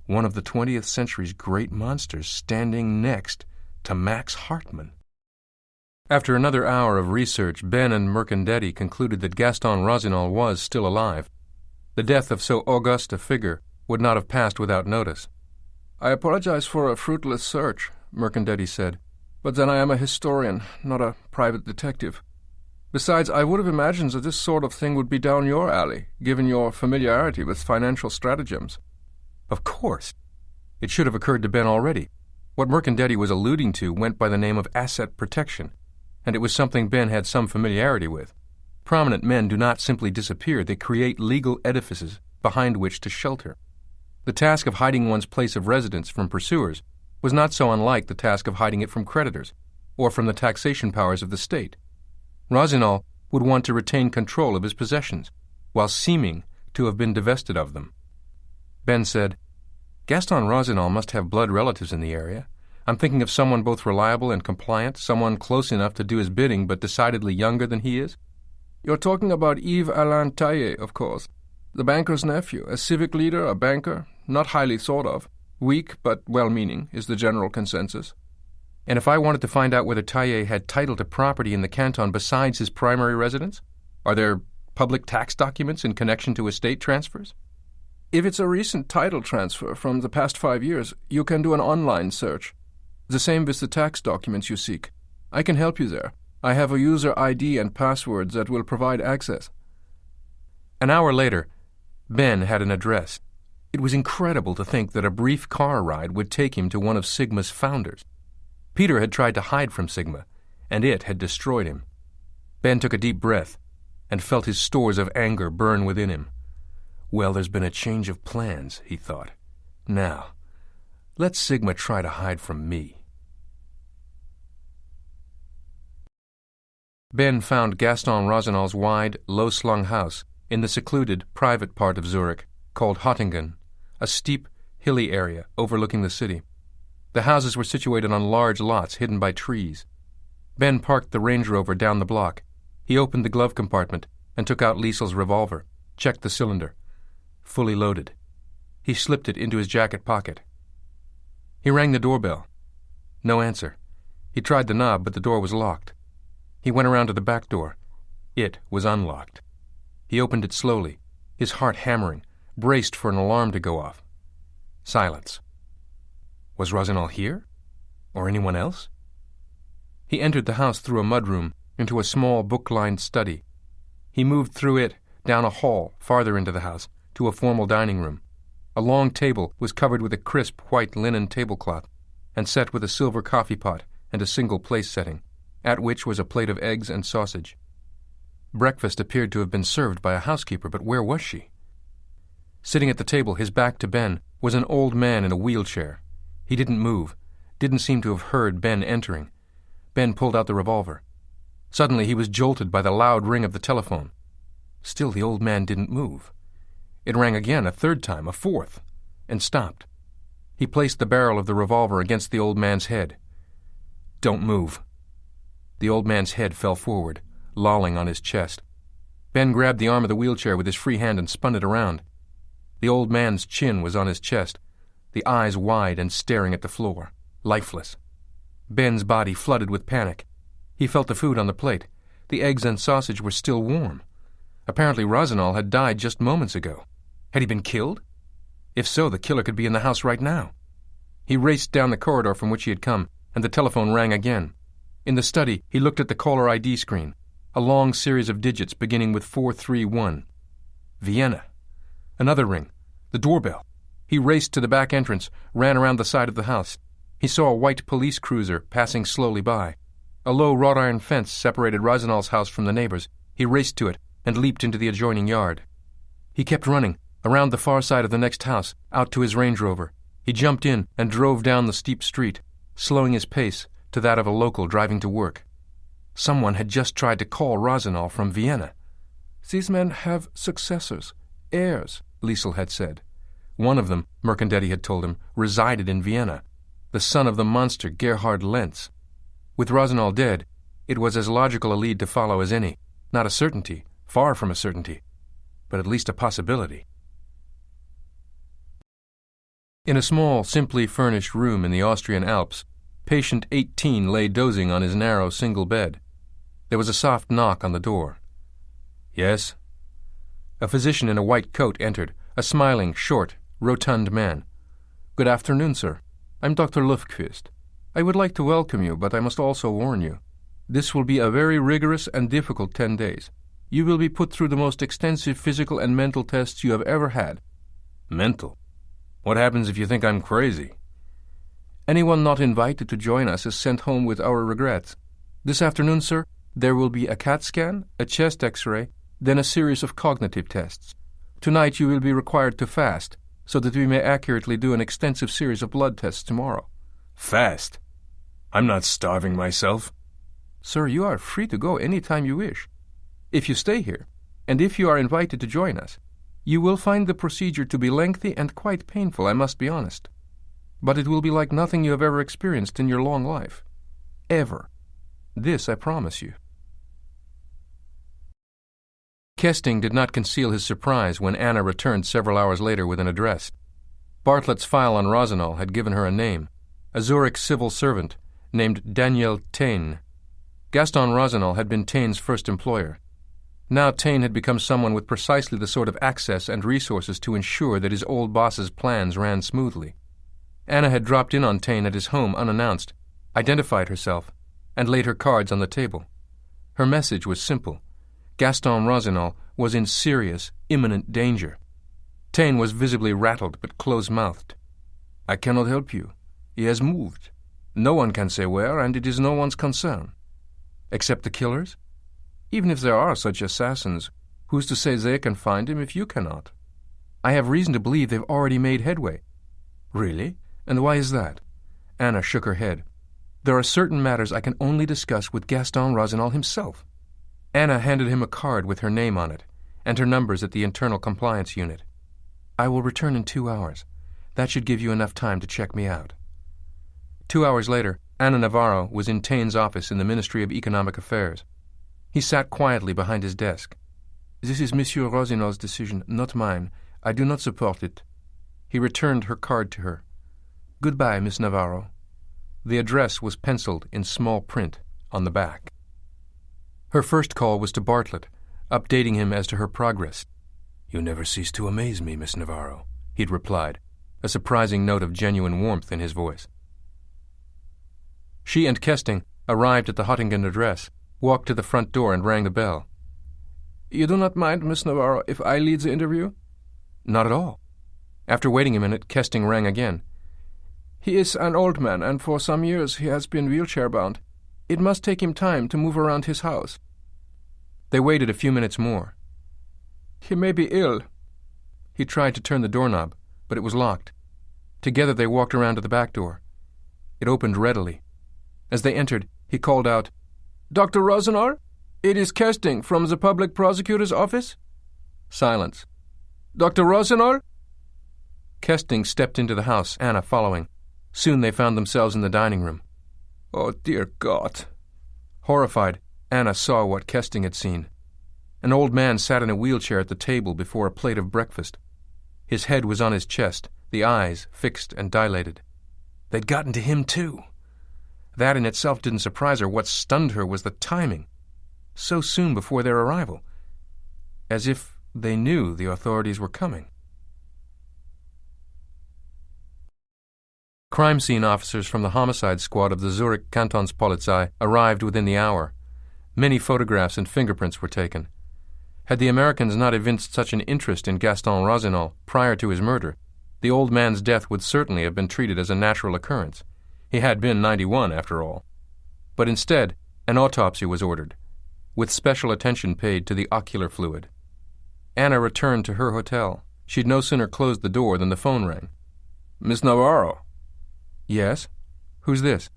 One of the 20th century's great monsters standing next to Max Hartman. After another hour of research, Ben and Mercandetti concluded that Gaston Rossignol was still alive. The death of so august a figure would not have passed without notice. "I apologize for a fruitless search," Mercandetti said, "but then I am a historian, not a private detective. Besides, I would have imagined that this sort of thing would be down your alley, given your familiarity with financial stratagems." Of course. It should have occurred to Ben already. What Mercandetti was alluding to went by the name of asset protection, and it was something Ben had some familiarity with. Prominent men do not simply disappear, they create legal edifices behind which to shelter. The task of hiding one's place of residence from pursuers was not so unlike the task of hiding it from creditors, or from the taxation powers of the state. Rossignol would want to retain control of his possessions, while seeming to have been divested of them. Ben said, "Gaston Rossignol must have blood relatives in the area. I'm thinking of someone both reliable and compliant, someone close enough to do his bidding but decidedly younger than he is." "You're talking about Yves-Alain Taillet, of course. The banker's nephew, a civic leader, a banker, not highly thought of. Weak but well-meaning is the general consensus." "And if I wanted to find out whether Taillet had title to property in the canton besides his primary residence? Are there public tax documents in connection to estate transfers?" "If it's a recent title transfer from the past 5 years, you can do an online search. The same with the tax documents you seek. I can help you there. I have a user ID and password that will provide access." An hour later, Ben had an address. It was incredible to think that a brief car ride would take him to one of Sigma's founders. Peter had tried to hide from Sigma, and it had destroyed him. Ben took a deep breath and felt his stores of anger burn within him. Well, there's been a change of plans, he thought. Now, let Sigma try to hide from me. Ben found Gaston Rossignol's wide, low-slung house in the secluded, private part of Zurich called Hottingen, a steep, hilly area overlooking the city. The houses were situated on large lots hidden by trees. Ben parked the Range Rover down the block. He opened the glove compartment and took out Liesel's revolver, checked the cylinder. Fully loaded. He slipped it into his jacket pocket. He rang the doorbell. No answer. He tried the knob, but the door was locked. He went around to the back door. It was unlocked. He opened it slowly, his heart hammering, braced for an alarm to go off. Silence. Was Rossignol here? Or anyone else? He entered the house through a mudroom into a small book-lined study. He moved through it, down a hall, farther into the house, to a formal dining room. A long table was covered with a crisp white linen tablecloth and set with a silver coffee pot and a single place setting, at which was a plate of eggs and sausage. Breakfast appeared to have been served by a housekeeper, but where was she? Sitting at the table, his back to Ben, was an old man in a wheelchair. He didn't move, didn't seem to have heard Ben entering. Ben pulled out the revolver. Suddenly he was jolted by the loud ring of the telephone. Still the old man didn't move. It rang again, a third time, a fourth, and stopped. He placed the barrel of the revolver against the old man's head. "Don't move." The old man's head fell forward, lolling on his chest. Ben grabbed the arm of the wheelchair with his free hand and spun it around. The old man's chin was on his chest, the eyes wide and staring at the floor, lifeless. Ben's body flooded with panic. He felt the food on the plate. The eggs and sausage were still warm. Apparently Rossignol had died just moments ago. Had he been killed? If so, the killer could be in the house right now. He raced down the corridor from which he had come, and the telephone rang again. In the study, he looked at the caller ID screen, a long series of digits beginning with 431. Vienna. Another ring. The doorbell. He raced to the back entrance, ran around the side of the house. He saw a white police cruiser passing slowly by. A low wrought iron fence separated Rossignol's house from the neighbor's. He raced to it and leaped into the adjoining yard. He kept running, around the far side of the next house, out to his Range Rover. He jumped in and drove down the steep street, slowing his pace to that of a local driving to work. Someone had just tried to call Rossignol from Vienna. "These men have successors, heirs," Liesel had said. One of them, Mercandetti had told him, resided in Vienna, the son of the monster Gerhard Lenz. With Rossignol dead, it was as logical a lead to follow as any. Not a certainty, far from a certainty, but at least a possibility. In a small, simply furnished room in the Austrian Alps, patient 18 lay dozing on his narrow single bed. There was a soft knock on the door. "Yes?" A physician in a white coat entered, a smiling, short, rotund man. "Good afternoon, sir. I'm Dr. Lufquist. I would like to welcome you, but I must also warn you. This will be a very rigorous and difficult 10 days. You will be put through the most extensive physical and mental tests you have ever had." Mental? What happens if you think I'm crazy? Anyone not invited to join us is sent home with our regrets. This afternoon, sir, there will be a CAT scan, a chest X-ray, then a series of cognitive tests. Tonight you will be required to fast, so that we may accurately do an extensive series of blood tests tomorrow. Fast? I'm not starving myself. Sir, you are free to go any time you wish. If you stay here, and if you are invited to join us, you will find the procedure to be lengthy and quite painful, I must be honest. But it will be like nothing you have ever experienced in your long life. Ever. This I promise you. Kesting did not conceal his surprise when Anna returned several hours later with an address. Bartlett's file on Rosenau had given her a name, a Zurich civil servant named Daniel Taine. Gaston Rosenau had been Taine's first employer. Now Taine had become someone with precisely the sort of access and resources to ensure that his old boss's plans ran smoothly. Anna had dropped in on Taine at his home unannounced, identified herself, and laid her cards on the table. Her message was simple. Gaston Rosenau was in serious, imminent danger. Taine was visibly rattled but close-mouthed. "I cannot help you. He has moved. No one can say where, and it is no one's concern." "Except the killers? Even if there are such assassins, who's to say they can find him if you cannot? I have reason to believe they've already made headway." "Really? And why is that?" Anna shook her head. "There are certain matters I can only discuss with Gaston Rosenau himself." Anna handed him a card with her name on it, and her numbers at the internal compliance unit. "I will return in 2 hours. That should give you enough time to check me out." 2 hours later, Anna Navarro was in Taine's office in the Ministry of Economic Affairs. He sat quietly behind his desk. "This is Monsieur Rosenau's decision, not mine. I do not support it." He returned her card to her. "Goodbye, Miss Navarro." The address was penciled in small print on the back. Her first call was to Bartlett, updating him as to her progress. "You never cease to amaze me, Miss Navarro," he'd replied, a surprising note of genuine warmth in his voice. She and Kesting arrived at the Hottingen address, walked to the front door and rang the bell. "You do not mind, Miss Navarro, if I lead the interview?" "Not at all." After waiting a minute, Kesting rang again. "He is an old man, and for some years he has been wheelchair-bound. It must take him time to move around his house." They waited a few minutes more. "He may be ill." He tried to turn the doorknob, but it was locked. Together they walked around to the back door. It opened readily. As they entered, he called out, "Dr. Rosenau? It is Kesting from the public prosecutor's office?" Silence. "Dr. Rosenau?" Kesting stepped into the house, Anna following. Soon they found themselves in the dining room. "Oh, dear God!" Horrified, Anna saw what Kesting had seen. An old man sat in a wheelchair at the table before a plate of breakfast. His head was on his chest, the eyes fixed and dilated. They'd gotten to him, too. That in itself didn't surprise her. What stunned her was the timing. So soon before their arrival. As if they knew the authorities were coming. Crime scene officers from the homicide squad of the Zurich Kantonspolizei arrived within the hour. Many photographs and fingerprints were taken. Had the Americans not evinced such an interest in Gaston Rosenau prior to his murder, the old man's death would certainly have been treated as a natural occurrence. He had been 91, after all. But instead, an autopsy was ordered, with special attention paid to the ocular fluid. Anna returned to her hotel. She'd no sooner closed the door than the phone rang. "Miss Navarro?" "Yes? Who's this?"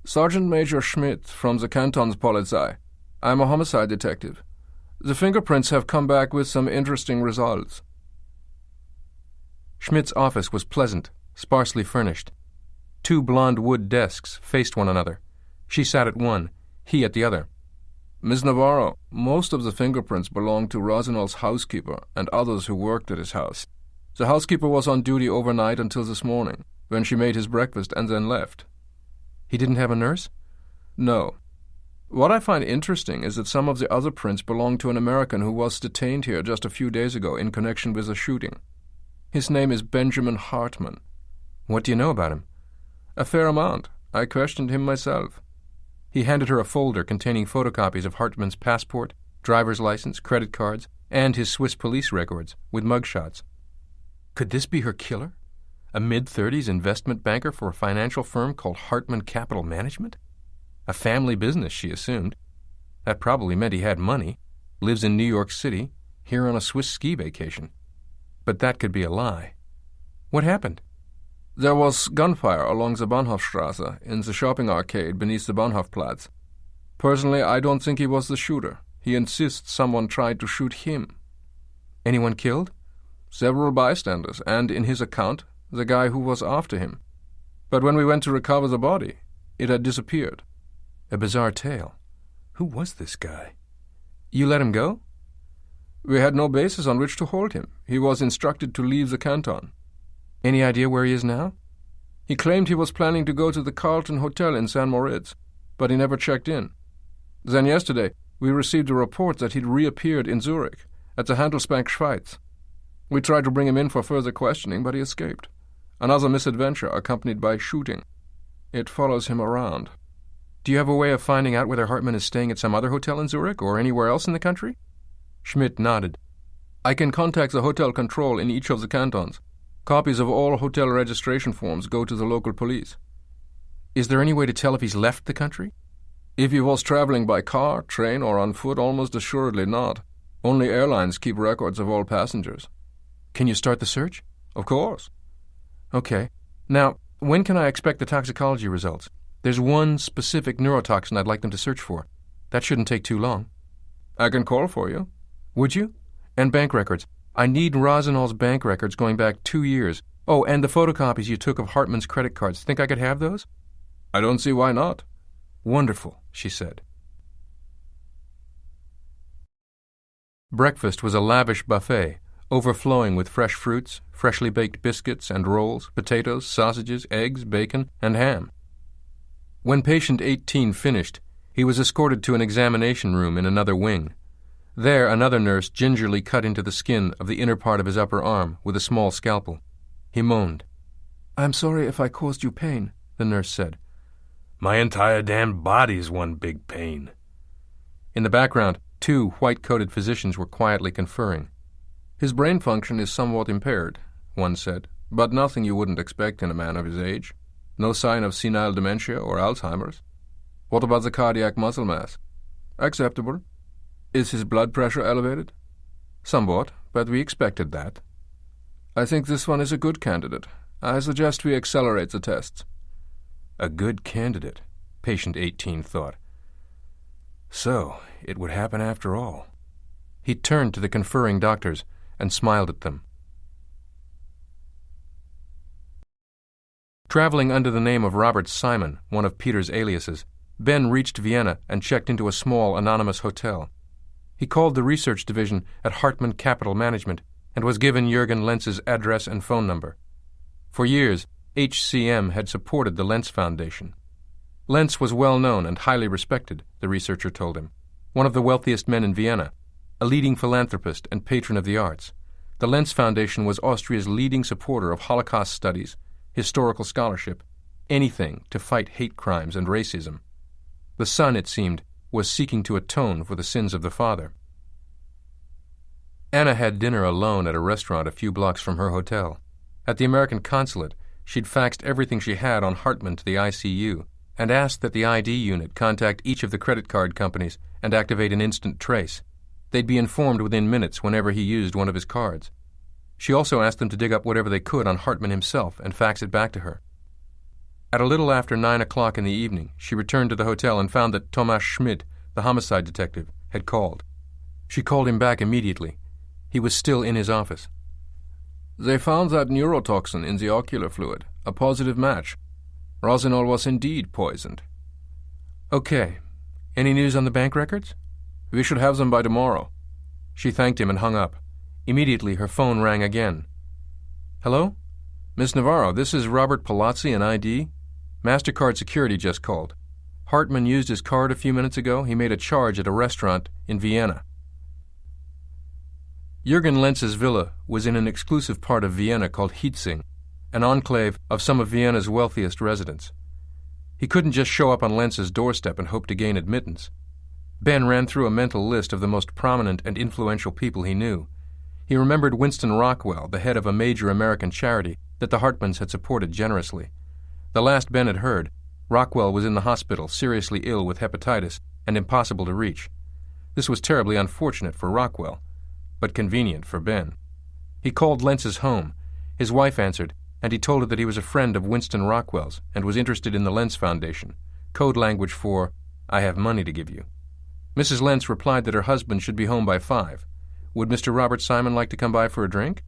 "Sergeant Major Schmidt from the Kantonspolizei. I'm a homicide detective. The fingerprints have come back with some interesting results." Schmidt's office was pleasant, sparsely furnished. 2 blond wood desks faced one another. She sat at one, he at the other. "Miss Navarro, most of the fingerprints belong to Rosenau's housekeeper and others who worked at his house. The housekeeper was on duty overnight until this morning, when she made his breakfast and then left." "He didn't have a nurse?" "No. What I find interesting is that some of the other prints belong to an American who was detained here just a few days ago in connection with a shooting. His name is Benjamin Hartman. What do you know about him? A fair amount. I questioned him myself. He handed her a folder containing photocopies of Hartman's passport, driver's license, credit cards, and his Swiss police records, with mugshots. Could this be her killer? A mid-30s investment banker for a financial firm called Hartman Capital Management? A family business, she assumed. That probably meant he had money, lives in New York City, here on a Swiss ski vacation. But that could be a lie. What happened? There was gunfire along the Bahnhofstrasse in the shopping arcade beneath the Bahnhofplatz. Personally, I don't think he was the shooter. He insists someone tried to shoot him. Anyone killed? Several bystanders, and in his account, the guy who was after him. But when we went to recover the body, it had disappeared. A bizarre tale. Who was this guy? You let him go? We had no basis on which to hold him. He was instructed to leave the canton. Any idea where he is now? He claimed he was planning to go to the Carlton Hotel in St. Moritz, but he never checked in. Then yesterday, we received a report that he'd reappeared in Zurich, at the Handelsbank Schweiz. We tried to bring him in for further questioning, but he escaped. Another misadventure accompanied by shooting. It follows him around. Do you have a way of finding out whether Hartman is staying at some other hotel in Zurich or anywhere else in the country? Schmidt nodded. I can contact the hotel control in each of the cantons. Copies of all hotel registration forms go to the local police. Is there any way to tell if he's left the country? If he was traveling by car, train, or on foot, almost assuredly not. Only airlines keep records of all passengers. Can you start the search? Of course. Okay. Now, when can I expect the toxicology results? There's one specific neurotoxin I'd like them to search for. That shouldn't take too long. I can call for you. Would you? And bank records. I need Rosenall's bank records going back 2 years. Oh, and the photocopies you took of Hartman's credit cards. Think I could have those? I don't see why not. Wonderful, she said. Breakfast was a lavish buffet, overflowing with fresh fruits, freshly baked biscuits and rolls, potatoes, sausages, eggs, bacon, and ham. When patient 18 finished, he was escorted to an examination room in another wing. There, another nurse gingerly cut into the skin of the inner part of his upper arm with a small scalpel. He moaned. "I'm sorry if I caused you pain," the nurse said. "My entire damned body's one big pain." In the background, 2 white-coated physicians were quietly conferring. "His brain function is somewhat impaired," one said, "but nothing you wouldn't expect in a man of his age. No sign of senile dementia or Alzheimer's. What about the cardiac muscle mass?" "Acceptable." "Is his blood pressure elevated?" "Somewhat, but we expected that." "I think this one is a good candidate. I suggest we accelerate the tests." A good candidate, patient 18 thought. So, it would happen after all. He turned to the conferring doctors and smiled at them. Traveling under the name of Robert Simon, one of Peter's aliases, Ben reached Vienna and checked into a small anonymous hotel. He called the research division at Hartman Capital Management and was given Jürgen Lentz's address and phone number. For years, HCM had supported the Lentz Foundation. Lentz was well known and highly respected, the researcher told him, one of the wealthiest men in Vienna, a leading philanthropist and patron of the arts. The Lentz Foundation was Austria's leading supporter of Holocaust studies, historical scholarship, anything to fight hate crimes and racism. The son, it seemed, was seeking to atone for the sins of the father. Anna had dinner alone at a restaurant a few blocks from her hotel. At the American consulate, she'd faxed everything she had on Hartman to the ICU and asked that the ID unit contact each of the credit card companies and activate an instant trace. They'd be informed within minutes whenever he used one of his cards. She also asked them to dig up whatever they could on Hartman himself and fax it back to her. At a little after 9 o'clock in the evening, she returned to the hotel and found that Thomas Schmidt, the homicide detective, had called. She called him back immediately. He was still in his office. "They found that neurotoxin in the ocular fluid, a positive match. Rosenall was indeed poisoned." "Okay. Any news on the bank records?" "We should have them by tomorrow." She thanked him and hung up. Immediately, her phone rang again. "Hello? Miss Navarro, this is Robert Palazzi in ID. MasterCard Security just called. Hartman used his card a few minutes ago. He made a charge at a restaurant in Vienna. Jürgen Lenz's villa was in an exclusive part of Vienna called Hietzing, an enclave of some of Vienna's wealthiest residents. He couldn't just show up on Lenz's doorstep and hope to gain admittance. Ben ran through a mental list of the most prominent and influential people he knew. He remembered Winston Rockwell, the head of a major American charity that the Hartmans had supported generously. The last Ben had heard, Rockwell was in the hospital, seriously ill with hepatitis and impossible to reach. This was terribly unfortunate for Rockwell, but convenient for Ben. He called Lenz's home. His wife answered, and he told her that he was a friend of Winston Rockwell's and was interested in the Lenz Foundation, code language for, "I have money to give you." Mrs. Lenz replied that her husband should be home by 5. Would Mr. Robert Simon like to come by for a drink?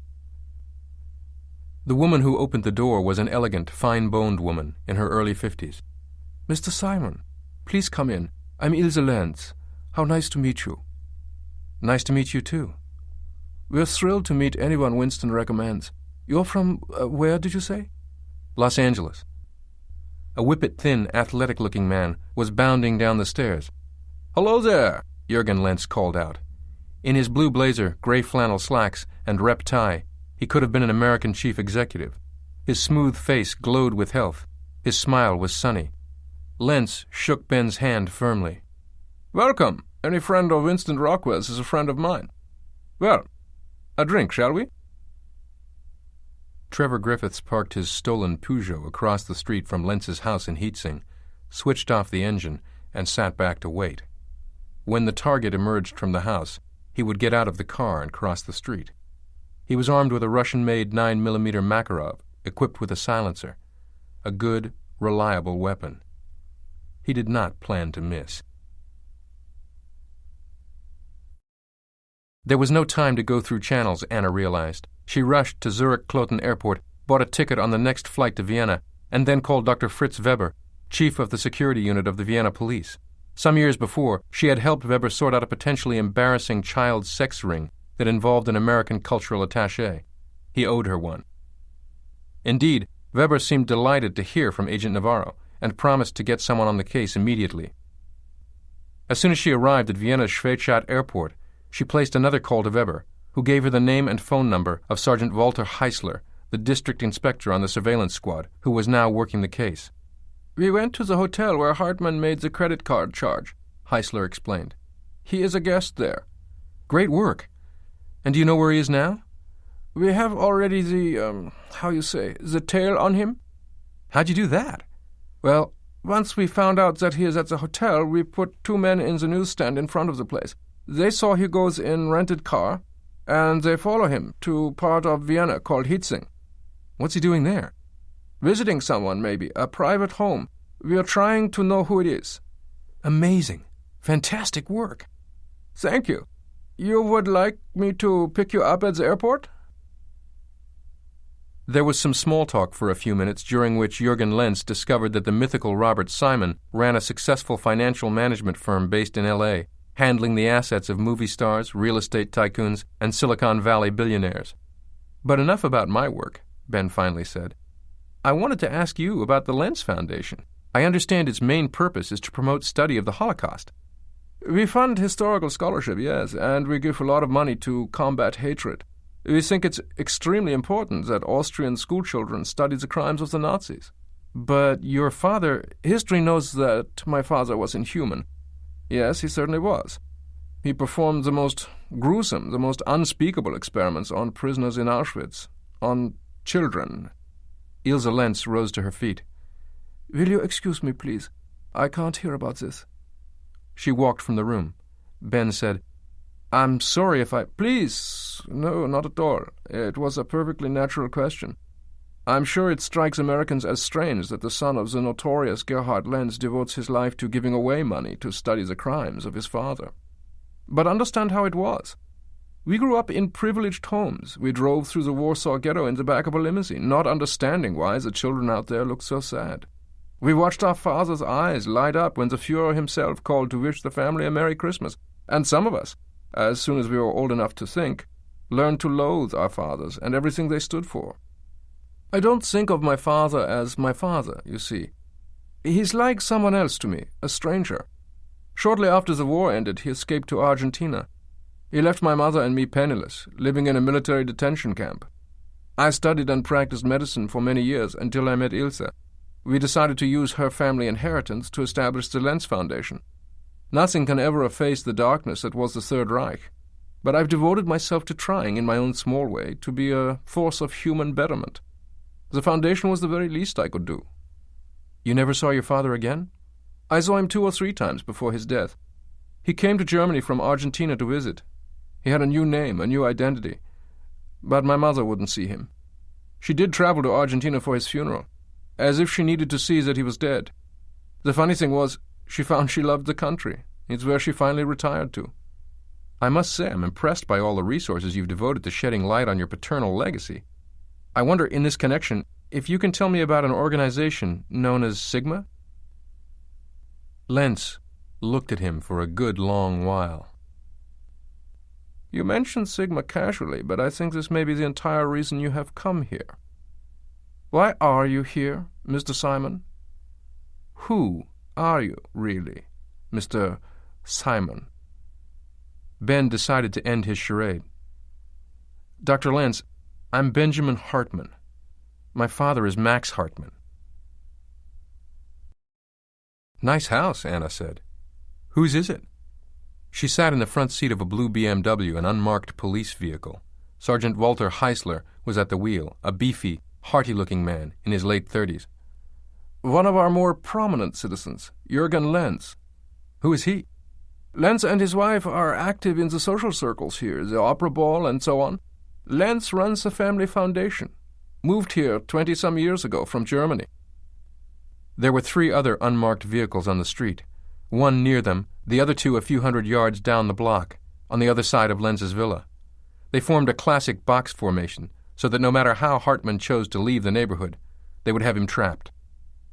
The woman who opened the door was an elegant, fine-boned woman in her early 50s. "Mr. Simon, please come in. I'm Ilse Lenz. How nice to meet you." "Nice to meet you, too." "We're thrilled to meet anyone Winston recommends. You're from, where did you say?" "Los Angeles." A whippet-thin, athletic-looking man was bounding down the stairs. "Hello there," Jürgen Lenz called out. In his blue blazer, gray flannel slacks, and rep tie, he could have been an American chief executive. His smooth face glowed with health. His smile was sunny. Lenz shook Ben's hand firmly. "Welcome. Any friend of Winston Rockwell's is a friend of mine. Well, a drink, shall we?" Trevor Griffiths parked his stolen Peugeot across the street from Lenz's house in Hietzing, switched off the engine, and sat back to wait. When the target emerged from the house, he would get out of the car and cross the street. He was armed with a Russian-made 9mm Makarov, equipped with a silencer, a good, reliable weapon. He did not plan to miss. There was no time to go through channels, Anna realized. She rushed to Zurich Kloten Airport, bought a ticket on the next flight to Vienna, and then called Dr. Fritz Weber, chief of the security unit of the Vienna police. Some years before, she had helped Weber sort out a potentially embarrassing child sex ring that involved an American cultural attaché. He owed her one. Indeed, Weber seemed delighted to hear from Agent Navarro and promised to get someone on the case immediately. As soon as she arrived at Vienna's Schwechat Airport, she placed another call to Weber, who gave her the name and phone number of Sergeant Walter Heisler, the district inspector on the surveillance squad, who was now working the case. "We went to the hotel where Hartman made the credit card charge," Heisler explained. "He is a guest there." "Great work. And do you know where he is now?" "We have already the tail on him." "How'd you do that?" "Well, once we found out that he is at the hotel, we put 2 men in the newsstand in front of the place. They saw he goes in rented car, and they follow him to part of Vienna called Hietzing." "What's he doing there?" "Visiting someone, maybe, a private home. We are trying to know who it is." "Amazing. Fantastic work." "Thank you. You would like me to pick you up at the airport?" There was some small talk for a few minutes, during which Jürgen Lenz discovered that the mythical Robert Simon ran a successful financial management firm based in L.A., handling the assets of movie stars, real estate tycoons, and Silicon Valley billionaires. "But enough about my work," Ben finally said. "I wanted to ask you about the Lenz Foundation. I understand its main purpose is to promote study of the Holocaust." "We fund historical scholarship, yes, and we give a lot of money to combat hatred. We think it's extremely important that Austrian schoolchildren study the crimes of the Nazis." "But your father... History knows that my father was inhuman." "Yes, he certainly was. He performed the most gruesome, the most unspeakable experiments on prisoners in Auschwitz, on children." Ilse Lenz rose to her feet. "Will you excuse me, please? I can't hear about this." She walked from the room. Ben said, "I'm sorry if I—" "Please, no, not at all. It was a perfectly natural question. I'm sure it strikes Americans as strange that the son of the notorious Gerhard Lenz devotes his life to giving away money to study the crimes of his father. But understand how it was. We grew up in privileged homes. We drove through the Warsaw Ghetto in the back of a limousine, not understanding why the children out there looked so sad. We watched our father's eyes light up when the Führer himself called to wish the family a Merry Christmas, and some of us, as soon as we were old enough to think, learned to loathe our fathers and everything they stood for. I don't think of my father as my father, you see. He's like someone else to me, a stranger. Shortly after the war ended, he escaped to Argentina. He left my mother and me penniless, living in a military detention camp. I studied and practiced medicine for many years until I met Ilse. We decided to use her family inheritance to establish the Lenz Foundation. Nothing can ever efface the darkness that was the Third Reich, but I've devoted myself to trying, in my own small way, to be a force of human betterment. The foundation was the very least I could do. You never saw your father again? I saw him 2 or 3 times before his death. He came to Germany from Argentina to visit. He had a new name, a new identity. But my mother wouldn't see him. She did travel to Argentina for his funeral, as if she needed to see that he was dead. The funny thing was, she found she loved the country. It's where she finally retired to. I must say I'm impressed by all the resources you've devoted to shedding light on your paternal legacy. I wonder, in this connection, if you can tell me about an organization known as Sigma? Lenz looked at him for a good long while. You mentioned Sigma casually, but I think this may be the entire reason you have come here. Why are you here, Mr. Simon? Who are you, really, Mr. Simon? Ben decided to end his charade. Dr. Lenz, I'm Benjamin Hartman. My father is Max Hartman. Nice house, Anna said. Whose is it? She sat in the front seat of a blue BMW, an unmarked police vehicle. Sergeant Walter Heisler was at the wheel, a beefy, hearty-looking man in his late 30s. One of our more prominent citizens, Jürgen Lenz. Who is he? Lenz and his wife are active in the social circles here, the opera ball and so on. Lenz runs the family foundation. Moved here 20-some years ago from Germany. There were 3 other unmarked vehicles on the street. One near them, the other 2 a few hundred yards down the block, on the other side of Lenz's villa. They formed a classic box formation, so that no matter how Hartman chose to leave the neighborhood, they would have him trapped.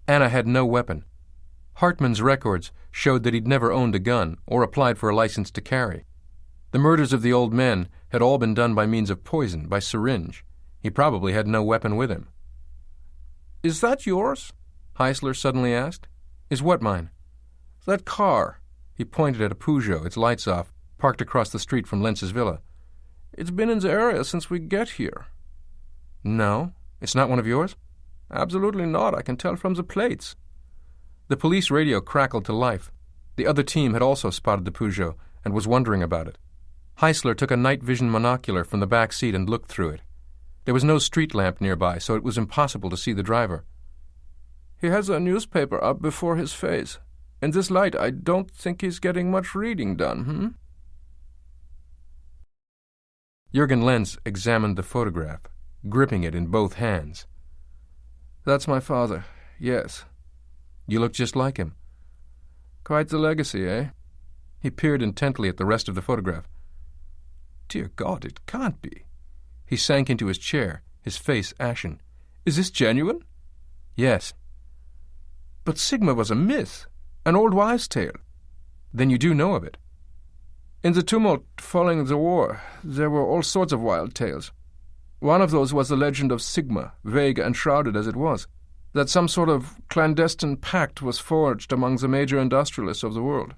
Anna had no weapon. Hartman's records showed that he'd never owned a gun or applied for a license to carry. The murders of the old men had all been done by means of poison, by syringe. He probably had no weapon with him. Is that yours? Heisler suddenly asked. Is what mine? That car. He pointed at a Peugeot, its lights off, parked across the street from Lenz's villa. It's been in the area since we get here. No, it's not one of yours? Absolutely not. I can tell from the plates. The police radio crackled to life. The other team had also spotted the Peugeot and was wondering about it. Heisler took a night vision monocular from the back seat and looked through it. There was no street lamp nearby, so it was impossible to see the driver. He has a newspaper up before his face. In this light, I don't think he's getting much reading done, Jürgen Lenz examined the photograph, gripping it in both hands. That's my father, yes. You look just like him. Quite the legacy, eh? He peered intently at the rest of the photograph. Dear God, it can't be. He sank into his chair, his face ashen. Is this genuine? Yes. But Sigma was a myth, an old wives' tale. Then you do know of it. In the tumult following the war, there were all sorts of wild tales. One of those was the legend of Sigma, vague and shrouded as it was, that some sort of clandestine pact was forged among the major industrialists of the world.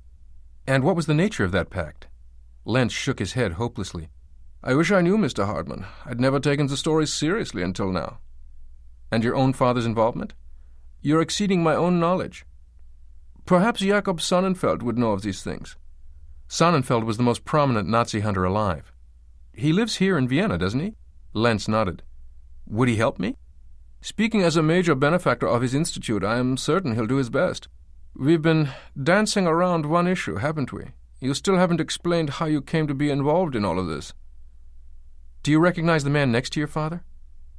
And what was the nature of that pact? Lenz shook his head hopelessly. I wish I knew, Mr. Hartman. I'd never taken the story seriously until now. And your own father's involvement? You're exceeding my own knowledge. Perhaps Jakob Sonnenfeld would know of these things. Sonnenfeld was the most prominent Nazi hunter alive. He lives here in Vienna, doesn't he? Lenz nodded. Would he help me? Speaking as a major benefactor of his institute, I am certain he'll do his best. We've been dancing around one issue, haven't we? You still haven't explained how you came to be involved in all of this. Do you recognize the man next to your father?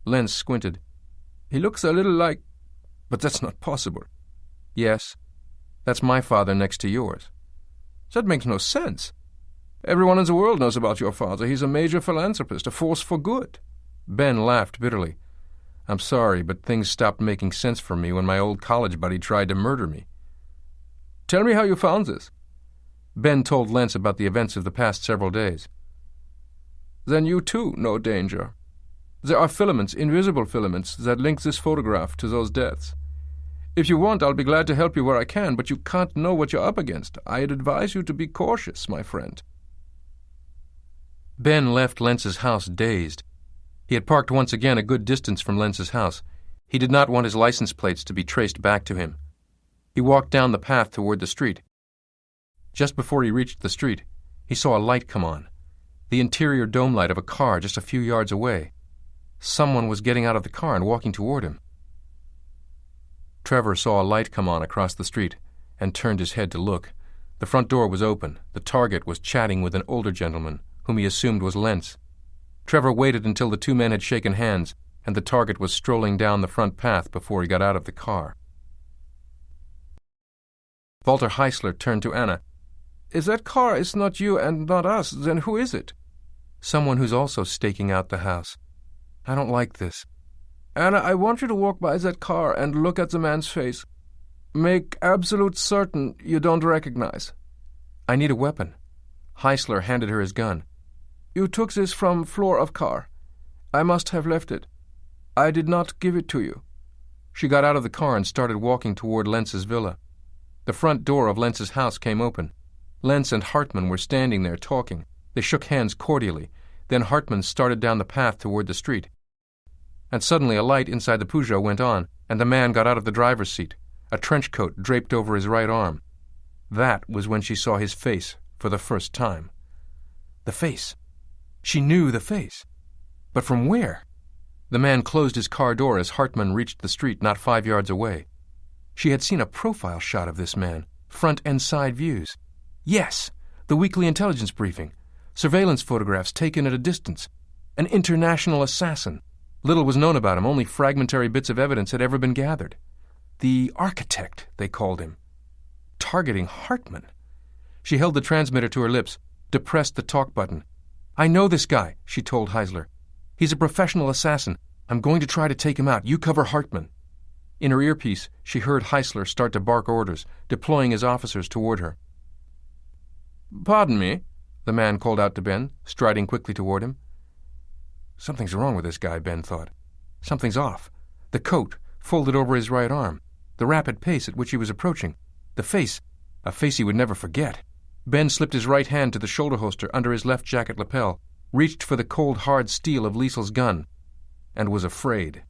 Lenz squinted. He looks a little like... But that's not possible. Yes, that's my father next to yours. That makes no sense. Everyone in the world knows about your father. He's a major philanthropist, a force for good. Ben laughed bitterly. I'm sorry, but things stopped making sense for me when my old college buddy tried to murder me. Tell me how you found this. Ben told Lenz about the events of the past several days. Then you, too, know danger. There are filaments, invisible filaments, that link this photograph to those deaths. If you want, I'll be glad to help you where I can, but you can't know what you're up against. I'd advise you to be cautious, my friend." Ben left Lentz's house dazed. He had parked once again a good distance from Lentz's house. He did not want his license plates to be traced back to him. He walked down the path toward the street. Just before he reached the street, he saw a light come on, the interior dome light of a car just a few yards away. Someone was getting out of the car and walking toward him. Trevor saw a light come on across the street and turned his head to look. The front door was open. The target was chatting with an older gentleman, whom he assumed was Lentz. Trevor waited until the two men had shaken hands and the target was strolling down the front path before he got out of the car. Walter Heisler turned to Anna. "If that car is not you and not us, then who is it?" "Someone who's also staking out the house. I don't like this." "Anna, I want you to walk by that car and look at the man's face. Make absolute certain you don't recognize." "I need a weapon." Heisler handed her his gun. "You took this from floor of car. I must have left it. I did not give it to you." She got out of the car and started walking toward Lentz's villa. The front door of Lentz's house came open. Lentz and Hartman were standing there talking. They shook hands cordially. Then Hartman started down the path toward the street. And suddenly a light inside the Peugeot went on, and the man got out of the driver's seat, a trench coat draped over his right arm. That was when she saw his face for the first time. The face. She knew the face. But from where? The man closed his car door as Hartman reached the street not 5 yards away. She had seen a profile shot of this man, front and side views. Yes, the weekly intelligence briefing. Surveillance photographs taken at a distance. An international assassin. Little was known about him, only fragmentary bits of evidence had ever been gathered. The architect, they called him. Targeting Hartman. She held the transmitter to her lips, depressed the talk button. "I know this guy," she told Heisler. "He's a professional assassin. I'm going to try to take him out. You cover Hartman." In her earpiece, she heard Heisler start to bark orders, deploying his officers toward her. "Pardon me," the man called out to Ben, striding quickly toward him. Something's wrong with this guy, Ben thought. Something's off. The coat, folded over his right arm. The rapid pace at which he was approaching. The face, a face he would never forget. Ben slipped his right hand to the shoulder holster under his left jacket lapel, reached for the cold, hard steel of Liesl's gun, and was afraid.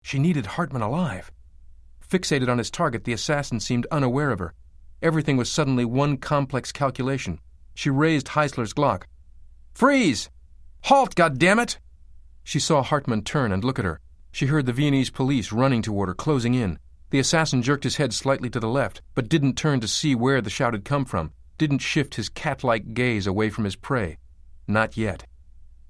She needed Hartman alive. Fixated on his target, the assassin seemed unaware of her. Everything was suddenly one complex calculation. She raised Heisler's Glock. "Freeze! Halt, goddammit!" She saw Hartman turn and look at her. She heard the Viennese police running toward her, closing in. The assassin jerked his head slightly to the left, but didn't turn to see where the shout had come from, didn't shift his cat-like gaze away from his prey. Not yet.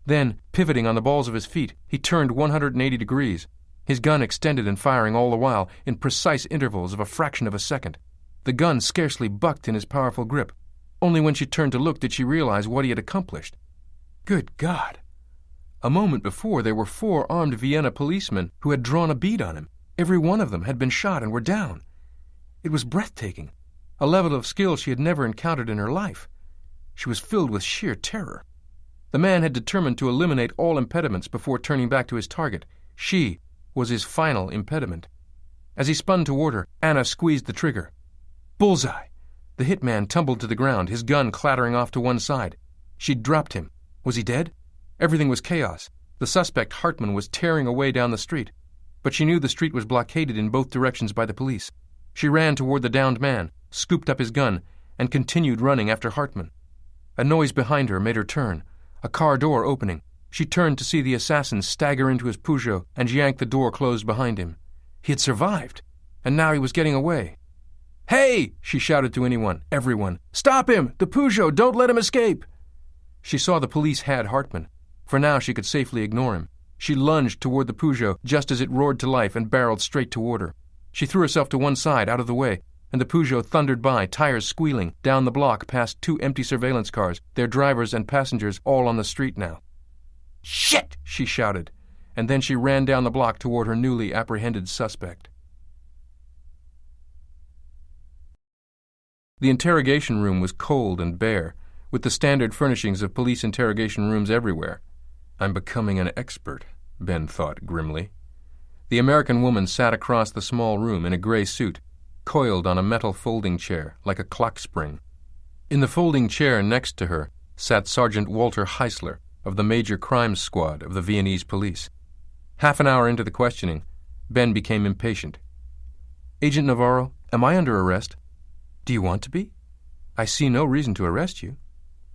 Then, pivoting on the balls of his feet, he turned 180 degrees, his gun extended and firing all the while in precise intervals of a fraction of a second. The gun scarcely bucked in his powerful grip. Only when she turned to look did she realize what he had accomplished. Good God! A moment before, there were 4 armed Vienna policemen who had drawn a bead on him. Every one of them had been shot and were down. It was breathtaking, a level of skill she had never encountered in her life. She was filled with sheer terror. The man had determined to eliminate all impediments before turning back to his target. She was his final impediment. As he spun toward her, Anna squeezed the trigger. Bullseye! The hit man tumbled to the ground, his gun clattering off to one side. She'd dropped him. Was he dead? Everything was chaos. The suspect, Hartman, was tearing away down the street. But she knew the street was blockaded in both directions by the police. She ran toward the downed man, scooped up his gun, and continued running after Hartman. A noise behind her made her turn, a car door opening. She turned to see the assassin stagger into his Peugeot and yank the door closed behind him. He had survived, and now he was getting away. "Hey!" she shouted to everyone. "Stop him! The Peugeot! Don't let him escape!" She saw the police had Hartman. For now she could safely ignore him. She lunged toward the Peugeot just as it roared to life and barreled straight toward her. She threw herself to one side, out of the way, and the Peugeot thundered by, tires squealing, down the block past 2 empty surveillance cars, their drivers and passengers all on the street now. "Shit!" she shouted, and then she ran down the block toward her newly apprehended suspect. The interrogation room was cold and bare, with the standard furnishings of police interrogation rooms everywhere. I'm becoming an expert, Ben thought grimly. The American woman sat across the small room in a gray suit, coiled on a metal folding chair like a clock spring. In the folding chair next to her sat Sergeant Walter Heisler of the Major Crimes Squad of the Viennese police. Half an hour into the questioning, Ben became impatient. "Agent Navarro, am I under arrest?" "Do you want to be?" "I see no reason to arrest you."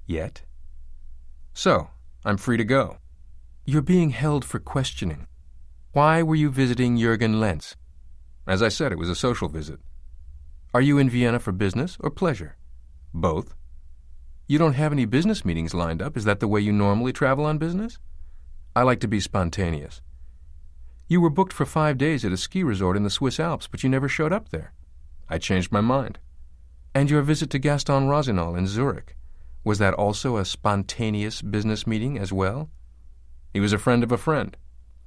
"Yet?" "So, I'm free to go." "You're being held for questioning. Why were you visiting Jürgen Lenz?" "As I said, it was a social visit." "Are you in Vienna for business or pleasure?" "Both." "You don't have any business meetings lined up. Is that the way you normally travel on business?" "I like to be spontaneous." "You were booked for 5 days at a ski resort in the Swiss Alps, but you never showed up there." "I changed my mind." "And your visit to Gaston Rossignol in Zurich, was that also a spontaneous business meeting as well?" "He was a friend of a friend."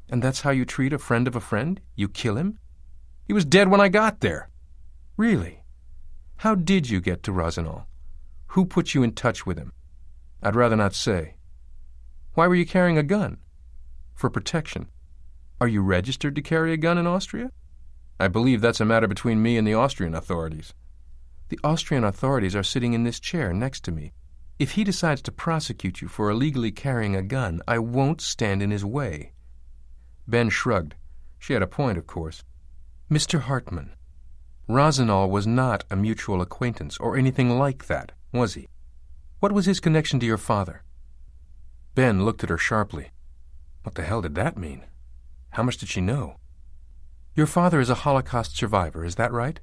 "And that's how you treat a friend of a friend? You kill him?" "He was dead when I got there." "Really? How did you get to Rossignol? Who put you in touch with him?" "I'd rather not say." "Why were you carrying a gun?" "For protection." "Are you registered to carry a gun in Austria?" "I believe that's a matter between me and the Austrian authorities." "The Austrian authorities are sitting in this chair next to me. If he decides to prosecute you for illegally carrying a gun, I won't stand in his way." Ben shrugged. She had a point, of course. "Mr. Hartman, Rossignol was not a mutual acquaintance or anything like that, was he? What was his connection to your father?" Ben looked at her sharply. What the hell did that mean? How much did she know? "Your father is a Holocaust survivor, is that right?"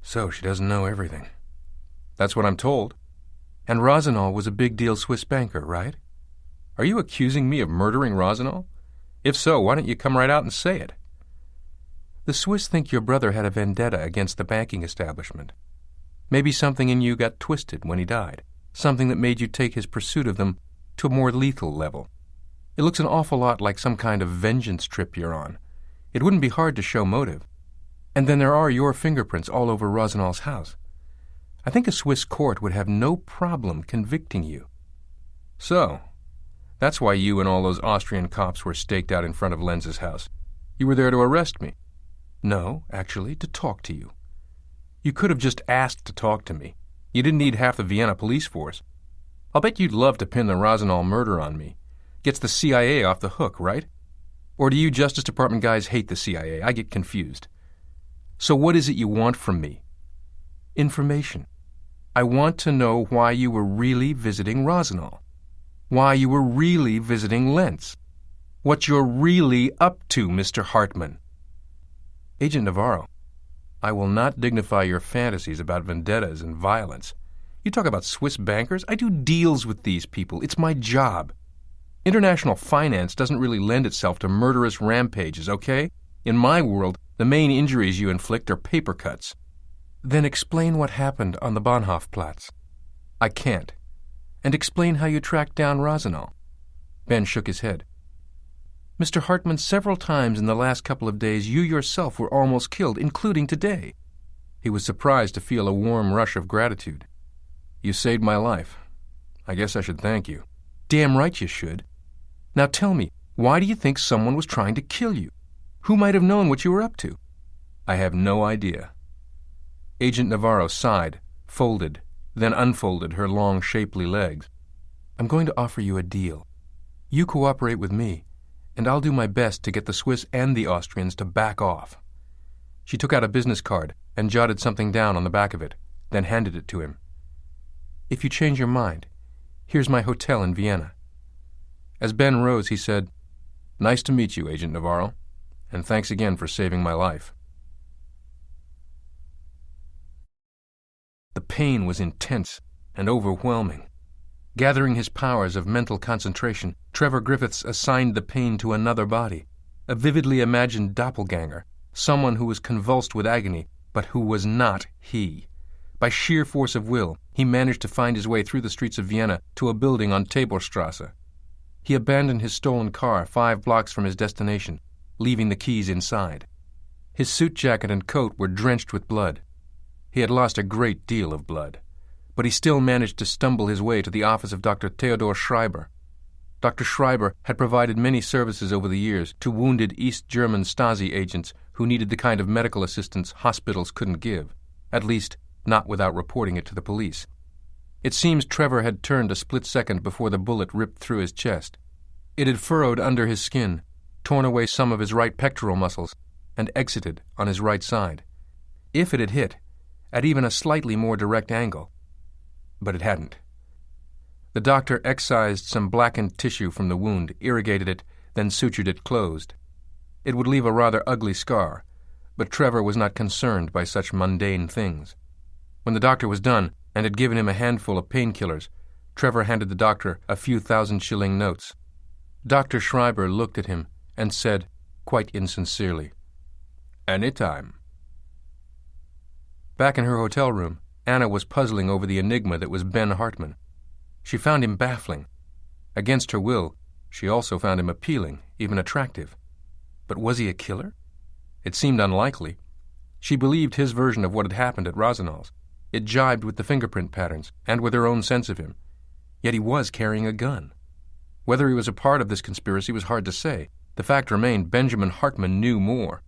So she doesn't know everything. "That's what I'm told." "And Rossignol was a big-deal Swiss banker, right?" "Are you accusing me of murdering Rossignol? If so, why don't you come right out and say it?" "The Swiss think your brother had a vendetta against the banking establishment. Maybe something in you got twisted when he died, something that made you take his pursuit of them to a more lethal level. It looks an awful lot like some kind of vengeance trip you're on. It wouldn't be hard to show motive. And then there are your fingerprints all over Rossignol's house. I think a Swiss court would have no problem convicting you." "So, that's why you and all those Austrian cops were staked out in front of Lenz's house. You were there to arrest me." "No, actually, to talk to you." "You could have just asked to talk to me. You didn't need half the Vienna police force. I'll bet you'd love to pin the Rossignol murder on me. Gets the CIA off the hook, right? Or do you Justice Department guys hate the CIA? I get confused. So what is it you want from me?" "Information. I want to know why you were really visiting Rossignol. Why you were really visiting Lenz. What you're really up to, Mr. Hartman." "Agent Navarro, I will not dignify your fantasies about vendettas and violence. You talk about Swiss bankers? I do deals with these people. It's my job. International finance doesn't really lend itself to murderous rampages, okay? In my world, the main injuries you inflict are paper cuts." "Then explain what happened on the Bahnhofplatz." "I can't." "And explain how you tracked down Rossignol." Ben shook his head. "Mr. Hartman, several times in the last couple of days you yourself were almost killed, including today." He was surprised to feel a warm rush of gratitude. "You saved my life. I guess I should thank you." "Damn right you should. Now tell me, why do you think someone was trying to kill you? Who might have known what you were up to?" "I have no idea." Agent Navarro sighed, folded, then unfolded her long, shapely legs. "I'm going to offer you a deal. You cooperate with me, and I'll do my best to get the Swiss and the Austrians to back off." She took out a business card and jotted something down on the back of it, then handed it to him. "If you change your mind, here's my hotel in Vienna." As Ben rose, he said, "Nice to meet you, Agent Navarro, and thanks again for saving my life." The pain was intense and overwhelming. Gathering his powers of mental concentration, Trevor Griffiths assigned the pain to another body, a vividly imagined doppelganger, someone who was convulsed with agony, but who was not he. By sheer force of will, he managed to find his way through the streets of Vienna to a building on Taborstrasse. He abandoned his stolen car 5 blocks from his destination, leaving the keys inside. His suit jacket and coat were drenched with blood. He had lost a great deal of blood, but he still managed to stumble his way to the office of Dr. Theodor Schreiber. Dr. Schreiber had provided many services over the years to wounded East German Stasi agents who needed the kind of medical assistance hospitals couldn't give, at least not without reporting it to the police. It seems Trevor had turned a split second before the bullet ripped through his chest. It had furrowed under his skin, torn away some of his right pectoral muscles, and exited on his right side. If it had hit, at even a slightly more direct angle. But it hadn't. The doctor excised some blackened tissue from the wound, irrigated it, then sutured it closed. It would leave a rather ugly scar, but Trevor was not concerned by such mundane things. When the doctor was done and had given him a handful of painkillers, Trevor handed the doctor a few 1,000-shilling notes. Dr. Schreiber looked at him and said, quite insincerely, "Any time." Back in her hotel room, Anna was puzzling over the enigma that was Ben Hartman. She found him baffling. Against her will, she also found him appealing, even attractive. But was he a killer? It seemed unlikely. She believed his version of what had happened at Rosenall's. It jibed with the fingerprint patterns and with her own sense of him. Yet he was carrying a gun. Whether he was a part of this conspiracy was hard to say. The fact remained Benjamin Hartman knew more.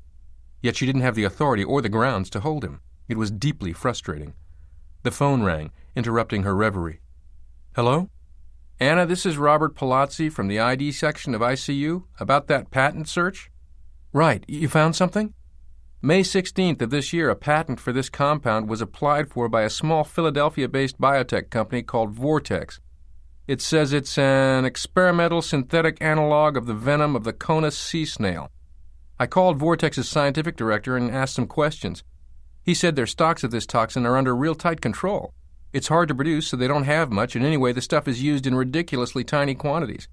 Yet she didn't have the authority or the grounds to hold him. It was deeply frustrating. The phone rang, interrupting her reverie. "Hello? Anna, this is Robert Palazzi from the ID section of ICU, about that patent search." "Right. You found something?" "May 16th of this year, a patent for this compound was applied for by a small Philadelphia-based biotech company called Vortex. It says it's an experimental synthetic analog of the venom of the Conus sea snail. I called Vortex's scientific director and asked some questions. He said their stocks of this toxin are under real tight control. It's hard to produce, so they don't have much, and anyway, the stuff is used in ridiculously tiny quantities.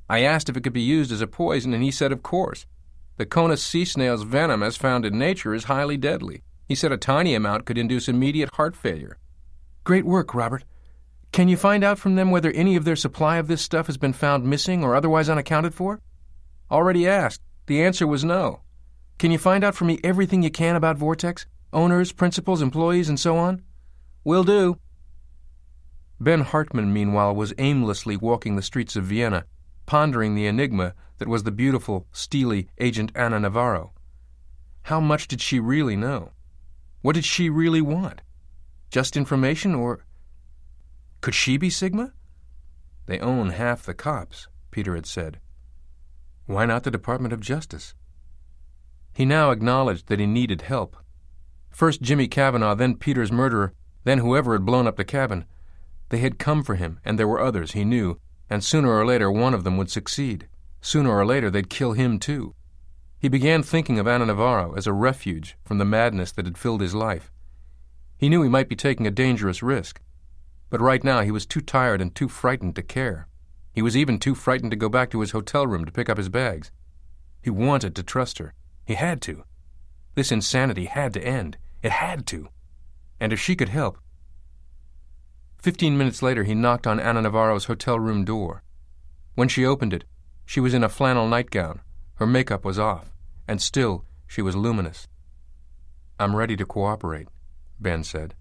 I asked if it could be used as a poison, and he said of course. The Conus sea snail's venom, as found in nature, is highly deadly. He said a tiny amount could induce immediate heart failure." "Great work, Robert. Can you find out from them whether any of their supply of this stuff has been found missing or otherwise unaccounted for?" "Already asked. The answer was no." "Can you find out for me everything you can about Vortex? Owners, principals, employees, and so on?" "Will do." Ben Hartman, meanwhile, was aimlessly walking the streets of Vienna, pondering the enigma that was the beautiful, steely Agent Anna Navarro. How much did she really know? What did she really want? Just information, or... Could she be Sigma? "They own half the cops," Peter had said. Why not the Department of Justice? He now acknowledged that he needed help. First Jimmy Cavanaugh, then Peter's murderer, then whoever had blown up the cabin. They had come for him, and there were others, he knew, and sooner or later one of them would succeed. Sooner or later they'd kill him too. He began thinking of Anna Navarro as a refuge from the madness that had filled his life. He knew he might be taking a dangerous risk, but right now he was too tired and too frightened to care. He was even too frightened to go back to his hotel room to pick up his bags. He wanted to trust her. He had to. This insanity had to end. It had to. And if she could help... 15 minutes later, he knocked on Anna Navarro's hotel room door. When she opened it, she was in a flannel nightgown. Her makeup was off, and still she was luminous. "I'm ready to cooperate," Ben said.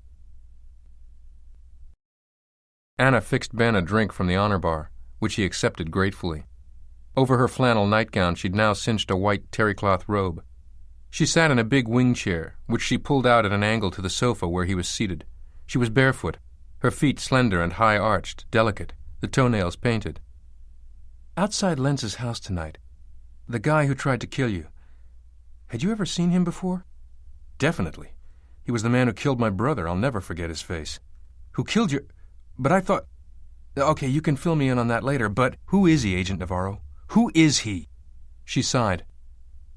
Anna fixed Ben a drink from the honor bar, which he accepted gratefully. Over her flannel nightgown she'd now cinched a white terrycloth robe. She sat in a big wing chair, which she pulled out at an angle to the sofa where he was seated. She was barefoot, her feet slender and high-arched, delicate, the toenails painted. "Outside Lenz's house tonight. The guy who tried to kill you. Had you ever seen him before?" "Definitely. He was the man who killed my brother. I'll never forget his face." "Who killed your... But I thought... Okay, you can fill me in on that later, but who is he, Agent Navarro? Who is he?" She sighed.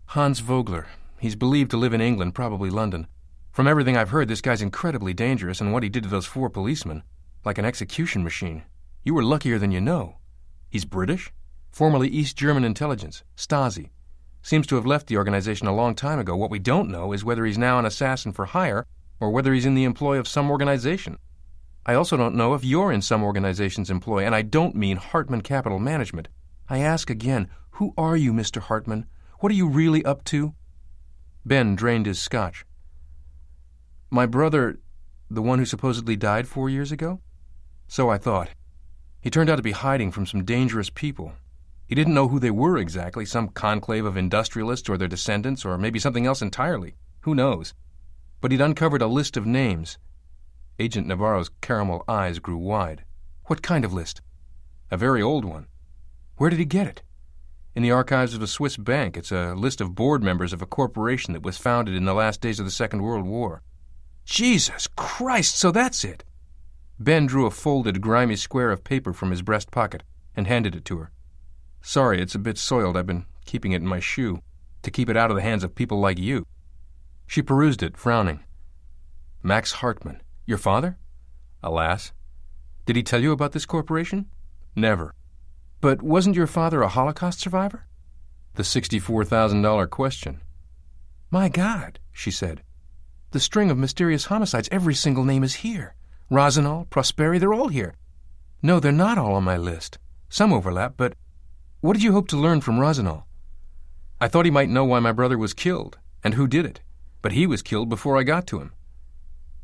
"Hans Vogler. He's believed to live in England, probably London. From everything I've heard, this guy's incredibly dangerous, and what he did to those 4 policemen, like an execution machine. You were luckier than you know. He's British? Formerly East German intelligence, Stasi. Seems to have left the organization a long time ago. What we don't know is whether he's now an assassin for hire or whether he's in the employ of some organization. I also don't know if you're in some organization's employ, and I don't mean Hartman Capital Management. I ask again, who are you, Mr. Hartman? What are you really up to?" Ben drained his scotch. "My brother, the one who supposedly died 4 years ago? So I thought. He turned out to be hiding from some dangerous people. He didn't know who they were exactly, some conclave of industrialists or their descendants, or maybe something else entirely. Who knows? But he'd uncovered a list of names. Agent Navarro's caramel eyes grew wide. What kind of list? A very old one. Where did he get it? In the archives of a Swiss bank. It's a list of board members of a corporation that was founded in the last days of the Second World War. Jesus Christ, so that's it! Ben drew a folded, grimy square of paper from his breast pocket and handed it to her. Sorry, it's a bit soiled. I've been keeping it in my shoe to keep it out of the hands of people like you. She perused it, frowning. Max Hartman. Your father? Alas. Did he tell you about this corporation? Never. But wasn't your father a Holocaust survivor? The $64,000 question. My God, she said. The string of mysterious homicides, every single name is here. Rosenall, Prosperi, they're all here. No, they're not all on my list. Some overlap, but what did you hope to learn from Rosenall? I thought he might know why my brother was killed, and who did it. But he was killed before I got to him.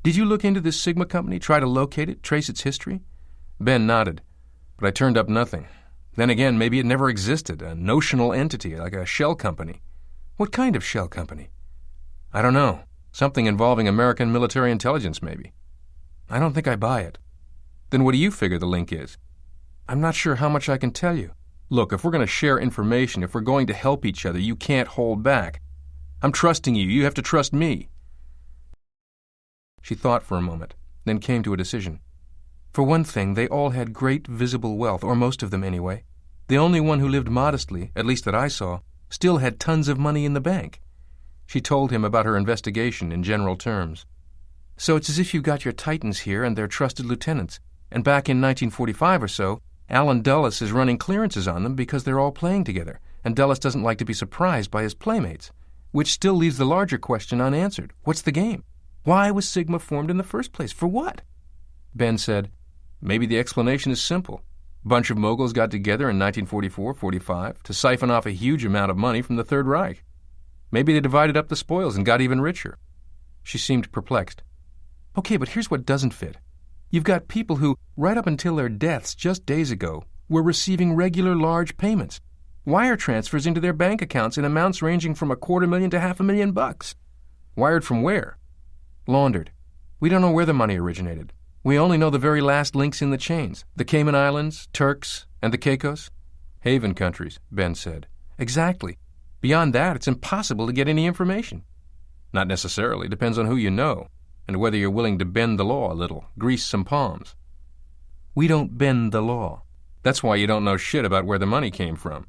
Did you look into this Sigma company, try to locate it, trace its history? Ben nodded, but I turned up nothing. Then again, maybe it never existed, a notional entity, like a shell company. What kind of shell company? I don't know. Something involving American military intelligence, maybe. I don't think I buy it. Then what do you figure the link is? I'm not sure how much I can tell you. Look, if we're going to share information, if we're going to help each other, you can't hold back. I'm trusting you. You have to trust me. She thought for a moment, then came to a decision. For one thing, they all had great visible wealth, or most of them anyway. The only one who lived modestly, at least that I saw, still had tons of money in the bank. She told him about her investigation in general terms. So it's as if you've got your titans here and their trusted lieutenants, and back in 1945 or so, Alan Dulles is running clearances on them because they're all playing together, and Dulles doesn't like to be surprised by his playmates, which still leaves the larger question unanswered. What's the game? Why was Sigma formed in the first place? For what? Ben said, maybe the explanation is simple. A bunch of moguls got together in 1944-45 to siphon off a huge amount of money from the Third Reich. Maybe they divided up the spoils and got even richer. She seemed perplexed. Okay, but here's what doesn't fit. You've got people who, right up until their deaths just days ago, were receiving regular large payments. Wire transfers into their bank accounts in amounts ranging from $250,000 to $500,000. Wired from where? Laundered. We don't know where the money originated. We only know the very last links in the chains. The Cayman Islands, Turks, and the Caicos. Haven countries, Ben said. Exactly. Beyond that, it's impossible to get any information. Not necessarily. Depends on who you know, and whether you're willing to bend the law a little, grease some palms. We don't bend the law. That's why you don't know shit about where the money came from.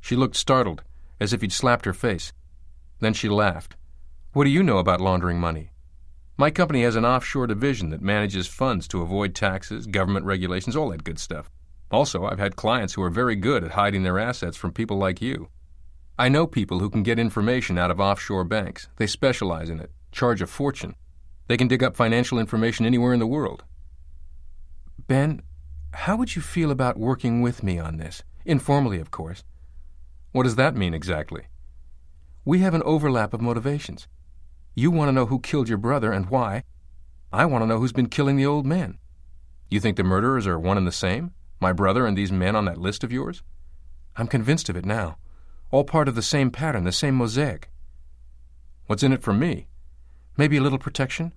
She looked startled, as if he'd slapped her face. Then she laughed. What do you know about laundering money? My company has an offshore division that manages funds to avoid taxes, government regulations, all that good stuff. Also, I've had clients who are very good at hiding their assets from people like you. I know people who can get information out of offshore banks. They specialize in it, charge a fortune. They can dig up financial information anywhere in the world. Ben, how would you feel about working with me on this? Informally, of course. What does that mean exactly? We have an overlap of motivations. You want to know who killed your brother and why. I want to know who's been killing the old men. You think the murderers are one and the same? My brother and these men on that list of yours? I'm convinced of it now. All part of the same pattern, the same mosaic. What's in it for me? Maybe a little protection?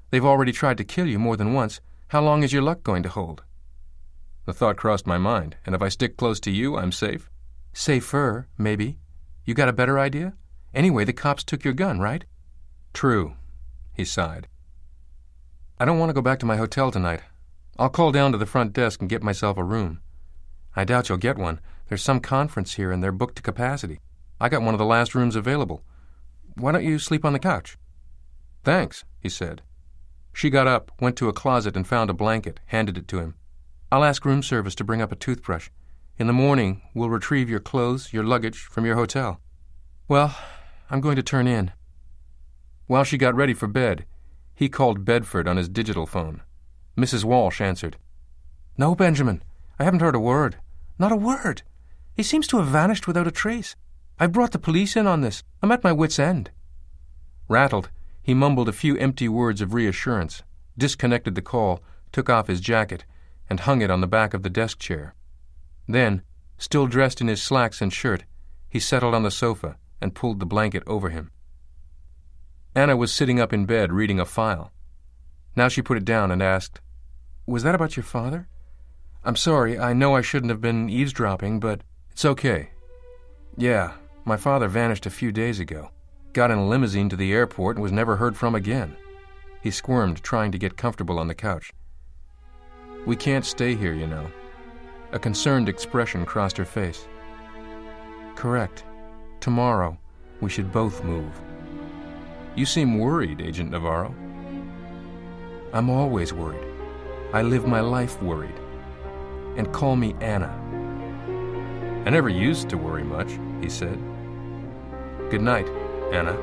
They've already tried to kill you more than once. How long is your luck going to hold? The thought crossed my mind. And if I stick close to you, I'm safe? Safer, maybe. You got a better idea? Anyway, the cops took your gun, right? True, he sighed. I don't want to go back to my hotel tonight. I'll call down to the front desk and get myself a room. I doubt you'll get one. There's some conference here and they're booked to capacity. I got one of the last rooms available. Why don't you sleep on the couch? Thanks, he said. She got up, went to a closet and found a blanket, handed it to him. I'll ask room service to bring up a toothbrush. In the morning, we'll retrieve your clothes, your luggage, from your hotel. Well, I'm going to turn in. While she got ready for bed, he called Bedford on his digital phone. Mrs. Walsh answered. No, Benjamin, I haven't heard a word. Not a word. He seems to have vanished without a trace. I've brought the police in on this. I'm at my wit's end. Rattled, he mumbled a few empty words of reassurance, disconnected the call, took off his jacket, and hung it on the back of the desk chair. Then, Still dressed in his slacks and shirt, he settled on the sofa and pulled the blanket over him. Anna was sitting up in bed reading a file. Now she put it down and asked, "Was that about your father? I'm sorry, I know I shouldn't have been eavesdropping, but it's okay." "Yeah, my father vanished a few days ago. Got in a limousine to the airport and was never heard from again." He squirmed, trying to get comfortable on the couch. "We can't stay here, you know." A concerned expression crossed her face. "Correct. Tomorrow, we should both move." "You seem worried, Agent Navarro." "I'm always worried. I live my life worried. And call me Anna." "I never used to worry much," he said. "Good night, Anna."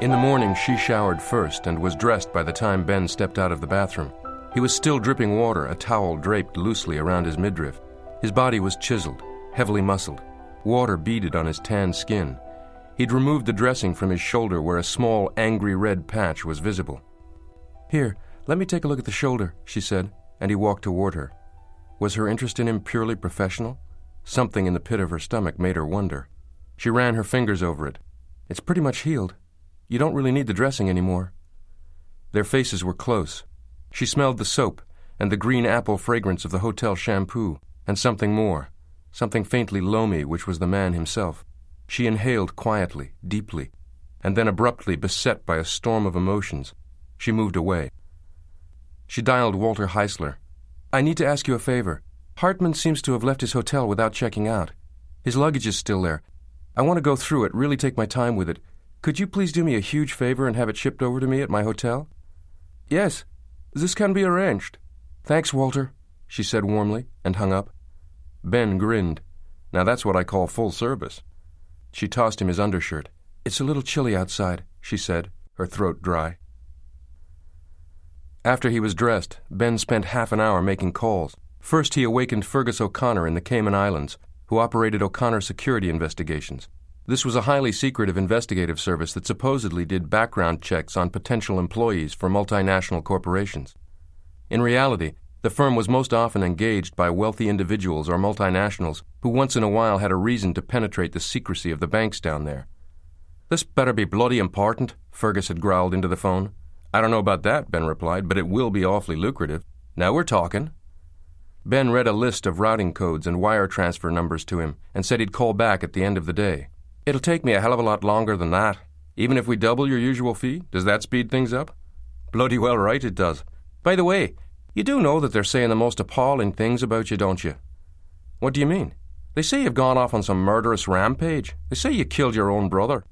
In the morning, she showered first and was dressed by the time Ben stepped out of the bathroom. He was still dripping water, a towel draped loosely around his midriff. His body was chiseled, heavily muscled. Water beaded on his tanned skin. He'd removed the dressing from his shoulder where a small, angry red patch was visible. "Here, let me take a look at the shoulder," she said, and he walked toward her. Was her interest in him purely professional? Something in the pit of her stomach made her wonder. She ran her fingers over it. "It's pretty much healed. You don't really need the dressing anymore." Their faces were close. She smelled the soap and the green apple fragrance of the hotel shampoo, and something more, something faintly loamy, which was the man himself. She inhaled quietly, deeply, and then abruptly, beset by a storm of emotions, she moved away. She dialed Walter Heisler. "I need to ask you a favor. Hartman seems to have left his hotel without checking out. His luggage is still there. I want to go through it, really take my time with it. Could you please do me a huge favor and have it shipped over to me at my hotel?" "Yes, this can be arranged." "Thanks, Walter," she said warmly, and hung up. Ben grinned. "Now that's what I call full service." She tossed him his undershirt. "It's a little chilly outside," she said, her throat dry. After he was dressed, Ben spent half an hour making calls. First he awakened Fergus O'Connor in the Cayman Islands, who operated O'Connor Security Investigations. This was a highly secretive investigative service that supposedly did background checks on potential employees for multinational corporations. In reality, the firm was most often engaged by wealthy individuals or multinationals who once in a while had a reason to penetrate the secrecy of the banks down there. "This better be bloody important," Fergus had growled into the phone. "I don't know about that," Ben replied, "but it will be awfully lucrative. Now we're talking." Ben read a list of routing codes and wire transfer numbers to him and said he'd call back at the end of the day. "It'll take me a hell of a lot longer than that. Even if we double your usual fee, does that speed things up?" "Bloody well right it does. By the way, you do know that they're saying the most appalling things about you, don't you?" "What do you mean?" "They say you've gone off on some murderous rampage. They say you killed your own brother."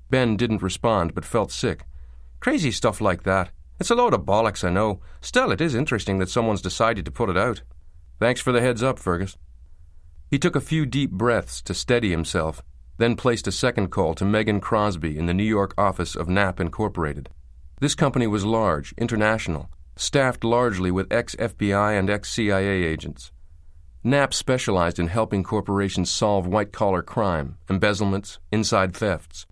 Ben didn't respond, but felt sick. "Crazy stuff like that. It's a load of bollocks, I know. Still, it is interesting that someone's decided to put it out." "Thanks for the heads up, Fergus." He took a few deep breaths to steady himself, then placed a second call to Megan Crosby in the New York office of Knapp Incorporated. This company was large, international, staffed largely with ex-FBI and ex-CIA agents. Knapp specialized in helping corporations solve white-collar crime, embezzlements, inside thefts.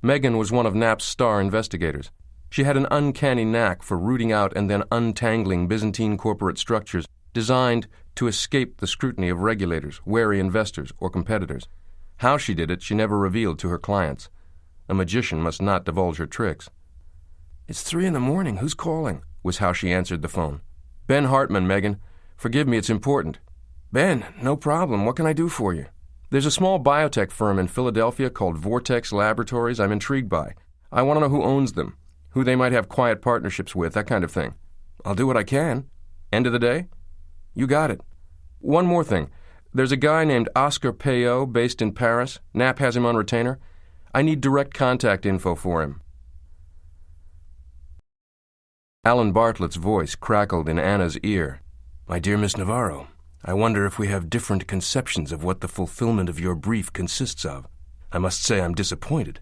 Megan was one of Knapp's star investigators. She had an uncanny knack for rooting out and then untangling Byzantine corporate structures designed to escape the scrutiny of regulators, wary investors, or competitors. How she did it, she never revealed to her clients. A magician must not divulge her tricks. "It's 3 a.m. Who's calling?" was how she answered the phone. "Ben Hartman, Megan. Forgive me, it's important." "Ben, no problem. What can I do for you?" "There's a small biotech firm in Philadelphia called Vortex Laboratories I'm intrigued by. I want to know who owns them, who they might have quiet partnerships with, that kind of thing." "I'll do what I can." "End of the day?" "You got it." "One more thing. There's a guy named Oscar Payot based in Paris. Knapp has him on retainer. I need direct contact info for him." Alan Bartlett's voice crackled in Anna's ear. "My dear Miss Navarro, I wonder if we have different conceptions of what the fulfillment of your brief consists of. I must say I'm disappointed.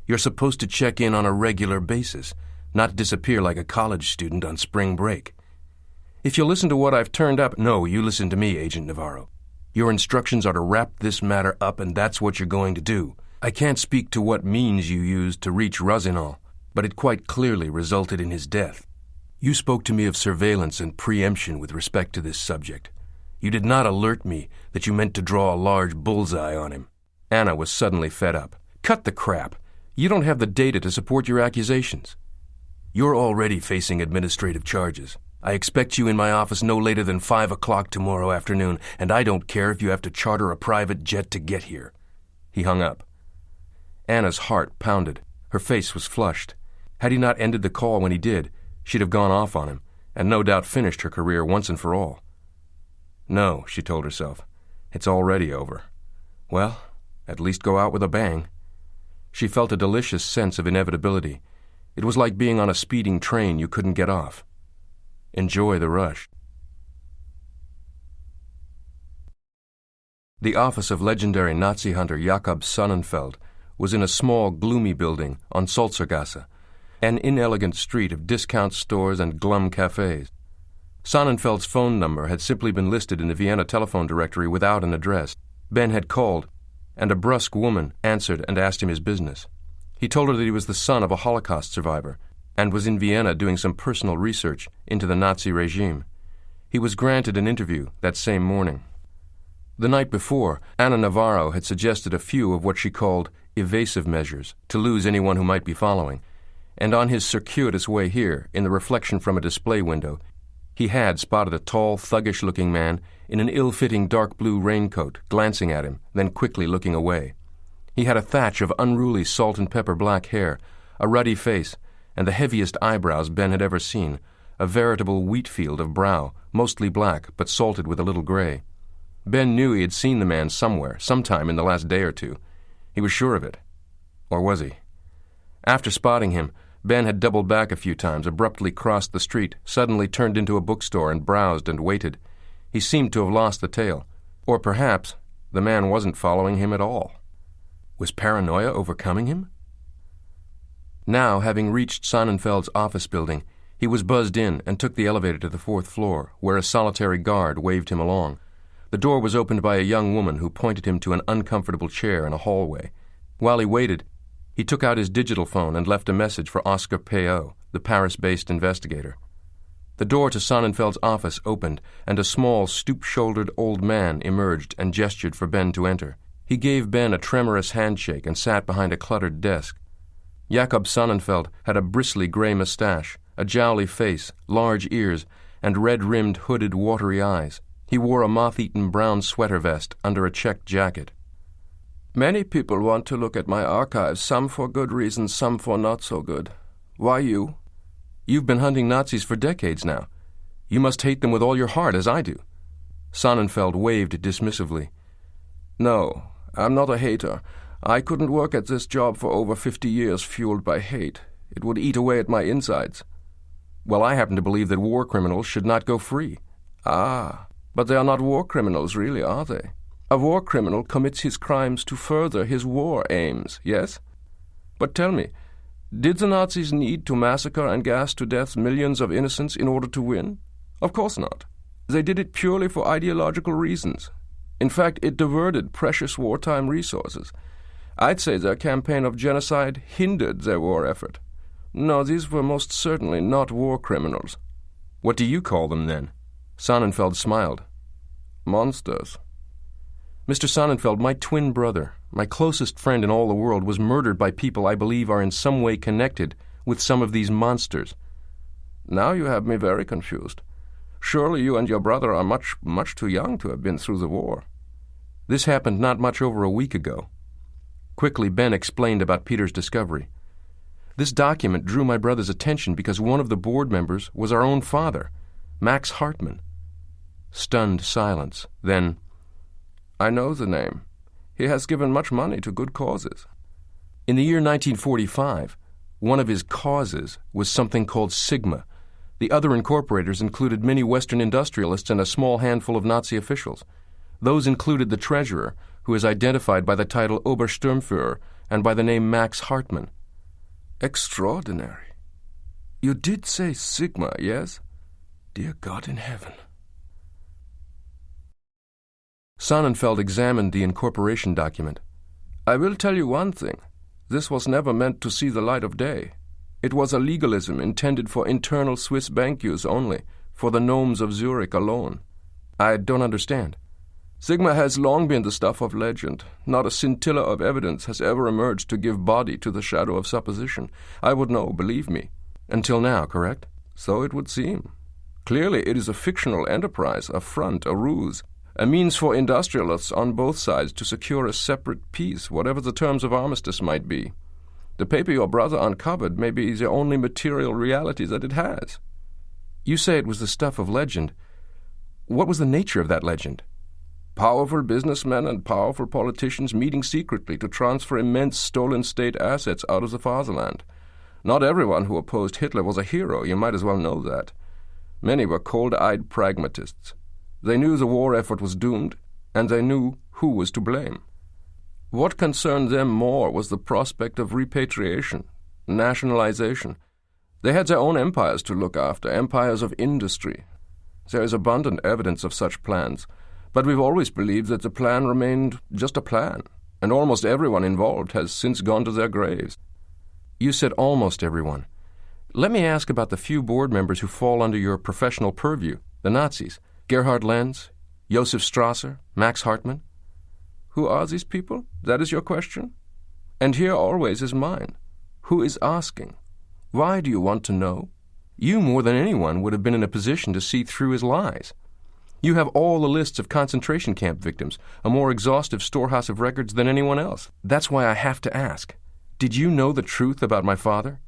You're supposed to check in on a regular basis, not disappear like a college student on spring break. If you'll listen to what I've turned up—" "No, you listen to me, Agent Navarro. Your instructions are to wrap this matter up, and that's what you're going to do. I can't speak to what means you used to reach Rossignol, but it quite clearly resulted in his death. You spoke to me of surveillance and preemption with respect to this subject. You did not alert me that you meant to draw a large bullseye on him." Anna was suddenly fed up. "Cut the crap. You don't have the data to support your accusations. You're already facing administrative charges. I expect you in my office no later than 5 o'clock tomorrow afternoon, and I don't care if you have to charter a private jet to get here." He hung up. Anna's heart pounded. Her face was flushed. Had he not ended the call when he did, she'd have gone off on him, and no doubt finished her career once and for all. No, she told herself, it's already over. Well, at least go out with a bang. She felt a delicious sense of inevitability. It was like being on a speeding train you couldn't get off. Enjoy the rush. The office of legendary Nazi hunter Jakob Sonnenfeld was in a small, gloomy building on Sulzergasse, an inelegant street of discount stores and glum cafes. Sonnenfeld's phone number had simply been listed in the Vienna telephone directory without an address. Ben had called, and a brusque woman answered and asked him his business. He told her that he was the son of a Holocaust survivor and was in Vienna doing some personal research into the Nazi regime. He was granted an interview that same morning. The night before, Anna Navarro had suggested a few of what she called evasive measures to lose anyone who might be following, and on his circuitous way here, in the reflection from a display window, he had spotted a tall, thuggish-looking man in an ill-fitting dark blue raincoat, glancing at him, then quickly looking away. He had a thatch of unruly salt-and-pepper black hair, a ruddy face, and the heaviest eyebrows Ben had ever seen, a veritable wheat field of brow, mostly black, but salted with a little gray. Ben knew he had seen the man somewhere, sometime in the last day or two. He was sure of it. Or was he? After spotting him, Ben had doubled back a few times, abruptly crossed the street, suddenly turned into a bookstore and browsed and waited. He seemed to have lost the tail. Or perhaps the man wasn't following him at all. Was paranoia overcoming him? Now, having reached Sonnenfeld's office building, he was buzzed in and took the elevator to the 4th floor, where a solitary guard waved him along. The door was opened by a young woman who pointed him to an uncomfortable chair in a hallway. While he waited, he took out his digital phone and left a message for Oscar Peot, the Paris-based investigator. The door to Sonnenfeld's office opened, and a small, stoop-shouldered old man emerged and gestured for Ben to enter. He gave Ben a tremorous handshake and sat behind a cluttered desk. Jakob Sonnenfeld had a bristly gray mustache, a jowly face, large ears, and red-rimmed, hooded, watery eyes. He wore a moth-eaten brown sweater vest under a checked jacket. "Many people want to look at my archives, some for good reasons, some for not so good. Why you? You've been hunting Nazis for decades now. You must hate them with all your heart, as I do." Sonnenfeld waved dismissively. "No, I'm not a hater. I couldn't work at this job for over 50 years fueled by hate. It would eat away at my insides." "Well, I happen to believe that war criminals should not go free." "Ah, but they are not war criminals, really, are they? A war criminal commits his crimes to further his war aims, yes? But tell me, did the Nazis need to massacre and gas to death millions of innocents in order to win? Of course not. They did it purely for ideological reasons. In fact, it diverted precious wartime resources. I'd say their campaign of genocide hindered their war effort. No, these were most certainly not war criminals." "What do you call them, then?" Sonnenfeld smiled. "Monsters." "Mr. Sonnenfeld, my twin brother, my closest friend in all the world, was murdered by people I believe are in some way connected with some of these monsters." "Now you have me very confused. Surely you and your brother are much, much too young to have been through the war." "This happened not much over a week ago." Quickly, Ben explained about Peter's discovery. "This document drew my brother's attention because one of the board members was our own father, Max Hartman." Stunned silence. Then, "I know the name. He has given much money to good causes." In the year 1945, one of his causes was something called Sigma, The other incorporators included many Western industrialists and a small handful of Nazi officials. Those included the treasurer, who is identified by the title Obersturmführer and by the name Max Hartman. Extraordinary. You did say Sigma, yes? Dear God in heaven. Sonnenfeld examined the incorporation document. I will tell you one thing. This was never meant to see the light of day. It was a legalism intended for internal Swiss bank use only, for the gnomes of Zurich alone. I don't understand. Sigma has long been the stuff of legend. Not a scintilla of evidence has ever emerged to give body to the shadow of supposition. I would know, believe me. Until now, correct? So it would seem. Clearly it is a fictional enterprise, a front, a ruse, a means for industrialists on both sides to secure a separate peace, whatever the terms of armistice might be. The paper your brother uncovered may be the only material reality that it has. You say it was the stuff of legend. What was the nature of that legend? Powerful businessmen and powerful politicians meeting secretly to transfer immense stolen state assets out of the fatherland. Not everyone who opposed Hitler was a hero, you might as well know that. Many were cold-eyed pragmatists. They knew the war effort was doomed, and they knew who was to blame. What concerned them more was the prospect of repatriation, nationalization. They had their own empires to look after, empires of industry. There is abundant evidence of such plans, but we've always believed that the plan remained just a plan, and almost everyone involved has since gone to their graves. You said almost everyone. Let me ask about the few board members who fall under your professional purview, the Nazis. Gerhard Lenz, Josef Strasser, Max Hartman. Who are these people? That is your question? And here always is mine. Who is asking? Why do you want to know? You more than anyone would have been in a position to see through his lies. You have all the lists of concentration camp victims, a more exhaustive storehouse of records than anyone else. That's why I have to ask. Did you know the truth about my father?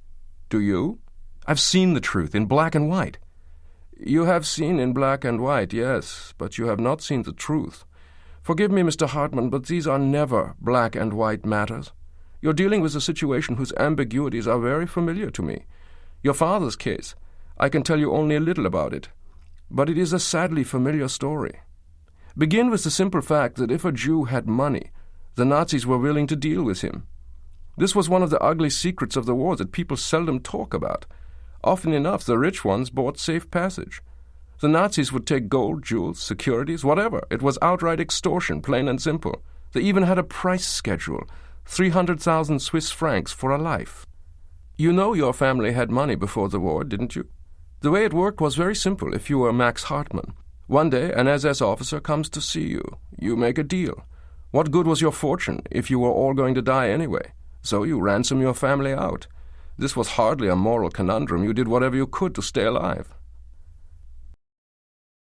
Do you? I've seen the truth in black and white. You have seen in black and white, yes, but you have not seen the truth. Forgive me, Mr. Hartman, but these are never black and white matters. You're dealing with a situation whose ambiguities are very familiar to me. Your father's case, I can tell you only a little about it, but it is a sadly familiar story. Begin with the simple fact that if a Jew had money, the Nazis were willing to deal with him. This was one of the ugly secrets of the war that people seldom talk about. Often enough, the rich ones bought safe passage. The Nazis would take gold, jewels, securities, whatever. It was outright extortion, plain and simple. They even had a price schedule, 300,000 Swiss francs for a life. You know your family had money before the war, didn't you? The way it worked was very simple if you were Max Hartman. One day an SS officer comes to see you. You make a deal. What good was your fortune if you were all going to die anyway? So you ransom your family out. This was hardly a moral conundrum. You did whatever you could to stay alive.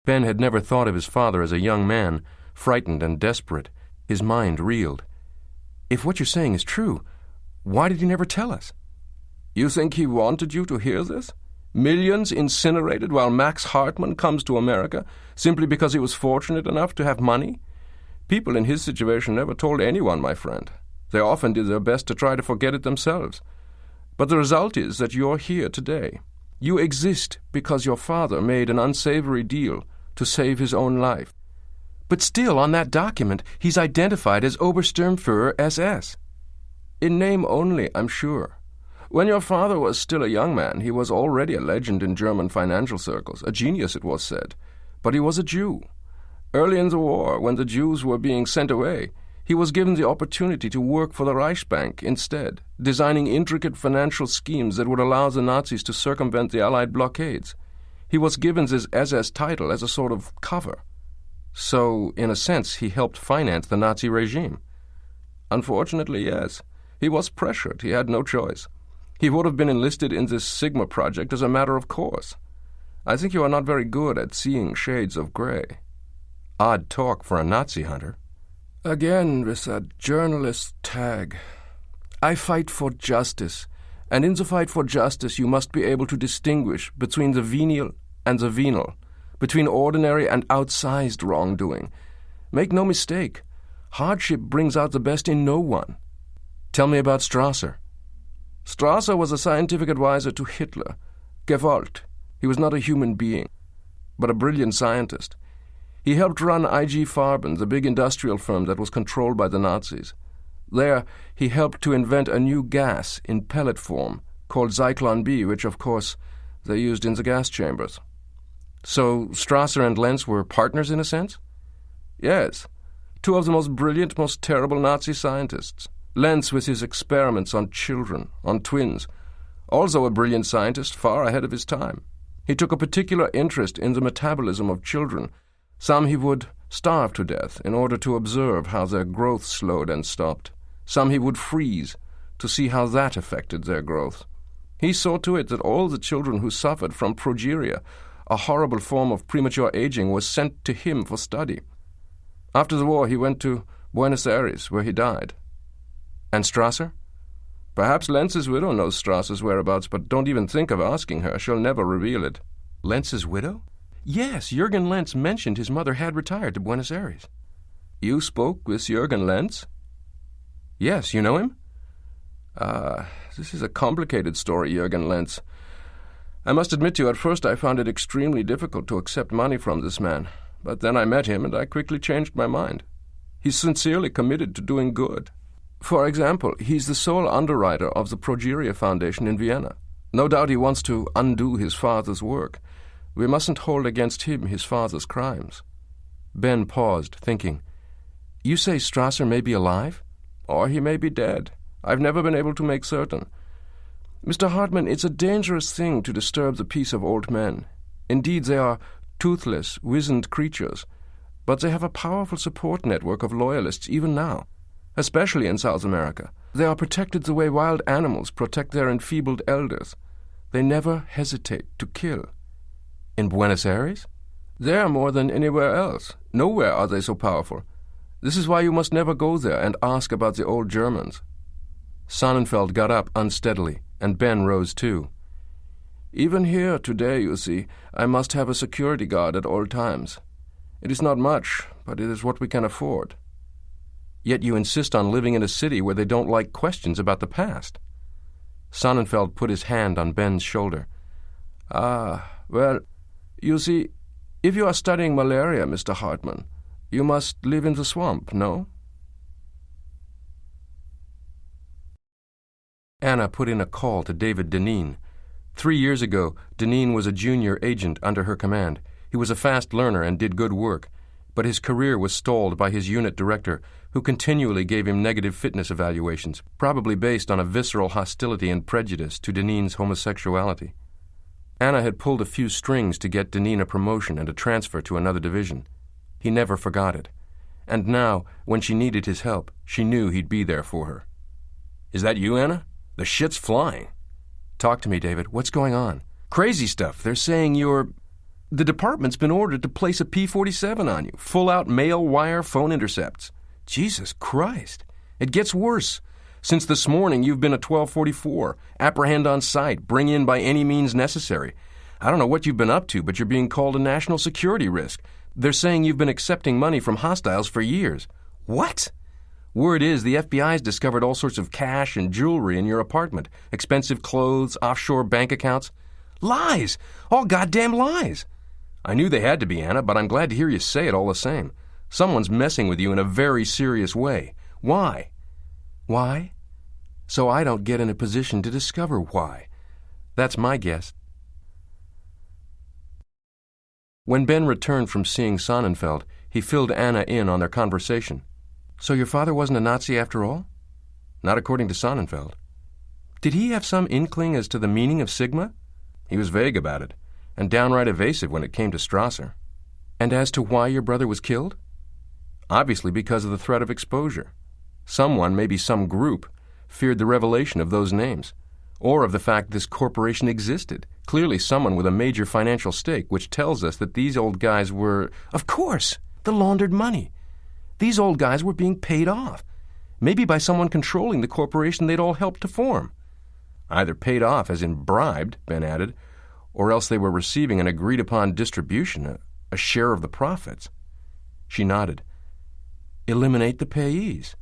Ben had never thought of his father as a young man, frightened and desperate. His mind reeled. If what you're saying is true, why did he never tell us? You think he wanted you to hear this? Millions incinerated while Max Hartman comes to America simply because he was fortunate enough to have money? People in his situation never told anyone, my friend. They often did their best to try to forget it themselves. But the result is that you're here today. You exist because your father made an unsavory deal to save his own life. But still, on that document, he's identified as Obersturmführer SS. In name only, I'm sure. When your father was still a young man, he was already a legend in German financial circles, a genius, it was said. But he was a Jew. Early in the war, when the Jews were being sent away, he was given the opportunity to work for the Reichsbank instead, designing intricate financial schemes that would allow the Nazis to circumvent the Allied blockades. He was given this SS title as a sort of cover. So, in a sense, he helped finance the Nazi regime. Unfortunately, yes. He was pressured. He had no choice. He would have been enlisted in this Sigma project as a matter of course. I think you are not very good at seeing shades of gray. Odd talk for a Nazi hunter. Again with a journalist tag. I fight for justice, and in the fight for justice you must be able to distinguish between the venial and the venal, between ordinary and outsized wrongdoing. Make no mistake, hardship brings out the best in no one. Tell me about Strasser. Strasser was a scientific advisor to Hitler. Gewollt. He was not a human being, but a brilliant scientist. He helped run IG Farben, the big industrial firm that was controlled by the Nazis. There, he helped to invent a new gas in pellet form called Zyklon B, which, of course, they used in the gas chambers. So Strasser and Lenz were partners in a sense? Yes. Two of the most brilliant, most terrible Nazi scientists. Lenz with his experiments on children, on twins. Also a brilliant scientist, far ahead of his time. He took a particular interest in the metabolism of children. Some he would starve to death in order to observe how their growth slowed and stopped. Some he would freeze to see how that affected their growth. He saw to it that all the children who suffered from progeria, a horrible form of premature aging, was sent to him for study. After the war, he went to Buenos Aires, where he died. And Strasser? Perhaps Lenz's widow knows Strasser's whereabouts, but don't even think of asking her. She'll never reveal it. Lenz's widow? Yes, Jürgen Lenz mentioned his mother had retired to Buenos Aires. You spoke with Jürgen Lenz? Yes, you know him? This is a complicated story, Jürgen Lenz. I must admit to you, at first I found it extremely difficult to accept money from this man. But then I met him, and I quickly changed my mind. He's sincerely committed to doing good. For example, he's the sole underwriter of the Progeria Foundation in Vienna. No doubt he wants to undo his father's work. We mustn't hold against him his father's crimes. Ben paused, thinking. You say Strasser may be alive? Or he may be dead. I've never been able to make certain. Mr. Hartman, it's a dangerous thing to disturb the peace of old men. Indeed, they are toothless, wizened creatures, but they have a powerful support network of loyalists even now, especially in South America. They are protected the way wild animals protect their enfeebled elders. They never hesitate to kill. In Buenos Aires? There more than anywhere else. Nowhere are they so powerful. This is why you must never go there and ask about the old Germans. Sonnenfeld got up unsteadily, and Ben rose too. Even here today, you see, I must have a security guard at all times. It is not much, but it is what we can afford. Yet you insist on living in a city where they don't like questions about the past. Sonnenfeld put his hand on Ben's shoulder. Well, you see, if you are studying malaria, Mr. Hartman, you must live in the swamp, no? Anna put in a call to David Deneen. 3 years ago, Deneen was a junior agent under her command. He was a fast learner and did good work, but his career was stalled by his unit director, who continually gave him negative fitness evaluations, probably based on a visceral hostility and prejudice to Deneen's homosexuality. Anna had pulled a few strings to get Deneen a promotion and a transfer to another division. He never forgot it. And now, when she needed his help, she knew he'd be there for her. Is that you, Anna? The shit's flying. Talk to me, David. What's going on? Crazy stuff. They're saying you're... The department's been ordered to place a P-47 on you. Full-out mail wire phone intercepts. Jesus Christ. It gets worse. Since this morning, you've been a 1244. Apprehend on sight. Bring in by any means necessary. I don't know what you've been up to, but you're being called a national security risk. They're saying you've been accepting money from hostiles for years. What? Word is the FBI's discovered all sorts of cash and jewelry in your apartment. Expensive clothes, offshore bank accounts. Lies! All goddamn lies! I knew they had to be, Anna, but I'm glad to hear you say it all the same. Someone's messing with you in a very serious way. Why? Why? So I don't get in a position to discover why. That's my guess. When Ben returned from seeing Sonnenfeld, he filled Anna in on their conversation. So your father wasn't a Nazi after all? Not according to Sonnenfeld. Did he have some inkling as to the meaning of Sigma? He was vague about it, and downright evasive when it came to Strasser. And as to why your brother was killed? Obviously because of the threat of exposure. Someone, maybe some group, feared the revelation of those names, or of the fact this corporation existed. Clearly someone with a major financial stake, which tells us that these old guys were... Of course! The laundered money. These old guys were being paid off, maybe by someone controlling the corporation they'd all helped to form. Either paid off, as in bribed, Ben added, or else they were receiving an agreed-upon distribution, a share of the profits. She nodded. Eliminate the payees.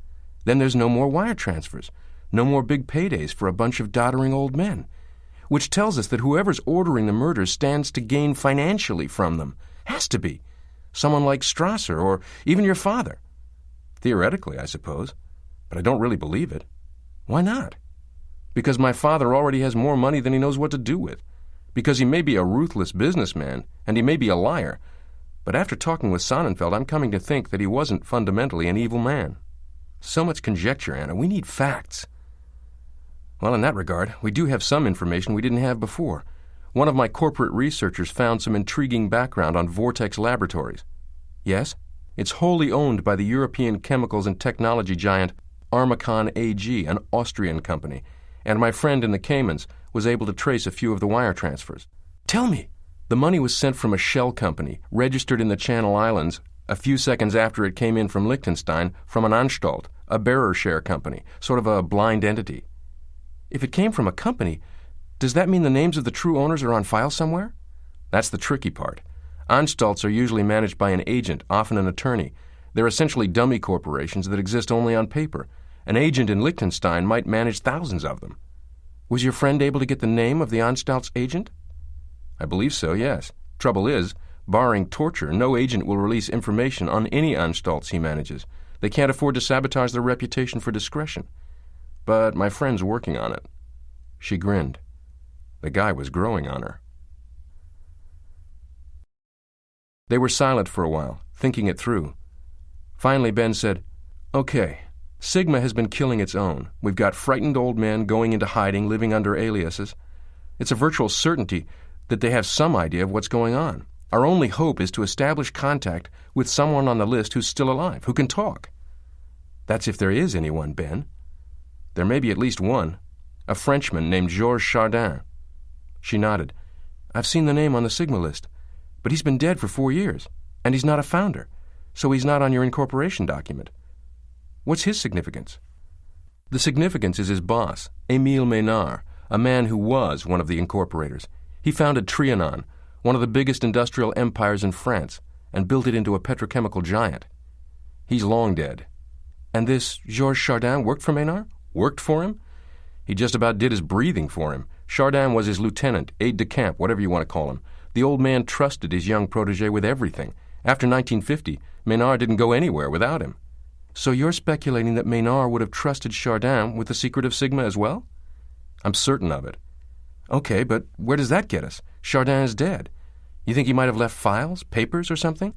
Then there's no more wire transfers, no more big paydays for a bunch of doddering old men. which tells us that whoever's ordering the murders stands to gain financially from them. Has to be. Someone like Strasser or even your father. Theoretically, I suppose, but I don't really believe it. Why not? Because my father already has more money than he knows what to do with. Because he may be a ruthless businessman, and he may be a liar, but after talking with Sonnenfeld, I'm coming to think that he wasn't fundamentally an evil man. So much conjecture, Anna. We need facts. Well, in that regard, we do have some information we didn't have before. One of my corporate researchers found some intriguing background on Vortex Laboratories. Yes, it's wholly owned by the European chemicals and technology giant Armacon AG, an Austrian company, and my friend in the Caymans was able to trace a few of the wire transfers. Tell me! The money was sent from a shell company, registered in the Channel Islands, a few seconds after it came in from Liechtenstein, from an Anstalt, a bearer share company, sort of a blind entity. If it came from a company, does that mean the names of the true owners are on file somewhere? That's the tricky part. Anstalts are usually managed by an agent, often an attorney. They're essentially dummy corporations that exist only on paper. An agent in Liechtenstein might manage thousands of them. Was your friend able to get the name of the Anstalt's agent? I believe so, yes. Trouble is, barring torture, no agent will release information on any Anstalts he manages. They can't afford to sabotage their reputation for discretion. But my friend's working on it. She grinned. The guy was growing on her. They were silent for a while, thinking it through. Finally, Ben said, "Okay, Sigma has been killing its own. We've got frightened old men going into hiding, living under aliases. It's a virtual certainty that they have some idea of what's going on. Our only hope is to establish contact with someone on the list who's still alive, who can talk." "That's if there is anyone, Ben." "There may be at least one, a Frenchman named Georges Chardin." She nodded. "I've seen the name on the Sigma list, but he's been dead for 4 years, and he's not a founder, so he's not on your incorporation document. What's his significance?" "The significance is his boss, Émile Maynard, a man who was one of the incorporators. He founded Trianon, one of the biggest industrial empires in France, and built it into a petrochemical giant. He's long dead." "And this Georges Chardin worked for Maynard? Worked for him?" "He just about did his breathing for him. Chardin was his lieutenant, aide-de-camp, whatever you want to call him. The old man trusted his young protégé with everything. After 1950, Maynard didn't go anywhere without him." "So you're speculating that Maynard would have trusted Chardin with the secret of Sigma as well?" "I'm certain of it." "Okay, but where does that get us? Chardin is dead. You think he might have left files, papers, or something?"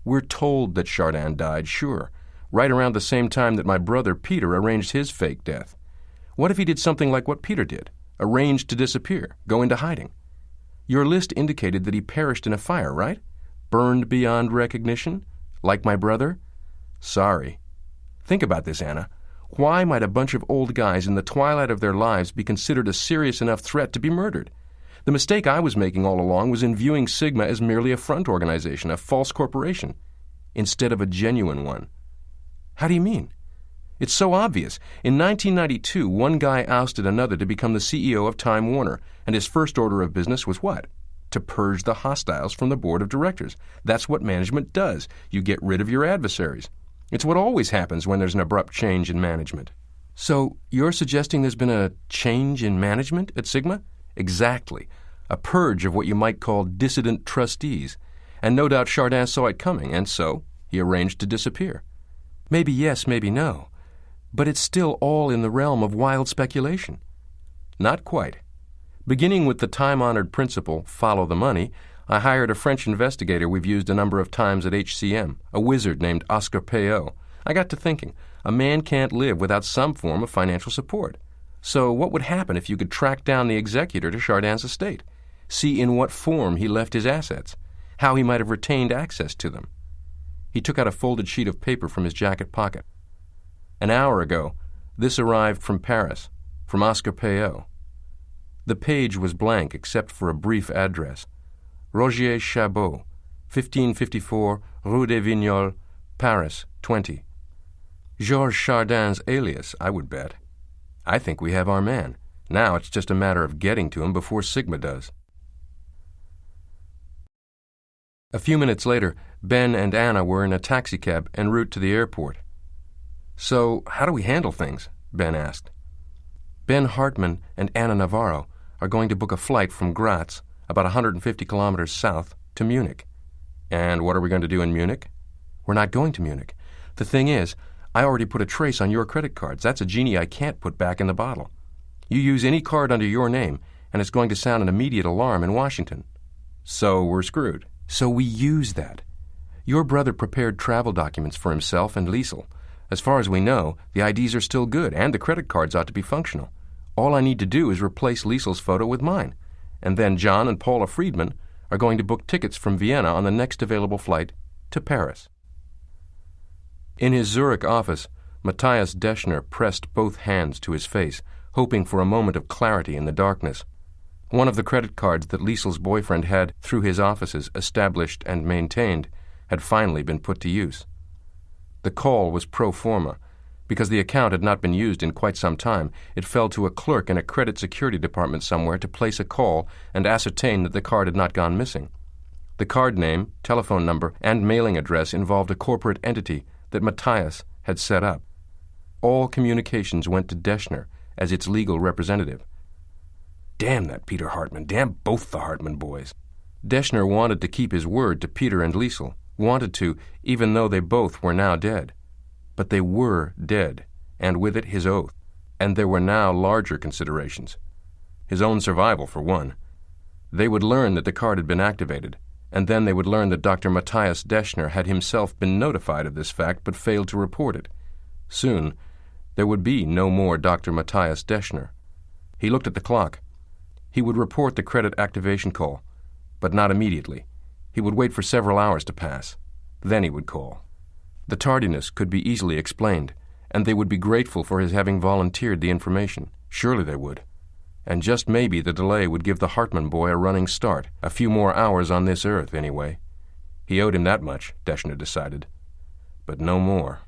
"We're told that Chardin died, sure, right around the same time that my brother Peter arranged his fake death. What if he did something like what Peter did, arranged to disappear, go into hiding? Your list indicated that he perished in a fire, right? Burned beyond recognition, like my brother? Sorry. Think about this, Anna. Why might a bunch of old guys in the twilight of their lives be considered a serious enough threat to be murdered? The mistake I was making all along was in viewing Sigma as merely a front organization, a false corporation, instead of a genuine one." "How do you mean?" "It's so obvious. In 1992, one guy ousted another to become the CEO of Time Warner, and his first order of business was what? To purge the hostiles from the board of directors. That's what management does. You get rid of your adversaries. It's what always happens when there's an abrupt change in management." "So you're suggesting there's been a change in management at Sigma?" "Exactly. A purge of what you might call dissident trustees. And no doubt Chardin saw it coming, and so he arranged to disappear." "Maybe yes, maybe no. But it's still all in the realm of wild speculation." "Not quite. Beginning with the time-honored principle, follow the money, I hired a French investigator we've used a number of times at HCM, a wizard named Oscar Peot. I got to thinking, a man can't live without some form of financial support. So what would happen if you could track down the executor to Chardin's estate, see in what form he left his assets, how he might have retained access to them?" He took out a folded sheet of paper from his jacket pocket. "An hour ago, this arrived from Paris, from Oscar Peot." The page was blank except for a brief address. Rogier Chabot, 1554 Rue des Vignoles, Paris, 20. Georges Chardin's alias, I would bet. I think we have our man. Now it's just a matter of getting to him before Sigma does. A few minutes later, Ben and Anna were in a taxicab en route to the airport. "So, how do we handle things?" Ben asked. Ben Hartman and Anna Navarro are going to book a flight from Graz, about 150 kilometers south, to Munich. And what are we going to do in Munich? We're not going to Munich. The thing is, I already put a trace on your credit cards. That's a genie I can't put back in the bottle. You use any card under your name, and it's going to sound an immediate alarm in Washington. So we're screwed. So we use that. Your brother prepared travel documents for himself and Liesel. As far as we know, the IDs are still good, and the credit cards ought to be functional. All I need to do is replace Liesel's photo with mine, and then John and Paula Friedman are going to book tickets from Vienna on the next available flight to Paris. In his Zurich office, Matthias Deschner pressed both hands to his face, hoping for a moment of clarity in the darkness. One of the credit cards that Liesel's boyfriend had, through his offices, established and maintained, had finally been put to use. The call was pro forma. Because the account had not been used in quite some time, it fell to a clerk in a credit security department somewhere to place a call and ascertain that the card had not gone missing. The card name, telephone number, and mailing address involved a corporate entity that Matthias had set up. All communications went to Deschner as its legal representative. Damn that Peter Hartman. Damn both the Hartman boys. Deschner wanted to keep his word to Peter and Liesel, wanted to, even though they both were now dead. But they were dead, and with it his oath, and there were now larger considerations. His own survival, for one. They would learn that the card had been activated, and then they would learn that Dr. Matthias Deschner had himself been notified of this fact but failed to report it. Soon, there would be no more Dr. Matthias Deschner. He looked at the clock. He would report the credit activation call, but not immediately. He would wait for several hours to pass. Then he would call. The tardiness could be easily explained, and they would be grateful for his having volunteered the information. Surely they would. And just maybe the delay would give the Hartman boy a running start, a few more hours on this earth, anyway. He owed him that much, Deschner decided. But no more.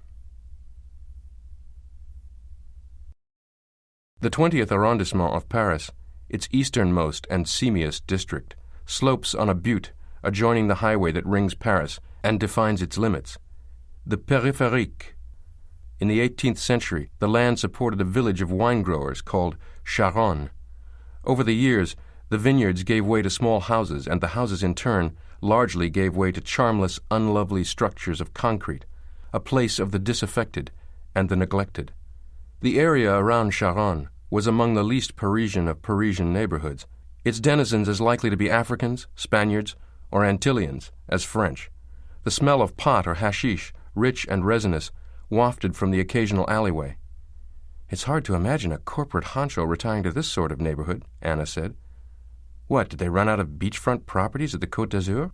The 20th arrondissement of Paris, its easternmost and seamiest district, slopes on a butte adjoining the highway that rings Paris and defines its limits. The périphérique. In the 18th century, the land supported a village of wine growers called Charonne. Over the years, the vineyards gave way to small houses, and the houses in turn largely gave way to charmless, unlovely structures of concrete, a place of the disaffected and the neglected. The area around Charonne was among the least Parisian of Parisian neighborhoods, its denizens as likely to be Africans, Spaniards, or Antillians as French. The smell of pot or hashish, rich and resinous, wafted from the occasional alleyway. "It's hard to imagine a corporate honcho retiring to this sort of neighborhood," Anna said. "What, did they run out of beachfront properties at the Côte d'Azur?"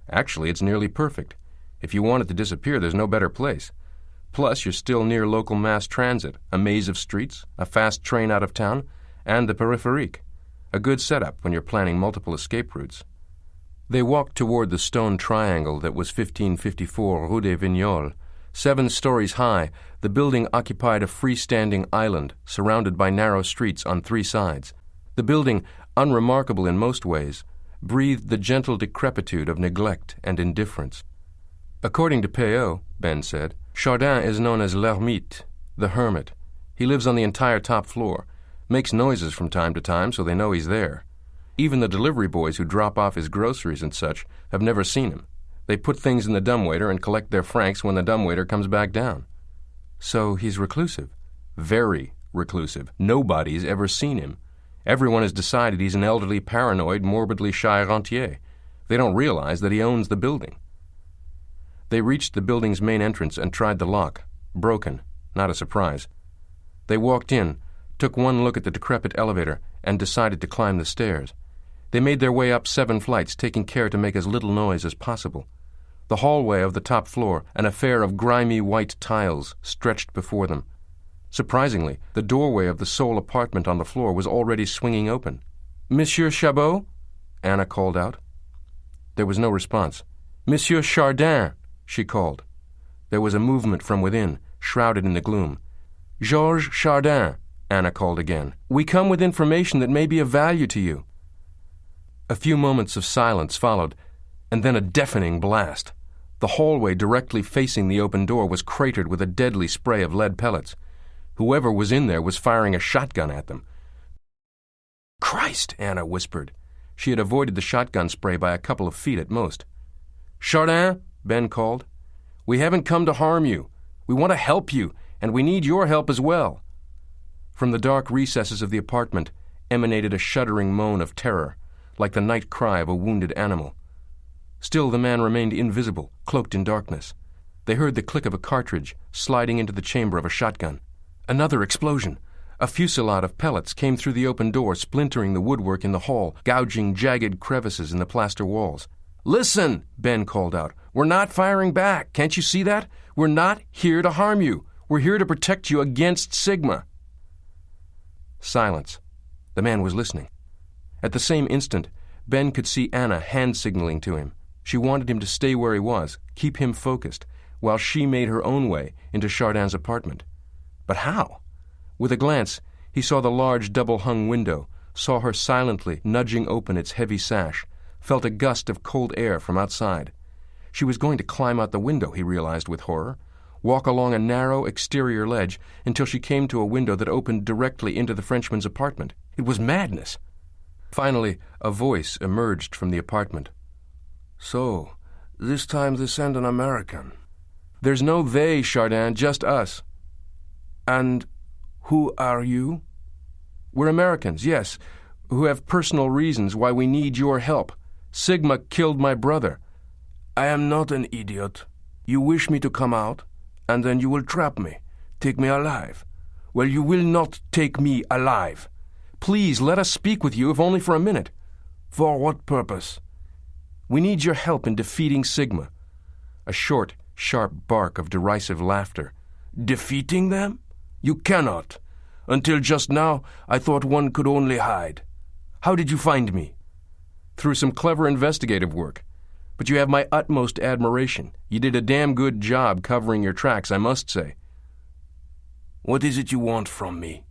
"Actually, it's nearly perfect. If you want it to disappear, there's no better place. Plus, you're still near local mass transit, a maze of streets, a fast train out of town, and the périphérique. A good setup when you're planning multiple escape routes." They walked toward the stone triangle that was 1554 Rue des Vignoles. 7 stories high, the building occupied a freestanding island surrounded by narrow streets on 3 sides. The building, unremarkable in most ways, breathed the gentle decrepitude of neglect and indifference. "According to Peot," Ben said, "Chardin is known as l'ermite, the hermit. He lives on the entire top floor, makes noises from time to time so they know he's there. Even the delivery boys who drop off his groceries and such have never seen him. They put things in the dumbwaiter and collect their francs when the dumbwaiter comes back down." "So he's reclusive?" "Very reclusive. Nobody's ever seen him. Everyone has decided he's an elderly, paranoid, morbidly shy rentier. They don't realize that he owns the building." They reached the building's main entrance and tried the lock. Broken. Not a surprise. They walked in, took one look at the decrepit elevator, and decided to climb the stairs. They made their way up 7 flights, taking care to make as little noise as possible. The hallway of the top floor, an affair of grimy white tiles, stretched before them. Surprisingly, the doorway of the sole apartment on the floor was already swinging open. "Monsieur Chabot?" Anna called out. There was no response. "Monsieur Chardin," she called. There was a movement from within, shrouded in the gloom. "Georges Chardin," Anna called again. "We come with information that may be of value to you." A few moments of silence followed, and then a deafening blast. The hallway directly facing the open door was cratered with a deadly spray of lead pellets. Whoever was in there was firing a shotgun at them. "Christ," Anna whispered. She had avoided the shotgun spray by a couple of feet at most. "Chardin," Ben called. "We haven't come to harm you. We want to help you, and we need your help as well." From the dark recesses of the apartment emanated a shuddering moan of terror, like the night cry of a wounded animal. Still the man remained invisible, cloaked in darkness. They heard the click of a cartridge sliding into the chamber of a shotgun. Another explosion. A fusillade of pellets came through the open door, splintering the woodwork in the hall, gouging jagged crevices in the plaster walls. "Listen," Ben called out. "We're not firing back. Can't you see that? We're not here to harm you. We're here to protect you against Sigma." Silence. The man was listening. At the same instant, Ben could see Anna hand-signaling to him. She wanted him to stay where he was, keep him focused, while she made her own way into Chardin's apartment. But how? With a glance, he saw the large double-hung window, saw her silently nudging open its heavy sash, felt a gust of cold air from outside. She was going to climb out the window, he realized with horror, walk along a narrow exterior ledge until she came to a window that opened directly into the Frenchman's apartment. It was madness. Finally, a voice emerged from the apartment. "So, this time they send an American." "There's no they, Chardin, just us." "And who are you?" "We're Americans, yes, who have personal reasons why we need your help. Sigma killed my brother." "I am not an idiot. You wish me to come out, and then you will trap me, take me alive. Well, you will not take me alive. Please, let us speak with you, if only for a minute." "For what purpose?" "We need your help in defeating Sigma." A short, sharp bark of derisive laughter. "Defeating them? You cannot. Until just now, I thought one could only hide. How did you find me?" "Through some clever investigative work. But you have my utmost admiration. You did a damn good job covering your tracks, I must say." "What is it you want from me?"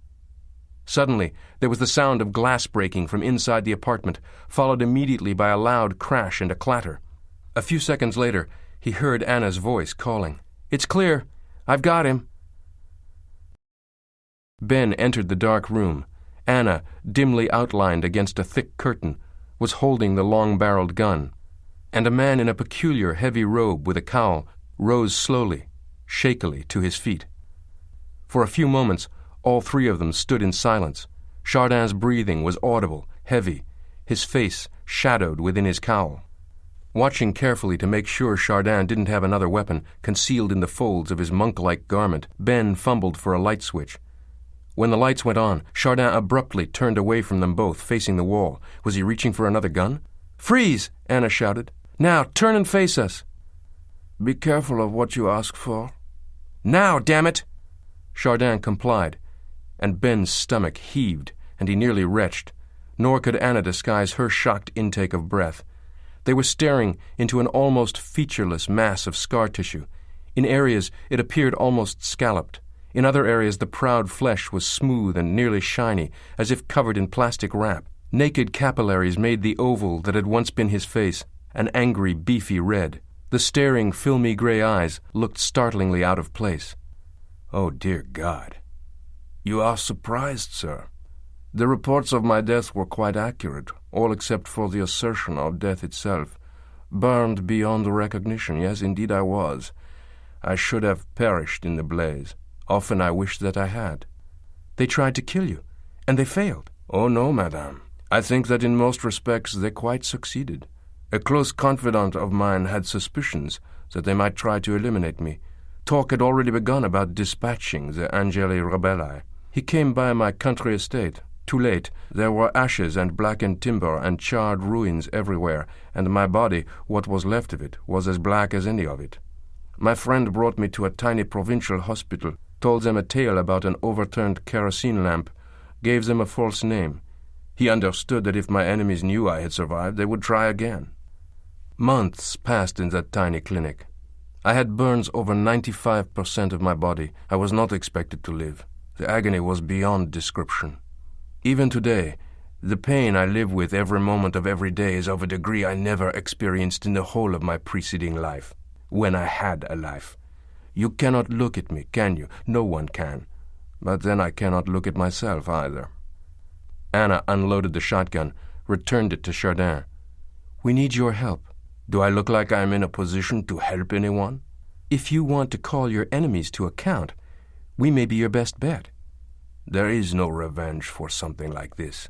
Suddenly, there was the sound of glass breaking from inside the apartment, followed immediately by a loud crash and a clatter. A few seconds later, he heard Anna's voice calling, "It's clear. I've got him." Ben entered the dark room. Anna, dimly outlined against a thick curtain, was holding the long-barreled gun, and a man in a peculiar heavy robe with a cowl rose slowly, shakily to his feet. For a few moments, all three of them stood in silence. Chardin's breathing was audible, heavy, his face shadowed within his cowl. Watching carefully to make sure Chardin didn't have another weapon concealed in the folds of his monk-like garment, Ben fumbled for a light switch. When the lights went on, Chardin abruptly turned away from them both, facing the wall. Was he reaching for another gun? "Freeze!" Anna shouted. "Now, turn and face us." "Be careful of what you ask for." "Now, damn it!" Chardin complied, and Ben's stomach heaved, and he nearly retched. Nor could Anna disguise her shocked intake of breath. They were staring into an almost featureless mass of scar tissue. In areas, it appeared almost scalloped. In other areas, the proud flesh was smooth and nearly shiny, as if covered in plastic wrap. Naked capillaries made the oval that had once been his face an angry, beefy red. The staring, filmy gray eyes looked startlingly out of place. "Oh, dear God." "You are surprised, sir. The reports of my death were quite accurate, all except for the assertion of death itself. Burned beyond recognition, yes, indeed I was. I should have perished in the blaze. Often I wished that I had." "They tried to kill you, and they failed." "Oh, no, madame. I think that in most respects they quite succeeded. A close confidant of mine had suspicions that they might try to eliminate me. Talk had already begun about dispatching the Angeli Rebelli. He came by my country estate. Too late. There were ashes and blackened timber and charred ruins everywhere, and my body, what was left of it, was as black as any of it. My friend brought me to a tiny provincial hospital, told them a tale about an overturned kerosene lamp, gave them a false name. He understood that if my enemies knew I had survived, they would try again. Months passed in that tiny clinic. I had burns over 95% of my body. I was not expected to live. The agony was beyond description. Even today, the pain I live with every moment of every day is of a degree I never experienced in the whole of my preceding life, when I had a life. You cannot look at me, can you? No one can. But then I cannot look at myself either. Anna unloaded the shotgun, returned it to Chardin. "We need your help." Do I look like I'm in a position to help anyone? "If you want to call your enemies to account, we may be your best bet." There is no revenge for something like this.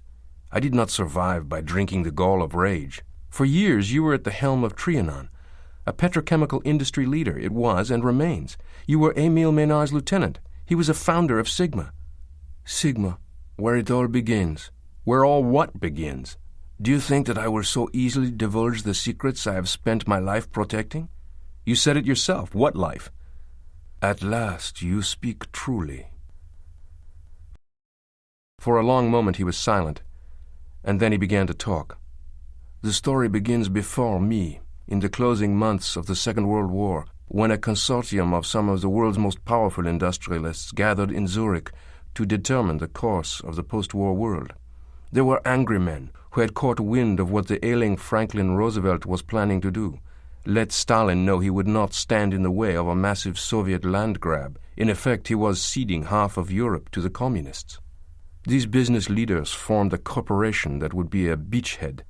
I did not survive by drinking the gall of rage. For years you were at the helm of Trianon, a petrochemical industry leader. It was and remains. You were Émile Ménard's lieutenant. He was a founder of Sigma. Sigma, where it all begins. Where all what begins? Do you think that I will so easily divulge the secrets I have spent my life protecting? You said it yourself. What life? At last you speak truly. For a long moment he was silent, and then he began to talk. The story begins before me, in the closing months of the Second World War, when a consortium of some of the world's most powerful industrialists gathered in Zurich to determine the course of the post-war world. There were angry men who had caught wind of what the ailing Franklin Roosevelt was planning to do. Let Stalin know he would not stand in the way of a massive Soviet land grab. In effect, he was ceding half of Europe to the communists. These business leaders formed a corporation that would be a beachhead,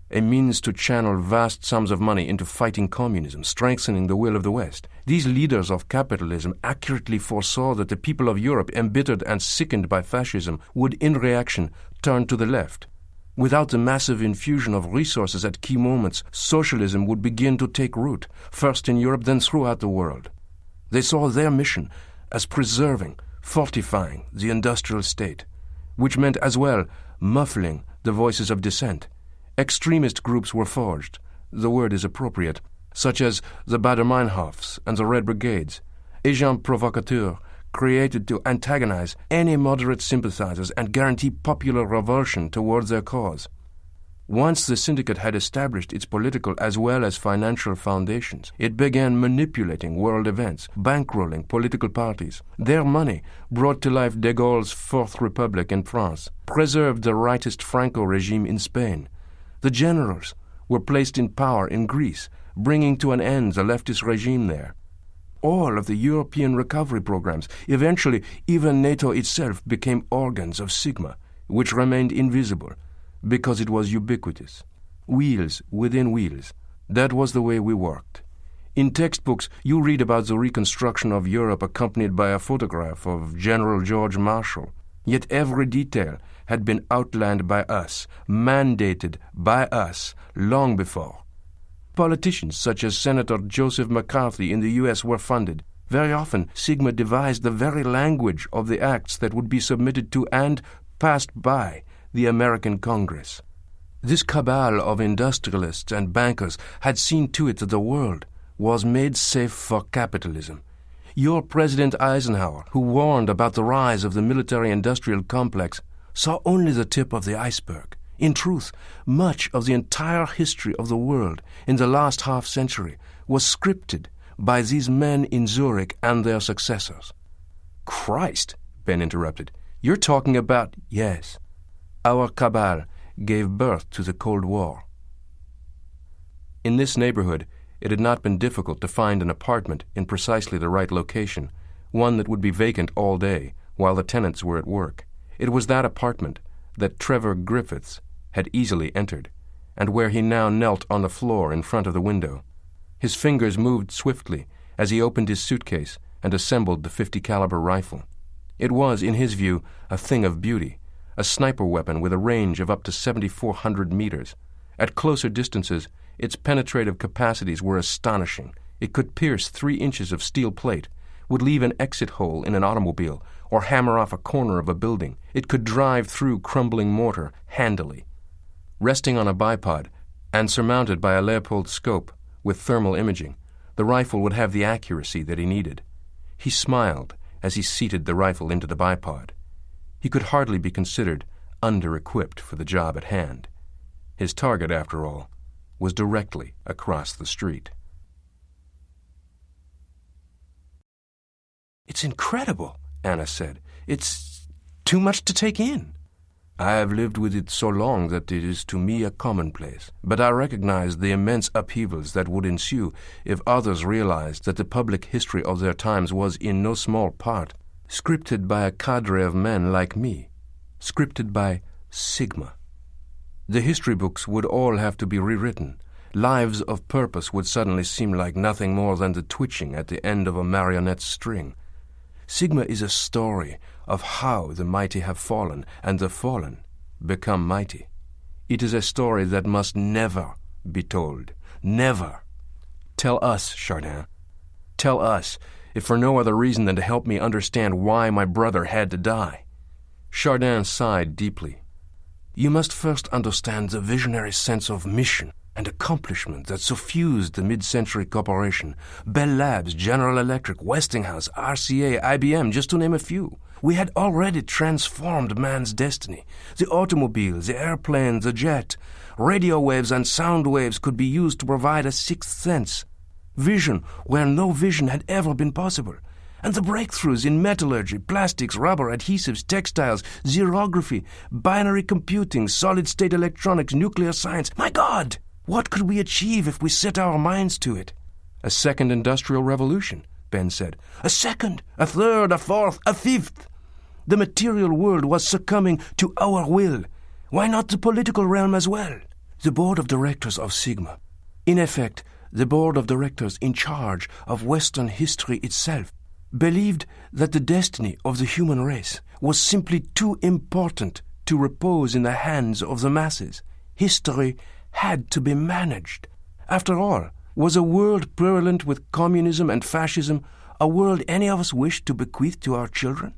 a means to channel vast sums of money into fighting communism, strengthening the will of the West. These leaders of capitalism accurately foresaw that the people of Europe, embittered and sickened by fascism, would in reaction turn to the left. Without the massive infusion of resources at key moments, socialism would begin to take root, first in Europe, then throughout the world. They saw their mission as preserving, fortifying the industrial state, which meant as well muffling the voices of dissent. Extremist groups were forged, the word is appropriate, such as the Baader-Meinhofs and the Red Brigades, agents provocateurs created to antagonize any moderate sympathizers and guarantee popular revulsion towards their cause. Once the syndicate had established its political as well as financial foundations, it began manipulating world events, bankrolling political parties. Their money brought to life de Gaulle's Fourth Republic in France, preserved the rightist Franco regime in Spain. The generals were placed in power in Greece, bringing to an end the leftist regime there. All of the European recovery programs, eventually even NATO itself, became organs of Sigma, which remained invisible because it was ubiquitous. Wheels within wheels. That was the way we worked. In textbooks, you read about the reconstruction of Europe accompanied by a photograph of General George Marshall. Yet every detail had been outlined by us, mandated by us, long before. Politicians such as Senator Joseph McCarthy in the U.S. were funded. Very often, Sigma devised the very language of the acts that would be submitted to and passed by the American Congress. This cabal of industrialists and bankers had seen to it that the world was made safe for capitalism. Your President Eisenhower, who warned about the rise of the military-industrial complex, saw only the tip of the iceberg. In truth, much of the entire history of the world in the last half-century was scripted by these men in Zurich and their successors. "Christ," Ben interrupted, "you're talking about—" "Yes. Our cabal gave birth to the Cold War." In this neighborhood, it had not been difficult to find an apartment in precisely the right location, one that would be vacant all day while the tenants were at work. It was that apartment that Trevor Griffiths had easily entered, and where he now knelt on the floor in front of the window. His fingers moved swiftly as he opened his suitcase and assembled the .50 caliber rifle. It was, in his view, a thing of beauty, a sniper weapon with a range of up to 7,400 meters. At closer distances, its penetrative capacities were astonishing. It could pierce 3 inches of steel plate, would leave an exit hole in an automobile, or hammer off a corner of a building. It could drive through crumbling mortar handily. Resting on a bipod and surmounted by a Leupold scope with thermal imaging, the rifle would have the accuracy that he needed. He smiled as he seated the rifle into the bipod. He could hardly be considered under-equipped for the job at hand. His target, after all, was directly across the street. "It's incredible," Anna said. "It's too much to take in." "I have lived with it so long that it is to me a commonplace. But I recognize the immense upheavals that would ensue if others realized that the public history of their times was in no small part scripted by a cadre of men like me, scripted by Sigma. The history books would all have to be rewritten. Lives of purpose would suddenly seem like nothing more than the twitching at the end of a marionette string. Sigma is a story of how the mighty have fallen and the fallen become mighty. It is a story that must never be told. Never. Tell us, Chardin. Tell us, if for no other reason than to help me understand why my brother had to die. Chardin sighed deeply. You must first understand the visionary sense of mission and accomplishment that suffused the mid-century corporation. Bell Labs, General Electric, Westinghouse, RCA, IBM, just to name a few. We had already transformed man's destiny. The automobile, the airplane, the jet. Radio waves and sound waves could be used to provide a sixth sense. Vision where no vision had ever been possible. And the breakthroughs in metallurgy, plastics, rubber, adhesives, textiles, xerography, binary computing, solid-state electronics, nuclear science. My God! What could we achieve if we set our minds to it? A second industrial revolution, Ben said. A second, a third, a fourth, a fifth. The material world was succumbing to our will. Why not the political realm as well? The board of directors of Sigma, in effect, the board of directors in charge of Western history itself, believed that the destiny of the human race was simply too important to repose in the hands of the masses. History had to be managed. After all, was a world purulent with communism and fascism a world any of us wished to bequeath to our children?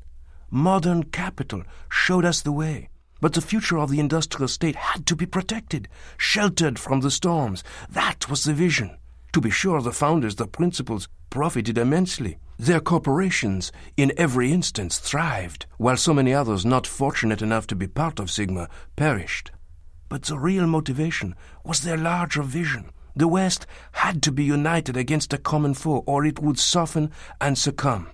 Modern capital showed us the way, but the future of the industrial state had to be protected, sheltered from the storms. That was the vision. To be sure, the founders, the principals, profited immensely. Their corporations, in every instance, thrived, while so many others not fortunate enough to be part of Sigma perished. But the real motivation was their larger vision. The West had to be united against a common foe, or it would soften and succumb.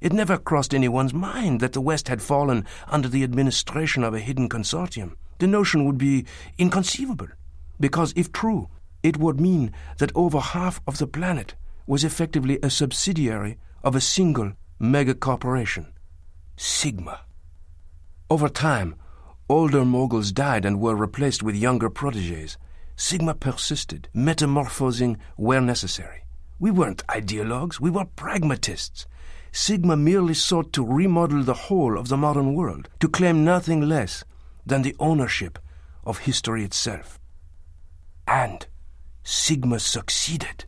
It never crossed anyone's mind that the West had fallen under the administration of a hidden consortium. The notion would be inconceivable, because if true, it would mean that over half of the planet was effectively a subsidiary of a single mega-corporation, Sigma. Over time, older moguls died and were replaced with younger protégés. Sigma persisted, metamorphosing where necessary. We weren't ideologues, we were pragmatists. Sigma merely sought to remodel the whole of the modern world, to claim nothing less than the ownership of history itself. And Sigma succeeded.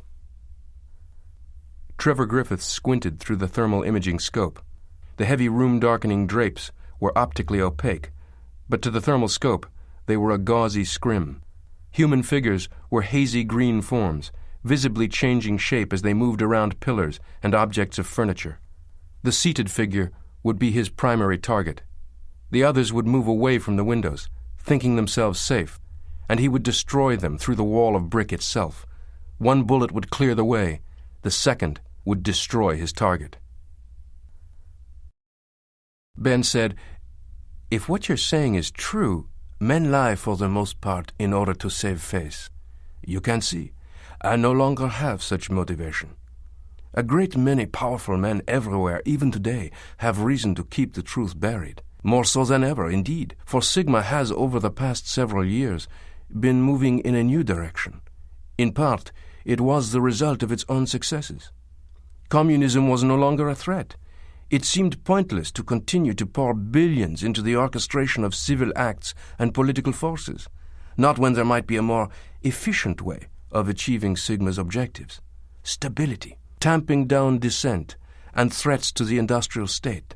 Trevor Griffiths squinted through the thermal imaging scope. The heavy room-darkening drapes were optically opaque, but to the thermal scope they were a gauzy scrim. Human figures were hazy green forms, visibly changing shape as they moved around pillars and objects of furniture. The seated figure would be his primary target. The others would move away from the windows, thinking themselves safe, and he would destroy them through the wall of brick itself. One bullet would clear the way, the second would destroy his target. Ben said, "If what you're saying is true, men lie for the most part in order to save face. You can see, I no longer have such motivation. A great many powerful men everywhere, even today, have reason to keep the truth buried. More so than ever, indeed, for Sigma has, over the past several years, been moving in a new direction. In part, it was the result of its own successes. Communism was no longer a threat. It seemed pointless to continue to pour billions into the orchestration of civil acts and political forces, not when there might be a more efficient way of achieving Sigma's objectives: stability, tamping down dissent, and threats to the industrial state.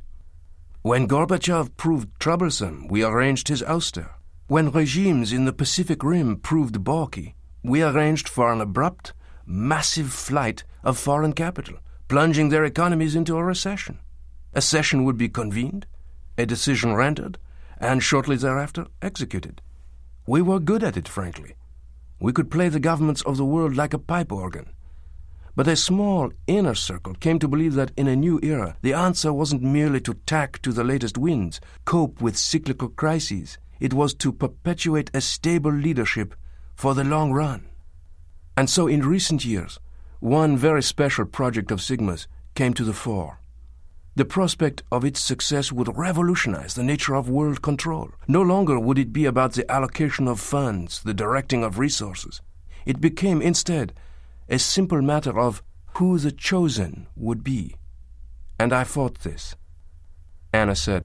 When Gorbachev proved troublesome, we arranged his ouster. When regimes in the Pacific Rim proved balky, we arranged for an abrupt, massive flight of foreign capital, plunging their economies into a recession. A session would be convened, a decision rendered, and shortly thereafter executed. We were good at it, frankly. We could play the governments of the world like a pipe organ. But a small inner circle came to believe that in a new era, the answer wasn't merely to tack to the latest winds, cope with cyclical crises. It was to perpetuate a stable leadership for the long run. And so in recent years, one very special project of Sigma's came to the fore. The prospect of its success would revolutionize the nature of world control. No longer would it be about the allocation of funds, the directing of resources. It became, instead, a simple matter of who the chosen would be. And I fought this. Anna said,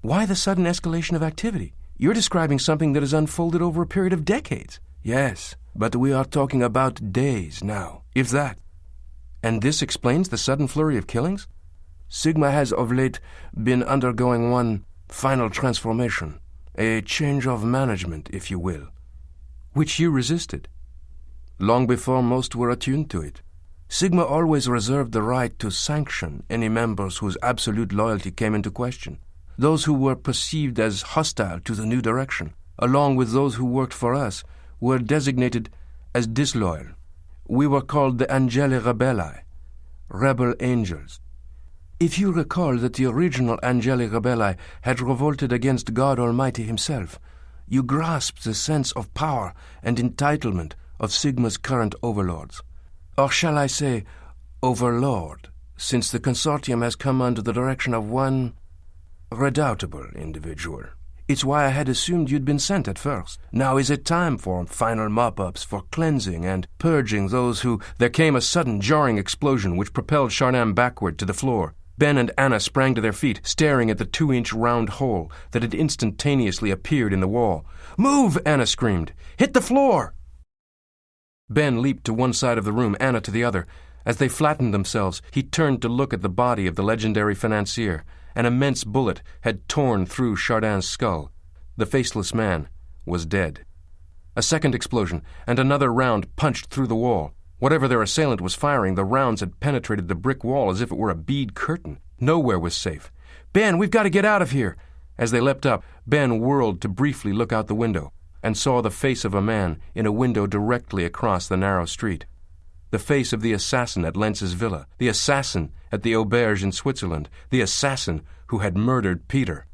"Why the sudden escalation of activity? You're describing something that has unfolded over a period of decades." "Yes, but we are talking about days now, if that." "And this explains the sudden flurry of killings?" "Sigma has of late been undergoing one final transformation, a change of management, if you will." "Which you resisted?" "Long before most were attuned to it. Sigma always reserved the right to sanction any members whose absolute loyalty came into question. Those who were perceived as hostile to the new direction, along with those who worked for us, were designated as disloyal. We were called the Angeli Rebelli, rebel angels. If you recall that the original Angeli Rebelli had revolted against God Almighty himself, you grasp the sense of power and entitlement of Sigma's current overlords. Or shall I say, overlord, since the consortium has come under the direction of one redoubtable individual. It's why I had assumed you'd been sent at first. Now is it time for final mop-ups, for cleansing and purging those who—" There came a sudden jarring explosion which propelled Chardin backward to the floor. Ben and Anna sprang to their feet, staring at the 2-inch round hole that had instantaneously appeared in the wall. "Move!" Anna screamed. "Hit the floor!" Ben leaped to one side of the room, Anna to the other. As they flattened themselves, he turned to look at the body of the legendary financier. An immense bullet had torn through Chardin's skull. The faceless man was dead. A second explosion, and another round punched through the wall. Whatever their assailant was firing, the rounds had penetrated the brick wall as if it were a bead curtain. Nowhere was safe. "Ben, we've got to get out of here!" As they leapt up, Ben whirled to briefly look out the window and saw the face of a man in a window directly across the narrow street. The face of the assassin at Lenz's villa, the assassin at the auberge in Switzerland, the assassin who had murdered Peter.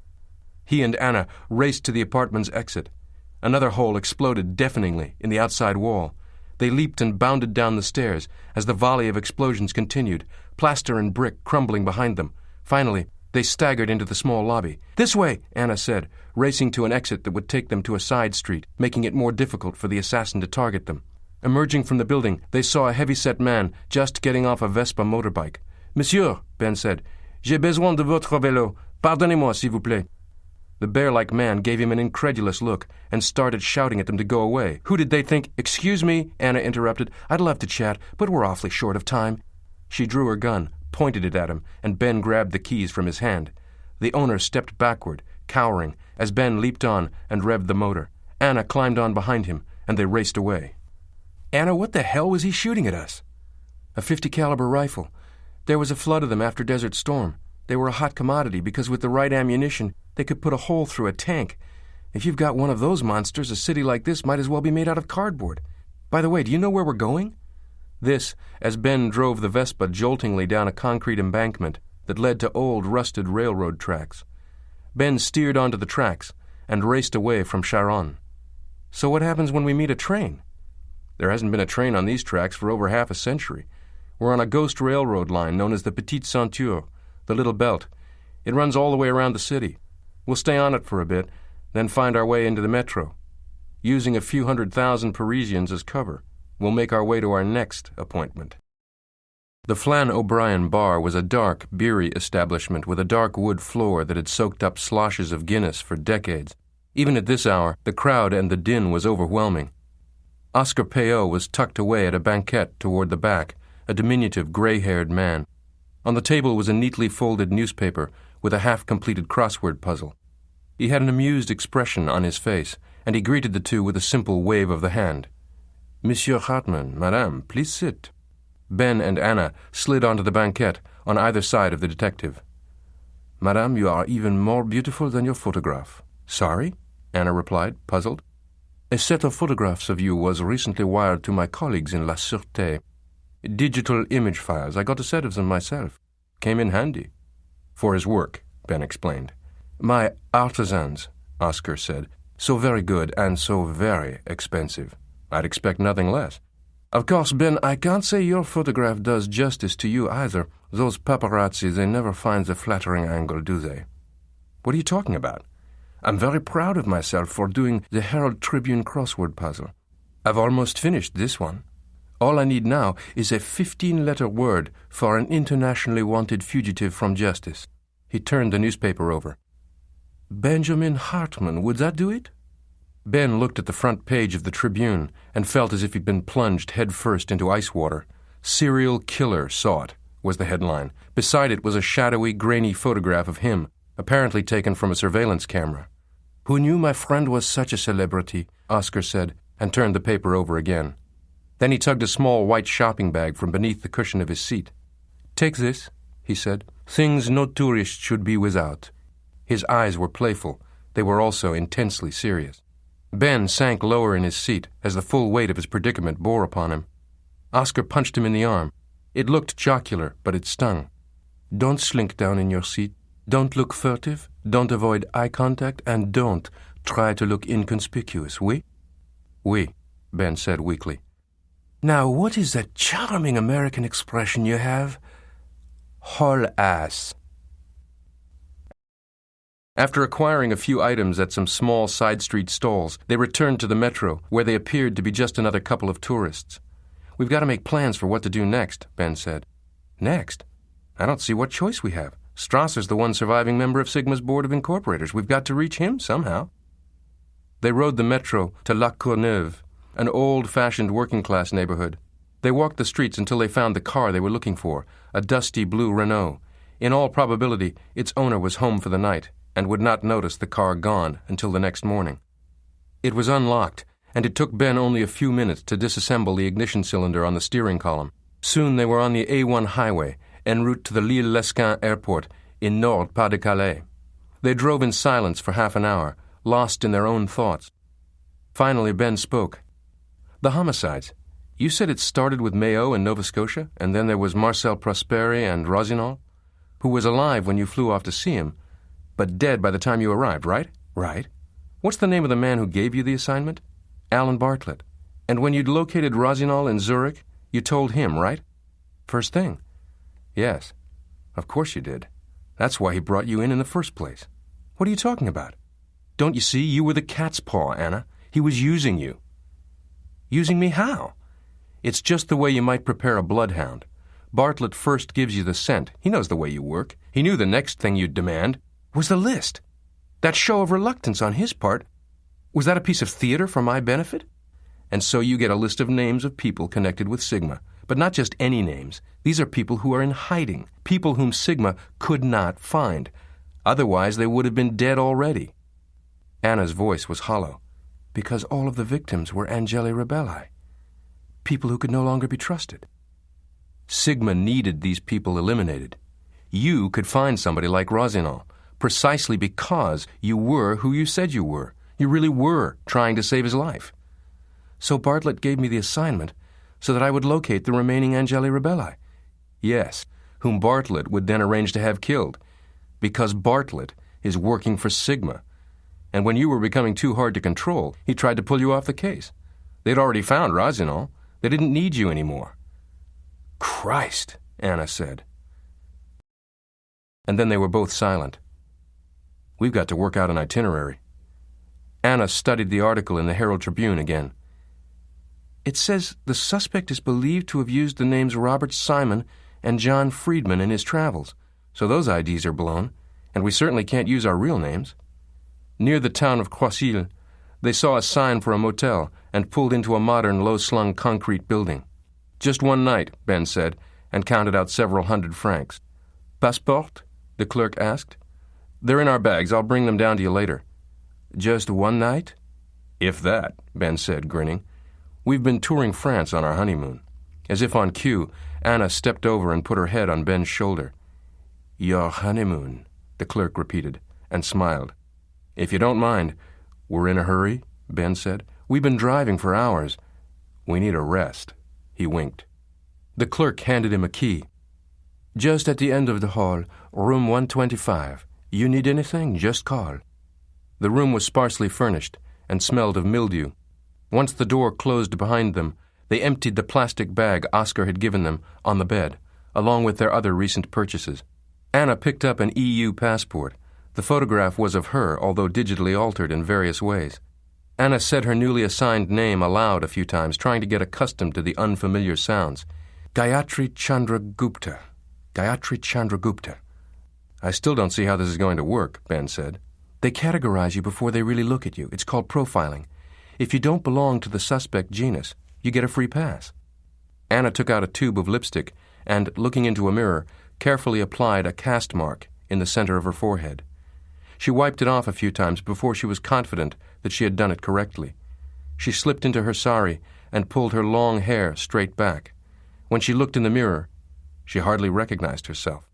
He and Anna raced to the apartment's exit. Another hole exploded deafeningly in the outside wall. They leaped and bounded down the stairs as the volley of explosions continued, plaster and brick crumbling behind them. Finally, they staggered into the small lobby. "This way," Anna said, racing to an exit that would take them to a side street, making it more difficult for the assassin to target them. Emerging from the building, they saw a heavy-set man just getting off a Vespa motorbike. "Monsieur," Ben said, "j'ai besoin de votre vélo. Pardonnez-moi, s'il vous plaît." The bear-like man gave him an incredulous look and started shouting at them to go away. Who did they think— "Excuse me," Anna interrupted. "I'd love to chat, but we're awfully short of time." She drew her gun, pointed it at him, and Ben grabbed the keys from his hand. The owner stepped backward, cowering, as Ben leaped on and revved the motor. Anna climbed on behind him, and they raced away. "Anna, what the hell was he shooting at us?" "A .50 caliber rifle. There was a flood of them after Desert Storm. They were a hot commodity because with the right ammunition, they could put a hole through a tank. If you've got one of those monsters, a city like this might as well be made out of cardboard. By the way, do you know where we're going?" This, as Ben drove the Vespa joltingly down a concrete embankment that led to old, rusted railroad tracks. Ben steered onto the tracks and raced away from Charon. "So what happens when we meet a train?" "There hasn't been a train on these tracks for over half a century. We're on a ghost railroad line known as the Petite Ceinture, the Little Belt. It runs all the way around the city. We'll stay on it for a bit, then find our way into the metro. Using a few 100,000 Parisians as cover, we'll make our way to our next appointment." The Flann O'Brien bar was a dark, beery establishment with a dark wood floor that had soaked up sloshes of Guinness for decades. Even at this hour, the crowd and the din was overwhelming. Oscar Peot was tucked away at a banquette toward the back, a diminutive, gray-haired man. On the table was a neatly folded newspaper with a half-completed crossword puzzle. He had an amused expression on his face, and he greeted the two with a simple wave of the hand. "Monsieur Hartman, Madame, please sit." Ben and Anna slid onto the banquette on either side of the detective. "Madame, you are even more beautiful than your photograph." "Sorry?" Anna replied, puzzled. "A set of photographs of you was recently wired to my colleagues in La Sûreté. Digital image files. I got a set of them myself. Came in handy." "For his work," Ben explained. "My artisans," Oscar said. "So very good and so very expensive. I'd expect nothing less." Of course, Ben, I can't say your photograph does justice to you either. Those paparazzi, they never find the flattering angle, do they? What are you talking about? I'm very proud of myself for doing the Herald Tribune crossword puzzle. I've almost finished this one. All I need now is a 15-letter word for an internationally wanted fugitive from justice. He turned the newspaper over. Benjamin Hartman, would that do it? Ben looked at the front page of the Tribune and felt as if he'd been plunged headfirst into ice water. Serial killer sought was the headline. Beside it was a shadowy, grainy photograph of him, apparently taken from a surveillance camera. Who knew my friend was such a celebrity? Oscar said, and turned the paper over again. Then he tugged a small white shopping bag from beneath the cushion of his seat. Take this, he said. Things no tourist should be without. His eyes were playful. They were also intensely serious. Ben sank lower in his seat as the full weight of his predicament bore upon him. Oscar punched him in the arm. It looked jocular, but it stung. Don't slink down in your seat. Don't look furtive. Don't avoid eye contact. And don't try to look inconspicuous, oui? Oui, Ben said weakly. Now, what is that charming American expression you have? Haul ass. After acquiring a few items at some small side street stalls, they returned to the metro, where they appeared to be just another couple of tourists. We've got to make plans for what to do next, Ben said. Next? I don't see what choice we have. Strasser's the one surviving member of Sigma's Board of Incorporators. We've got to reach him somehow. They rode the metro to La Courneuve, an old-fashioned working-class neighborhood. They walked the streets until they found the car they were looking for, a dusty blue Renault. In all probability, its owner was home for the night and would not notice the car gone until the next morning. It was unlocked, and it took Ben only a few minutes to disassemble the ignition cylinder on the steering column. Soon they were on the A1 highway, en route to the Lille-Lesquin airport in Nord-Pas-de-Calais. They drove in silence for half an hour, lost in their own thoughts. Finally, Ben spoke. The homicides. You said it started with Mayo in Nova Scotia, and then there was Marcel Prosperi and Rossignol, who was alive when you flew off to see him, but dead by the time you arrived, right? Right. What's the name of the man who gave you the assignment? Alan Bartlett. And when you'd located Rossignol in Zurich, you told him, right? First thing. Yes. Of course you did. That's why he brought you in the first place. What are you talking about? Don't you see? You were the cat's paw, Anna. He was using you. Using me how? It's just the way you might prepare a bloodhound. Bartlett first gives you the scent. He knows the way you work. He knew the next thing you'd demand was the list. That show of reluctance on his part, was that a piece of theater for my benefit? And so you get a list of names of people connected with Sigma, but not just any names. These are people who are in hiding, people whom Sigma could not find. Otherwise, they would have been dead already. Anna's voice was hollow, because all of the victims were Angeli Rebelli, people who could no longer be trusted. Sigma needed these people eliminated. You could find somebody like Rossignol, precisely because you were who you said you were. You really were trying to save his life. So Bartlett gave me the assignment so that I would locate the remaining Angeli Rebelli. Yes, whom Bartlett would then arrange to have killed, because Bartlett is working for Sigma. And when you were becoming too hard to control, he tried to pull you off the case. They'd already found Rossignol. They didn't need you anymore. Christ, Anna said. And then they were both silent. We've got to work out an itinerary. Anna studied the article in the Herald Tribune again. It says the suspect is believed to have used the names Robert Simon and John Friedman in his travels, so those IDs are blown, and we certainly can't use our real names. Near the town of Croisilles, they saw a sign for a motel and pulled into a modern, low-slung concrete building. Just one night, Ben said, and counted out several hundred francs. Passport? The clerk asked. They're in our bags. I'll bring them down to you later. Just one night? If that, Ben said, grinning. We've been touring France on our honeymoon. As if on cue, Anna stepped over and put her head on Ben's shoulder. Your honeymoon, the clerk repeated, and smiled. If you don't mind, we're in a hurry, Ben said. We've been driving for hours. We need a rest. He winked. The clerk handed him a key. Just at the end of the hall, room 125. You need anything, just call. The room was sparsely furnished and smelled of mildew. Once the door closed behind them, They emptied the plastic bag Oscar had given them on the bed, along with their other recent purchases. Anna picked up an EU passport. The photograph was of her, although digitally altered in various ways. Anna said her newly assigned name aloud a few times, trying to get accustomed to the unfamiliar sounds. Gayatri Chandra Gupta. Gayatri Chandra Gupta. I still don't see how this is going to work, Ben said. They categorize you before they really look at you. It's called profiling. If you don't belong to the suspect genus, you get a free pass. Anna took out a tube of lipstick and, looking into a mirror, carefully applied a cast mark in the center of her forehead. She wiped it off a few times before she was confident that she had done it correctly. She slipped into her sari and pulled her long hair straight back. When she looked in the mirror, she hardly recognized herself.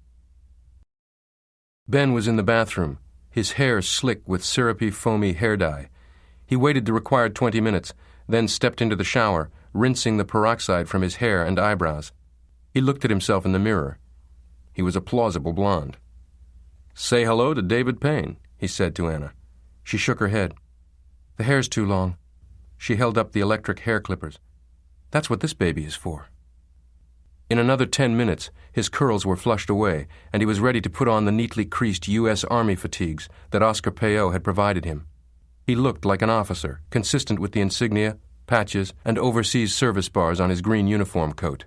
Ben was in the bathroom, his hair slick with syrupy, foamy hair dye. He waited the required 20 minutes, then stepped into the shower, rinsing the peroxide from his hair and eyebrows. He looked at himself in the mirror. He was a plausible blonde. "Say hello to David Payne," he said to Anna. She shook her head. "The hair's too long." She held up the electric hair clippers. "That's what this baby is for." In another 10 minutes, his curls were flushed away, and he was ready to put on the neatly creased U.S. Army fatigues that Oscar Peyo had provided him. He looked like an officer, consistent with the insignia, patches, and overseas service bars on his green uniform coat.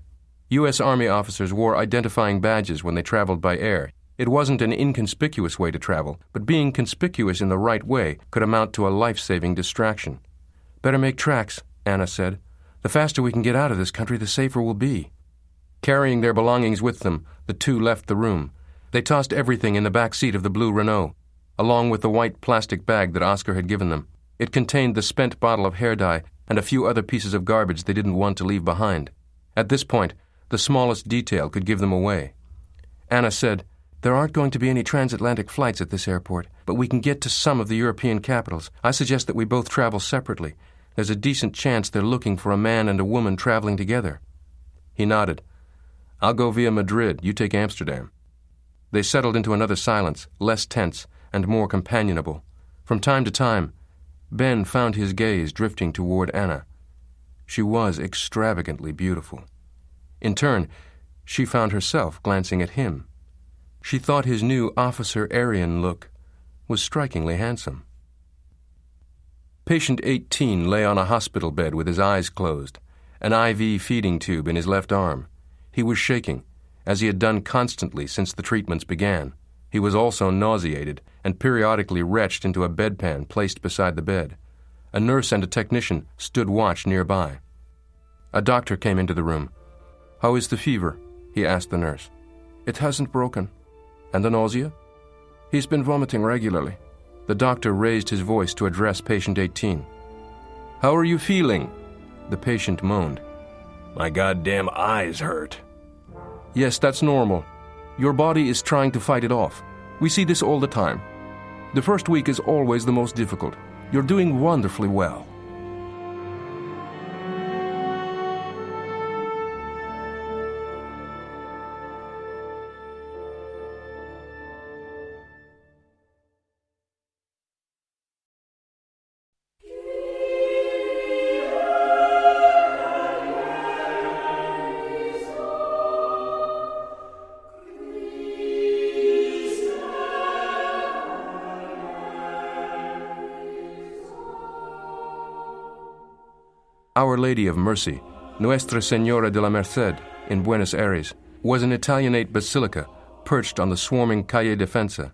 U.S. Army officers wore identifying badges when they traveled by air. It wasn't an inconspicuous way to travel, but being conspicuous in the right way could amount to a life-saving distraction. "Better make tracks," Anna said. "The faster we can get out of this country, the safer we'll be." Carrying their belongings with them, the two left the room. They tossed everything in the back seat of the blue Renault, along with the white plastic bag that Oscar had given them. It contained the spent bottle of hair dye and a few other pieces of garbage they didn't want to leave behind. At this point, the smallest detail could give them away. Anna said, "There aren't going to be any transatlantic flights at this airport, but we can get to some of the European capitals. I suggest that we both travel separately. There's a decent chance they're looking for a man and a woman traveling together." He nodded. "I'll go via Madrid. You take Amsterdam." They settled into another silence, less tense and more companionable. From time to time, Ben found his gaze drifting toward Anna. She was extravagantly beautiful. In turn, she found herself glancing at him. She thought his new Officer Aryan look was strikingly handsome. Patient 18 lay on a hospital bed with his eyes closed, an IV feeding tube in his left arm. He was shaking, as he had done constantly since the treatments began. He was also nauseated and periodically retched into a bedpan placed beside the bed. A nurse and a technician stood watch nearby. A doctor came into the room. "How is the fever?" he asked the nurse. "It hasn't broken." "And the nausea?" "He's been vomiting regularly." The doctor raised his voice to address patient 18. "How are you feeling?" The patient moaned. "My goddamn eyes hurt." "Yes, that's normal. Your body is trying to fight it off. We see this all the time. The first week is always the most difficult. You're doing wonderfully well." Our Lady of Mercy, Nuestra Señora de la Merced, in Buenos Aires, was an Italianate basilica perched on the swarming Calle Defensa.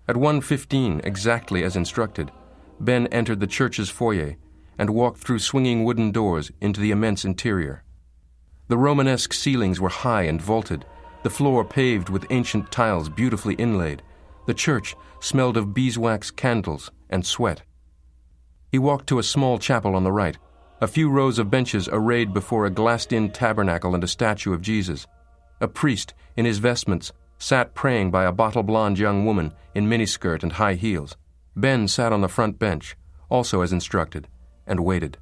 At 1:15, exactly as instructed, Ben entered the church's foyer and walked through swinging wooden doors into the immense interior. The Romanesque ceilings were high and vaulted, the floor paved with ancient tiles beautifully inlaid. The church smelled of beeswax candles and sweat. He walked to a small chapel on the right, a few rows of benches arrayed before a glassed-in tabernacle and a statue of Jesus. A priest, in his vestments, sat praying by a bottle-blonde young woman in miniskirt and high heels. Ben sat on the front bench, also as instructed, and waited.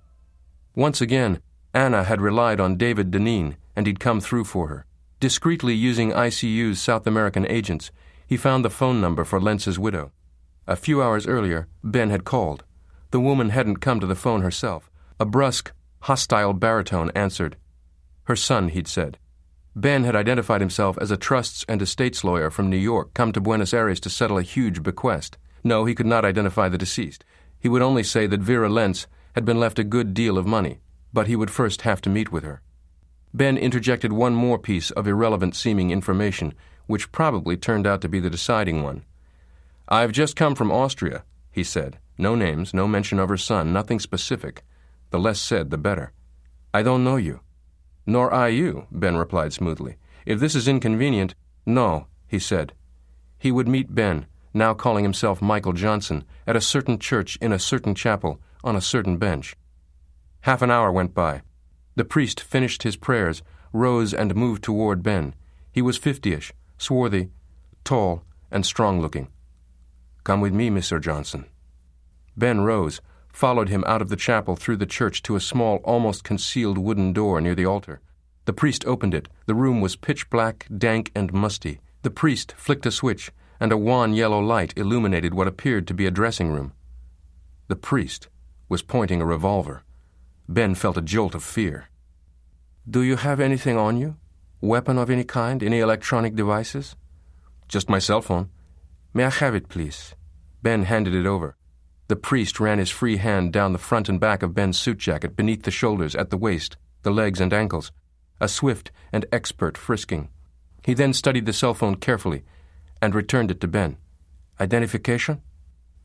Once again, Anna had relied on David Deneen, and he'd come through for her. Discreetly using ICU's South American agents, he found the phone number for Lentz's widow. A few hours earlier, Ben had called. The woman hadn't come to the phone herself. A brusque, hostile baritone answered. Her son, he'd said. Ben had identified himself as a trusts and estates lawyer from New York, come to Buenos Aires to settle a huge bequest. No, he could not identify the deceased. He would only say that Vera Lentz had been left a good deal of money, but he would first have to meet with her. Ben interjected one more piece of irrelevant-seeming information, which probably turned out to be the deciding one. "I've just come from Austria," he said. No names, no mention of her son, nothing specific. The less said, the better. "I don't know you." "Nor I you," Ben replied smoothly. "If this is inconvenient—" "No," he said. He would meet Ben, now calling himself Michael Johnson, at a certain church in a certain chapel, on a certain bench. Half an hour went by. The priest finished his prayers, rose and moved toward Ben. He was 50-ish, swarthy, tall, and strong-looking. "Come with me, Mr. Johnson." Ben rose, followed him out of the chapel through the church to a small, almost concealed wooden door near the altar. The priest opened it. The room was pitch black, dank, and musty. The priest flicked a switch, and a wan yellow light illuminated what appeared to be a dressing room. The priest was pointing a revolver. Ben felt a jolt of fear. "Do you have anything on you? Weapon of any kind? Any electronic devices?" "Just my cell phone." "May I have it, please?" Ben handed it over. The priest ran his free hand down the front and back of Ben's suit jacket, beneath the shoulders, at the waist, the legs and ankles. A swift and expert frisking. He then studied the cell phone carefully and returned it to Ben. "Identification?"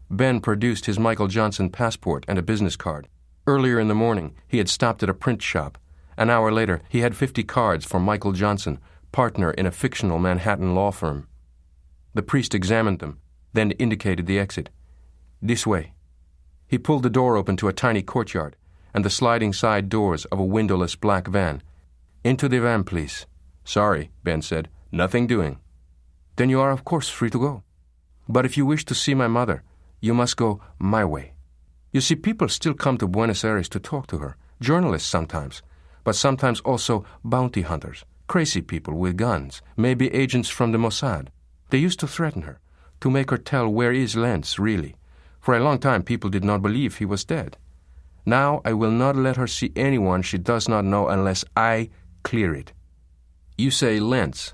Ben produced his Michael Johnson passport and a business card. Earlier in the morning, he had stopped at a print shop. An hour later, he had 50 cards for Michael Johnson, partner in a fictional Manhattan law firm. The priest examined them, then indicated the exit. "This way." He pulled the door open to a tiny courtyard and the sliding side doors of a windowless black van. "Into the van, please." "Sorry," Ben said. "Nothing doing." "Then you are, of course, free to go. But if you wish to see my mother, you must go my way. You see, people still come to Buenos Aires to talk to her. Journalists sometimes, but sometimes also bounty hunters, crazy people with guns, maybe agents from the Mossad. They used to threaten her, to make her tell where is Lentz, really. For a long time people did not believe he was dead. Now I will not let her see anyone she does not know unless I clear it." "You say Lentz.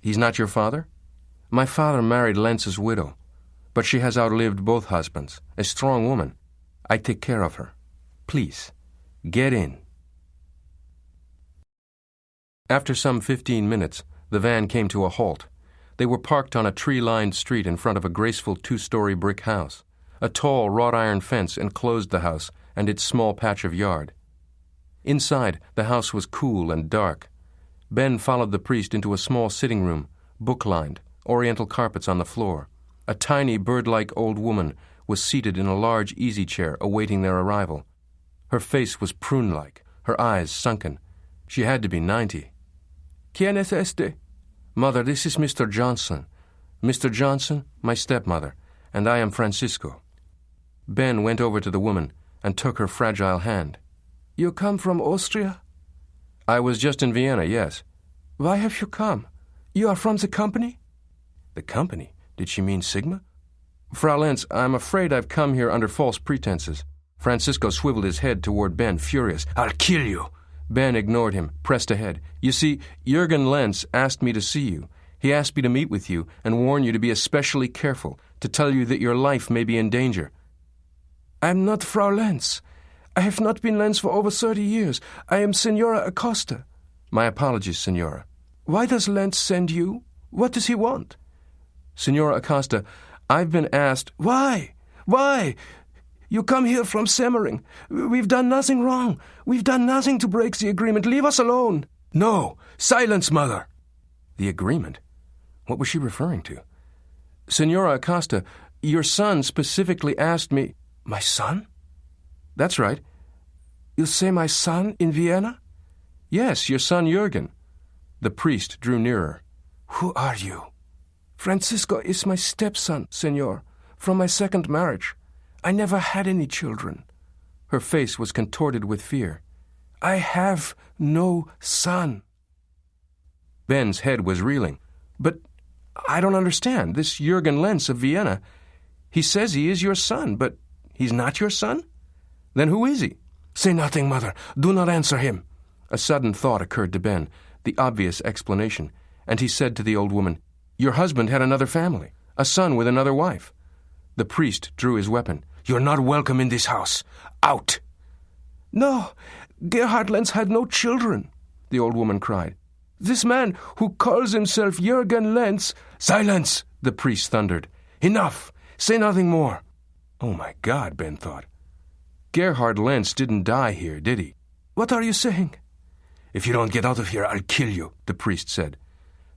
He's not your father?" "My father married Lentz's widow, but she has outlived both husbands. A strong woman. I take care of her. Please, get in." After some 15 minutes, the van came to a halt. They were parked on a tree-lined street in front of a graceful 2-story brick house. A tall wrought-iron fence enclosed the house and its small patch of yard. Inside, the house was cool and dark. Ben followed the priest into a small sitting room, book-lined, oriental carpets on the floor. A tiny, bird-like old woman was seated in a large easy-chair awaiting their arrival. Her face was prune-like, her eyes sunken. She had to be 90. "¿Quién es este?" "Mother, this is Mr. Johnson. Mr. Johnson, my stepmother, and I am Francisco." Ben went over to the woman and took her fragile hand. "You come from Austria?" "I was just in Vienna, yes." "Why have you come? You are from the company?" The company? Did she mean Sigma? "Frau Lentz, I'm afraid I've come here under false pretenses." Francisco swiveled his head toward Ben, furious. "I'll kill you." Ben ignored him, pressed ahead. "You see, Jürgen Lentz asked me to see you. He asked me to meet with you and warn you to be especially careful, to tell you that your life may be in danger." "I am not Frau Lentz. I have not been Lentz for over 30 years. I am Senora Acosta." "My apologies, Senora." "Why does Lentz send you? What does he want?" "Senora Acosta, I've been asked—" "Why? Why? You come here from Semmering. We've done nothing wrong. We've done nothing to break the agreement. Leave us alone." "No! Silence, mother!" The agreement? What was she referring to? "Senora Acosta, your son specifically asked me—" "My son?" "That's right." "You say my son in Vienna?" "Yes, your son Jürgen." The priest drew nearer. "Who are you?" "Francisco is my stepson, senor, from my second marriage. I never had any children." Her face was contorted with fear. "I have no son." Ben's head was reeling. "But I don't understand. This Jürgen Lentz of Vienna, he says he is your son, but he's not your son? Then who is he?" Say nothing, mother. Do not answer him. A sudden thought occurred to Ben, the obvious explanation, and he said to the old woman, Your husband had another family, a son with another wife. The priest drew his weapon. You're not welcome in this house. Out! No, Gerhard Lenz had no children, the old woman cried. This man who calls himself Jürgen Lenz— Silence! The priest thundered. Enough! Say nothing more. Oh my God, Ben thought. Gerhard Lenz didn't die here, did he? What are you saying? If you don't get out of here, I'll kill you, the priest said.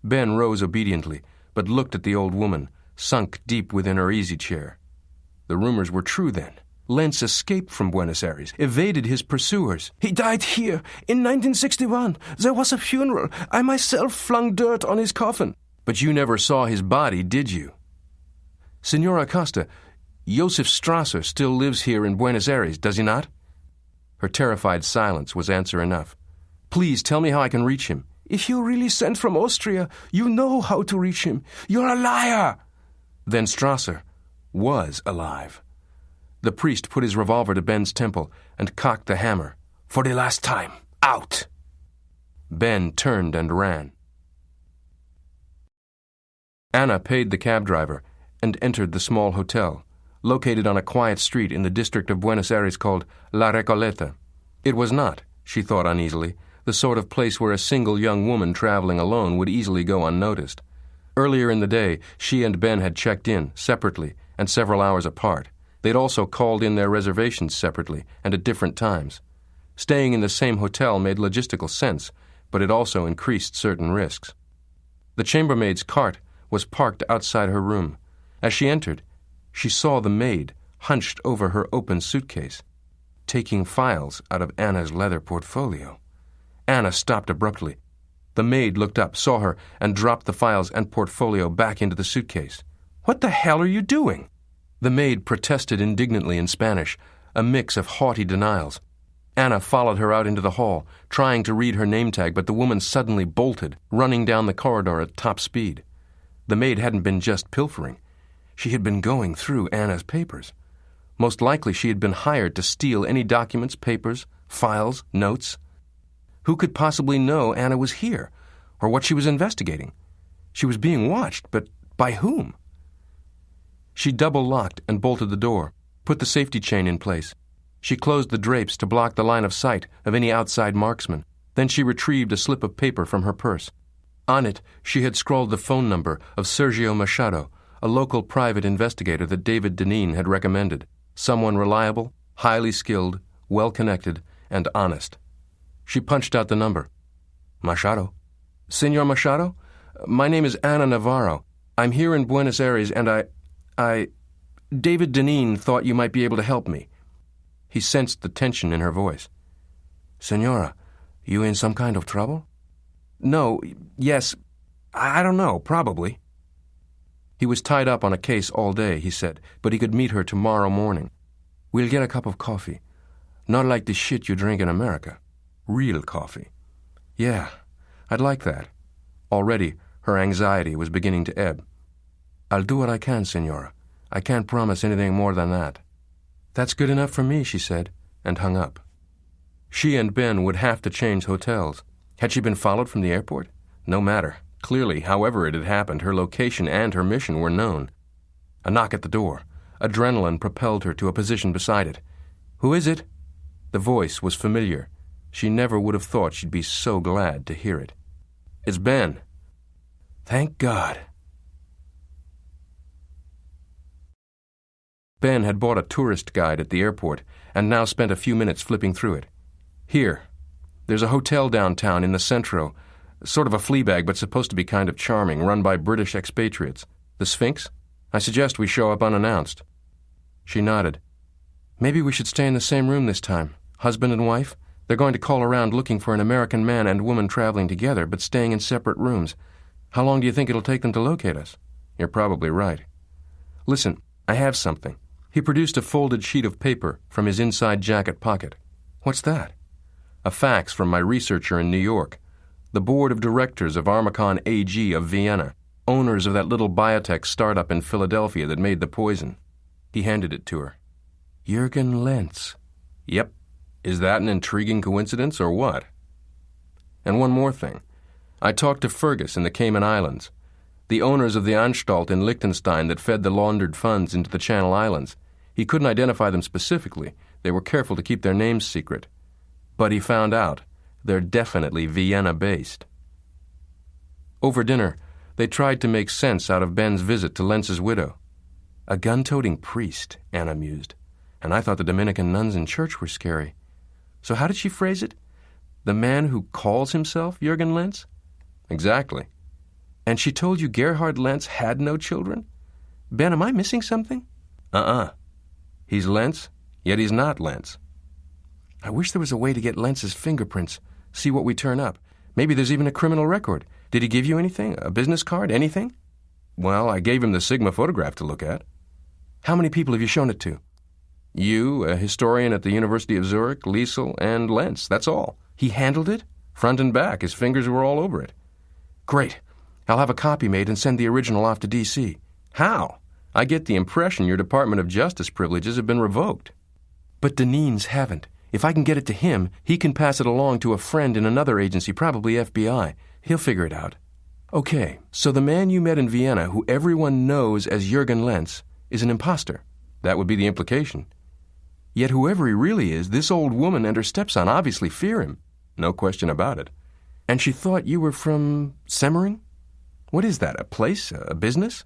Ben rose obediently, but looked at the old woman, sunk deep within her easy chair. The rumors were true then. Lenz escaped from Buenos Aires, evaded his pursuers. He died here, in 1961. There was a funeral. I myself flung dirt on his coffin. But you never saw his body, did you? Senora Costa, Josef Strasser still lives here in Buenos Aires, does he not? Her terrified silence was answer enough. Please tell me how I can reach him. If you really sent from Austria, you know how to reach him. You're a liar! Then Strasser was alive. The priest put his revolver to Ben's temple and cocked the hammer. For the last time, out! Ben turned and ran. Anna paid the cab driver and entered the small hotel, located on a quiet street in the district of Buenos Aires called La Recoleta. It was not, she thought uneasily, the sort of place where a single young woman traveling alone would easily go unnoticed. Earlier in the day, she and Ben had checked in, separately, and several hours apart. They'd also called in their reservations separately and at different times. Staying in the same hotel made logistical sense, but it also increased certain risks. The chambermaid's cart was parked outside her room. As she entered, she saw the maid hunched over her open suitcase, taking files out of Anna's leather portfolio. Anna stopped abruptly. The maid looked up, saw her, and dropped the files and portfolio back into the suitcase. What the hell are you doing? The maid protested indignantly in Spanish, a mix of haughty denials. Anna followed her out into the hall, trying to read her name tag, but the woman suddenly bolted, running down the corridor at top speed. The maid hadn't been just pilfering. She had been going through Anna's papers. Most likely she had been hired to steal any documents, papers, files, notes. Who could possibly know Anna was here, or what she was investigating? She was being watched, but by whom? She double-locked and bolted the door, put the safety chain in place. She closed the drapes to block the line of sight of any outside marksman. Then she retrieved a slip of paper from her purse. On it, she had scrawled the phone number of Sergio Machado, a local private investigator that David Deneen had recommended. Someone reliable, highly skilled, well-connected, and honest. She punched out the number. Machado. Senor Machado? My name is Ana Navarro. I'm here in Buenos Aires, and David Deneen thought you might be able to help me. He sensed the tension in her voice. Senora, you in some kind of trouble? No, yes, I don't know, probably. He was tied up on a case all day, he said, but he could meet her tomorrow morning. We'll get a cup of coffee. Not like the shit you drink in America. Real coffee. Yeah, I'd like that. Already, her anxiety was beginning to ebb. I'll do what I can, Senora. I can't promise anything more than that. That's good enough for me, she said, and hung up. She and Ben would have to change hotels. Had she been followed from the airport? No matter. Clearly, however it had happened, her location and her mission were known. A knock at the door. Adrenaline propelled her to a position beside it. Who is it? The voice was familiar. She never would have thought she'd be so glad to hear it. It's Ben. Thank God. Ben had bought a tourist guide at the airport and now spent a few minutes flipping through it. Here. There's a hotel downtown in the Centro, sort of a flea bag but supposed to be kind of charming, run by British expatriates. The Sphinx? I suggest we show up unannounced. She nodded. Maybe we should stay in the same room this time. Husband and wife? They're going to call around looking for an American man and woman traveling together but staying in separate rooms. How long do you think it'll take them to locate us? You're probably right. Listen, I have something. He produced a folded sheet of paper from his inside jacket pocket. What's that? A fax from my researcher in New York. The board of directors of Armacon AG of Vienna, owners of that little biotech startup in Philadelphia that made the poison. He handed it to her. Jürgen Lenz. Yep. Is that an intriguing coincidence or what? And one more thing. I talked to Fergus in the Cayman Islands, the owners of the Anstalt in Liechtenstein that fed the laundered funds into the Channel Islands. He couldn't identify them specifically. They were careful to keep their names secret. But he found out they're definitely Vienna-based. Over dinner, they tried to make sense out of Ben's visit to Lentz's widow. A gun-toting priest, Anna mused. And I thought the Dominican nuns in church were scary. So how did she phrase it? The man who calls himself Jürgen Lentz? Exactly. And she told you Gerhard Lentz had no children? Ben, am I missing something? He's Lentz, yet he's not Lentz. I wish there was a way to get Lentz's fingerprints, see what we turn up. Maybe there's even a criminal record. Did he give you anything? A business card? Anything? Well, I gave him the Sigma photograph to look at. How many people have you shown it to? You, a historian at the University of Zurich, Liesel, and Lentz. That's all. He handled it? Front and back. His fingers were all over it. Great. I'll have a copy made and send the original off to D.C. How? I get the impression your Department of Justice privileges have been revoked. But Deneen's haven't. If I can get it to him, he can pass it along to a friend in another agency, probably FBI. He'll figure it out. Okay, so the man you met in Vienna, who everyone knows as Jürgen Lentz, is an imposter. That would be the implication. Yet whoever he really is, this old woman and her stepson obviously fear him. No question about it. And she thought you were from Semmering? What is that, a place, a business?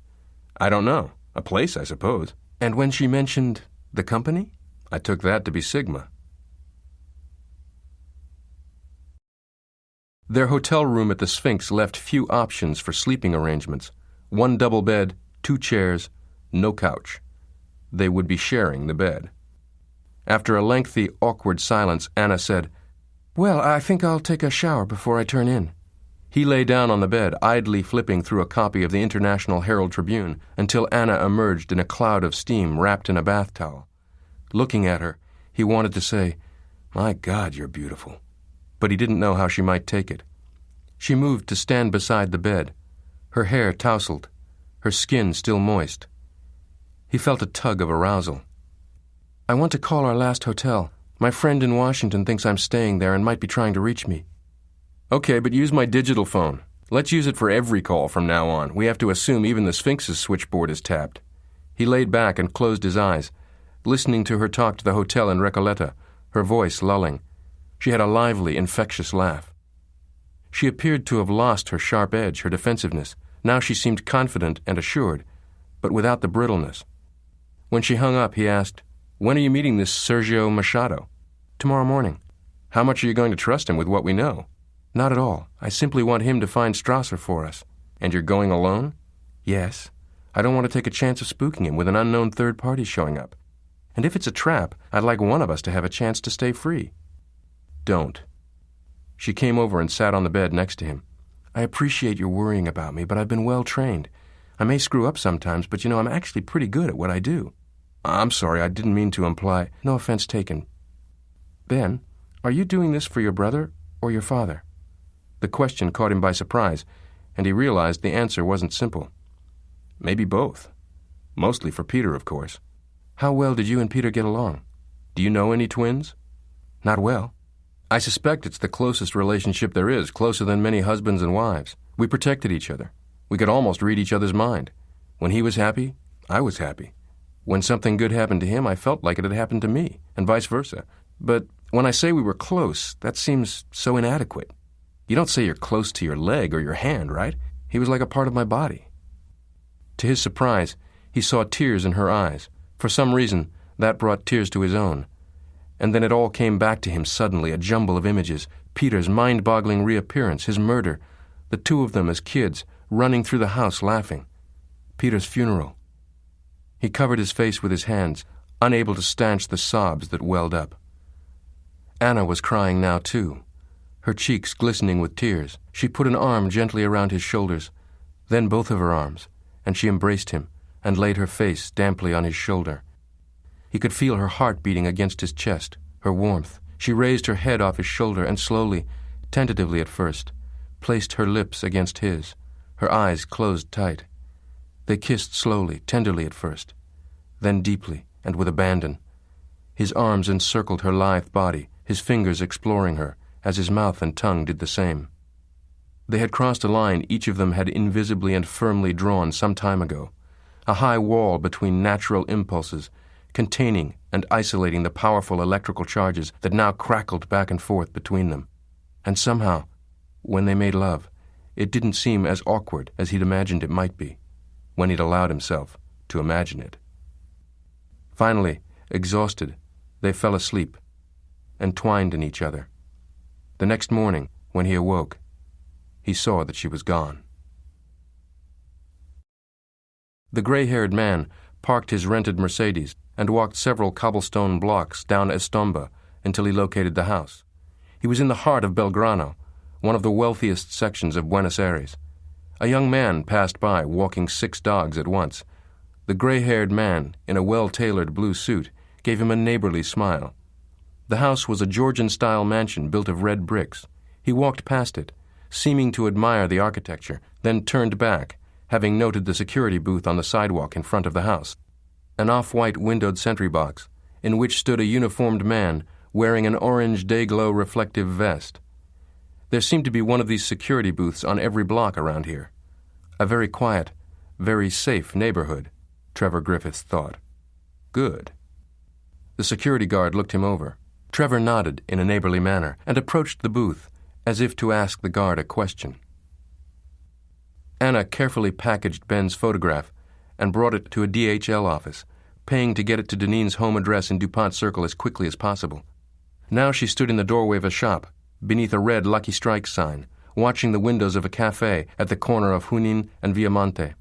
I don't know. A place, I suppose. And when she mentioned the company, I took that to be Sigma. Their hotel room at the Sphinx left few options for sleeping arrangements. 1 double bed, 2 chairs, no couch. They would be sharing the bed. After a lengthy, awkward silence, Anna said, "Well, I think I'll take a shower before I turn in." He lay down on the bed, idly flipping through a copy of the International Herald Tribune until Anna emerged in a cloud of steam wrapped in a bath towel. Looking at her, he wanted to say, "My God, you're beautiful." But he didn't know how she might take it. She moved to stand beside the bed, her hair tousled, her skin still moist. He felt a tug of arousal. "I want to call our last hotel. My friend in Washington thinks I'm staying there and might be trying to reach me." "Okay, but use my digital phone. Let's use it for every call from now on. We have to assume even the Sphinx's switchboard is tapped." He laid back and closed his eyes, listening to her talk to the hotel in Recoleta, her voice lulling. She had a lively, infectious laugh. She appeared to have lost her sharp edge, her defensiveness. Now she seemed confident and assured, but without the brittleness. When she hung up, he asked, "When are you meeting this Sergio Machado?" "Tomorrow morning." "How much are you going to trust him with what we know?" "Not at all. I simply want him to find Strasser for us." "And you're going alone?" "Yes. I don't want to take a chance of spooking him with an unknown third party showing up. And if it's a trap, I'd like one of us to have a chance to stay free." "Don't." She came over and sat on the bed next to him. "I appreciate your worrying about me, but I've been well trained. I may screw up sometimes, but I'm actually pretty good at what I do." "I'm sorry, I didn't mean to imply—" "No offense taken. Ben, are you doing this for your brother or your father?" The question caught him by surprise, and he realized the answer wasn't simple. Maybe both. Mostly for Peter, of course. "How well did you and Peter get along? Do you know any twins?" "Not well. I suspect it's the closest relationship there is, closer than many husbands and wives. We protected each other. We could almost read each other's mind. When he was happy, I was happy. When something good happened to him, I felt like it had happened to me, and vice versa. But when I say we were close, that seems so inadequate. You don't say you're close to your leg or your hand, right? He was like a part of my body." To his surprise, he saw tears in her eyes. For some reason, that brought tears to his own. And then it all came back to him suddenly, a jumble of images. Peter's mind-boggling reappearance, his murder, the two of them as kids, running through the house laughing. Peter's funeral. He covered his face with his hands, unable to stanch the sobs that welled up. Anna was crying now, too, her cheeks glistening with tears. She put an arm gently around his shoulders, then both of her arms, and she embraced him and laid her face damply on his shoulder. He could feel her heart beating against his chest, her warmth. She raised her head off his shoulder and slowly, tentatively at first, placed her lips against his, her eyes closed tight. They kissed slowly, tenderly at first, then deeply and with abandon. His arms encircled her lithe body, his fingers exploring her, as his mouth and tongue did the same. They had crossed a line each of them had invisibly and firmly drawn some time ago, a high wall between natural impulses, containing and isolating the powerful electrical charges that now crackled back and forth between them. And somehow, when they made love, it didn't seem as awkward as he'd imagined it might be, when he'd allowed himself to imagine it. Finally, exhausted, they fell asleep, entwined in each other. The next morning, when he awoke, he saw that she was gone. The gray-haired man parked his rented Mercedes and walked several cobblestone blocks down Estomba until he located the house. He was in the heart of Belgrano, one of the wealthiest sections of Buenos Aires. A young man passed by, walking 6 dogs at once. The gray-haired man, in a well-tailored blue suit, gave him a neighborly smile. The house was a Georgian-style mansion built of red bricks. He walked past it, seeming to admire the architecture, then turned back, having noted the security booth on the sidewalk in front of the house, an off-white windowed sentry box, in which stood a uniformed man wearing an orange day-glow reflective vest. There seemed to be one of these security booths on every block around here. A very quiet, very safe neighborhood, Trevor Griffiths thought. Good. The security guard looked him over. Trevor nodded in a neighborly manner and approached the booth, as if to ask the guard a question. Anna carefully packaged Ben's photograph and brought it to a DHL office, paying to get it to Deneen's home address in DuPont Circle as quickly as possible. Now she stood in the doorway of a shop, beneath a red Lucky Strike sign, watching the windows of a cafe at the corner of Junin and Viamonte.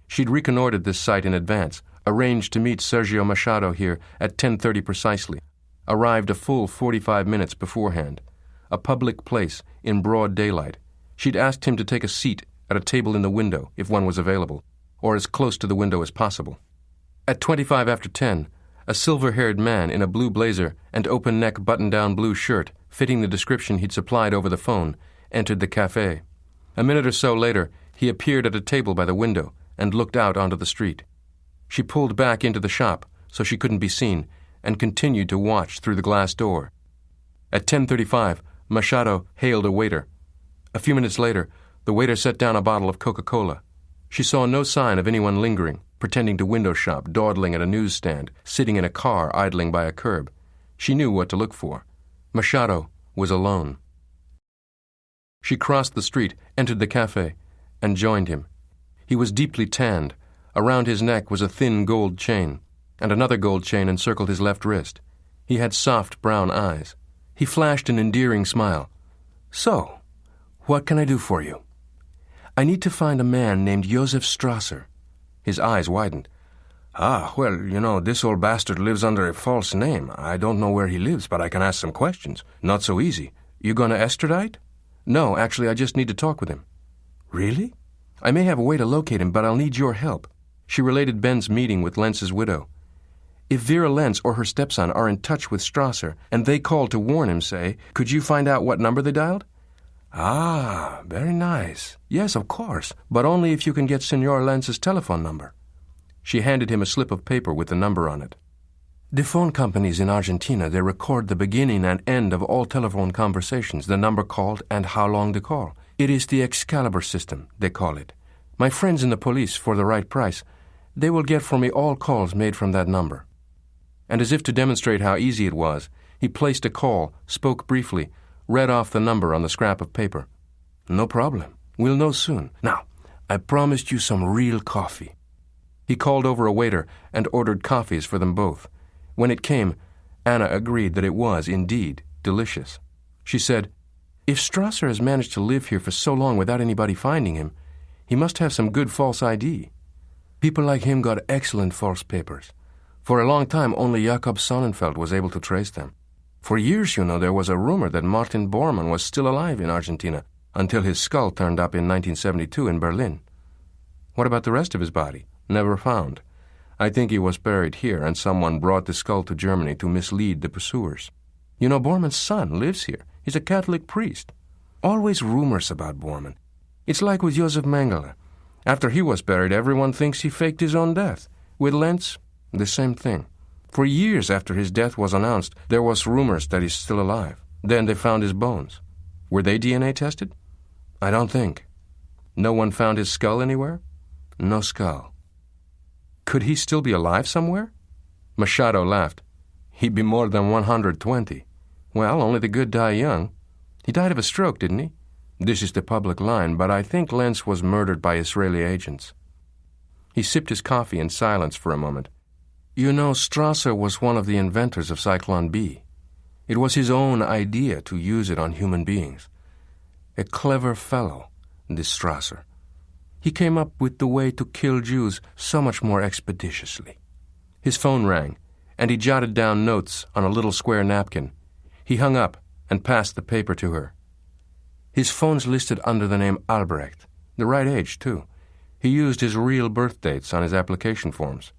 She'd reconnoitered this site in advance, arranged to meet Sergio Machado here at 10:30 precisely, arrived a full 45 minutes beforehand. A public place in broad daylight. She'd asked him to take a seat at a table in the window, if one was available, or as close to the window as possible. At 25 after 10, a silver-haired man in a blue blazer and open-neck button-down blue shirt, fitting the description he'd supplied over the phone, entered the cafe. A minute or so later, he appeared at a table by the window and looked out onto the street. She pulled back into the shop so she couldn't be seen and continued to watch through the glass door. At 10:35, Machado hailed a waiter. A few minutes later, the waiter set down a bottle of Coca-Cola. She saw no sign of anyone lingering, pretending to window shop, dawdling at a newsstand, sitting in a car idling by a curb. She knew what to look for. Machado was alone. She crossed the street, entered the cafe, and joined him. He was deeply tanned. Around his neck was a thin gold chain, and another gold chain encircled his left wrist. He had soft brown eyes. He flashed an endearing smile. "So, what can I do for you?" "I need to find a man named Josef Strasser." His eyes widened. Well, this old bastard lives under a false name. I don't know where he lives, but I can ask some questions. Not so easy. You gonna extradite?" "No, actually, I just need to talk with him." "Really?" "I may have a way to locate him, but I'll need your help." She related Ben's meeting with Lentz's widow. "If Vera Lentz or her stepson are in touch with Strasser, and they called to warn him, say, could you find out what number they dialed?" "Ah, very nice. Yes, of course, but only if you can get Senor Lentz's telephone number." She handed him a slip of paper with the number on it. "The phone companies in Argentina, they record the beginning and end of all telephone conversations, the number called and how long the call. It is the Excalibur system, they call it. My friends in the police, for the right price, they will get for me all calls made from that number." And as if to demonstrate how easy it was, he placed a call, spoke briefly, read off the number on the scrap of paper. "No problem. We'll know soon. Now, I promised you some real coffee." He called over a waiter and ordered coffees for them both. When it came, Anna agreed that it was, indeed, delicious. She said, "If Strasser has managed to live here for so long without anybody finding him, he must have some good false ID. People like him got excellent false papers. For a long time, only Jakob Sonnenfeld was able to trace them. For years, there was a rumor that Martin Bormann was still alive in Argentina, until his skull turned up in 1972 in Berlin. What about the rest of his body? Never found. I think he was buried here, and someone brought the skull to Germany to mislead the pursuers. Bormann's son lives here. He's a Catholic priest. Always rumors about Bormann. It's like with Josef Mengele. After he was buried, everyone thinks he faked his own death. With Lentz, the same thing. For years after his death was announced, there was rumors that he's still alive. Then they found his bones. Were they DNA tested? I don't think. No one found his skull anywhere? No skull. Could he still be alive somewhere? Machado laughed. He'd be more than 120. Well, only the good die young. He died of a stroke, didn't he? This is the public line, but I think Lenz was murdered by Israeli agents. He sipped his coffee in silence for a moment. You know, Strasser was one of the inventors of Cyclone B. It was his own idea to use it on human beings. A clever fellow, this Strasser. He came up with the way to kill Jews so much more expeditiously. His phone rang, and he jotted down notes on a little square napkin. He hung up and passed the paper to her. His phone's listed under the name Albrecht, the right age, too. He used his real birth dates on his application forms.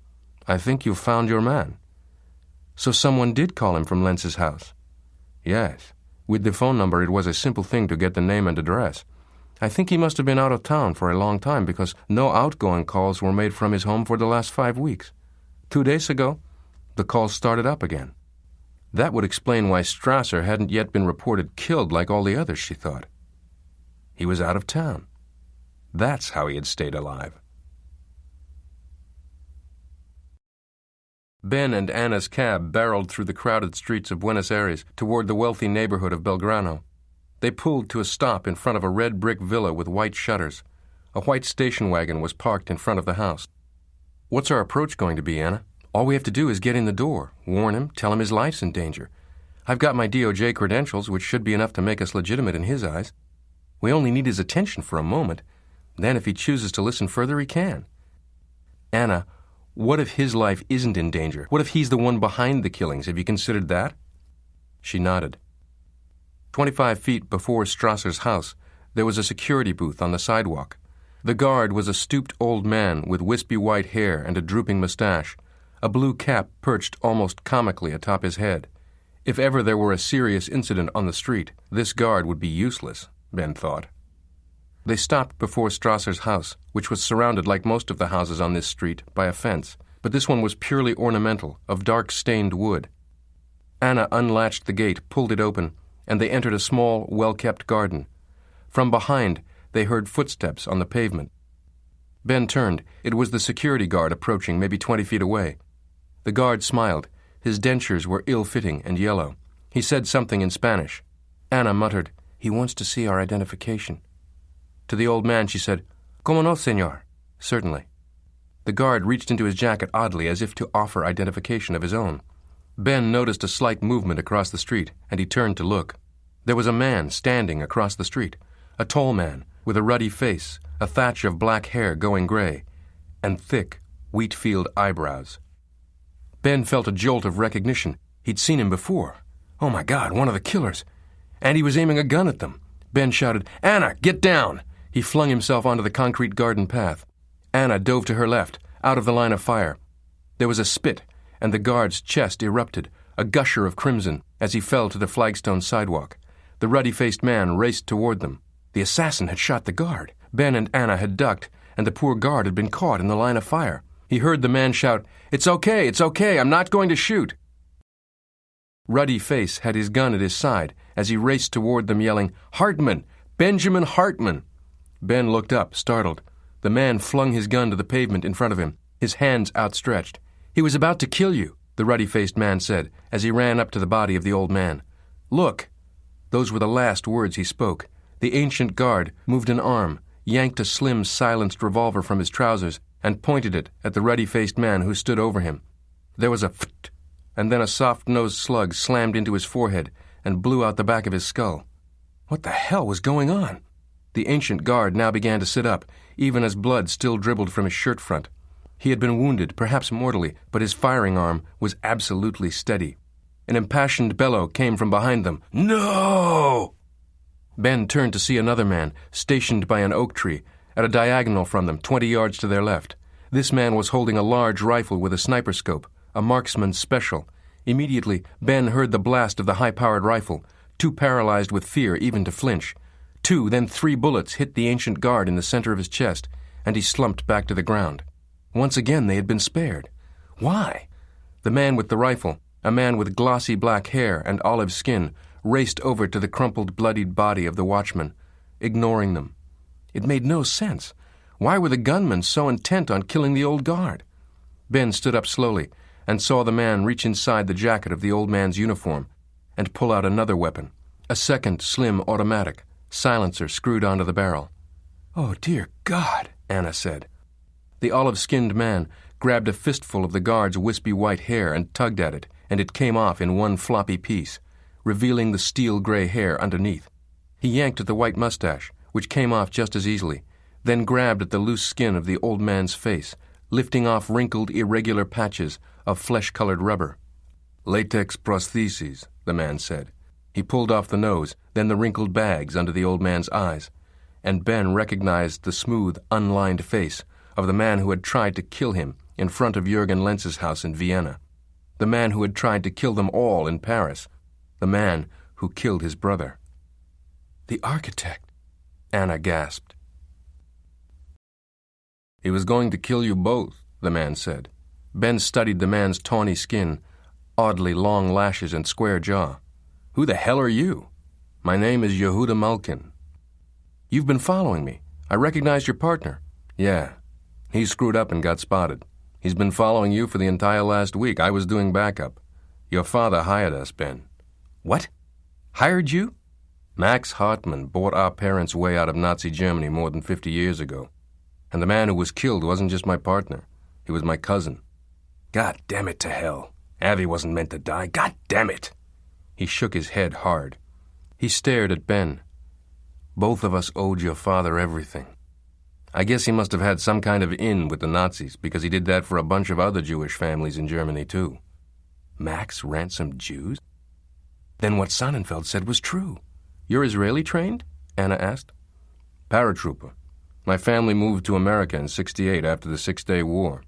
I think you've found your man. So someone did call him from Lenz's house? Yes. With the phone number, it was a simple thing to get the name and address. I think he must have been out of town for a long time because no outgoing calls were made from his home for the last 5 weeks. 2 days ago, the calls started up again. That would explain why Strasser hadn't yet been reported killed like all the others, she thought. He was out of town. That's how he had stayed alive. Ben and Anna's cab barreled through the crowded streets of Buenos Aires toward the wealthy neighborhood of Belgrano. They pulled to a stop in front of a red brick villa with white shutters. A white station wagon was parked in front of the house. What's our approach going to be, Anna? All we have to do is get in the door, warn him, tell him his life's in danger. I've got my DOJ credentials, which should be enough to make us legitimate in his eyes. We only need his attention for a moment. Then if he chooses to listen further, he can. Anna, what if his life isn't in danger? What if he's the one behind the killings? Have you considered that? She nodded. 25 feet before Strasser's house, there was a security booth on the sidewalk. The guard was a stooped old man with wispy white hair and a drooping mustache, a blue cap perched almost comically atop his head. If ever there were a serious incident on the street, this guard would be useless, Ben thought. They stopped before Strasser's house, which was surrounded like most of the houses on this street by a fence, but this one was purely ornamental, of dark-stained wood. Anna unlatched the gate, pulled it open, and they entered a small, well-kept garden. From behind, they heard footsteps on the pavement. Ben turned. It was the security guard approaching, maybe 20 feet away. The guard smiled. His dentures were ill-fitting and yellow. He said something in Spanish. Anna muttered, "He wants to see our identification." To the old man she said, "Cómo no, señor?" "Certainly." The guard reached into his jacket oddly, as if to offer identification of his own. Ben noticed a slight movement across the street, and he turned to look. There was a man standing across the street, a tall man with a ruddy face, a thatch of black hair going gray, and thick, wheat-field eyebrows. Ben felt a jolt of recognition. He'd seen him before. Oh my God, one of the killers. And he was aiming a gun at them. Ben shouted, "Anna, get down!" He flung himself onto the concrete garden path. Anna dove to her left, out of the line of fire. There was a spit, and the guard's chest erupted, a gusher of crimson, as he fell to the flagstone sidewalk. The ruddy-faced man raced toward them. The assassin had shot the guard. Ben and Anna had ducked, and the poor guard had been caught in the line of fire. He heard the man shout, it's okay, I'm not going to shoot." Ruddy Face had his gun at his side as he raced toward them yelling, "Hartman! Benjamin Hartman!" Ben looked up, startled. The man flung his gun to the pavement in front of him, his hands outstretched. "He was about to kill you," the ruddy-faced man said as he ran up to the body of the old man. "Look!" Those were the last words he spoke. The ancient guard moved an arm, yanked a slim, silenced revolver from his trousers, and pointed it at the ruddy-faced man who stood over him. There was a pht, and then a soft-nosed slug slammed into his forehead and blew out the back of his skull. What the hell was going on? The ancient guard now began to sit up, even as blood still dribbled from his shirt front. He had been wounded, perhaps mortally, but his firing arm was absolutely steady. An impassioned bellow came from behind them. "No!" Ben turned to see another man, stationed by an oak tree, at a diagonal from them, 20 yards to their left. This man was holding a large rifle with a sniper scope, a marksman's special. Immediately, Ben heard the blast of the high-powered rifle, too paralyzed with fear even to flinch. 2, then 3 bullets hit the ancient guard in the center of his chest, and he slumped back to the ground. Once again they had been spared. Why? The man with the rifle, a man with glossy black hair and olive skin, raced over to the crumpled, bloodied body of the watchman, ignoring them. It made no sense. Why were the gunmen so intent on killing the old guard? Ben stood up slowly and saw the man reach inside the jacket of the old man's uniform and pull out another weapon, a second slim automatic, silencer screwed onto the barrel. "Oh, dear God," Anna said. The olive-skinned man grabbed a fistful of the guard's wispy white hair and tugged at it, and it came off in one floppy piece, revealing the steel-gray hair underneath. He yanked at the white mustache, which came off just as easily, then grabbed at the loose skin of the old man's face, lifting off wrinkled, irregular patches of flesh-colored rubber. "Latex prostheses," the man said. He pulled off the nose, then the wrinkled bags under the old man's eyes, and Ben recognized the smooth, unlined face of the man who had tried to kill him in front of Jürgen Lenz's house in Vienna, the man who had tried to kill them all in Paris, the man who killed his brother. "The architect," Anna gasped. "He was going to kill you both," the man said. Ben studied the man's tawny skin, oddly long lashes and square jaw. "Who the hell are you?" "My name is Yehuda Malkin." "You've been following me. I recognized your partner." "Yeah. He screwed up and got spotted. He's been following you for the entire last week. I was doing backup. Your father hired us, Ben." "What? Hired you?" "Max Hartman bought our parents' way out of Nazi Germany more than 50 years ago. And the man who was killed wasn't just my partner. He was my cousin." "God damn it to hell. Avi wasn't meant to die. God damn it." He shook his head hard. He stared at Ben. "Both of us owed your father everything. I guess he must have had some kind of in with the Nazis, because he did that for a bunch of other Jewish families in Germany, too." "Max ransomed Jews? Then what Sonnenfeld said was true. You're Israeli trained?" Anna asked. "Paratrooper. My family moved to America in '68 after the Six-Day War.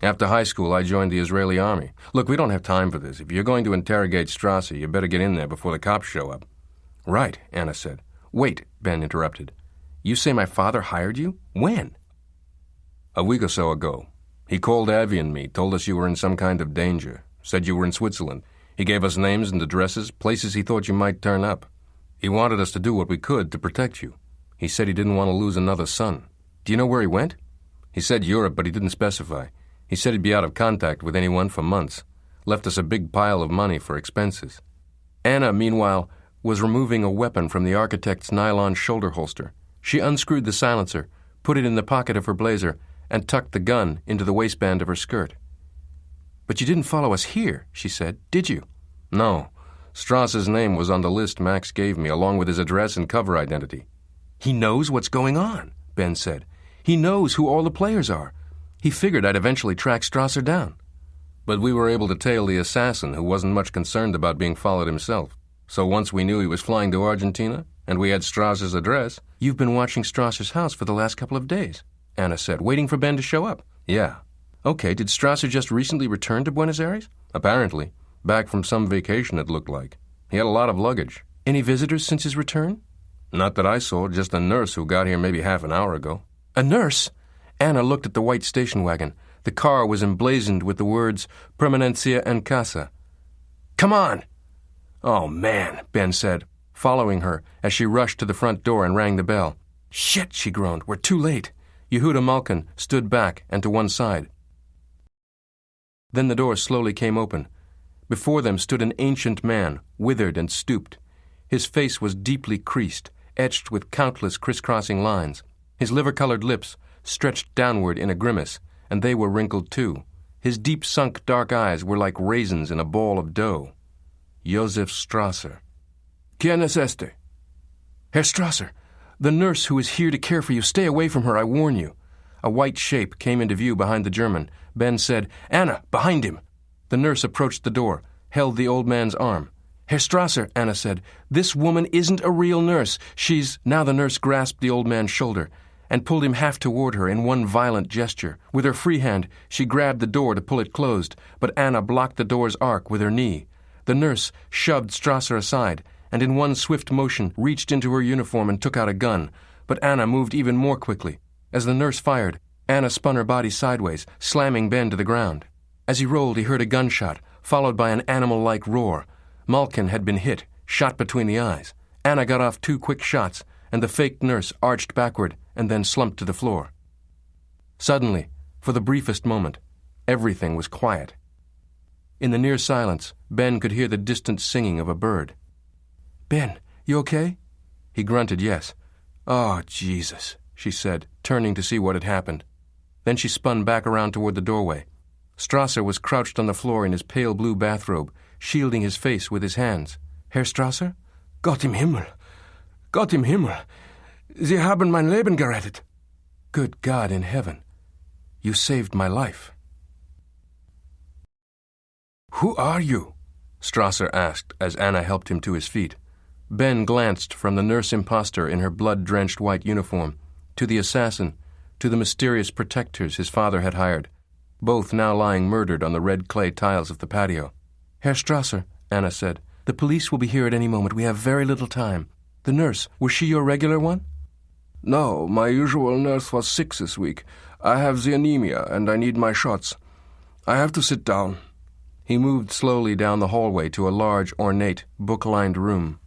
After high school, I joined the Israeli army. Look, we don't have time for this. If you're going to interrogate Strasser, you better get in there before the cops show up." "Right," Anna said. "Wait," Ben interrupted. "You say my father hired you? When?" "A week or so ago. He called Avi and me, told us you were in some kind of danger, said you were in Switzerland. He gave us names and addresses, places he thought you might turn up. He wanted us to do what we could to protect you. He said he didn't want to lose another son. Do you know where he went?" "He said Europe, but he didn't specify. He said he'd be out of contact with anyone for months. Left us a big pile of money for expenses." Anna, meanwhile, was removing a weapon from the architect's nylon shoulder holster. She unscrewed the silencer, put it in the pocket of her blazer, and tucked the gun into the waistband of her skirt. "But you didn't follow us here," she said, "did you?" "No. Strasser's name was on the list Max gave me, along with his address and cover identity." "He knows what's going on," Ben said. "He knows who all the players are. He figured I'd eventually track Strasser down." "But we were able to tail the assassin, who wasn't much concerned about being followed himself. So once we knew he was flying to Argentina, and we had Strasser's address—" "You've been watching Strasser's house for the last couple of days," Anna said, "waiting for Ben to show up." "Yeah." "Okay, did Strasser just recently return to Buenos Aires?" "Apparently. Back from some vacation, it looked like. He had a lot of luggage." "Any visitors since his return?" "Not that I saw, just a nurse who got here maybe half an hour ago." "A nurse?" Anna looked at the white station wagon. The car was emblazoned with the words Permanencia en Casa. "Come on!" "Oh, man," Ben said, following her as she rushed to the front door and rang the bell. "Shit," she groaned, "we're too late." Yehuda Malkin stood back and to one side. Then the door slowly came open. Before them stood an ancient man, withered and stooped. His face was deeply creased, etched with countless crisscrossing lines. His liver-colored lips stretched downward in a grimace, and they were wrinkled too. His deep-sunk dark eyes were like raisins in a ball of dough. Josef Strasser. "Quién es este?" "Herr Strasser, the nurse who is here to care for you. Stay away from her, I warn you." A white shape came into view behind the German. Ben said, "Anna, behind him." The nurse approached the door, held the old man's arm. "Herr Strasser," Anna said, "this woman isn't a real nurse. She's—" Now the nurse grasped the old man's shoulder and pulled him half toward her in one violent gesture. With her free hand, she grabbed the door to pull it closed, but Anna blocked the door's arc with her knee. The nurse shoved Strasser aside, and in one swift motion reached into her uniform and took out a gun, but Anna moved even more quickly. As the nurse fired, Anna spun her body sideways, slamming Ben to the ground. As he rolled, he heard a gunshot, followed by an animal-like roar. Malkin had been hit, shot between the eyes. Anna got off 2 quick shots, and the fake nurse arched backward and then slumped to the floor. Suddenly, for the briefest moment, everything was quiet. In the near silence, Ben could hear the distant singing of a bird. "Ben, you okay?" He grunted yes. "Oh, Jesus," she said, turning to see what had happened. Then she spun back around toward the doorway. Strasser was crouched on the floor in his pale blue bathrobe, shielding his face with his hands. "Herr Strasser?" Gott im Himmel! Gott im Himmel! Sie haben mein Leben gerettet!" "Good God in heaven! You saved my life." "Who are you?" Strasser asked as Anna helped him to his feet. Ben glanced from the nurse impostor in her blood-drenched white uniform to the assassin, to the mysterious protectors his father had hired, both now lying murdered on the red clay tiles of the patio. "Herr Strasser," Anna said, "the police will be here at any moment. We have very little time. The nurse, was she your regular one?" "No, my usual nurse was sick this week. I have the anemia, and I need my shots. I have to sit down." He moved slowly down the hallway to a large, ornate, book-lined room.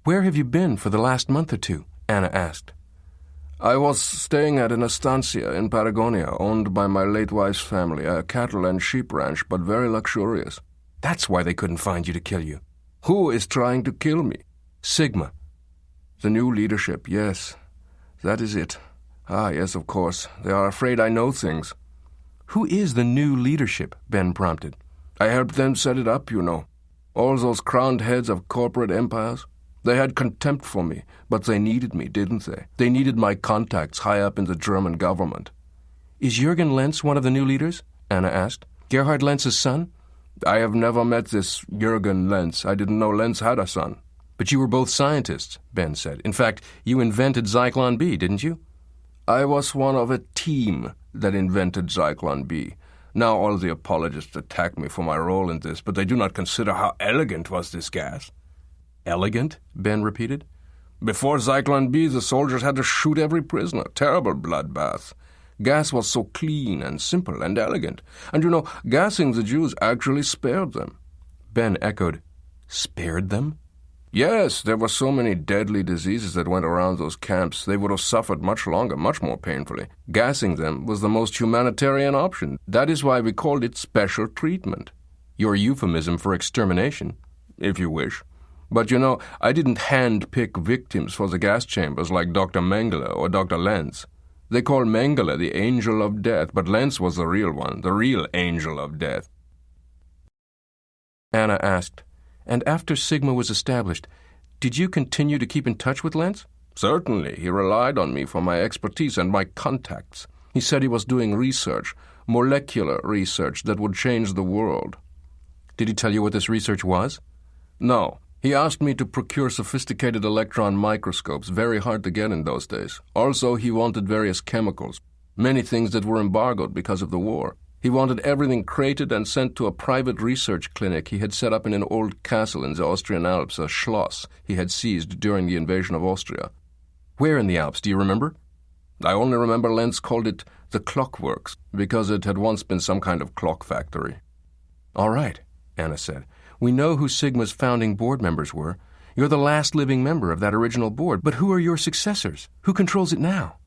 "Where have you been for the last month or two?" Anna asked. "I was staying at an estancia in Patagonia, owned by my late wife's family, a cattle and sheep ranch, but very luxurious." "That's why they couldn't find you to kill you." "Who is trying to kill me?" "Sigma." "The new leadership, yes. That is it. Ah, yes, of course. They are afraid I know things." "Who is the new leadership?" Ben prompted. "I helped them set it up, you know. All those crowned heads of corporate empires. They had contempt for me, but they needed me, didn't they? They needed my contacts high up in the German government." "Is Jürgen Lenz one of the new leaders?" Anna asked. "Gerhard Lenz's son?" "I have never met this Jürgen Lenz. I didn't know Lenz had a son." "But you were both scientists," Ben said. "In fact, you invented Zyklon B, didn't you?" "I was one of a team that invented Zyklon B. Now all the apologists attack me for my role in this, but they do not consider how elegant was this gas." "Elegant?" Ben repeated. "Before Zyklon B, the soldiers had to shoot every prisoner. Terrible bloodbath. Gas was so clean and simple and elegant. And you know, gassing the Jews actually spared them." Ben echoed, "Spared them?" "Yes, there were so many deadly diseases that went around those camps. They would have suffered much longer, much more painfully. Gassing them was the most humanitarian option. That is why we called it special treatment." "Your euphemism for extermination." "If you wish. But you know, I didn't hand-pick victims for the gas chambers like Dr. Mengele or Dr. Lenz. They call Mengele the angel of death, but Lenz was the real one, the real angel of death." Anna asked, "And after Sigma was established, did you continue to keep in touch with Lenz?" "Certainly. He relied on me for my expertise and my contacts. He said he was doing research, molecular research that would change the world." "Did he tell you what this research was?" "No. He asked me to procure sophisticated electron microscopes, very hard to get in those days. Also, he wanted various chemicals, many things that were embargoed because of the war. He wanted everything crated and sent to a private research clinic he had set up in an old castle in the Austrian Alps, a Schloss he had seized during the invasion of Austria." "Where in the Alps, do you remember?" "I only remember Lenz called it the Clockworks, because it had once been some kind of clock factory." "All right," Anna said. "We know who Sigma's founding board members were. You're the last living member of that original board, but who are your successors? Who controls it now?"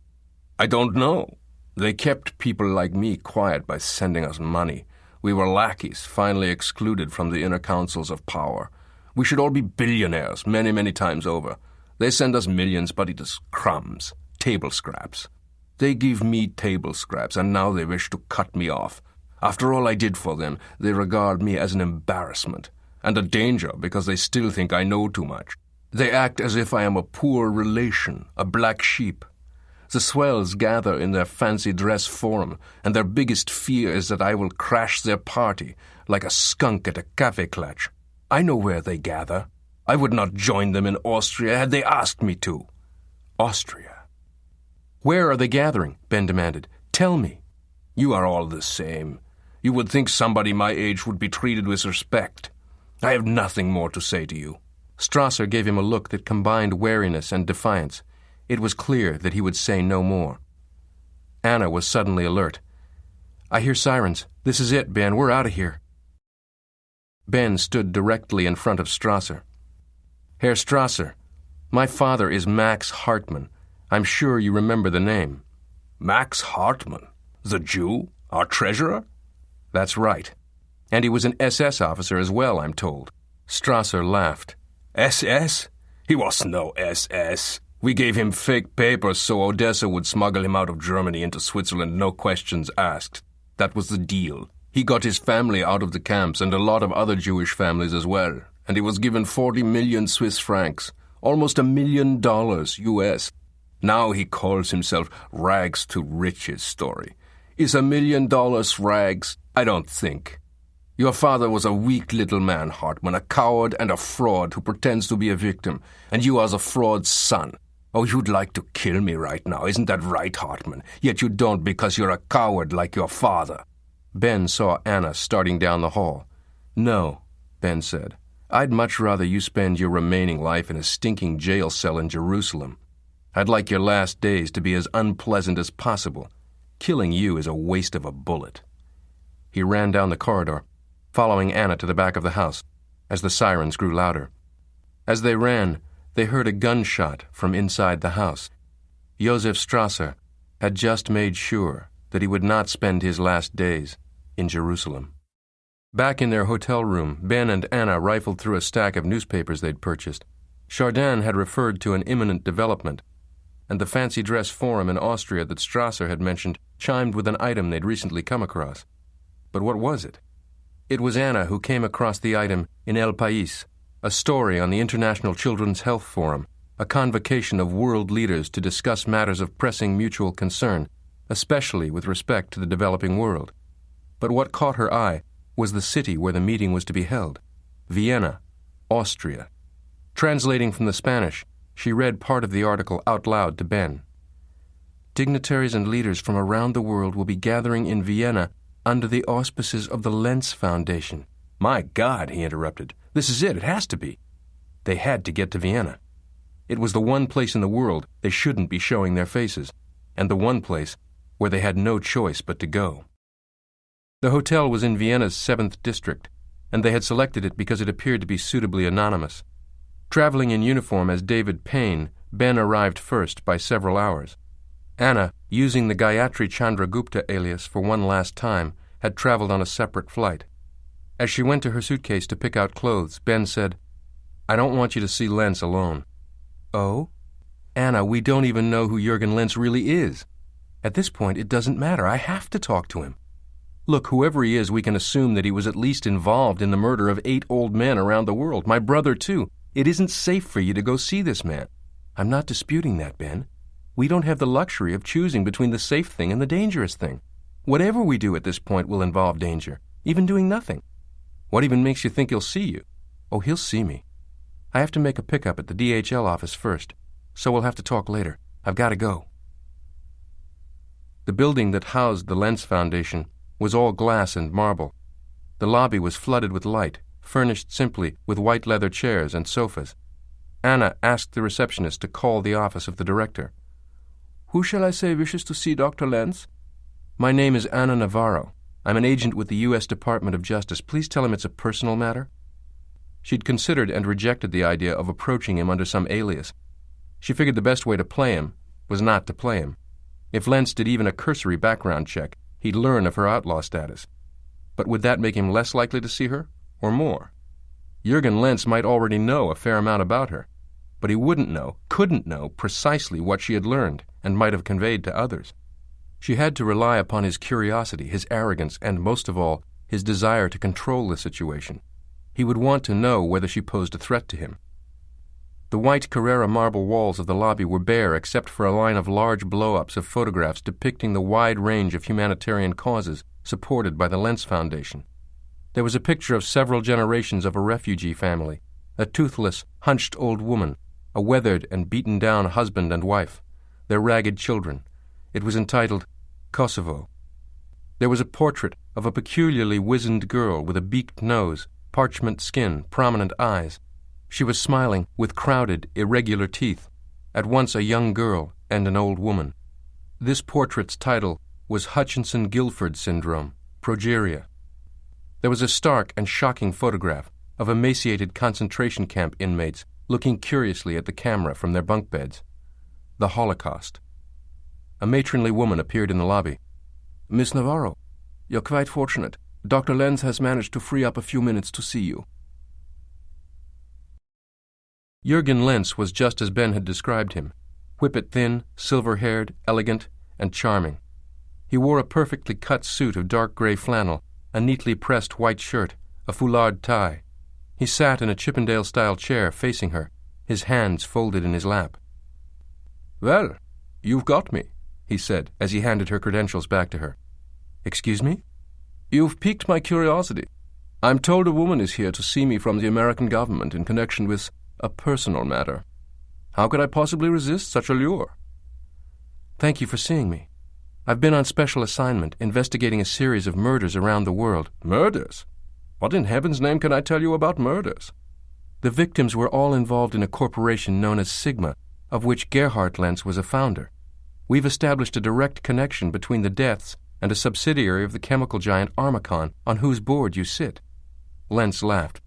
"I don't know. They kept people like me quiet by sending us money. We were lackeys, finally excluded from the inner councils of power. We should all be billionaires, many, many times over. They send us millions, but it is crumbs, table scraps. They give me table scraps, and now they wish to cut me off. After all I did for them, they regard me as an embarrassment and a danger because they still think I know too much. They act as if I am a poor relation, a black sheep. The swells gather in their fancy dress forum, and their biggest fear is that I will crash their party like a skunk at a café clutch. I know where they gather. I would not join them in Austria had they asked me to." "Austria? Where are they gathering?" Ben demanded. "Tell me." "You are all the same. You would think somebody my age would be treated with respect. I have nothing more to say to you." Strasser gave him a look that combined wariness and defiance. It was clear that he would say no more. Anna was suddenly alert. I hear sirens. This is it, Ben. We're out of here. Ben stood directly in front of Strasser. Herr Strasser, my father is Max Hartman. I'm sure you remember the name. Max Hartman? The Jew? Our treasurer? That's right. And he was an SS officer as well, I'm told. Strasser laughed. SS? He was no SS. We gave him fake papers so Odessa would smuggle him out of Germany into Switzerland, no questions asked. That was the deal. He got his family out of the camps and a lot of other Jewish families as well, and he was given 40 million Swiss francs, almost $1 million US. Now he calls himself Rags to Riches story. Is $1 million rags? I don't think. Your father was a weak little man, Hartman, a coward and a fraud who pretends to be a victim, and you are the fraud's son. Oh, you'd like to kill me right now, isn't that right, Hartman? Yet you don't because you're a coward like your father. Ben saw Anna starting down the hall. No, Ben said. I'd much rather you spend your remaining life in a stinking jail cell in Jerusalem. I'd like your last days to be as unpleasant as possible. Killing you is a waste of a bullet. He ran down the corridor, following Anna to the back of the house, as the sirens grew louder. As they ran, they heard a gunshot from inside the house. Josef Strasser had just made sure that he would not spend his last days in Jerusalem. Back in their hotel room, Ben and Anna rifled through a stack of newspapers they'd purchased. Chardin had referred to an imminent development, and the fancy dress forum in Austria that Strasser had mentioned chimed with an item they'd recently come across. But what was it? It was Anna who came across the item in El País, a story on the International Children's Health Forum, a convocation of world leaders to discuss matters of pressing mutual concern, especially with respect to the developing world. But what caught her eye was the city where the meeting was to be held, Vienna, Austria. Translating from the Spanish, she read part of the article out loud to Ben. Dignitaries and leaders from around the world will be gathering in Vienna under the auspices of the Lenz Foundation. My God, he interrupted. This is it. It has to be. They had to get to Vienna. It was the one place in the world they shouldn't be showing their faces, and the one place where they had no choice but to go. The hotel was in Vienna's 7th district, and they had selected it because it appeared to be suitably anonymous. Traveling in uniform as David Payne, Ben arrived first by several hours. Anna, using the Gayatri Chandragupta alias for one last time, had traveled on a separate flight. As she went to her suitcase to pick out clothes, Ben said, I don't want you to see Lenz alone. Oh? Anna, we don't even know who Jürgen Lenz really is. At this point, it doesn't matter. I have to talk to him. Look, whoever he is, we can assume that he was at least involved in the murder of 8 old men around the world. My brother, too. It isn't safe for you to go see this man. I'm not disputing that, Ben. We don't have the luxury of choosing between the safe thing and the dangerous thing. Whatever we do at this point will involve danger, even doing nothing. What even makes you think he'll see you? Oh, he'll see me. I have to make a pickup at the DHL office first, so we'll have to talk later. I've got to go. The building that housed the Lenz Foundation was all glass and marble. The lobby was flooded with light, furnished simply with white leather chairs and sofas. Anna asked the receptionist to call the office of the director. Who shall I say wishes to see Dr. Lenz? My name is Anna Navarro. I'm an agent with the U.S. Department of Justice. Please tell him it's a personal matter. She'd considered and rejected the idea of approaching him under some alias. She figured the best way to play him was not to play him. If Lenz did even a cursory background check, he'd learn of her outlaw status. But would that make him less likely to see her, or more? Jürgen Lenz might already know a fair amount about her, but he couldn't know precisely what she had learned and might have conveyed to others. She had to rely upon his curiosity, his arrogance, and, most of all, his desire to control the situation. He would want to know whether she posed a threat to him. The white Carrara marble walls of the lobby were bare except for a line of large blow-ups of photographs depicting the wide range of humanitarian causes supported by the Lenz Foundation. There was a picture of several generations of a refugee family, a toothless, hunched old woman, a weathered and beaten-down husband and wife, their ragged children. It was entitled Kosovo. There was a portrait of a peculiarly wizened girl with a beaked nose, parchment skin, prominent eyes. She was smiling with crowded, irregular teeth, at once a young girl and an old woman. This portrait's title was Hutchinson-Gilford syndrome, progeria. There was a stark and shocking photograph of emaciated concentration camp inmates looking curiously at the camera from their bunk beds. The Holocaust. A matronly woman appeared in the lobby. "Miss Navarro, you're quite fortunate. Dr. Lenz has managed to free up a few minutes to see you." Jürgen Lenz was just as Ben had described him, whippet-thin, silver-haired, elegant, and charming. He wore a perfectly cut suit of dark gray flannel, a neatly pressed white shirt, a foulard tie. He sat in a Chippendale-style chair facing her, his hands folded in his lap. "Well, you've got me," he said as he handed her credentials back to her. "Excuse me?" "You've piqued my curiosity. I'm told a woman is here to see me from the American government in connection with a personal matter. How could I possibly resist such a lure?" "Thank you for seeing me. I've been on special assignment investigating a series of murders around the world." "Murders? What in heaven's name can I tell you about murders?" "The victims were all involved in a corporation known as Sigma, of which Gerhard Lenz was a founder. We've established a direct connection between the deaths and a subsidiary of the chemical giant Armacon, on whose board you sit." Lenz laughed.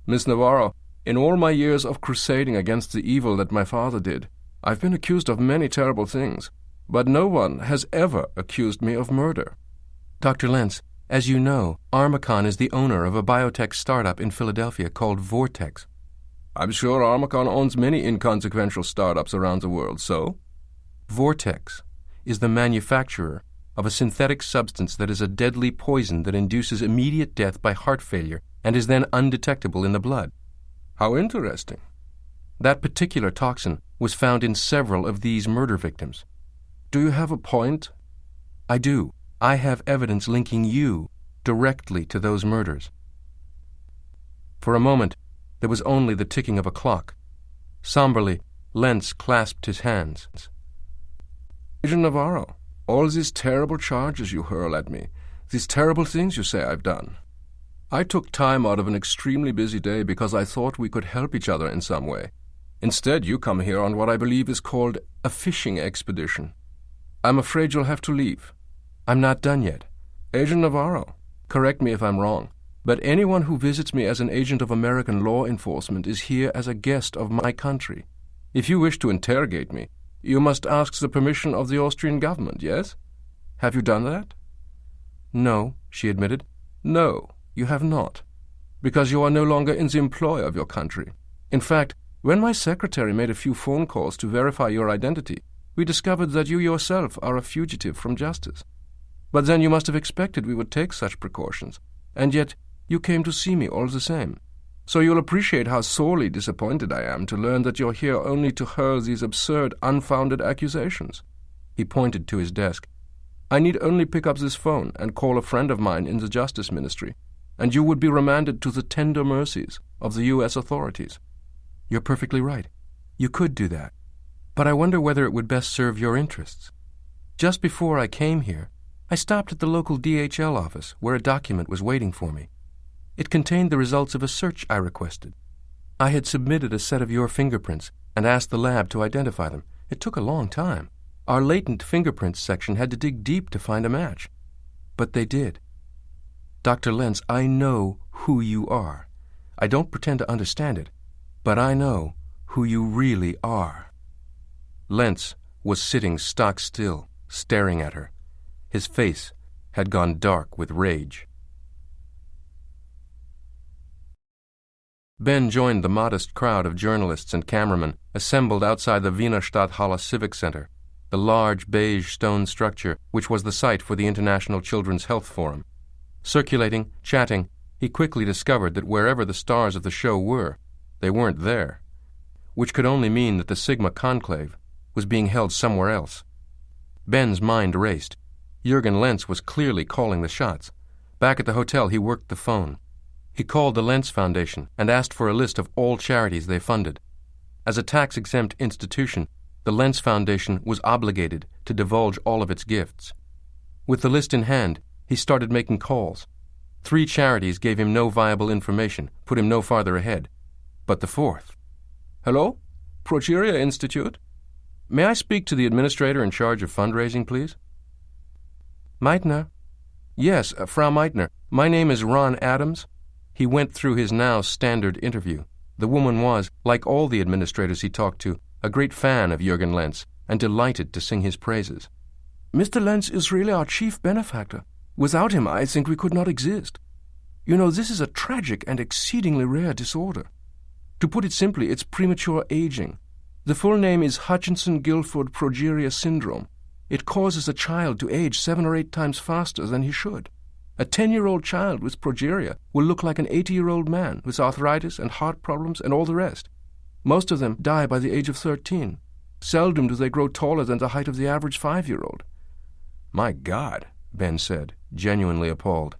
"Miss Navarro, in all my years of crusading against the evil that my father did, I've been accused of many terrible things, but no one has ever accused me of murder." "Dr. Lenz, as you know, Armacon is the owner of a biotech startup in Philadelphia called Vortex." "I'm sure Armacon owns many inconsequential startups around the world, so?" "Vortex is the manufacturer of a synthetic substance that is a deadly poison that induces immediate death by heart failure and is then undetectable in the blood." "How interesting." "That particular toxin was found in several of these murder victims." "Do you have a point?" "I do. I have evidence linking you directly to those murders." For a moment, there was only the ticking of a clock. Somberly, Lenz clasped his hands. "Agent Navarro, all these terrible charges you hurl at me, these terrible things you say I've done. I took time out of an extremely busy day because I thought we could help each other in some way. Instead, you come here on what I believe is called a fishing expedition. I'm afraid you'll have to leave." "I'm not done yet." "Agent Navarro, correct me if I'm wrong, but anyone who visits me as an agent of American law enforcement is here as a guest of my country. If you wish to interrogate me, you must ask the permission of the Austrian government, yes? Have you done that?" "No," she admitted. "No, you have not, because you are no longer in the employ of your country. In fact, when my secretary made a few phone calls to verify your identity, we discovered that you yourself are a fugitive from justice. But then you must have expected we would take such precautions, and yet you came to see me all the same. So you'll appreciate how sorely disappointed I am to learn that you're here only to hurl these absurd, unfounded accusations." He pointed to his desk. "I need only pick up this phone and call a friend of mine in the Justice Ministry, and you would be remanded to the tender mercies of the U.S. authorities." "You're perfectly right. You could do that. But I wonder whether it would best serve your interests. Just before I came here, I stopped at the local DHL office where a document was waiting for me. It contained the results of a search I requested. I had submitted a set of your fingerprints and asked the lab to identify them. It took a long time. Our latent fingerprints section had to dig deep to find a match. But they did. Dr. Lenz, I know who you are. I don't pretend to understand it, but I know who you really are." Lenz was sitting stock still, staring at her. His face had gone dark with rage. Ben joined the modest crowd of journalists and cameramen assembled outside the Wiener Stadthalle Civic Center, the large beige stone structure which was the site for the International Children's Health Forum. Circulating, chatting, he quickly discovered that wherever the stars of the show were, they weren't there, which could only mean that the Sigma conclave was being held somewhere else. Ben's mind raced. Jürgen Lenz was clearly calling the shots. Back at the hotel, he worked the phone. He called the Lenz Foundation and asked for a list of all charities they funded. As a tax-exempt institution, the Lenz Foundation was obligated to divulge all of its gifts. With the list in hand, he started making calls. 3 charities gave him no viable information, put him no farther ahead. But the 4th. "Hello? Progeria Institute? May I speak to the administrator in charge of fundraising, please?" Meitner? Yes, Frau Meitner. My name is Ron Adams. He went through his now standard interview. The woman was, like all the administrators he talked to, a great fan of Jürgen Lenz and delighted to sing his praises. Mr. Lenz is really our chief benefactor. Without him, I think we could not exist. You know, this is a tragic and exceedingly rare disorder. To put it simply, it's premature aging. The full name is Hutchinson-Gilford progeria syndrome. It causes a child to age 7 or 8 times faster than he should. A 10-year-old child with progeria will look like an 80-year-old man with arthritis and heart problems and all the rest. Most of them die by the age of 13. Seldom do they grow taller than the height of the average 5-year-old. My God, Ben said, genuinely appalled.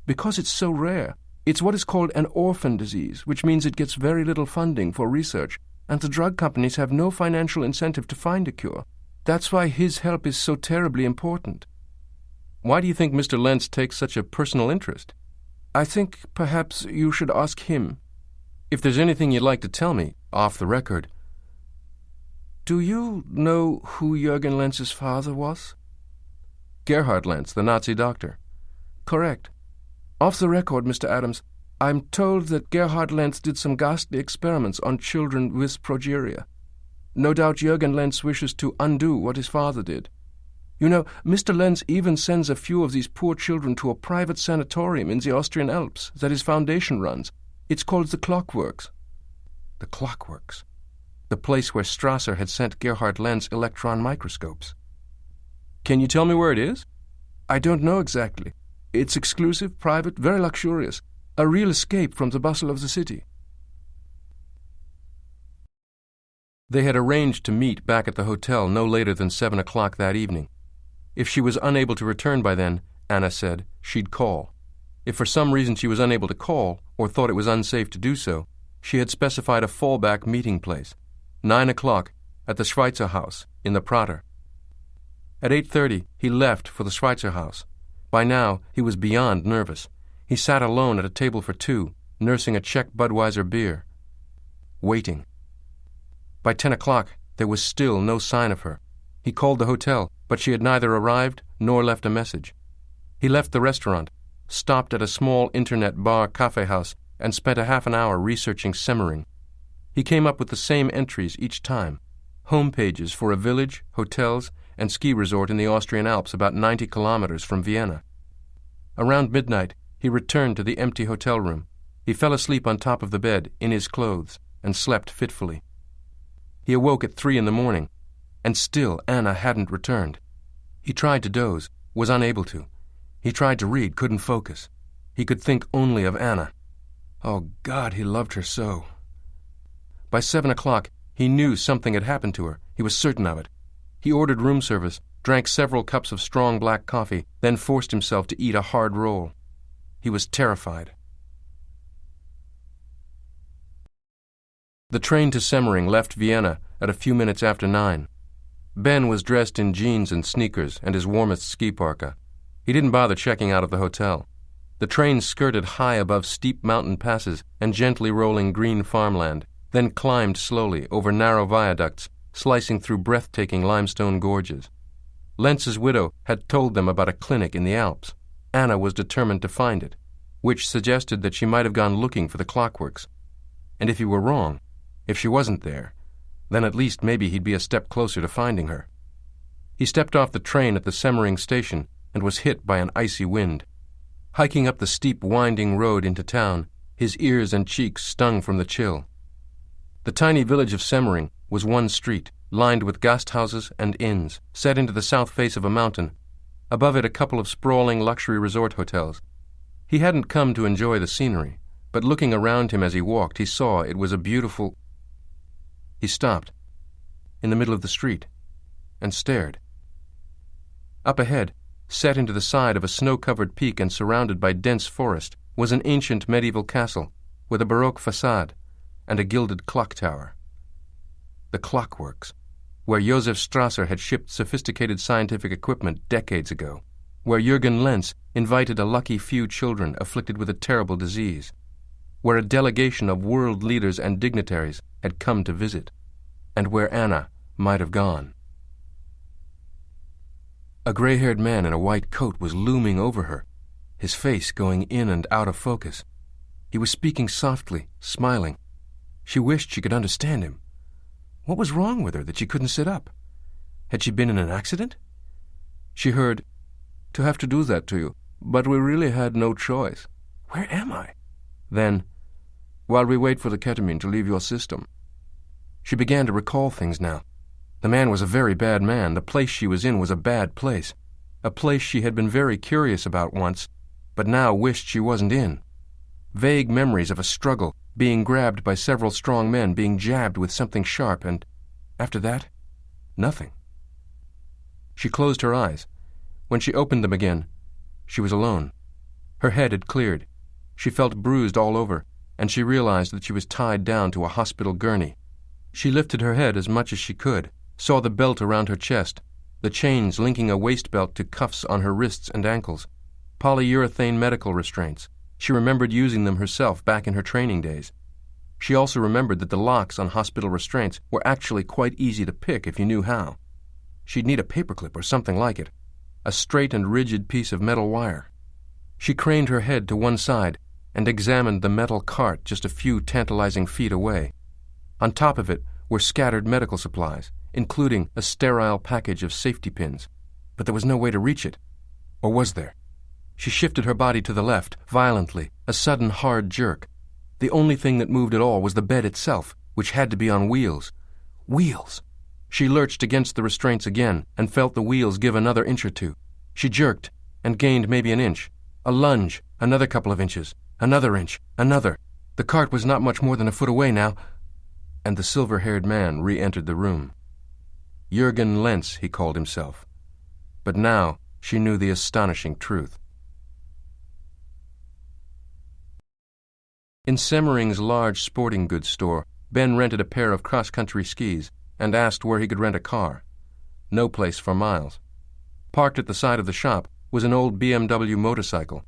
Because it's so rare. It's what is called an orphan disease, which means it gets very little funding for research, and the drug companies have no financial incentive to find a cure. That's why his help is so terribly important. Why do you think Mr. Lenz takes such a personal interest? I think perhaps you should ask him. If there's anything you'd like to tell me, off the record. Do you know who Jürgen Lenz's father was? Gerhard Lenz, the Nazi doctor. Correct. Off the record, Mr. Adams, I'm told that Gerhard Lenz did some ghastly experiments on children with progeria. No doubt Jürgen Lenz wishes to undo what his father did. You know, Mr. Lenz even sends a few of these poor children to a private sanatorium in the Austrian Alps that his foundation runs. It's called the Clockworks. The Clockworks? The place where Strasser had sent Gerhard Lenz electron microscopes. Can you tell me where it is? I don't know exactly. It's exclusive, private, very luxurious. A real escape from the bustle of the city. They had arranged to meet back at the hotel no later than 7 o'clock that evening. If she was unable to return by then, Anna said, she'd call. If for some reason she was unable to call, or thought it was unsafe to do so, she had specified a fallback meeting place, 9 o'clock, at the Schweitzer House, in the Prater. At 8:30, he left for the Schweitzer House. By now, he was beyond nervous. He sat alone at a table for 2, nursing a Czech Budweiser beer. Waiting. By 10 o'clock, there was still no sign of her. He called the hotel, but she had neither arrived nor left a message. He left the restaurant, stopped at a small internet bar cafe house, and spent a half an hour researching Semmering. He came up with the same entries each time. Home pages for a village, hotels, and ski resort in the Austrian Alps about 90 kilometers from Vienna. Around midnight, he returned to the empty hotel room. He fell asleep on top of the bed, in his clothes, and slept fitfully. He awoke at 3 in the morning, and still Anna hadn't returned. He tried to doze, was unable to. He tried to read, couldn't focus. He could think only of Anna. Oh, God, he loved her so. By 7 o'clock, he knew something had happened to her. He was certain of it. He ordered room service, drank several cups of strong black coffee, then forced himself to eat a hard roll. He was terrified. The train to Semmering left Vienna at a few minutes after 9. Ben was dressed in jeans and sneakers and his warmest ski parka. He didn't bother checking out of the hotel. The train skirted high above steep mountain passes and gently rolling green farmland, then climbed slowly over narrow viaducts, slicing through breathtaking limestone gorges. Lenz's widow had told them about a clinic in the Alps. Anna was determined to find it, which suggested that she might have gone looking for the Clockworks. And if he were wrong, if she wasn't there, then at least maybe he'd be a step closer to finding her. He stepped off the train at the Semmering station and was hit by an icy wind. Hiking up the steep, winding road into town, his ears and cheeks stung from the chill. The tiny village of Semmering was one street, lined with gasthouses and inns, set into the south face of a mountain. Above it a couple of sprawling luxury resort hotels. He hadn't come to enjoy the scenery, but looking around him as he walked, he saw it was a beautiful... He stopped, in the middle of the street, and stared. Up ahead, set into the side of a snow-covered peak and surrounded by dense forest, was an ancient medieval castle with a Baroque facade and a gilded clock tower. The Clockworks, where Josef Strasser had shipped sophisticated scientific equipment decades ago, where Jürgen Lenz invited a lucky few children afflicted with a terrible disease, where a delegation of world leaders and dignitaries had come to visit, and where Anna might have gone. A gray-haired man in a white coat was looming over her, his face going in and out of focus. He was speaking softly, smiling. She wished she could understand him. What was wrong with her that she couldn't sit up? Had she been in an accident? She heard, "To have to do that to you, but we really had no choice. Where am I?" Then, "While we wait for the ketamine to leave your system." She began to recall things now. The man was a very bad man. The place she was in was a bad place. A place she had been very curious about once, but now wished she wasn't in. Vague memories of a struggle, being grabbed by several strong men, being jabbed with something sharp, and after that, nothing. She closed her eyes. When she opened them again, she was alone. Her head had cleared. She felt bruised all over, and she realized that she was tied down to a hospital gurney. She lifted her head as much as she could, saw the belt around her chest, the chains linking a waist belt to cuffs on her wrists and ankles, polyurethane medical restraints. She remembered using them herself back in her training days. She also remembered that the locks on hospital restraints were actually quite easy to pick if you knew how. She'd need a paperclip or something like it, a straight and rigid piece of metal wire. She craned her head to one side and examined the metal cart just a few tantalizing feet away. On top of it were scattered medical supplies, including a sterile package of safety pins, but there was no way to reach it. Or was there? She shifted her body to the left, violently, a sudden hard jerk. The only thing that moved at all was the bed itself, which had to be on wheels. Wheels! She lurched against the restraints again and felt the wheels give another inch or two. She jerked and gained maybe an inch. A lunge, another couple of inches, another inch, another. The cart was not much more than a foot away now, and the silver-haired man re-entered the room. Jürgen Lenz, he called himself. But now she knew the astonishing truth. In Semmering's large sporting goods store, Ben rented a pair of cross-country skis and asked where he could rent a car. No place for miles. Parked at the side of the shop was an old BMW motorcycle.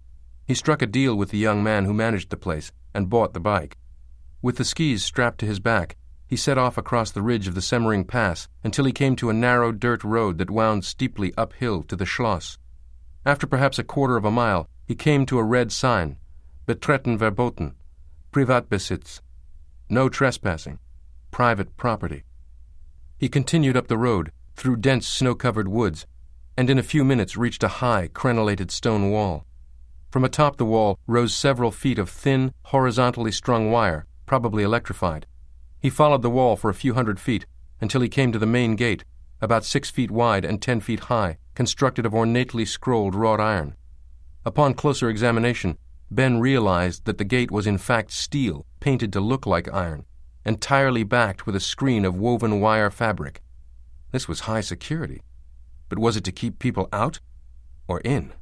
He struck a deal with the young man who managed the place and bought the bike. With the skis strapped to his back, he set off across the ridge of the Semmering Pass until he came to a narrow dirt road that wound steeply uphill to the Schloss. After perhaps a quarter of a mile, he came to a red sign, Betreten verboten, Privatbesitz, no trespassing, private property. He continued up the road, through dense snow-covered woods, and in a few minutes reached a high, crenellated stone wall. From atop the wall rose several feet of thin, horizontally strung wire, probably electrified. He followed the wall for a few hundred feet until he came to the main gate, about 6 feet wide and 10 feet high, constructed of ornately scrolled wrought iron. Upon closer examination, Ben realized that the gate was in fact steel, painted to look like iron, entirely backed with a screen of woven wire fabric. This was high security. But was it to keep people out or in?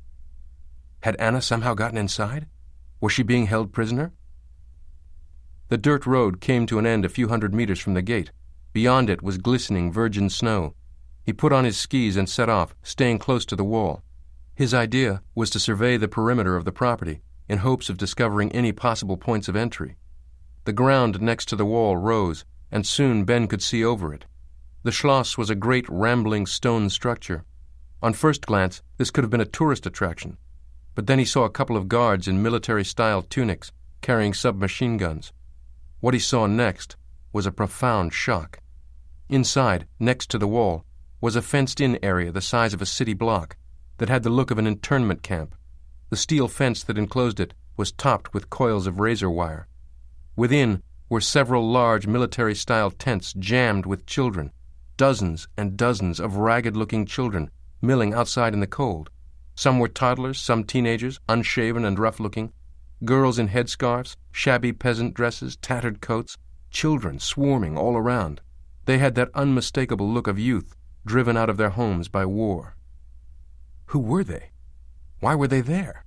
Had Anna somehow gotten inside? Was she being held prisoner? The dirt road came to an end a few hundred meters from the gate. Beyond it was glistening virgin snow. He put on his skis and set off, staying close to the wall. His idea was to survey the perimeter of the property, in hopes of discovering any possible points of entry. The ground next to the wall rose, and soon Ben could see over it. The Schloss was a great rambling stone structure. On first glance, this could have been a tourist attraction, but then he saw a couple of guards in military-style tunics, carrying submachine guns. What he saw next was a profound shock. Inside, next to the wall, was a fenced-in area the size of a city block that had the look of an internment camp. The steel fence that enclosed it was topped with coils of razor wire. Within were several large military-style tents jammed with children, dozens and dozens of ragged-looking children milling outside in the cold. Some were toddlers, some teenagers, unshaven and rough-looking, girls in headscarves, shabby peasant dresses, tattered coats, children swarming all around. They had that unmistakable look of youth driven out of their homes by war. Who were they? Why were they there?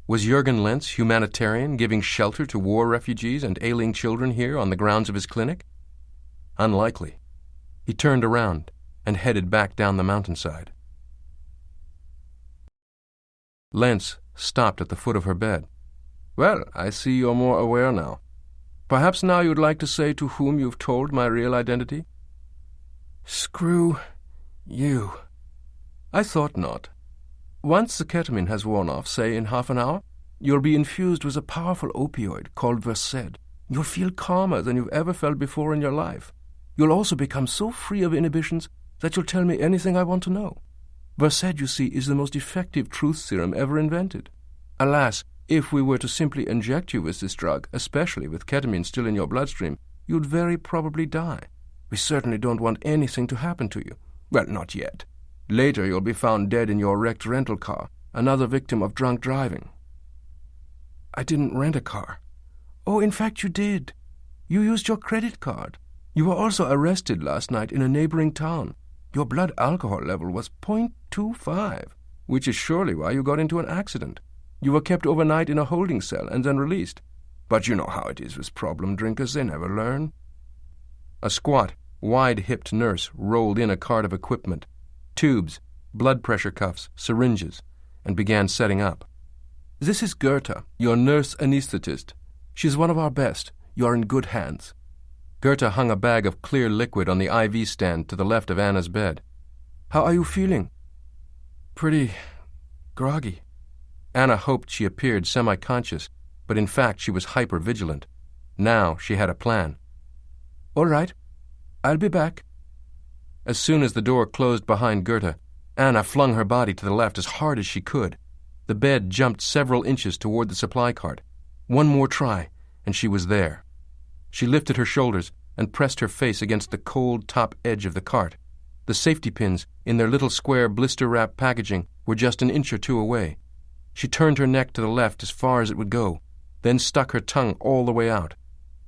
Was Jürgen Lenz, humanitarian, giving shelter to war refugees and ailing children here on the grounds of his clinic? Unlikely. He turned around and headed back down the mountainside. Lenz stopped at the foot of her bed. "Well, I see you're more aware now. Perhaps now you'd like to say to whom you've told my real identity?" "Screw you." I thought not. Once the ketamine has worn off, say in half an hour, you'll be infused with a powerful opioid called Versed. You'll feel calmer than you've ever felt before in your life. You'll also become so free of inhibitions that you'll tell me anything I want to know. Versed, you see, is the most effective truth serum ever invented. Alas, if we were to simply inject you with this drug, especially with ketamine still in your bloodstream, you'd very probably die. We certainly don't want anything to happen to you. Well, not yet. Later you'll be found dead in your wrecked rental car, another victim of drunk driving. I didn't rent a car. Oh, in fact you did. You used your credit card. You were also arrested last night in a neighboring town. Your blood alcohol level was 0.25, which is surely why you got into an accident. You were kept overnight in a holding cell and then released. But you know how it is with problem drinkers, they never learn. A squat, wide-hipped nurse rolled in a cart of equipment, tubes, blood pressure cuffs, syringes, and began setting up. This is Goethe, your nurse anesthetist. She's one of our best. You are in good hands. Goethe hung a bag of clear liquid on the IV stand to the left of Anna's bed. How are you feeling? Pretty groggy. Anna hoped she appeared semi-conscious, but in fact she was hyper-vigilant. Now she had a plan. All right, I'll be back. As soon as the door closed behind Goethe, Anna flung her body to the left as hard as she could. The bed jumped several inches toward the supply cart. One more try, and she was there. She lifted her shoulders and pressed her face against the cold top edge of the cart. The safety pins, in their little square blister-wrap packaging, were just an inch or two away. She turned her neck to the left as far as it would go, then stuck her tongue all the way out.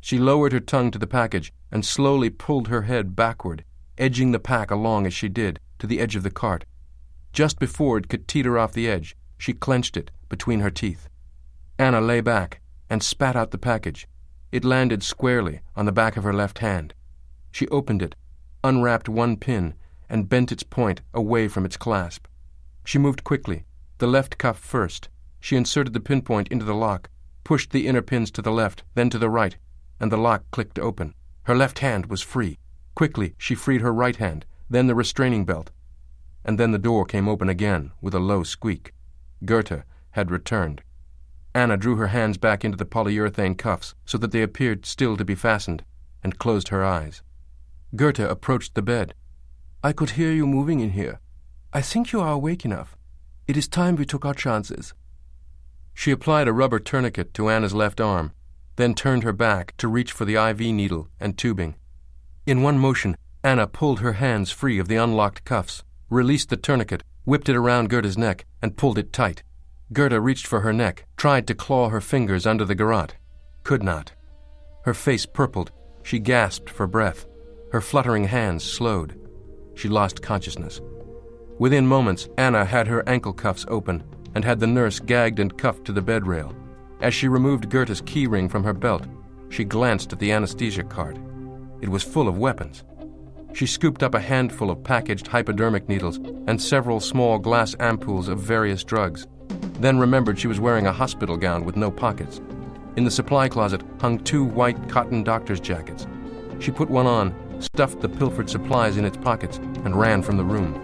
She lowered her tongue to the package and slowly pulled her head backward, edging the pack along as she did, to the edge of the cart. Just before it could teeter off the edge, she clenched it between her teeth. Anna lay back and spat out the package. It landed squarely on the back of her left hand. She opened it, unwrapped one pin, and bent its point away from its clasp. She moved quickly, the left cuff first. She inserted the pinpoint into the lock, pushed the inner pins to the left, then to the right, and the lock clicked open. Her left hand was free. Quickly, she freed her right hand, then the restraining belt. And then the door came open again with a low squeak. Goethe had returned. Anna drew her hands back into the polyurethane cuffs so that they appeared still to be fastened, and closed her eyes. Goethe approached the bed. I could hear you moving in here. I think you are awake enough. It is time we took our chances. She applied a rubber tourniquet to Anna's left arm, then turned her back to reach for the IV needle and tubing. In one motion, Anna pulled her hands free of the unlocked cuffs, released the tourniquet, whipped it around Goethe's neck, and pulled it tight. Goethe reached for her neck, tried to claw her fingers under the garrote. Could not. Her face purpled. She gasped for breath. Her fluttering hands slowed. She lost consciousness. Within moments, Anna had her ankle cuffs open and had the nurse gagged and cuffed to the bed rail. As she removed Goethe's key ring from her belt, she glanced at the anesthesia cart. It was full of weapons. She scooped up a handful of packaged hypodermic needles and several small glass ampoules of various drugs, then remembered she was wearing a hospital gown with no pockets. In the supply closet hung 2 white cotton doctor's jackets. She put one on, stuffed the pilfered supplies in its pockets, and ran from the room.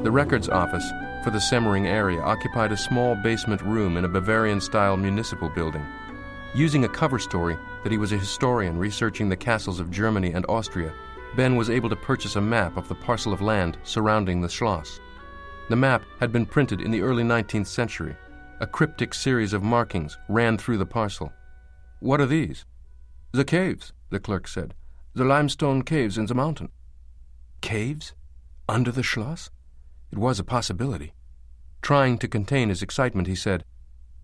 The records office for the Semmering area occupied a small basement room in a Bavarian-style municipal building. Using a cover story that he was a historian researching the castles of Germany and Austria, Ben was able to purchase a map of the parcel of land surrounding the Schloss. The map had been printed in the early 19th century. A cryptic series of markings ran through the parcel. What are these? The caves, the clerk said. The limestone caves in the mountain. Caves? Under the Schloss? It was a possibility. Trying to contain his excitement, he said,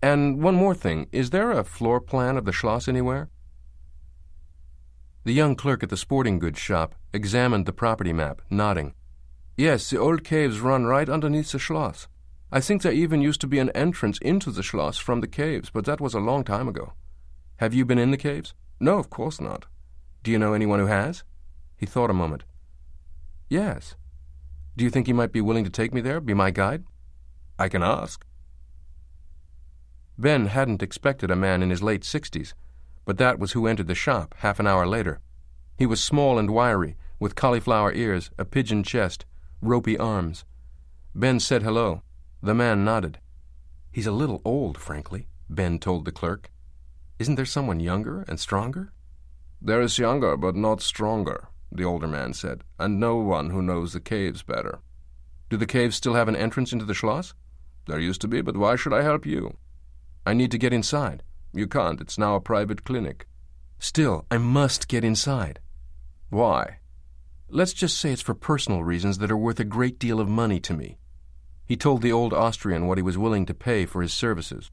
And one more thing, is there a floor plan of the Schloss anywhere? The young clerk at the sporting goods shop examined the property map, nodding. Yes, the old caves run right underneath the Schloss. I think there even used to be an entrance into the Schloss from the caves, but that was a long time ago. Have you been in the caves? No, of course not. Do you know anyone who has? He thought a moment. Yes. Do you think you might be willing to take me there, be my guide? I can ask. Ben hadn't expected a man in his late 60s, but that was who entered the shop half an hour later. He was small and wiry, with cauliflower ears, a pigeon chest, ropey arms. Ben said hello. The man nodded. He's a little old, frankly, Ben told the clerk. Isn't there someone younger and stronger? There is younger, but not stronger, the older man said, and no one who knows the caves better. Do the caves still have an entrance into the Schloss? There used to be, but why should I help you? I need to get inside. You can't. It's now a private clinic. Still, I must get inside. Why? Let's just say it's for personal reasons that are worth a great deal of money to me. He told the old Austrian what he was willing to pay for his services.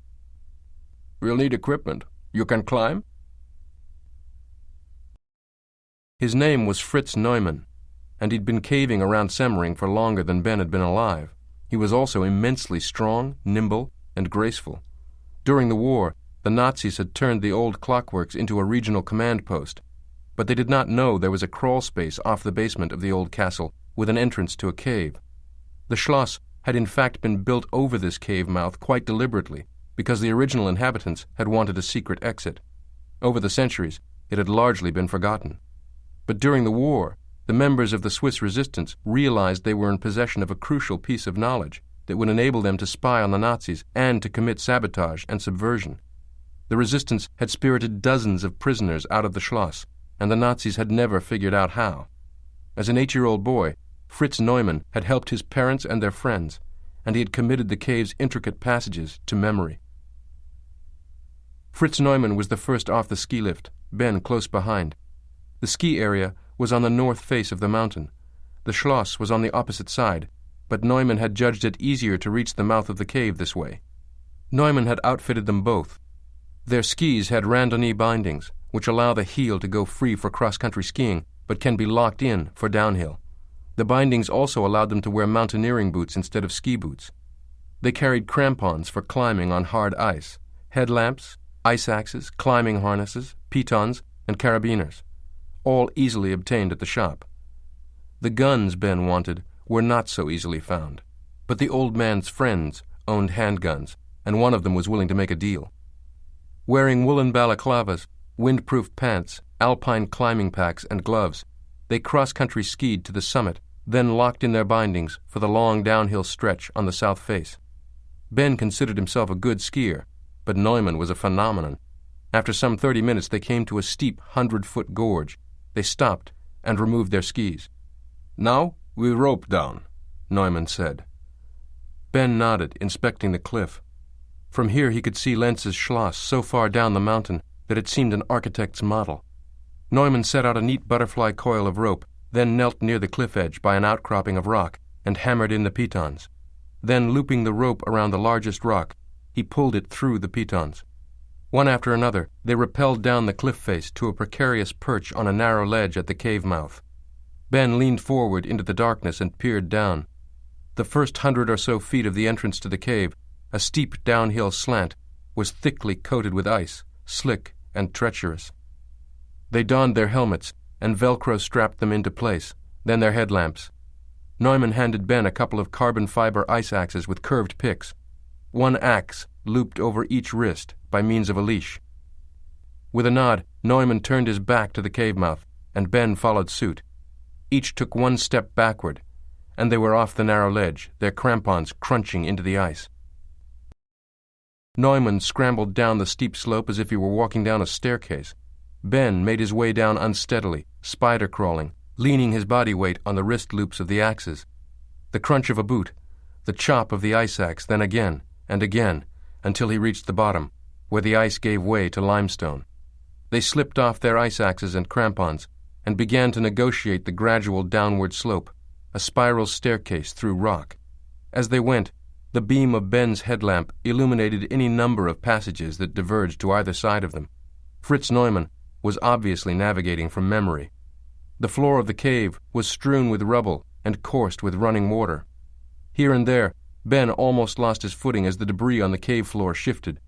We'll need equipment. You can climb? His name was Fritz Neumann, and he'd been caving around Semmering for longer than Ben had been alive. He was also immensely strong, nimble, and graceful. During the war, the Nazis had turned the old clockworks into a regional command post, but they did not know there was a crawl space off the basement of the old castle with an entrance to a cave. The Schloss had in fact been built over this cave mouth quite deliberately, because the original inhabitants had wanted a secret exit. Over the centuries, it had largely been forgotten. But during the war, the members of the Swiss resistance realized they were in possession of a crucial piece of knowledge that would enable them to spy on the Nazis and to commit sabotage and subversion. The resistance had spirited dozens of prisoners out of the Schloss, and the Nazis had never figured out how. As an 8-year-old boy, Fritz Neumann had helped his parents and their friends, and he had committed the cave's intricate passages to memory. Fritz Neumann was the first off the ski lift, Ben close behind. The ski area was on the north face of the mountain. The Schloss was on the opposite side, but Neumann had judged it easier to reach the mouth of the cave this way. Neumann had outfitted them both. Their skis had randonnée bindings, which allow the heel to go free for cross-country skiing, but can be locked in for downhill. The bindings also allowed them to wear mountaineering boots instead of ski boots. They carried crampons for climbing on hard ice, headlamps, ice axes, climbing harnesses, pitons, and carabiners, all easily obtained at the shop. The guns Ben wanted were not so easily found, but the old man's friends owned handguns, and one of them was willing to make a deal. Wearing woolen balaclavas, wind-proof pants, alpine climbing packs, and gloves, they cross-country skied to the summit, then locked in their bindings for the long downhill stretch on the south face. Ben considered himself a good skier, but Neumann was a phenomenon. After some 30 minutes, they came to a steep 100-foot gorge. They stopped and removed their skis. Now we rope down, Neumann said. Ben nodded, inspecting the cliff. From here he could see Lenz's Schloss so far down the mountain that it seemed an architect's model. Neumann set out a neat butterfly coil of rope, then knelt near the cliff edge by an outcropping of rock and hammered in the pitons. Then, looping the rope around the largest rock, he pulled it through the pitons. One after another, they rappelled down the cliff face to a precarious perch on a narrow ledge at the cave mouth. Ben leaned forward into the darkness and peered down. The first 100 or so feet of the entrance to the cave, a steep downhill slant, was thickly coated with ice, slick and treacherous. They donned their helmets, and Velcro strapped them into place, then their headlamps. Neumann handed Ben a couple of carbon fiber ice axes with curved picks. One axe looped over each wrist by means of a leash. With a nod, Neumann turned his back to the cave mouth, and Ben followed suit. Each took one step backward, and they were off the narrow ledge, their crampons crunching into the ice. Neumann scrambled down the steep slope as if he were walking down a staircase. Ben made his way down unsteadily, spider-crawling, leaning his body weight on the wrist loops of the axes. The crunch of a boot, the chop of the ice axe, then again, and again, until he reached the bottom, where the ice gave way to limestone. They slipped off their ice axes and crampons, and began to negotiate the gradual downward slope, a spiral staircase through rock. As they went, the beam of Ben's headlamp illuminated any number of passages that diverged to either side of them. Fritz Neumann was obviously navigating from memory. The floor of the cave was strewn with rubble and coursed with running water. Here and there, Ben almost lost his footing as the debris on the cave floor shifted.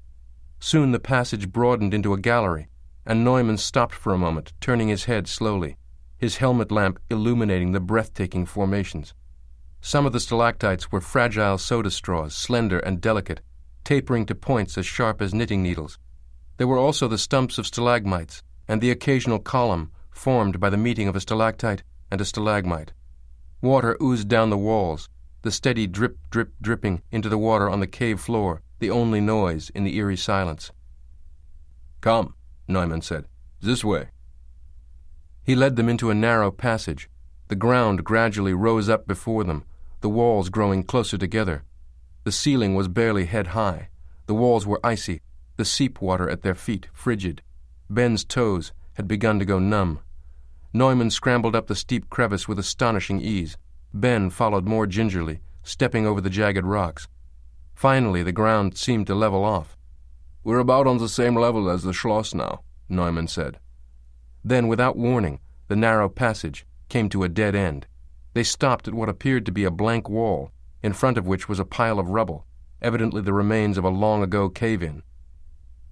Soon the passage broadened into a gallery, and Neumann stopped for a moment, turning his head slowly. his helmet lamp illuminating the breathtaking formations. Some of the stalactites were fragile soda straws, slender and delicate, tapering to points as sharp as knitting needles. There were also the stumps of stalagmites and the occasional column formed by the meeting of a stalactite and a stalagmite. Water oozed down the walls, the steady drip, drip, dripping into the water on the cave floor, the only noise in the eerie silence. "Come," Neumann said. "This way." He led them into a narrow passage. The ground gradually rose up before them, the walls growing closer together. The ceiling was barely head-high. The walls were icy, the seep water at their feet frigid. Ben's toes had begun to go numb. Neumann scrambled up the steep crevice with astonishing ease. Ben followed more gingerly, stepping over the jagged rocks. Finally, the ground seemed to level off. "We're about on the same level as the Schloss now," Neumann said. Then, without warning, the narrow passage came to a dead end. They stopped at what appeared to be a blank wall, in front of which was a pile of rubble, evidently the remains of a long-ago cave-in.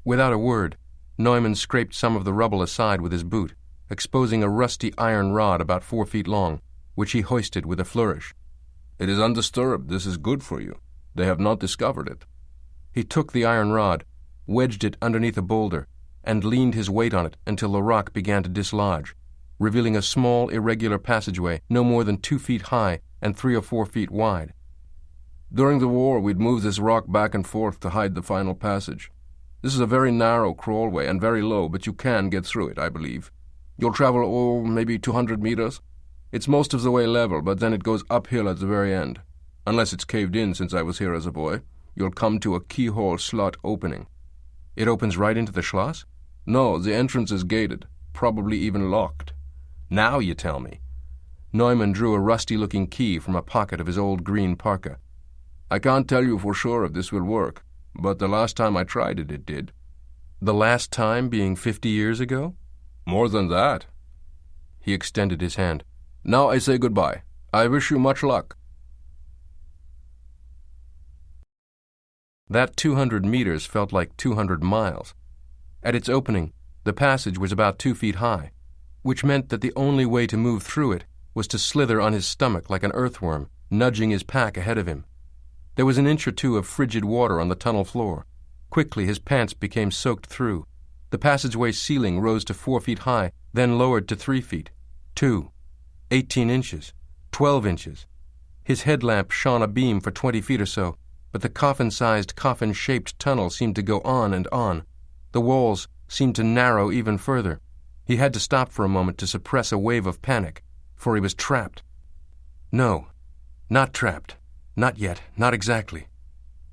Without a word, Neumann scraped some of the rubble aside with his boot, exposing a rusty iron rod about 4 feet long, which he hoisted with a flourish. "It is undisturbed. This is good for you. They have not discovered it." He took the iron rod, wedged it underneath a boulder, and leaned his weight on it until the rock began to dislodge, revealing a small, irregular passageway no more than 2 feet high and 3 or 4 feet wide. "During the war, we'd move this rock back and forth to hide the final passage. This is a very narrow crawlway and very low, but you can get through it, I believe. You'll travel, maybe 200 meters. It's most of the way level, but then it goes uphill at the very end. Unless it's caved in since I was here as a boy, you'll come to a keyhole slot opening." "It opens right into the Schloss?" "No, the entrance is gated, probably even locked." "Now you tell me." Neumann drew a rusty-looking key from a pocket of his old green parka. "I can't tell you for sure if this will work, but the last time I tried it, it did." "The last time being 50 years ago?" "More than that." He extended his hand. "Now I say goodbye. I wish you much luck." That 200 meters felt like 200 miles. At its opening, the passage was about 2 feet high, which meant that the only way to move through it was to slither on his stomach like an earthworm, nudging his pack ahead of him. There was an inch or two of frigid water on the tunnel floor. Quickly his pants became soaked through. The passageway ceiling rose to 4 feet high, then lowered to 3 feet, 2, 18 inches, 12 inches. His headlamp shone a beam for 20 feet or so, but the coffin-sized, coffin-shaped tunnel seemed to go on and on. The walls seemed to narrow even further. He had to stop for a moment to suppress a wave of panic, for he was trapped. No, not trapped. Not yet, not exactly.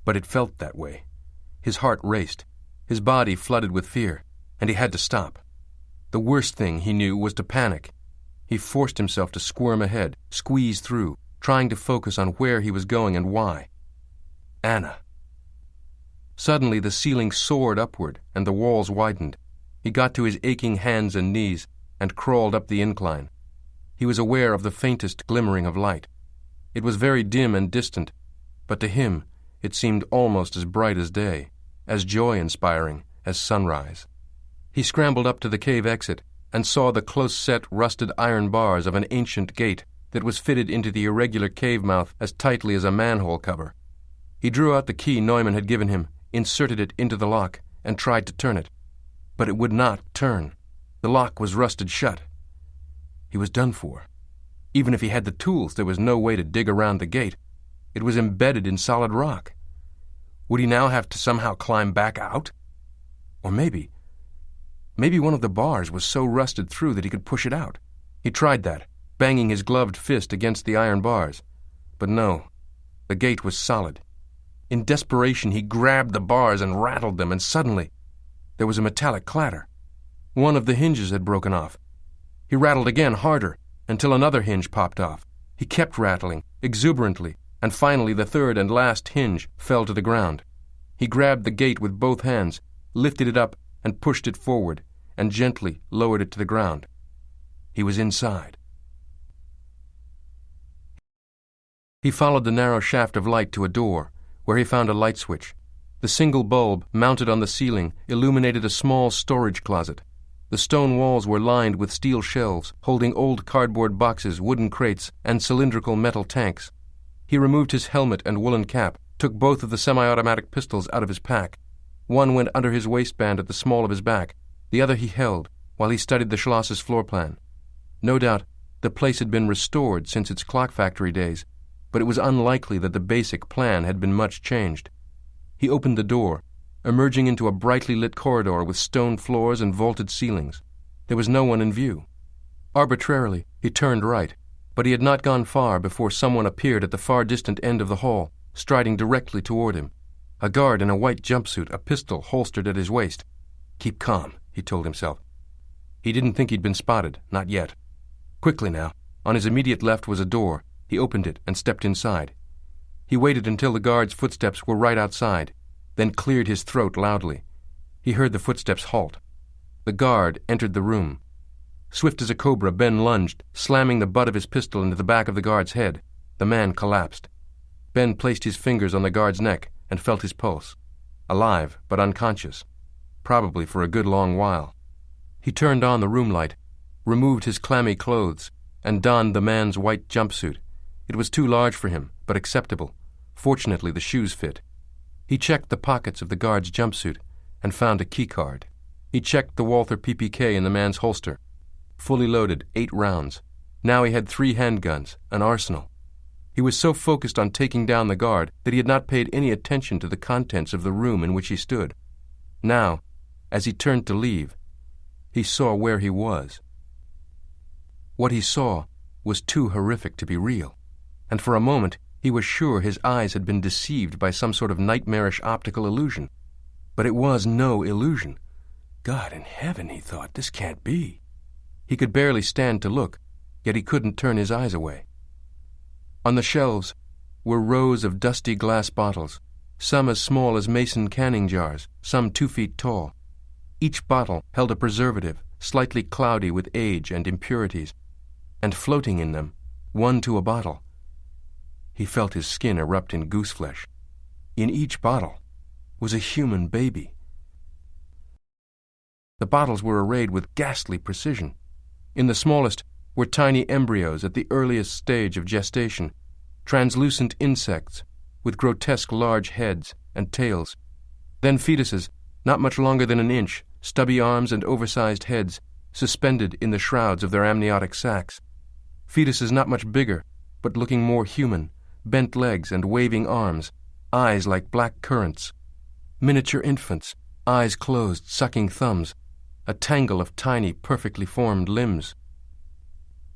But it felt that way. His heart raced, his body flooded with fear, and he had to stop. The worst thing, he knew, was to panic. He forced himself to squirm ahead, squeeze through, trying to focus on where he was going and why. Anna. Suddenly the ceiling soared upward, and the walls widened. He got to his aching hands and knees and crawled up the incline. He was aware of the faintest glimmering of light. It was very dim and distant, but to him it seemed almost as bright as day, as joy-inspiring as sunrise. He scrambled up to the cave exit and saw the close-set, rusted iron bars of an ancient gate that was fitted into the irregular cave mouth as tightly as a manhole cover. He drew out the key Neumann had given him, inserted it into the lock, and tried to turn it. But it would not turn. The lock was rusted shut. He was done for. Even if he had the tools, there was no way to dig around the gate. It was embedded in solid rock. Would he now have to somehow climb back out? Or maybe one of the bars was so rusted through that he could push it out. He tried that, banging his gloved fist against the iron bars. But no, the gate was solid. In desperation, he grabbed the bars and rattled them, and suddenly there was a metallic clatter. One of the hinges had broken off. He rattled again, harder, until another hinge popped off. He kept rattling, exuberantly, and finally the third and last hinge fell to the ground. He grabbed the gate with both hands, lifted it up, and pushed it forward, and gently lowered it to the ground. He was inside. He followed the narrow shaft of light to a door, where he found a light switch. The single bulb, mounted on the ceiling, illuminated a small storage closet. The stone walls were lined with steel shelves, holding old cardboard boxes, wooden crates, and cylindrical metal tanks. He removed his helmet and woolen cap, took both of the semi-automatic pistols out of his pack. One went under his waistband at the small of his back. The other he held, while he studied the Schloss's floor plan. No doubt, the place had been restored since its clock factory days, but it was unlikely that the basic plan had been much changed. He opened the door, emerging into a brightly lit corridor with stone floors and vaulted ceilings. There was no one in view. Arbitrarily, he turned right, but he had not gone far before someone appeared at the far distant end of the hall, striding directly toward him. A guard in a white jumpsuit, a pistol holstered at his waist. Keep calm, he told himself. He didn't think he'd been spotted, not yet. Quickly now, on his immediate left was a door. He opened it and stepped inside. He waited until the guard's footsteps were right outside, then cleared his throat loudly. He heard the footsteps halt. The guard entered the room. Swift as a cobra, Ben lunged, slamming the butt of his pistol into the back of the guard's head. The man collapsed. Ben placed his fingers on the guard's neck and felt his pulse. Alive, but unconscious. Probably for a good long while. He turned on the room light, removed his clammy clothes, and donned the man's white jumpsuit. It was too large for him, but acceptable. Fortunately, the shoes fit. He checked the pockets of the guard's jumpsuit and found a keycard. He checked the Walther PPK in the man's holster. Fully loaded, 8 rounds. Now he had 3 handguns, an arsenal. He was so focused on taking down the guard that he had not paid any attention to the contents of the room in which he stood. Now, as he turned to leave, he saw where he was. What he saw was too horrific to be real, and for a moment he was sure his eyes had been deceived by some sort of nightmarish optical illusion. But it was no illusion. God in heaven, he thought, this can't be. He could barely stand to look, yet he couldn't turn his eyes away. On the shelves were rows of dusty glass bottles, some as small as mason canning jars, some 2 feet tall. Each bottle held a preservative, slightly cloudy with age and impurities, and floating in them, one to a bottle. He felt his skin erupt in gooseflesh. In each bottle was a human baby. The bottles were arrayed with ghastly precision. In the smallest were tiny embryos at the earliest stage of gestation, translucent insects with grotesque large heads and tails, then fetuses not much longer than an inch, stubby arms and oversized heads, suspended in the shrouds of their amniotic sacs. Fetuses not much bigger, but looking more human, bent legs and waving arms, eyes like black currants. Miniature infants, eyes closed, sucking thumbs, a tangle of tiny, perfectly formed limbs.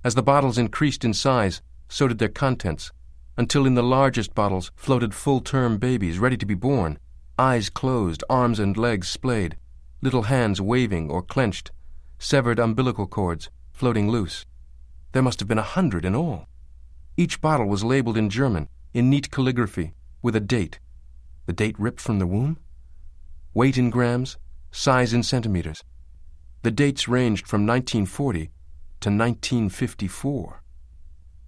As the bottles increased in size, so did their contents, until in the largest bottles floated full-term babies ready to be born, eyes closed, arms and legs splayed, little hands waving or clenched, severed umbilical cords floating loose. There must have been 100 in all. Each bottle was labeled in German, in neat calligraphy, with a date. The date ripped from the womb? Weight in grams, size in centimeters. The dates ranged from 1940 to 1954.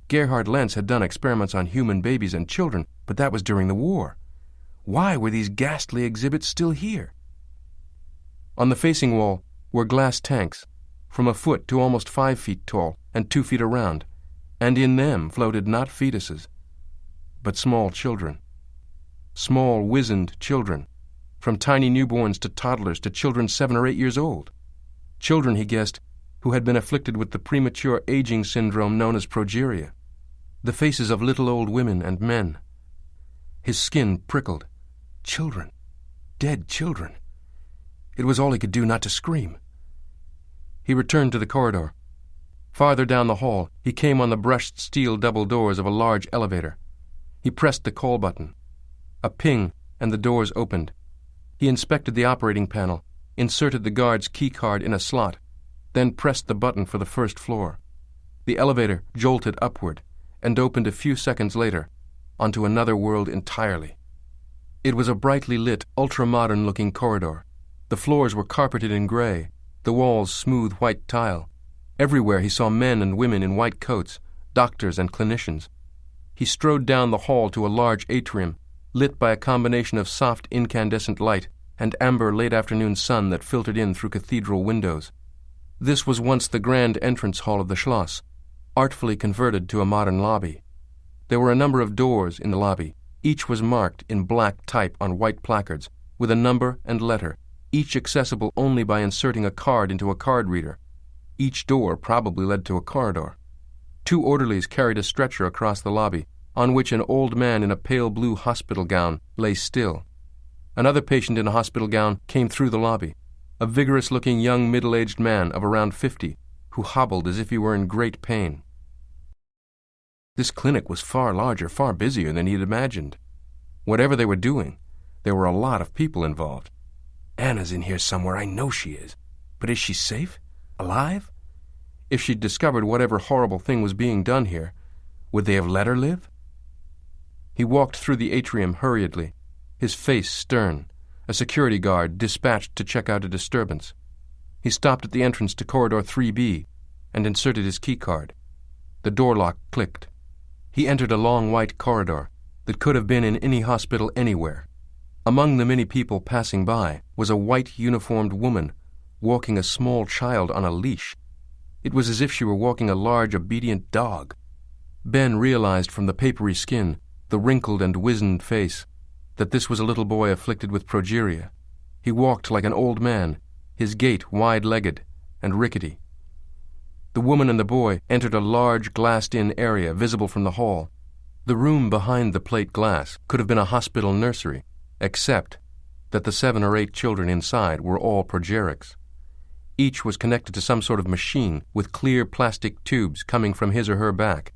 Gerhard Lenz had done experiments on human babies and children, but that was during the war. Why were these ghastly exhibits still here? On the facing wall were glass tanks, from 1 foot to almost 5 feet tall and 2 feet around, and in them floated not fetuses, but small children. Small, wizened children, from tiny newborns to toddlers to children 7 or 8 years old. Children, he guessed, who had been afflicted with the premature aging syndrome known as progeria. The faces of little old women and men. His skin prickled. Children. Dead children. It was all he could do not to scream. He returned to the corridor. Farther down the hall, he came on the brushed steel double doors of a large elevator. He pressed the call button. A ping, and the doors opened. He inspected the operating panel, inserted the guard's key card in a slot, then pressed the button for the first floor. The elevator jolted upward and opened a few seconds later onto another world entirely. It was a brightly lit, ultra-modern-looking corridor. The floors were carpeted in gray, the walls smooth white tile. Everywhere he saw men and women in white coats, doctors and clinicians. He strode down the hall to a large atrium, lit by a combination of soft incandescent light and amber late-afternoon sun that filtered in through cathedral windows. This was once the grand entrance hall of the Schloss, artfully converted to a modern lobby. There were a number of doors in the lobby. Each was marked in black type on white placards, with a number and letter, each accessible only by inserting a card into a card reader. Each door probably led to a corridor. 2 orderlies carried a stretcher across the lobby, on which an old man in a pale blue hospital gown lay still. Another patient in a hospital gown came through the lobby, a vigorous-looking young middle-aged man of around 50, who hobbled as if he were in great pain. This clinic was far larger, far busier than he'd imagined. Whatever they were doing, there were a lot of people involved. Anna's in here somewhere, I know she is. But is she safe? Alive? If she'd discovered whatever horrible thing was being done here, would they have let her live? He walked through the atrium hurriedly, his face stern, a security guard dispatched to check out a disturbance. He stopped at the entrance to corridor 3B and inserted his keycard. The door lock clicked. He entered a long white corridor that could have been in any hospital anywhere. Among the many people passing by was a white uniformed woman walking a small child on a leash. It was as if she were walking a large, obedient dog. Ben realized from the papery skin, the wrinkled and wizened face, that this was a little boy afflicted with progeria. He walked like an old man, his gait wide-legged and rickety. The woman and the boy entered a large glassed-in area visible from the hall. The room behind the plate glass could have been a hospital nursery, except that the 7 or 8 children inside were all progerics. Each was connected to some sort of machine with clear plastic tubes coming from his or her back.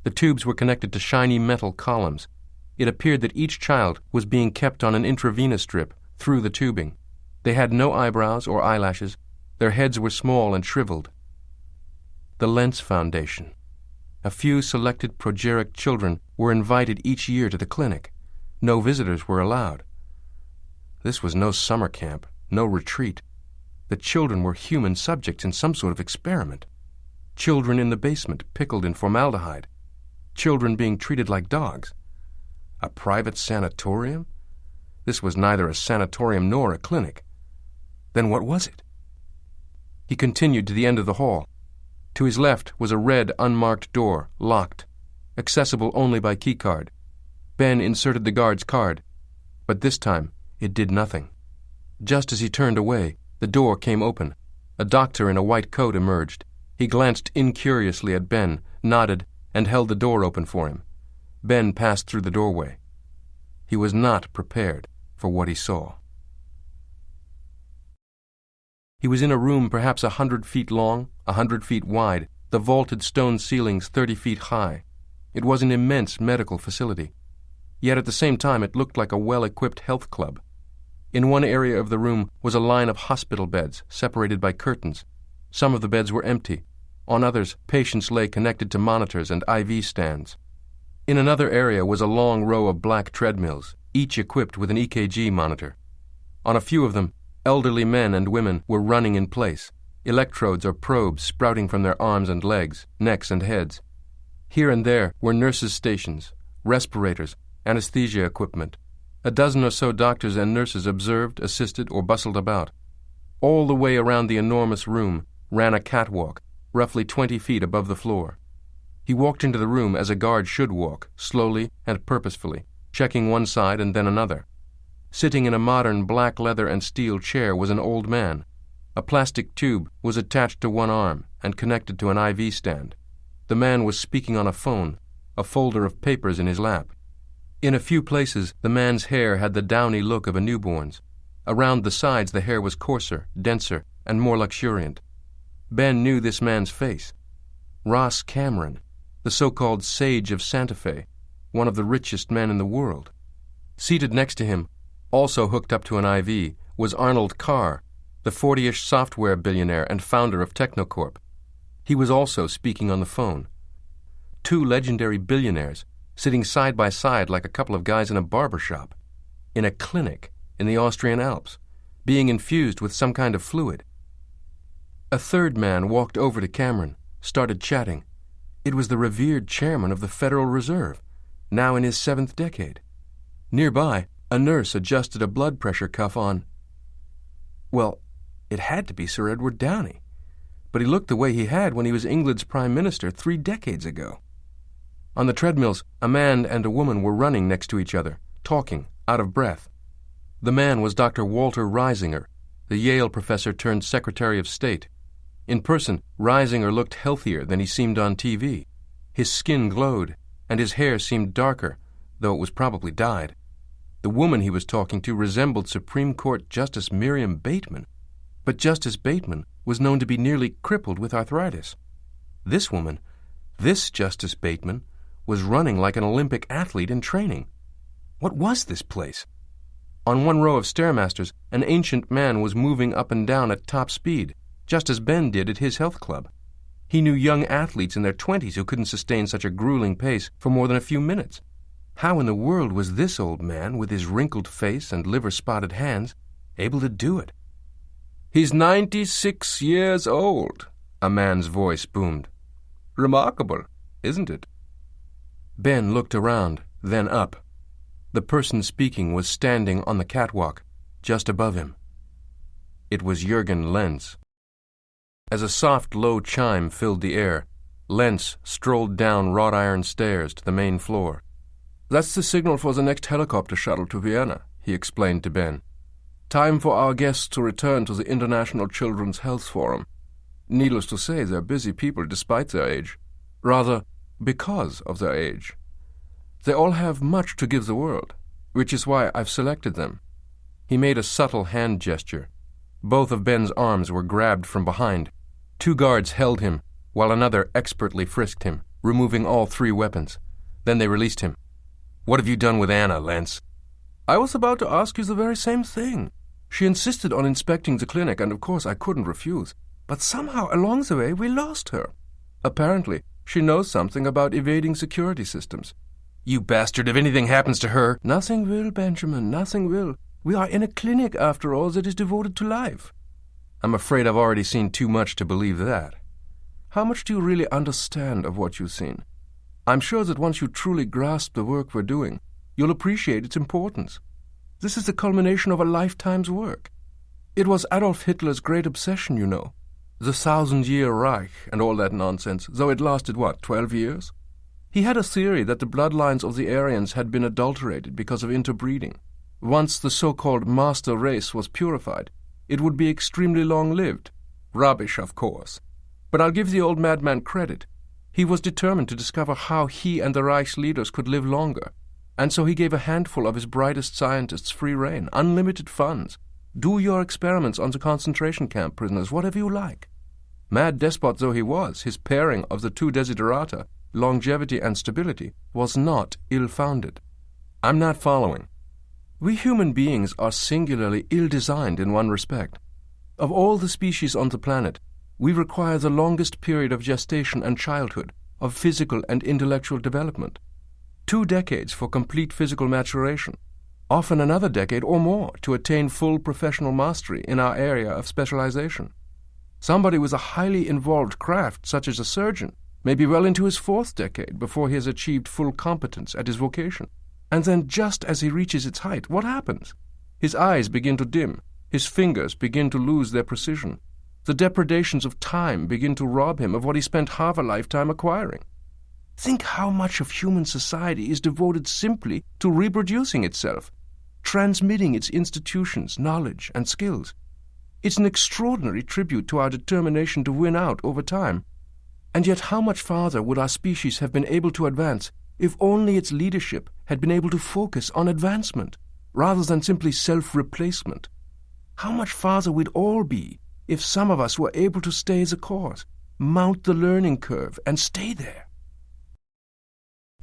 The tubes were connected to shiny metal columns. It appeared that each child was being kept on an intravenous drip through the tubing. They had no eyebrows or eyelashes. Their heads were small and shriveled. The Lentz Foundation. A few selected progeric children were invited each year to the clinic. No visitors were allowed. This was no summer camp, no retreat. The children were human subjects in some sort of experiment. Children in the basement, pickled in formaldehyde. Children being treated like dogs. A private sanatorium? This was neither a sanatorium nor a clinic. Then what was it? He continued to the end of the hall. To his left was a red, unmarked door, locked, accessible only by keycard. Ben inserted the guard's card, but this time it did nothing. Just as he turned away, the door came open. A doctor in a white coat emerged. He glanced incuriously at Ben, nodded, and held the door open for him. Ben passed through the doorway. He was not prepared for what he saw. He was in a room perhaps 100 feet long, 100 feet wide, the vaulted stone ceilings 30 feet high. It was an immense medical facility. Yet at the same time it looked like a well-equipped health club. In one area of the room was a line of hospital beds separated by curtains. Some of the beds were empty. On others, patients lay connected to monitors and IV stands. In another area was a long row of black treadmills, each equipped with an EKG monitor. On a few of them, elderly men and women were running in place, electrodes or probes sprouting from their arms and legs, necks and heads. Here and there were nurses' stations, respirators, anesthesia equipment. A dozen or so doctors and nurses observed, assisted, or bustled about. All the way around the enormous room ran a catwalk, roughly 20 feet above the floor. He walked into the room as a guard should walk, slowly and purposefully, checking one side and then another. Sitting in a modern black leather and steel chair was an old man. A plastic tube was attached to one arm and connected to an IV stand. The man was speaking on a phone, a folder of papers in his lap. In a few places, the man's hair had the downy look of a newborn's. Around the sides, the hair was coarser, denser, and more luxuriant. Ben knew this man's face. Ross Cameron, the so-called sage of Santa Fe, one of the richest men in the world. Seated next to him, also hooked up to an IV, was Arnold Carr, the 40-ish software billionaire and founder of Technocorp. He was also speaking on the phone. 2 legendary billionaires, sitting side by side like a couple of guys in a barber shop, in a clinic in the Austrian Alps, being infused with some kind of fluid. A third man walked over to Cameron, started chatting. It was the revered chairman of the Federal Reserve, now in his 7th decade. Nearby, a nurse adjusted a blood pressure cuff on. Well, it had to be Sir Edward Downey. but he looked the way he had when he was England's Prime Minister 3 decades ago. On the treadmills, a man and a woman were running next to each other, talking, out of breath. The man was Dr. Walter Reisinger, the Yale professor turned Secretary of State. In person, Reisinger looked healthier than he seemed on TV. His skin glowed, and his hair seemed darker, though it was probably dyed. The woman he was talking to resembled Supreme Court Justice Miriam Bateman, but Justice Bateman was known to be nearly crippled with arthritis. This woman, this Justice Bateman, was running like an Olympic athlete in training. What was this place? On one row of stairmasters, an ancient man was moving up and down at top speed, just as Ben did at his health club. He knew young athletes in their 20s who couldn't sustain such a grueling pace for more than a few minutes. How in the world was this old man, with his wrinkled face and liver-spotted hands, able to do it? "He's 96 years old," a man's voice boomed. "Remarkable, isn't it?" Ben looked around, then up. The person speaking was standing on the catwalk, just above him. It was Jürgen Lenz. As a soft, low chime filled the air, Lenz strolled down wrought iron stairs to the main floor. "That's the signal for the next helicopter shuttle to Vienna," he explained to Ben. "Time for our guests to return to the International Children's Health Forum. Needless to say, they're busy people despite their age. Rather, because of their age. They all have much to give the world, which is why I've selected them." He made a subtle hand gesture. Both of Ben's arms were grabbed from behind. 2 guards held him, while another expertly frisked him, removing all 3 weapons. Then they released him. "What have you done with Anna, Lenz?" "I was about to ask you the very same thing. She insisted on inspecting the clinic, and of course I couldn't refuse. But somehow along the way we lost her. Apparently, she knows something about evading security systems." "You bastard, if anything happens to her—" "Nothing will, Benjamin, nothing will. We are in a clinic, after all, that is devoted to life." "I'm afraid I've already seen too much to believe that." "How much do you really understand of what you've seen? I'm sure that once you truly grasp the work we're doing, you'll appreciate its importance. This is the culmination of a lifetime's work. It was Adolf Hitler's great obsession, you know. The 1,000-year Reich and all that nonsense, though it lasted, 12 years? He had a theory that the bloodlines of the Aryans had been adulterated because of interbreeding. Once the so-called master race was purified, it would be extremely long-lived. Rubbish, of course. But I'll give the old madman credit. He was determined to discover how he and the Reich's leaders could live longer, and so he gave a handful of his brightest scientists free rein, unlimited funds. Do your experiments on the concentration camp prisoners, whatever you like. Mad despot though he was, his pairing of the 2 desiderata, longevity and stability, was not ill-founded. I'm not following. We human beings are singularly ill-designed in one respect. Of all the species on the planet, we require the longest period of gestation and childhood, of physical and intellectual development. 2 decades for complete physical maturation, often another decade or more to attain full professional mastery in our area of specialization. Somebody with a highly involved craft, such as a surgeon, may be well into his 4th decade before he has achieved full competence at his vocation. And then just as he reaches its height, what happens? His eyes begin to dim, his fingers begin to lose their precision. The depredations of time begin to rob him of what he spent half a lifetime acquiring. Think how much of human society is devoted simply to reproducing itself, transmitting its institutions, knowledge, and skills. It's an extraordinary tribute to our determination to win out over time. And yet how much farther would our species have been able to advance if only its leadership had been able to focus on advancement rather than simply self-replacement? How much farther we'd all be if some of us were able to stay the course, mount the learning curve, and stay there.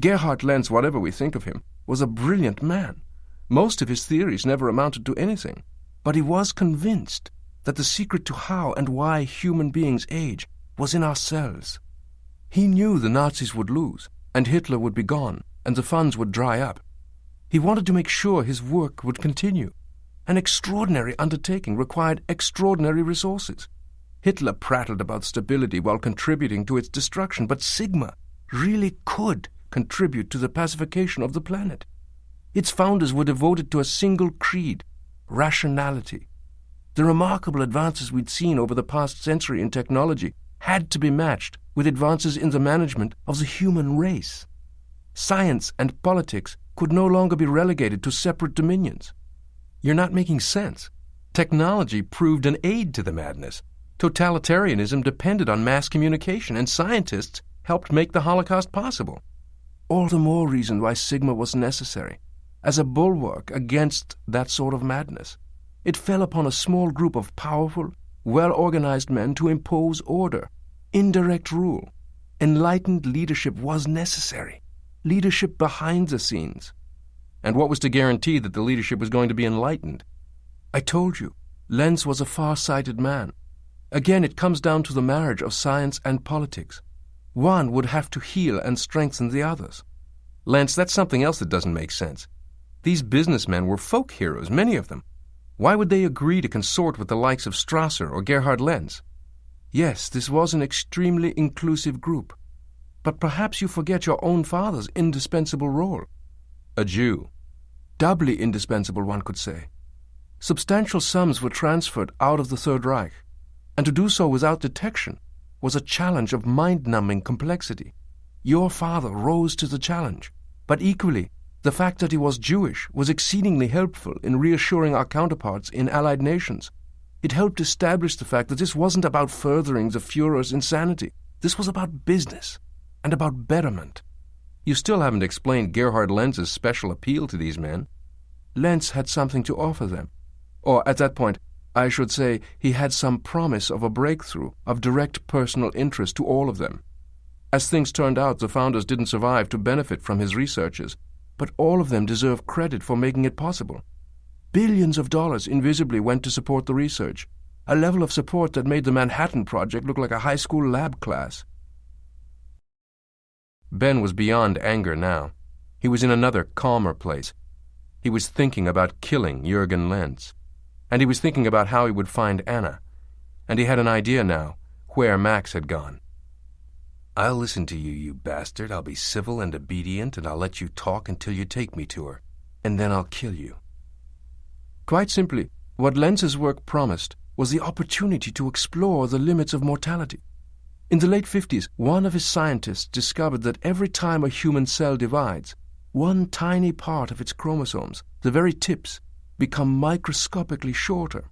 Gerhard Lenz, whatever we think of him, was a brilliant man. Most of his theories never amounted to anything, but he was convinced that the secret to how and why human beings age was in ourselves. He knew the Nazis would lose, and Hitler would be gone, and the funds would dry up. He wanted to make sure his work would continue. An extraordinary undertaking required extraordinary resources. Hitler prattled about stability while contributing to its destruction, but Sigma really could contribute to the pacification of the planet. Its founders were devoted to a single creed, rationality. The remarkable advances we'd seen over the past century in technology had to be matched with advances in the management of the human race. Science and politics could no longer be relegated to separate dominions. You're not making sense. Technology proved an aid to the madness. Totalitarianism depended on mass communication, and scientists helped make the Holocaust possible. All the more reason why Sigma was necessary, as a bulwark against that sort of madness. It fell upon a small group of powerful, well-organized men to impose order, indirect rule. Enlightened leadership was necessary. Leadership behind the scenes. And what was to guarantee that the leadership was going to be enlightened? I told you, Lenz was a far-sighted man. Again, it comes down to the marriage of science and politics. One would have to heal and strengthen the others. Lance, that's something else that doesn't make sense. These businessmen were folk heroes, many of them. Why would they agree to consort with the likes of Strasser or Gerhard Lenz? Yes, this was an extremely inclusive group. But perhaps you forget your own father's indispensable role. A Jew. Doubly indispensable, one could say. Substantial sums were transferred out of the Third Reich, and to do so without detection was a challenge of mind-numbing complexity. Your father rose to the challenge, but equally, the fact that he was Jewish was exceedingly helpful in reassuring our counterparts in Allied nations. It helped establish the fact that this wasn't about furthering the Führer's insanity. This was about business and about betterment. You still haven't explained Gerhard Lenz's special appeal to these men. Lenz had something to offer them. Or, at that point, I should say he had some promise of a breakthrough of direct personal interest to all of them. As things turned out, the founders didn't survive to benefit from his researches, but all of them deserve credit for making it possible. Billions of dollars invisibly went to support the research, a level of support that made the Manhattan Project look like a high school lab class. Ben was beyond anger now. He was in another, calmer place. He was thinking about killing Jürgen Lenz. And he was thinking about how he would find Anna. And he had an idea now, where Max had gone. I'll listen to you, you bastard. I'll be civil and obedient, and I'll let you talk until you take me to her. And then I'll kill you. Quite simply, what Lenz's work promised was the opportunity to explore the limits of mortality. In the late 50s, one of his scientists discovered that every time a human cell divides, one tiny part of its chromosomes, the very tips, become microscopically shorter.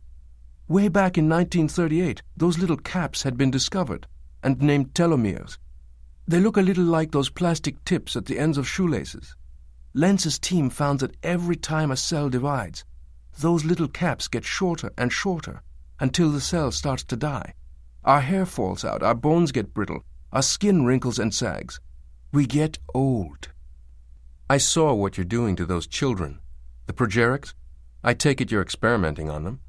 Way back in 1938, those little caps had been discovered and named telomeres. They look a little like those plastic tips at the ends of shoelaces. Lenz's team found that every time a cell divides, those little caps get shorter and shorter until the cell starts to die. Our hair falls out, our bones get brittle, our skin wrinkles and sags. We get old. I saw what you're doing to those children. The progerics? I take it you're experimenting on them.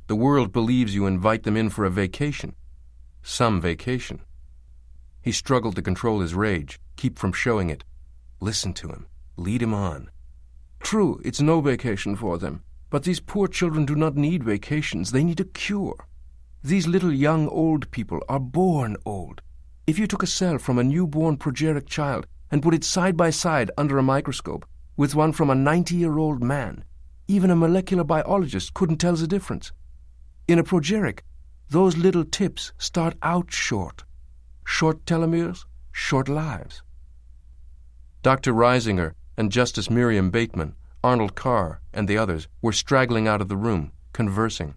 The world believes you invite them in for a vacation. Some vacation. He struggled to control his rage, keep from showing it. Listen to him. Lead him on. True, it's no vacation for them, but these poor children do not need vacations. They need a cure. These little young old people are born old. If you took a cell from a newborn progeric child and put it side by side under a microscope with one from a 90-year-old man, even a molecular biologist couldn't tell the difference. In a progeric, those little tips start out short. Short telomeres, short lives. Dr. Reisinger and Justice Miriam Bateman, Arnold Carr, and the others were straggling out of the room, conversing.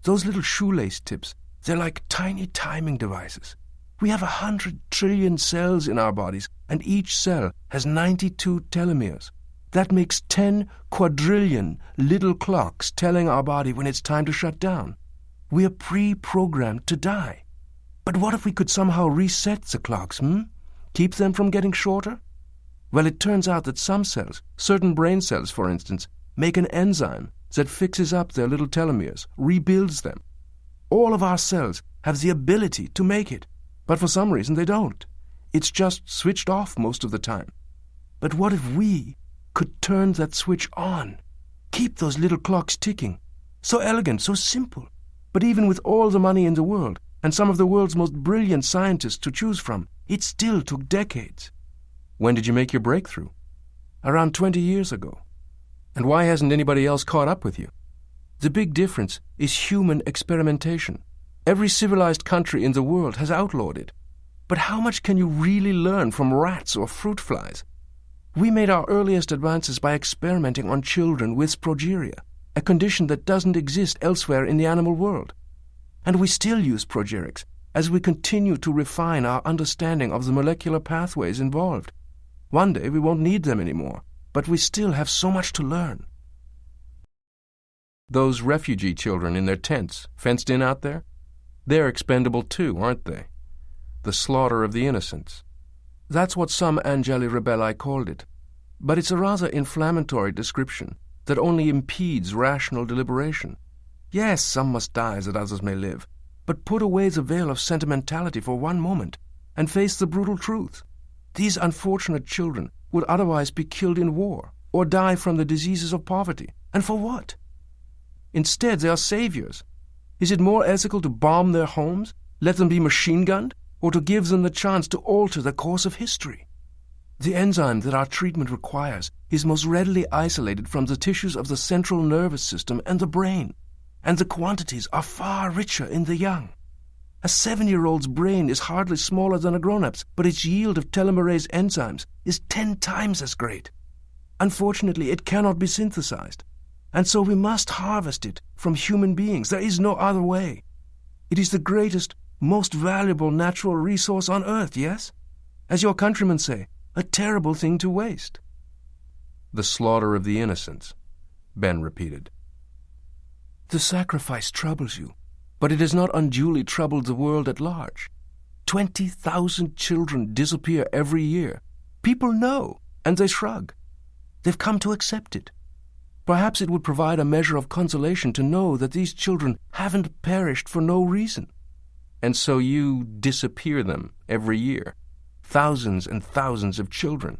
Those little shoelace tips, they're like tiny timing devices. We have 100 trillion cells in our bodies, and each cell has 92 telomeres. That makes 10 quadrillion little clocks telling our body when it's time to shut down. We are pre-programmed to die. But what if we could somehow reset the clocks, Keep them from getting shorter? Well, it turns out that some cells, certain brain cells for instance, make an enzyme that fixes up their little telomeres, rebuilds them. All of our cells have the ability to make it, but for some reason they don't. It's just switched off most of the time. But what if we could turn that switch on? Keep those little clocks ticking. So elegant, so simple. But even with all the money in the world, and some of the world's most brilliant scientists to choose from, it still took decades. When did you make your breakthrough? Around 20 years ago. And why hasn't anybody else caught up with you? The big difference is human experimentation. Every civilized country in the world has outlawed it. But how much can you really learn from rats or fruit flies? We made our earliest advances by experimenting on children with progeria, a condition that doesn't exist elsewhere in the animal world. And we still use progerics as we continue to refine our understanding of the molecular pathways involved. One day we won't need them anymore, but we still have so much to learn. Those refugee children in their tents, fenced in out there, they're expendable too, aren't they? The slaughter of the innocents. That's what some Angeli Rebelli called it. But it's a rather inflammatory description that only impedes rational deliberation. Yes, some must die that others may live, but put away the veil of sentimentality for one moment and face the brutal truth. These unfortunate children would otherwise be killed in war or die from the diseases of poverty. And for what? Instead, they are saviors. Is it more ethical to bomb their homes, let them be machine-gunned, or to give them the chance to alter the course of history? The enzyme that our treatment requires is most readily isolated from the tissues of the central nervous system and the brain, and the quantities are far richer in the young. A 7-year-old's brain is hardly smaller than a grown-up's, but its yield of telomerase enzymes is 10 times as great. Unfortunately, it cannot be synthesized, and so we must harvest it from human beings. There is no other way. It is the greatest, most valuable natural resource on earth, yes? As your countrymen say, a terrible thing to waste. The slaughter of the innocents, Ben repeated. The sacrifice troubles you, but it has not unduly troubled the world at large. 20,000 children disappear every year. People know, and they shrug. They've come to accept it. Perhaps it would provide a measure of consolation to know that these children haven't perished for no reason. And so you disappear them every year. Thousands and thousands of children,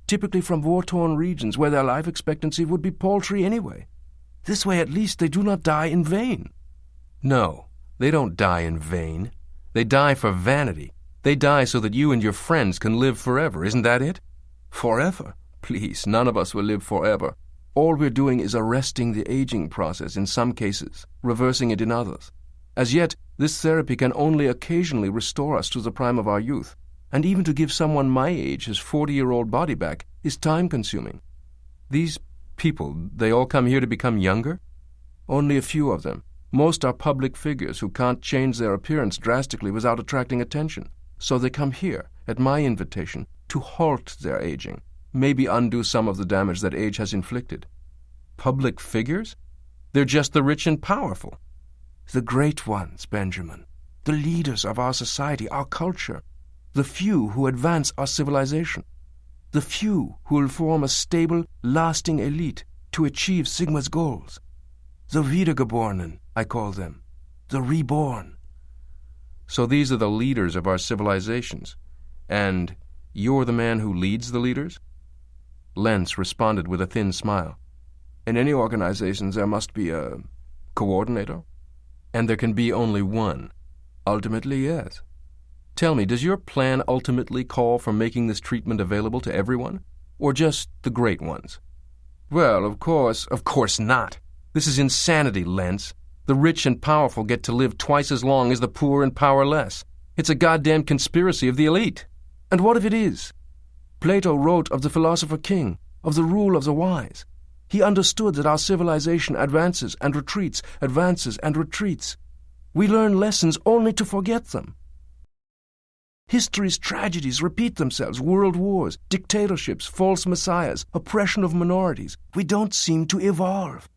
typically from war-torn regions where their life expectancy would be paltry anyway. This way, at least, they do not die in vain. No, they don't die in vain. They die for vanity. They die so that you and your friends can live forever. Isn't that it? Forever? Please, none of us will live forever. All we're doing is arresting the aging process in some cases, reversing it in others. As yet, this therapy can only occasionally restore us to the prime of our youth, and even to give someone my age his 40-year-old body back is time-consuming. These people, they all come here to become younger? Only a few of them. Most are public figures who can't change their appearance drastically without attracting attention. So they come here, at my invitation, to halt their aging, maybe undo some of the damage that age has inflicted. Public figures? They're just the rich and powerful. The great ones, Benjamin. The leaders of our society, our culture. The few who advance our civilization. The few who will form a stable, lasting elite to achieve Sigma's goals. The Wiedergeborenen, I call them. The reborn. So these are the leaders of our civilizations. And you're the man who leads the leaders? Lenz responded with a thin smile. In any organizations there must be a coordinator. And there can be only one. Ultimately, yes. Tell me, does your plan ultimately call for making this treatment available to everyone? Or just the great ones? Well, of course not. This is insanity, Lenz. The rich and powerful get to live twice as long as the poor and powerless. It's a goddamn conspiracy of the elite. And what if it is? Plato wrote of the philosopher king, of the rule of the wise. He understood that our civilization advances and retreats, advances and retreats. We learn lessons only to forget them. History's tragedies repeat themselves: world wars, dictatorships, false messiahs, oppression of minorities. We don't seem to evolve.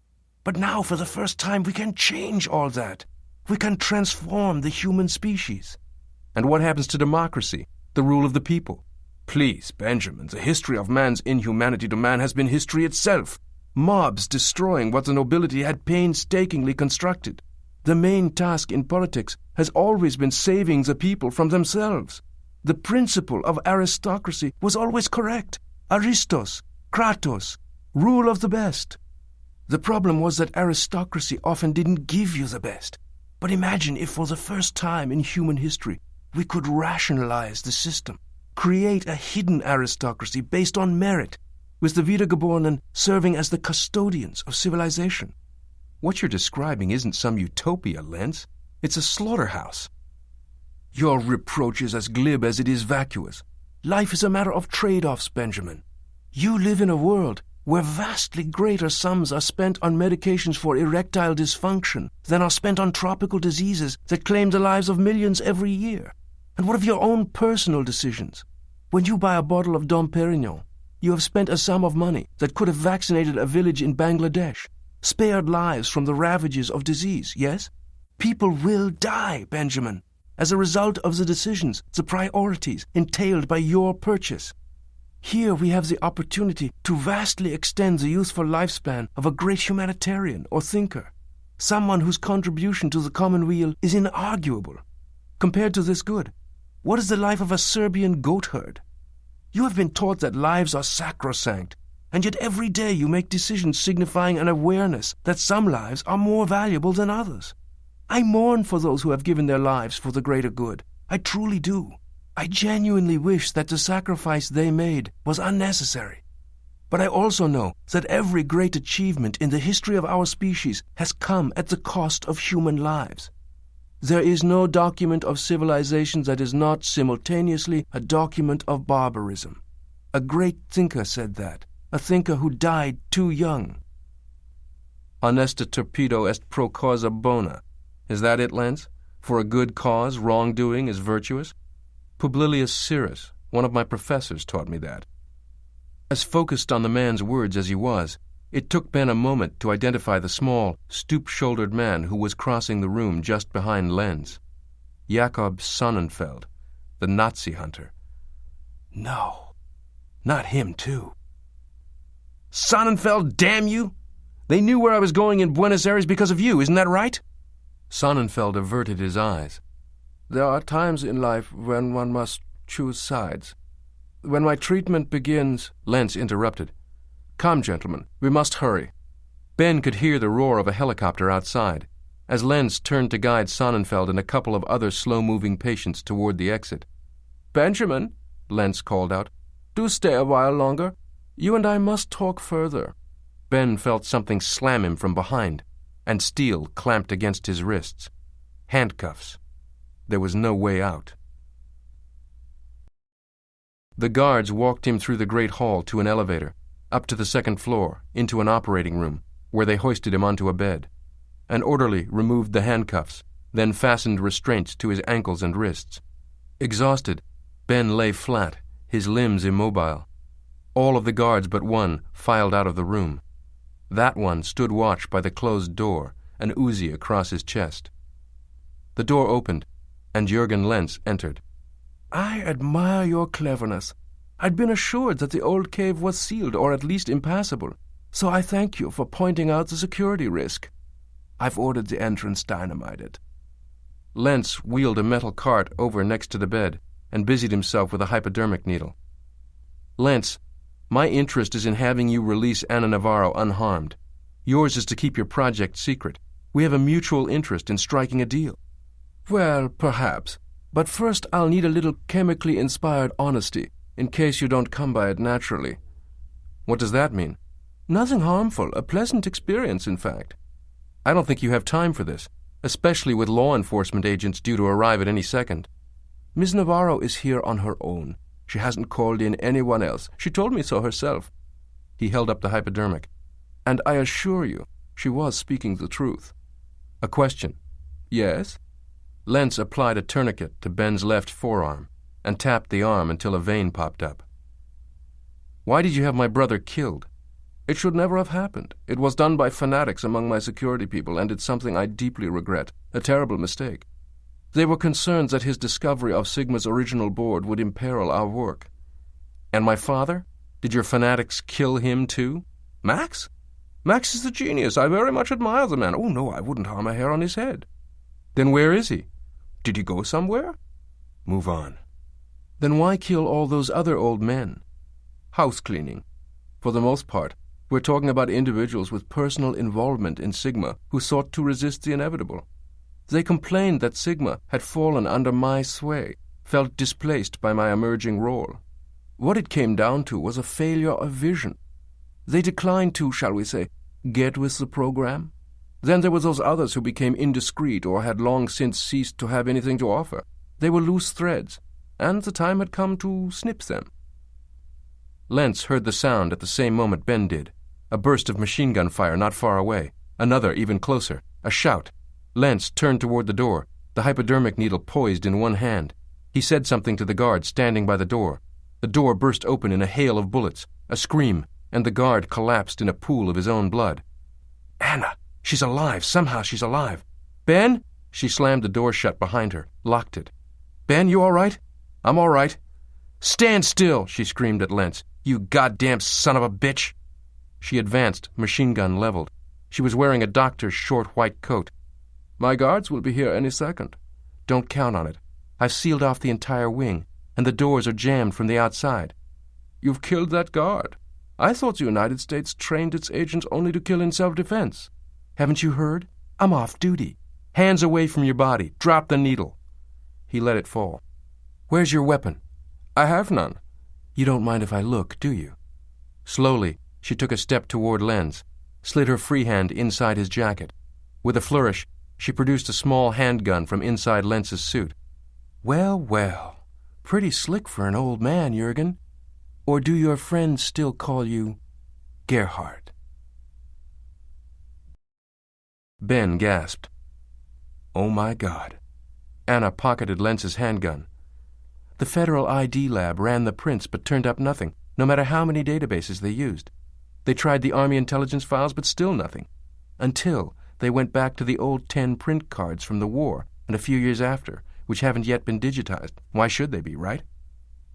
But now, for the first time, we can change all that. We can transform the human species. And what happens to democracy, the rule of the people? Please, Benjamin, the history of man's inhumanity to man has been history itself. Mobs destroying what the nobility had painstakingly constructed. The main task in politics has always been saving the people from themselves. The principle of aristocracy was always correct. Aristos, Kratos, rule of the best. The problem was that aristocracy often didn't give you the best. But imagine if for the first time in human history we could rationalize the system, create a hidden aristocracy based on merit, with the Wiedergeborenen serving as the custodians of civilization. What you're describing isn't some utopia, Lentz. It's a slaughterhouse. Your reproach is as glib as it is vacuous. Life is a matter of trade-offs, Benjamin. You live in a world where vastly greater sums are spent on medications for erectile dysfunction than are spent on tropical diseases that claim the lives of millions every year. And what of your own personal decisions? When you buy a bottle of Dom Perignon, you have spent a sum of money that could have vaccinated a village in Bangladesh, spared lives from the ravages of disease, yes? People will die, Benjamin, as a result of the decisions, the priorities entailed by your purchase. Here we have the opportunity to vastly extend the useful lifespan of a great humanitarian or thinker, someone whose contribution to the common weal is inarguable. Compared to this good, what is the life of a Serbian goat herd? You have been taught that lives are sacrosanct, and yet every day you make decisions signifying an awareness that some lives are more valuable than others. I mourn for those who have given their lives for the greater good. I truly do. I genuinely wish that the sacrifice they made was unnecessary. But I also know that every great achievement in the history of our species has come at the cost of human lives. There is no document of civilization that is not simultaneously a document of barbarism. A great thinker said that, a thinker who died too young. Honesta turpido est pro causa bona. Is that it, Lentz? For a good cause, wrongdoing is virtuous? Publilius Syrus, one of my professors, taught me that. As focused on the man's words as he was, it took Ben a moment to identify the small, stoop-shouldered man who was crossing the room just behind Lenz. Jakob Sonnenfeld, the Nazi hunter. No, not him, too. Sonnenfeld, damn you! They knew where I was going in Buenos Aires because of you, isn't that right? Sonnenfeld averted his eyes. There are times in life when one must choose sides. When my treatment begins, Lenz interrupted. Come, gentlemen, we must hurry. Ben could hear the roar of a helicopter outside, as Lenz turned to guide Sonnenfeld and a couple of other slow-moving patients toward the exit. Benjamin, Lenz called out, do stay a while longer. You and I must talk further. Ben felt something slam him from behind, and steel clamped against his wrists. Handcuffs. There was no way out. The guards walked him through the great hall to an elevator, up to the second floor, into an operating room, where they hoisted him onto a bed. An orderly removed the handcuffs, then fastened restraints to his ankles and wrists. Exhausted, Ben lay flat, his limbs immobile. All of the guards but one filed out of the room. That one stood watch by the closed door, an Uzi across his chest. The door opened, and Jürgen Lenz entered. I admire your cleverness. I'd been assured that the old cave was sealed, or at least impassable, so I thank you for pointing out the security risk. I've ordered the entrance dynamited. Lenz wheeled a metal cart over next to the bed and busied himself with a hypodermic needle. Lenz, my interest is in having you release Anna Navarro unharmed. Yours is to keep your project secret. We have a mutual interest in striking a deal. Well, perhaps, but first I'll need a little chemically inspired honesty, in case you don't come by it naturally. What does that mean? Nothing harmful, a pleasant experience, in fact. I don't think you have time for this, especially with law enforcement agents due to arrive at any second. Miss Navarro is here on her own. She hasn't called in anyone else. She told me so herself. He held up the hypodermic. And I assure you, she was speaking the truth. A question. Yes? Lenz applied a tourniquet to Ben's left forearm and tapped the arm until a vein popped up. Why did you have my brother killed? It should never have happened. It was done by fanatics among my security people, and it's something I deeply regret. A terrible mistake. They were concerned that his discovery of Sigma's original board would imperil our work. And my father? Did your fanatics kill him too? Max? Max is a genius. I very much admire the man. Oh, no, I wouldn't harm a hair on his head. Then where is he? Did he go somewhere? Move on. Then why kill all those other old men? House cleaning. For the most part, we're talking about individuals with personal involvement in Sigma who sought to resist the inevitable. They complained that Sigma had fallen under my sway, felt displaced by my emerging role. What it came down to was a failure of vision. They declined to, shall we say, get with the program. Then there were those others who became indiscreet or had long since ceased to have anything to offer. They were loose threads, and the time had come to snip them. Lentz heard the sound at the same moment Ben did. A burst of machine gun fire not far away. Another even closer. A shout. Lentz turned toward the door, the hypodermic needle poised in one hand. He said something to the guard standing by the door. The door burst open in a hail of bullets, a scream, and the guard collapsed in a pool of his own blood. "Anna! She's alive! Somehow she's alive! Ben!" She slammed the door shut behind her, locked it. "Ben, you all right?" "I'm all right." "Stand still!" she screamed at Lentz. "You goddamn son of a bitch!" She advanced, machine gun leveled. She was wearing a doctor's short white coat. "My guards will be here any second." "Don't count on it. I've sealed off the entire wing, and the doors are jammed from the outside." "You've killed that guard. I thought the United States trained its agents only to kill in self-defense." "Haven't you heard? I'm off duty. Hands away from your body. Drop the needle." He let it fall. "Where's your weapon?" "I have none." "You don't mind if I look, do you?" Slowly, she took a step toward Lentz, slid her free hand inside his jacket. With a flourish, she produced a small handgun from inside Lentz's suit. "Well, well, pretty slick for an old man, Jurgen. Or do your friends still call you Gerhard?" Ben gasped. "Oh, my God." Anna pocketed Lentz's handgun. "The Federal ID Lab ran the prints but turned up nothing, no matter how many databases they used. They tried the Army intelligence files, but still nothing. Until they went back to the old 10 print cards from the war and a few years after, which haven't yet been digitized. Why should they be, right?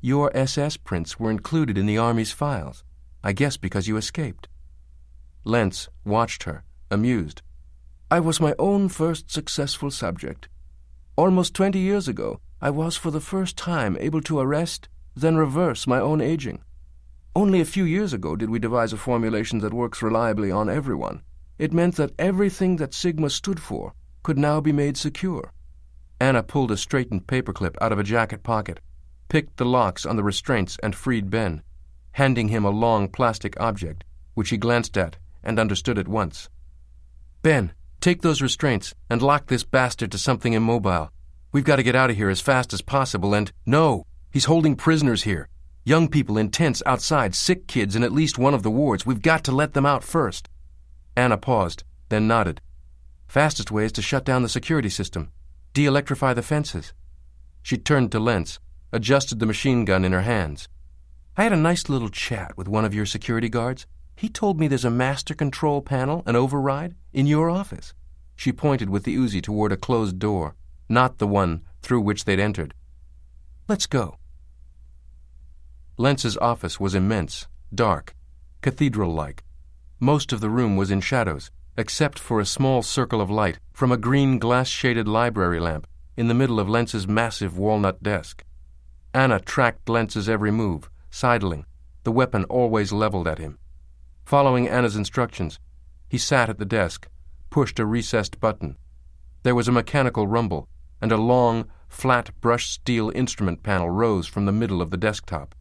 Your SS prints were included in the Army's files, I guess because you escaped." Lentz watched her, amused. "I was my own first successful subject. Almost 20 years ago, I was for the first time able to arrest, then reverse my own aging. Only a few years ago did we devise a formulation that works reliably on everyone. It meant that everything that Sigma stood for could now be made secure." Anna pulled a straightened paperclip out of a jacket pocket, picked the locks on the restraints and freed Ben, handing him a long plastic object, which he glanced at and understood at once. "Ben, take those restraints and lock this bastard to something immobile. We've got to get out of here as fast as possible and—" "No! He's holding prisoners here. Young people in tents outside, sick kids in at least one of the wards. We've got to let them out first." Anna paused, then nodded. "Fastest way is to shut down the security system. De-electrify the fences." She turned to Lentz, adjusted the machine gun in her hands. "I had a nice little chat with one of your security guards. He told me there's a master control panel, an override, in your office." She pointed with the Uzi toward a closed door, not the one through which they'd entered. "Let's go." Lentz's office was immense, dark, cathedral-like. Most of the room was in shadows, except for a small circle of light from a green glass-shaded library lamp in the middle of Lentz's massive walnut desk. Anna tracked Lentz's every move, sidling, the weapon always leveled at him. Following Anna's instructions, he sat at the desk, pushed a recessed button. There was a mechanical rumble, and a long, flat brushed steel instrument panel rose from the middle of the desktop.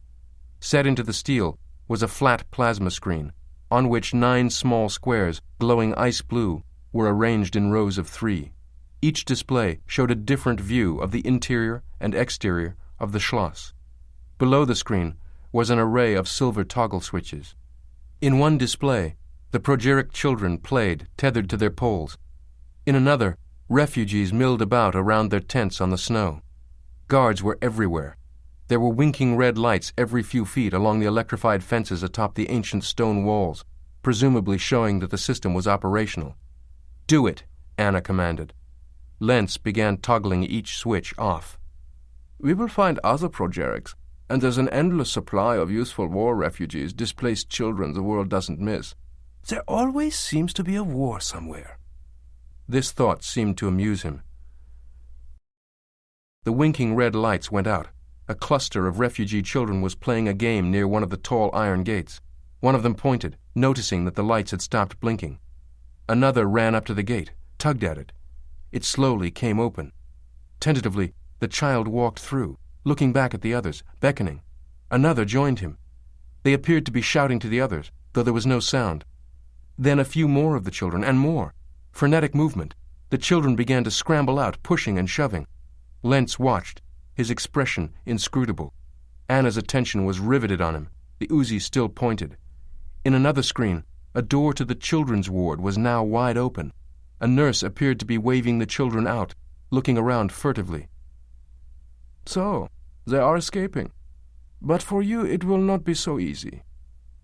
Set into the steel was a flat plasma screen, on which 9 small squares, glowing ice blue, were arranged in rows of 3. Each display showed a different view of the interior and exterior of the Schloss. Below the screen was an array of silver toggle switches. In one display, the progeric children played, tethered to their poles. In another, refugees milled about around their tents on the snow. Guards were everywhere. There were winking red lights every few feet along the electrified fences atop the ancient stone walls, presumably showing that the system was operational. "Do it," Anna commanded. Lentz began toggling each switch off. "We will find other progerics, and there's an endless supply of useful war refugees, displaced children the world doesn't miss. There always seems to be a war somewhere." This thought seemed to amuse him. The winking red lights went out. A cluster of refugee children was playing a game near one of the tall iron gates. One of them pointed, noticing that the lights had stopped blinking. Another ran up to the gate, tugged at it. It slowly came open. Tentatively, the child walked through, looking back at the others, beckoning. Another joined him. They appeared to be shouting to the others, though there was no sound. Then a few more of the children, and more. Frenetic movement. The children began to scramble out, pushing and shoving. Lentz watched, his expression inscrutable. Anna's attention was riveted on him, the Uzi still pointed. In another screen, a door to the children's ward was now wide open. A nurse appeared to be waving the children out, looking around furtively. "So, they are escaping. But for you it will not be so easy."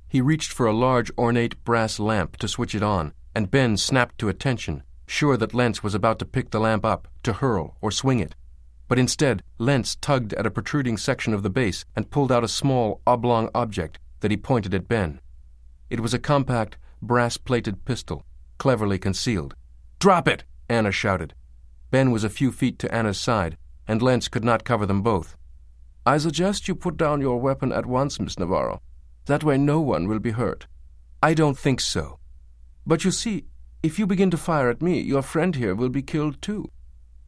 He reached for a large ornate brass lamp to switch it on, and Ben snapped to attention, sure that Lentz was about to pick the lamp up, to hurl or swing it. But instead, Lentz tugged at a protruding section of the base and pulled out a small, oblong object that he pointed at Ben. It was a compact, brass-plated pistol, cleverly concealed. "Drop it!" Anna shouted. Ben was a few feet to Anna's side, and Lentz could not cover them both. "I suggest you put down your weapon at once, Miss Navarro. That way no one will be hurt." "I don't think so. But you see, if you begin to fire at me, your friend here will be killed too.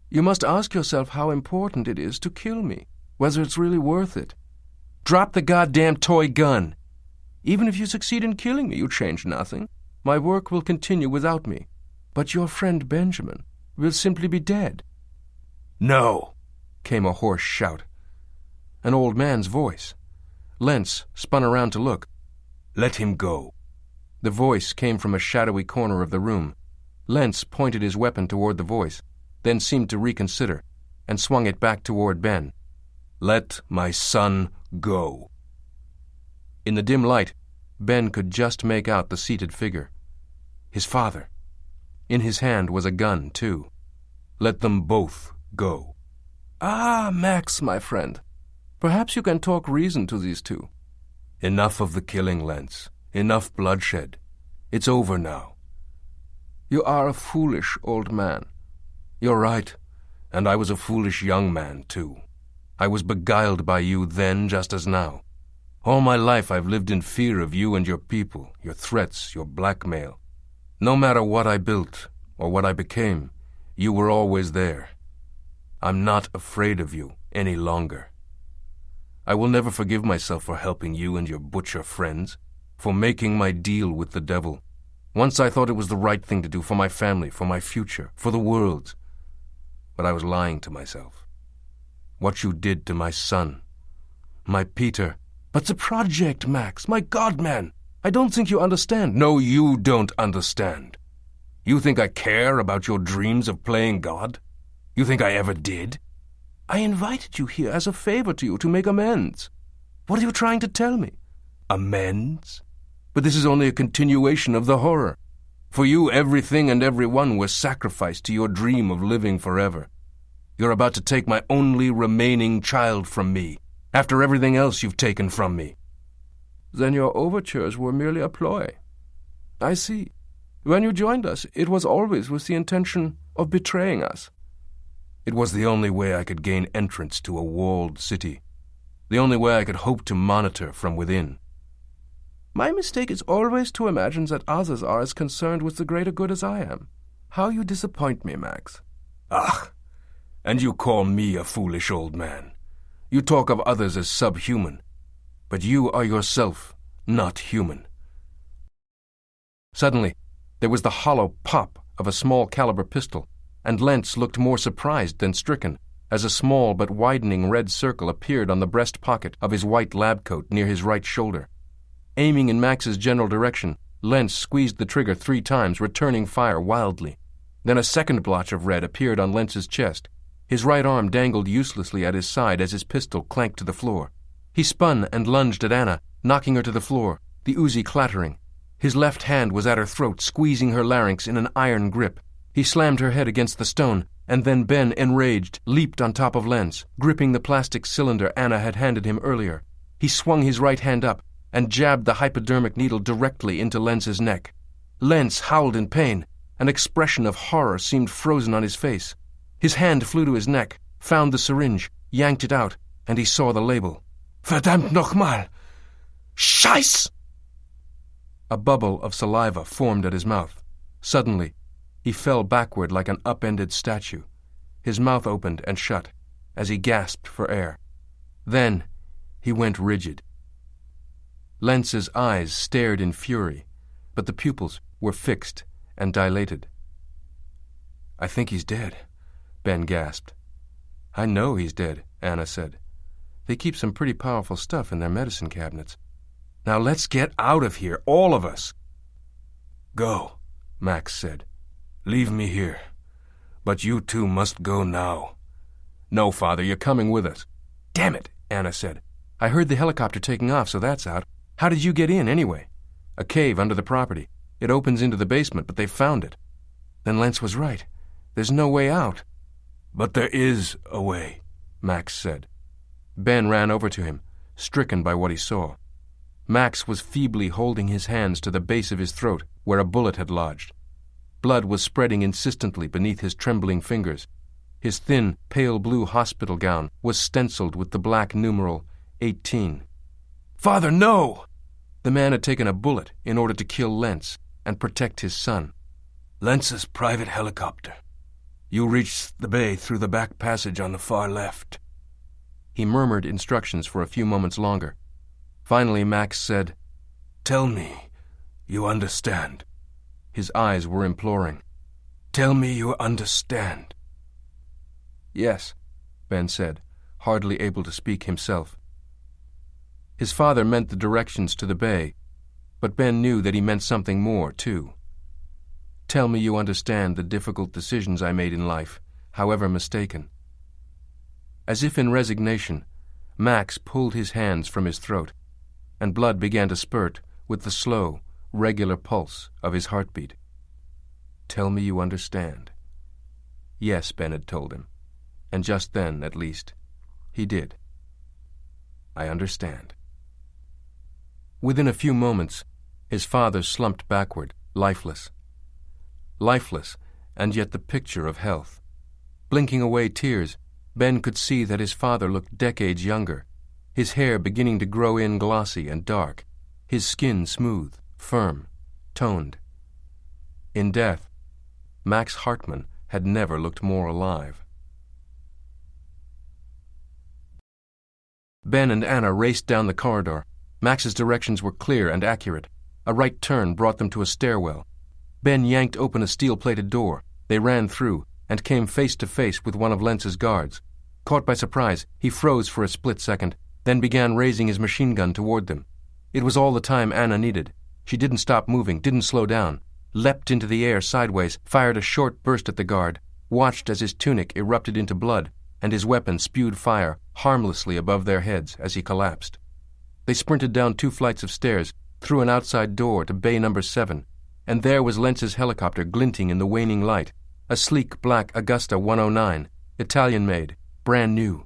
You must ask yourself how important it is to kill me, whether it's really worth it." "Drop the goddamn toy gun!" "Even if you succeed in killing me, you change nothing. My work will continue without me. But your friend Benjamin will simply be dead." "No!" came a hoarse shout. An old man's voice. Lentz spun around to look. "Let him go." The voice came from a shadowy corner of the room. Lentz pointed his weapon toward the voice, then seemed to reconsider, and swung it back toward Ben. "Let my son go." In the dim light, Ben could just make out the seated figure. His father. In his hand was a gun, too. "Let them both go." "Ah, Max, my friend. Perhaps you can talk reason to these two." "Enough of the killing, Lentz. Enough bloodshed. It's over now." "You are a foolish old man." "You're right. And I was a foolish young man, too. I was beguiled by you then just as now. All my life I've lived in fear of you and your people, your threats, your blackmail. No matter what I built or what I became, you were always there. I'm not afraid of you any longer. I will never forgive myself for helping you and your butcher friends, for making my deal with the devil. Once I thought it was the right thing to do for my family, for my future, for the world. But I was lying to myself. What you did to my son, my Peter." "But the project, Max, my God, man, I don't think you understand." "No, you don't understand. You think I care about your dreams of playing God? You think I ever did?" "I invited you here as a favor to you to make amends. What are you trying to tell me?" "Amends? But this is only a continuation of the horror. For you, everything and everyone was sacrificed to your dream of living forever. You're about to take my only remaining child from me, after everything else you've taken from me." "Then your overtures were merely a ploy. I see. When you joined us, it was always with the intention of betraying us." "It was the only way I could gain entrance to a walled city. The only way I could hope to monitor from within." "My mistake is always to imagine that others are as concerned with the greater good as I am. How you disappoint me, Max." "Ah, and you call me a foolish old man. You talk of others as subhuman, but you are yourself not human." Suddenly, there was the hollow pop of a small-caliber pistol, and Lentz looked more surprised than stricken as a small but widening red circle appeared on the breast pocket of his white lab coat near his right shoulder. Aiming in Max's general direction, Lentz squeezed the trigger 3 times, returning fire wildly. Then a second blotch of red appeared on Lentz's chest. His right arm dangled uselessly at his side as his pistol clanked to the floor. He spun and lunged at Anna, knocking her to the floor, the Uzi clattering. His left hand was at her throat, squeezing her larynx in an iron grip. He slammed her head against the stone, and then Ben, enraged, leaped on top of Lentz, gripping the plastic cylinder Anna had handed him earlier. He swung his right hand up and jabbed the hypodermic needle directly into Lentz's neck. Lentz howled in pain. An expression of horror seemed frozen on his face. His hand flew to his neck, found the syringe, yanked it out, and he saw the label. "Verdammt nochmal! Scheiß!" A bubble of saliva formed at his mouth. Suddenly, he fell backward like an upended statue. His mouth opened and shut as he gasped for air. Then he went rigid. Lentz's eyes stared in fury, but the pupils were fixed and dilated. I think he's dead, Ben gasped. I know he's dead, Anna said. They keep some pretty powerful stuff in their medicine cabinets. Now let's get out of here, all of us. Go, Max said. Leave me here. But you two must go now. No, Father, you're coming with us. Damn it, Anna said. I heard the helicopter taking off, so that's out. How did you get in, anyway? A cave under the property. It opens into the basement, but they found it. Then Lentz was right. There's no way out. But there is a way, Max said. Ben ran over to him, stricken by what he saw. Max was feebly holding his hands to the base of his throat, where a bullet had lodged. Blood was spreading insistently beneath his trembling fingers. His thin, pale blue hospital gown was stenciled with the black numeral 18. Father, no! The man had taken a bullet in order to kill Lentz and protect his son. Lentz's private helicopter. You reach the bay through the back passage on the far left. He murmured instructions for a few moments longer. Finally, Max said, Tell me you understand. His eyes were imploring. Tell me you understand. Yes, Ben said, hardly able to speak himself. His father meant the directions to the bay, but Ben knew that he meant something more, too. Tell me you understand the difficult decisions I made in life, however mistaken. As if in resignation, Max pulled his hands from his throat, and blood began to spurt with the slow, regular pulse of his heartbeat. Tell me you understand. Yes, Ben had told him, and just then, at least, he did. I understand. Within a few moments, his father slumped backward, lifeless. Lifeless, and yet the picture of health. Blinking away tears, Ben could see that his father looked decades younger, his hair beginning to grow in glossy and dark, his skin smooth, firm, toned. In death, Max Hartman had never looked more alive. Ben and Anna raced down the corridor. Max's directions were clear and accurate. A right turn brought them to a stairwell. Ben yanked open a steel-plated door. They ran through and came face to face with one of Lentz's guards. Caught by surprise, he froze for a split second, then began raising his machine gun toward them. It was all the time Anna needed. She didn't stop moving, didn't slow down, leapt into the air sideways, fired a short burst at the guard, watched as his tunic erupted into blood, and his weapon spewed fire harmlessly above their heads as he collapsed. They sprinted down 2 flights of stairs, through an outside door to bay number 7, and there was Lentz's helicopter glinting in the waning light, a sleek black Augusta 109, Italian-made, brand new.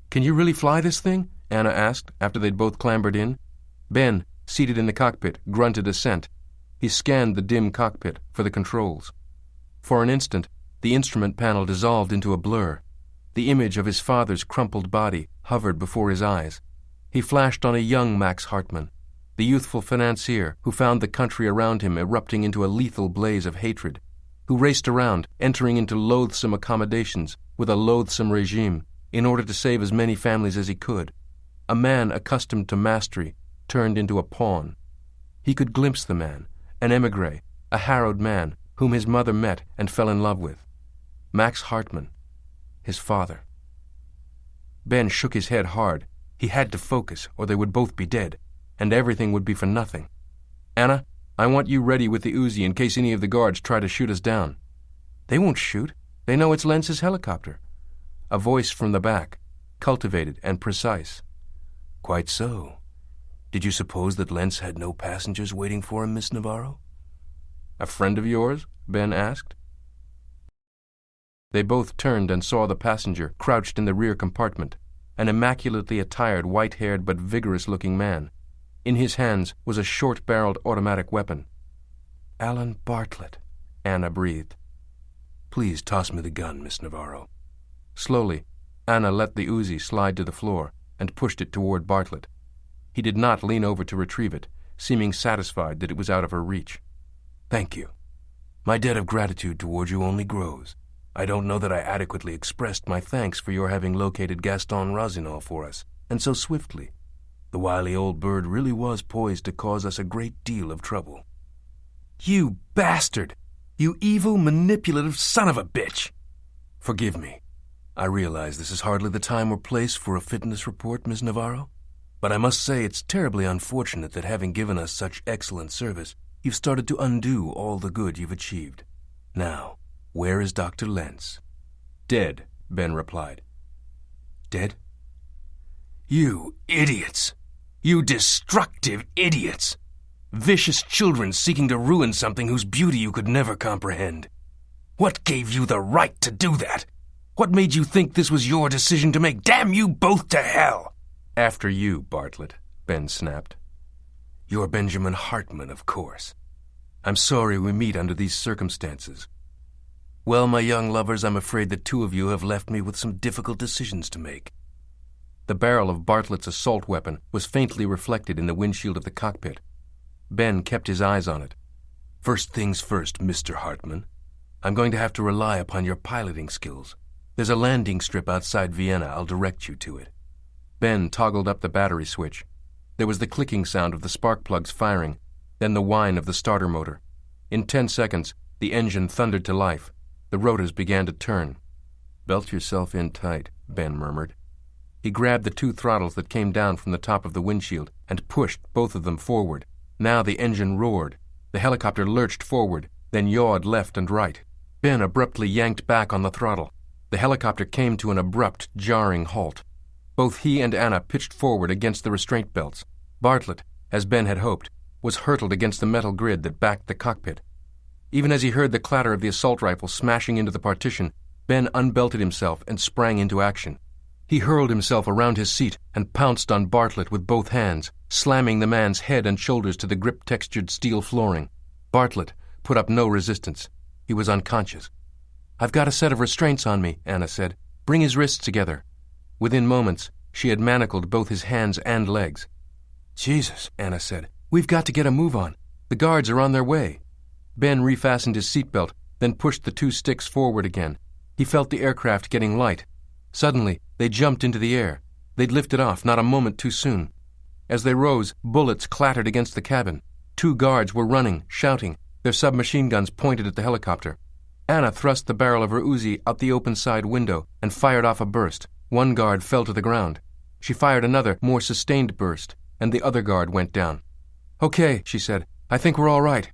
Can you really fly this thing? Anna asked after they'd both clambered in. Ben, seated in the cockpit, grunted assent. He scanned the dim cockpit for the controls. For an instant, the instrument panel dissolved into a blur. The image of his father's crumpled body hovered before his eyes. He flashed on a young Max Hartman, the youthful financier who found the country around him erupting into a lethal blaze of hatred, who raced around, entering into loathsome accommodations with a loathsome regime in order to save as many families as he could. A man accustomed to mastery turned into a pawn. He could glimpse the man, an émigré, a harrowed man whom his mother met and fell in love with. Max Hartman, his father. Ben shook his head hard. He had to focus, or they would both be dead, and everything would be for nothing. Anna, I want you ready with the Uzi in case any of the guards try to shoot us down. They won't shoot. They know it's Lentz's helicopter. A voice from the back, cultivated and precise. Quite so. Did you suppose that Lentz had no passengers waiting for him, Miss Navarro? A friend of yours? Ben asked. They both turned and saw the passenger crouched in the rear compartment, an immaculately attired, white-haired but vigorous-looking man. In his hands was a short-barreled automatic weapon. Alan Bartlett, Anna breathed. Please toss me the gun, Miss Navarro. Slowly, Anna let the Uzi slide to the floor and pushed it toward Bartlett. He did not lean over to retrieve it, seeming satisfied that it was out of her reach. Thank you. My debt of gratitude toward you only grows. I don't know that I adequately expressed my thanks for your having located Gaston Rossignol for us, and so swiftly. The wily old bird really was poised to cause us a great deal of trouble. You bastard! You evil, manipulative son of a bitch! Forgive me. I realize this is hardly the time or place for a fitness report, Miss Navarro, but I must say it's terribly unfortunate that having given us such excellent service, you've started to undo all the good you've achieved. Now, where is Dr. Lentz? Dead, Ben replied. Dead? You idiots! You destructive idiots! Vicious children seeking to ruin something whose beauty you could never comprehend. What gave you the right to do that? What made you think this was your decision to make? Damn you both to hell! After you, Bartlett, Ben snapped. You're Benjamin Hartman, of course. I'm sorry we meet under these circumstances. Well, my young lovers, I'm afraid the two of you have left me with some difficult decisions to make. The barrel of Bartlett's assault weapon was faintly reflected in the windshield of the cockpit. Ben kept his eyes on it. First things first, Mr. Hartman. I'm going to have to rely upon your piloting skills. There's a landing strip outside Vienna. I'll direct you to it. Ben toggled up the battery switch. There was the clicking sound of the spark plugs firing, then the whine of the starter motor. In 10 seconds, the engine thundered to life. The rotors began to turn. Belt yourself in tight, Ben murmured. He grabbed the 2 throttles that came down from the top of the windshield and pushed both of them forward. Now the engine roared. The helicopter lurched forward, then yawed left and right. Ben abruptly yanked back on the throttle. The helicopter came to an abrupt, jarring halt. Both he and Anna pitched forward against the restraint belts. Bartlett, as Ben had hoped, was hurtled against the metal grid that backed the cockpit. Even as he heard the clatter of the assault rifle smashing into the partition, Ben unbelted himself and sprang into action. He hurled himself around his seat and pounced on Bartlett with both hands, slamming the man's head and shoulders to the grip-textured steel flooring. Bartlett put up no resistance. He was unconscious. "I've got a set of restraints on me," Anna said. "Bring his wrists together." Within moments, she had manacled both his hands and legs. "Jesus," Anna said. "We've got to get a move on. The guards are on their way." Ben refastened his seatbelt, then pushed the 2 sticks forward again. He felt the aircraft getting light. Suddenly, they jumped into the air. They'd lifted off not a moment too soon. As they rose, bullets clattered against the cabin. 2 guards were running, shouting, their submachine guns pointed at the helicopter. Anna thrust the barrel of her Uzi out the open side window and fired off a burst. 1 guard fell to the ground. She fired another, more sustained burst, and the other guard went down. "Okay," she said. "I think we're all right."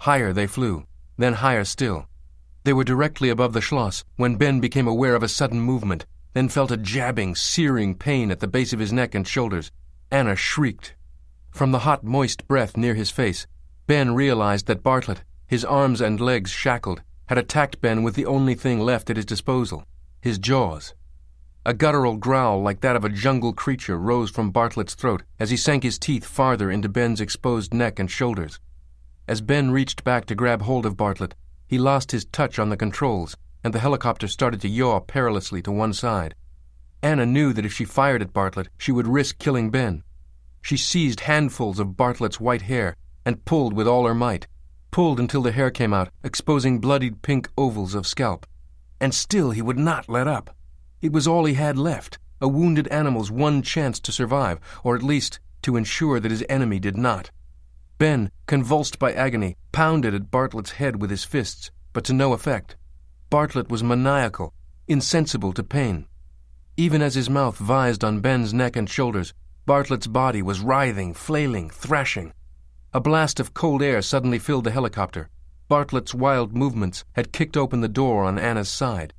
Higher they flew, then higher still. They were directly above the Schloss when Ben became aware of a sudden movement, then felt a jabbing, searing pain at the base of his neck and shoulders. Anna shrieked. From the hot, moist breath near his face, Ben realized that Bartlett, his arms and legs shackled, had attacked Ben with the only thing left at his disposal, his jaws. A guttural growl like that of a jungle creature rose from Bartlett's throat as he sank his teeth farther into Ben's exposed neck and shoulders. As Ben reached back to grab hold of Bartlett, he lost his touch on the controls, and the helicopter started to yaw perilously to one side. Anna knew that if she fired at Bartlett, she would risk killing Ben. She seized handfuls of Bartlett's white hair and pulled with all her might, pulled until the hair came out, exposing bloodied pink ovals of scalp. And still he would not let up. It was all he had left, a wounded animal's one chance to survive, or at least to ensure that his enemy did not. Ben, convulsed by agony, pounded at Bartlett's head with his fists, but to no effect. Bartlett was maniacal, insensible to pain. Even as his mouth vised on Ben's neck and shoulders, Bartlett's body was writhing, flailing, thrashing. A blast of cold air suddenly filled the helicopter. Bartlett's wild movements had kicked open the door on Anna's side.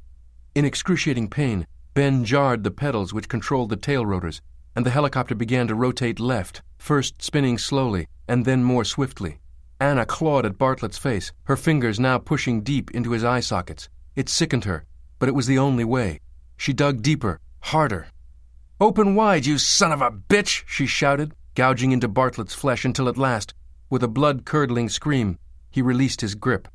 In excruciating pain, Ben jarred the pedals which controlled the tail rotors, and the helicopter began to rotate left, first spinning slowly, and then more swiftly. Anna clawed at Bartlett's face, her fingers now pushing deep into his eye sockets. It sickened her, but it was the only way. She dug deeper, harder. "Open wide, you son of a bitch!" she shouted, gouging into Bartlett's flesh until at last, with a blood-curdling scream, he released his grip.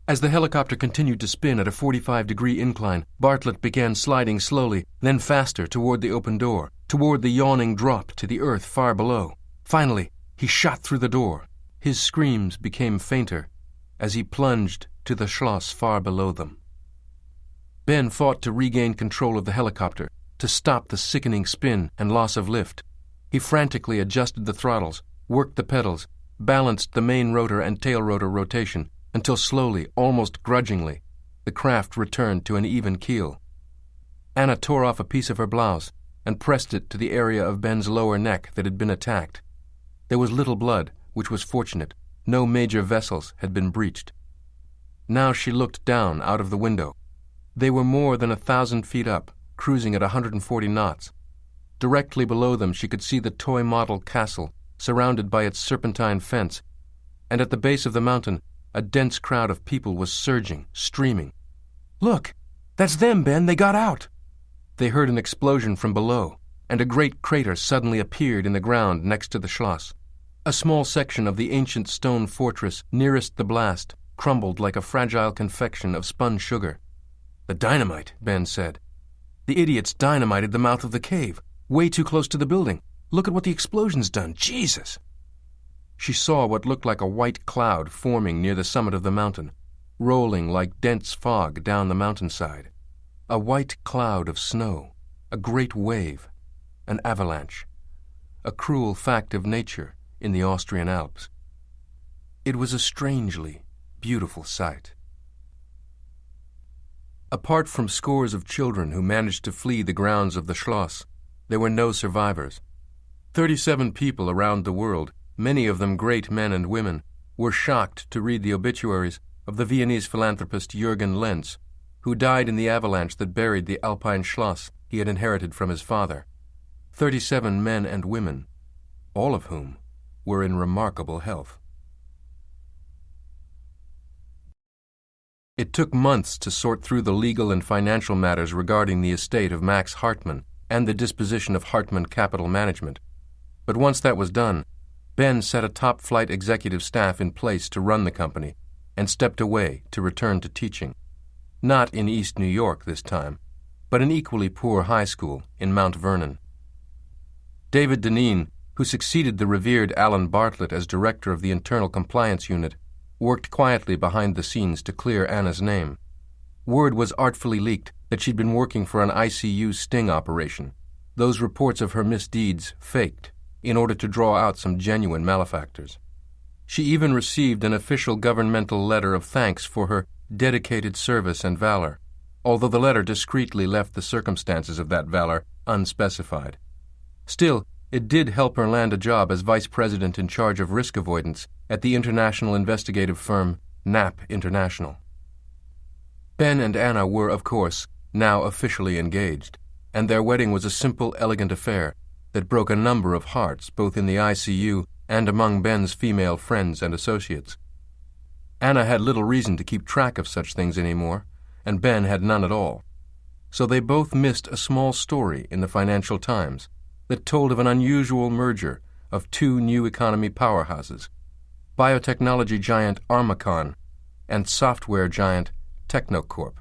As the helicopter continued to spin at a 45-degree incline, Bartlett began sliding slowly, then faster toward the open door, toward the yawning drop to the earth far below. Finally, he shot through the door. His screams became fainter as he plunged to the Schloss far below them. Ben fought to regain control of the helicopter, to stop the sickening spin and loss of lift. He frantically adjusted the throttles, worked the pedals, balanced the main rotor and tail rotor rotation, until slowly, almost grudgingly, the craft returned to an even keel. Anna tore off a piece of her blouse and pressed it to the area of Ben's lower neck that had been attacked. There was little blood, which was fortunate. No major vessels had been breached. Now she looked down out of the window. They were more than 1,000 feet up, cruising at 140 knots. Directly below them she could see the toy-model castle, surrounded by its serpentine fence, and at the base of the mountain a dense crowd of people was surging, streaming. "Look! That's them, Ben! They got out!" They heard an explosion from below, and a great crater suddenly appeared in the ground next to the Schloss. A small section of the ancient stone fortress nearest the blast crumbled like a fragile confection of spun sugar. "The dynamite," Ben said. "The idiots dynamited the mouth of the cave, way too close to the building. Look at what the explosion's done. Jesus!" She saw what looked like a white cloud forming near the summit of the mountain, rolling like dense fog down the mountainside. A white cloud of snow, a great wave, an avalanche, a cruel fact of nature in the Austrian Alps. It was a strangely beautiful sight. Apart from scores of children who managed to flee the grounds of the Schloss, there were no survivors. 37 people around the world, many of them great men and women, were shocked to read the obituaries of the Viennese philanthropist Jürgen Lenz, who died in the avalanche that buried the Alpine Schloss he had inherited from his father. 37 men and women, all of whom were in remarkable health. It took months to sort through the legal and financial matters regarding the estate of Max Hartman and the disposition of Hartman Capital Management. But once that was done, Ben set a top-flight executive staff in place to run the company and stepped away to return to teaching. Not in East New York this time, but an equally poor high school in Mount Vernon. David Deneen, who succeeded the revered Alan Bartlett as director of the Internal Compliance Unit, worked quietly behind the scenes to clear Anna's name. Word was artfully leaked that she'd been working for an ICU sting operation, those reports of her misdeeds faked, in order to draw out some genuine malefactors. She even received an official governmental letter of thanks for her dedicated service and valor, although the letter discreetly left the circumstances of that valor unspecified. Still, it did help her land a job as vice president in charge of risk avoidance at the international investigative firm Knapp International. Ben and Anna were, of course, now officially engaged, and their wedding was a simple, elegant affair that broke a number of hearts both in the ICU and among Ben's female friends and associates. Anna had little reason to keep track of such things anymore, and Ben had none at all. So they both missed a small story in the Financial Times that told of an unusual merger of two new economy powerhouses, biotechnology giant Armacon and software giant Technocorp.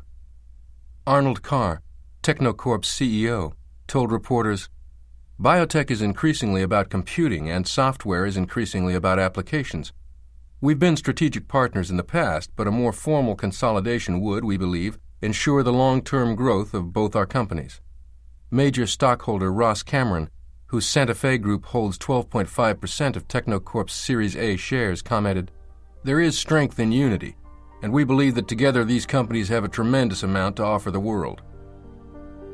Arnold Carr, Technocorp's CEO, told reporters, "Biotech is increasingly about computing and software is increasingly about applications. We've been strategic partners in the past, but a more formal consolidation would, we believe, ensure the long-term growth of both our companies." Major stockholder Ross Cameron, whose Santa Fe Group holds 12.5% of Technocorp's Series A shares, commented, "There is strength in unity, and we believe that together these companies have a tremendous amount to offer the world."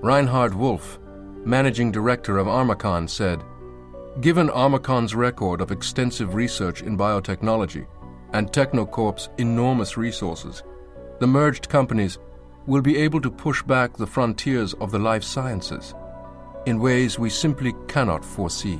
Reinhard Wolf, managing director of Armacon, said, "Given Armacon's record of extensive research in biotechnology, and Technocorp's enormous resources, the merged companies will be able to push back the frontiers of the life sciences in ways we simply cannot foresee.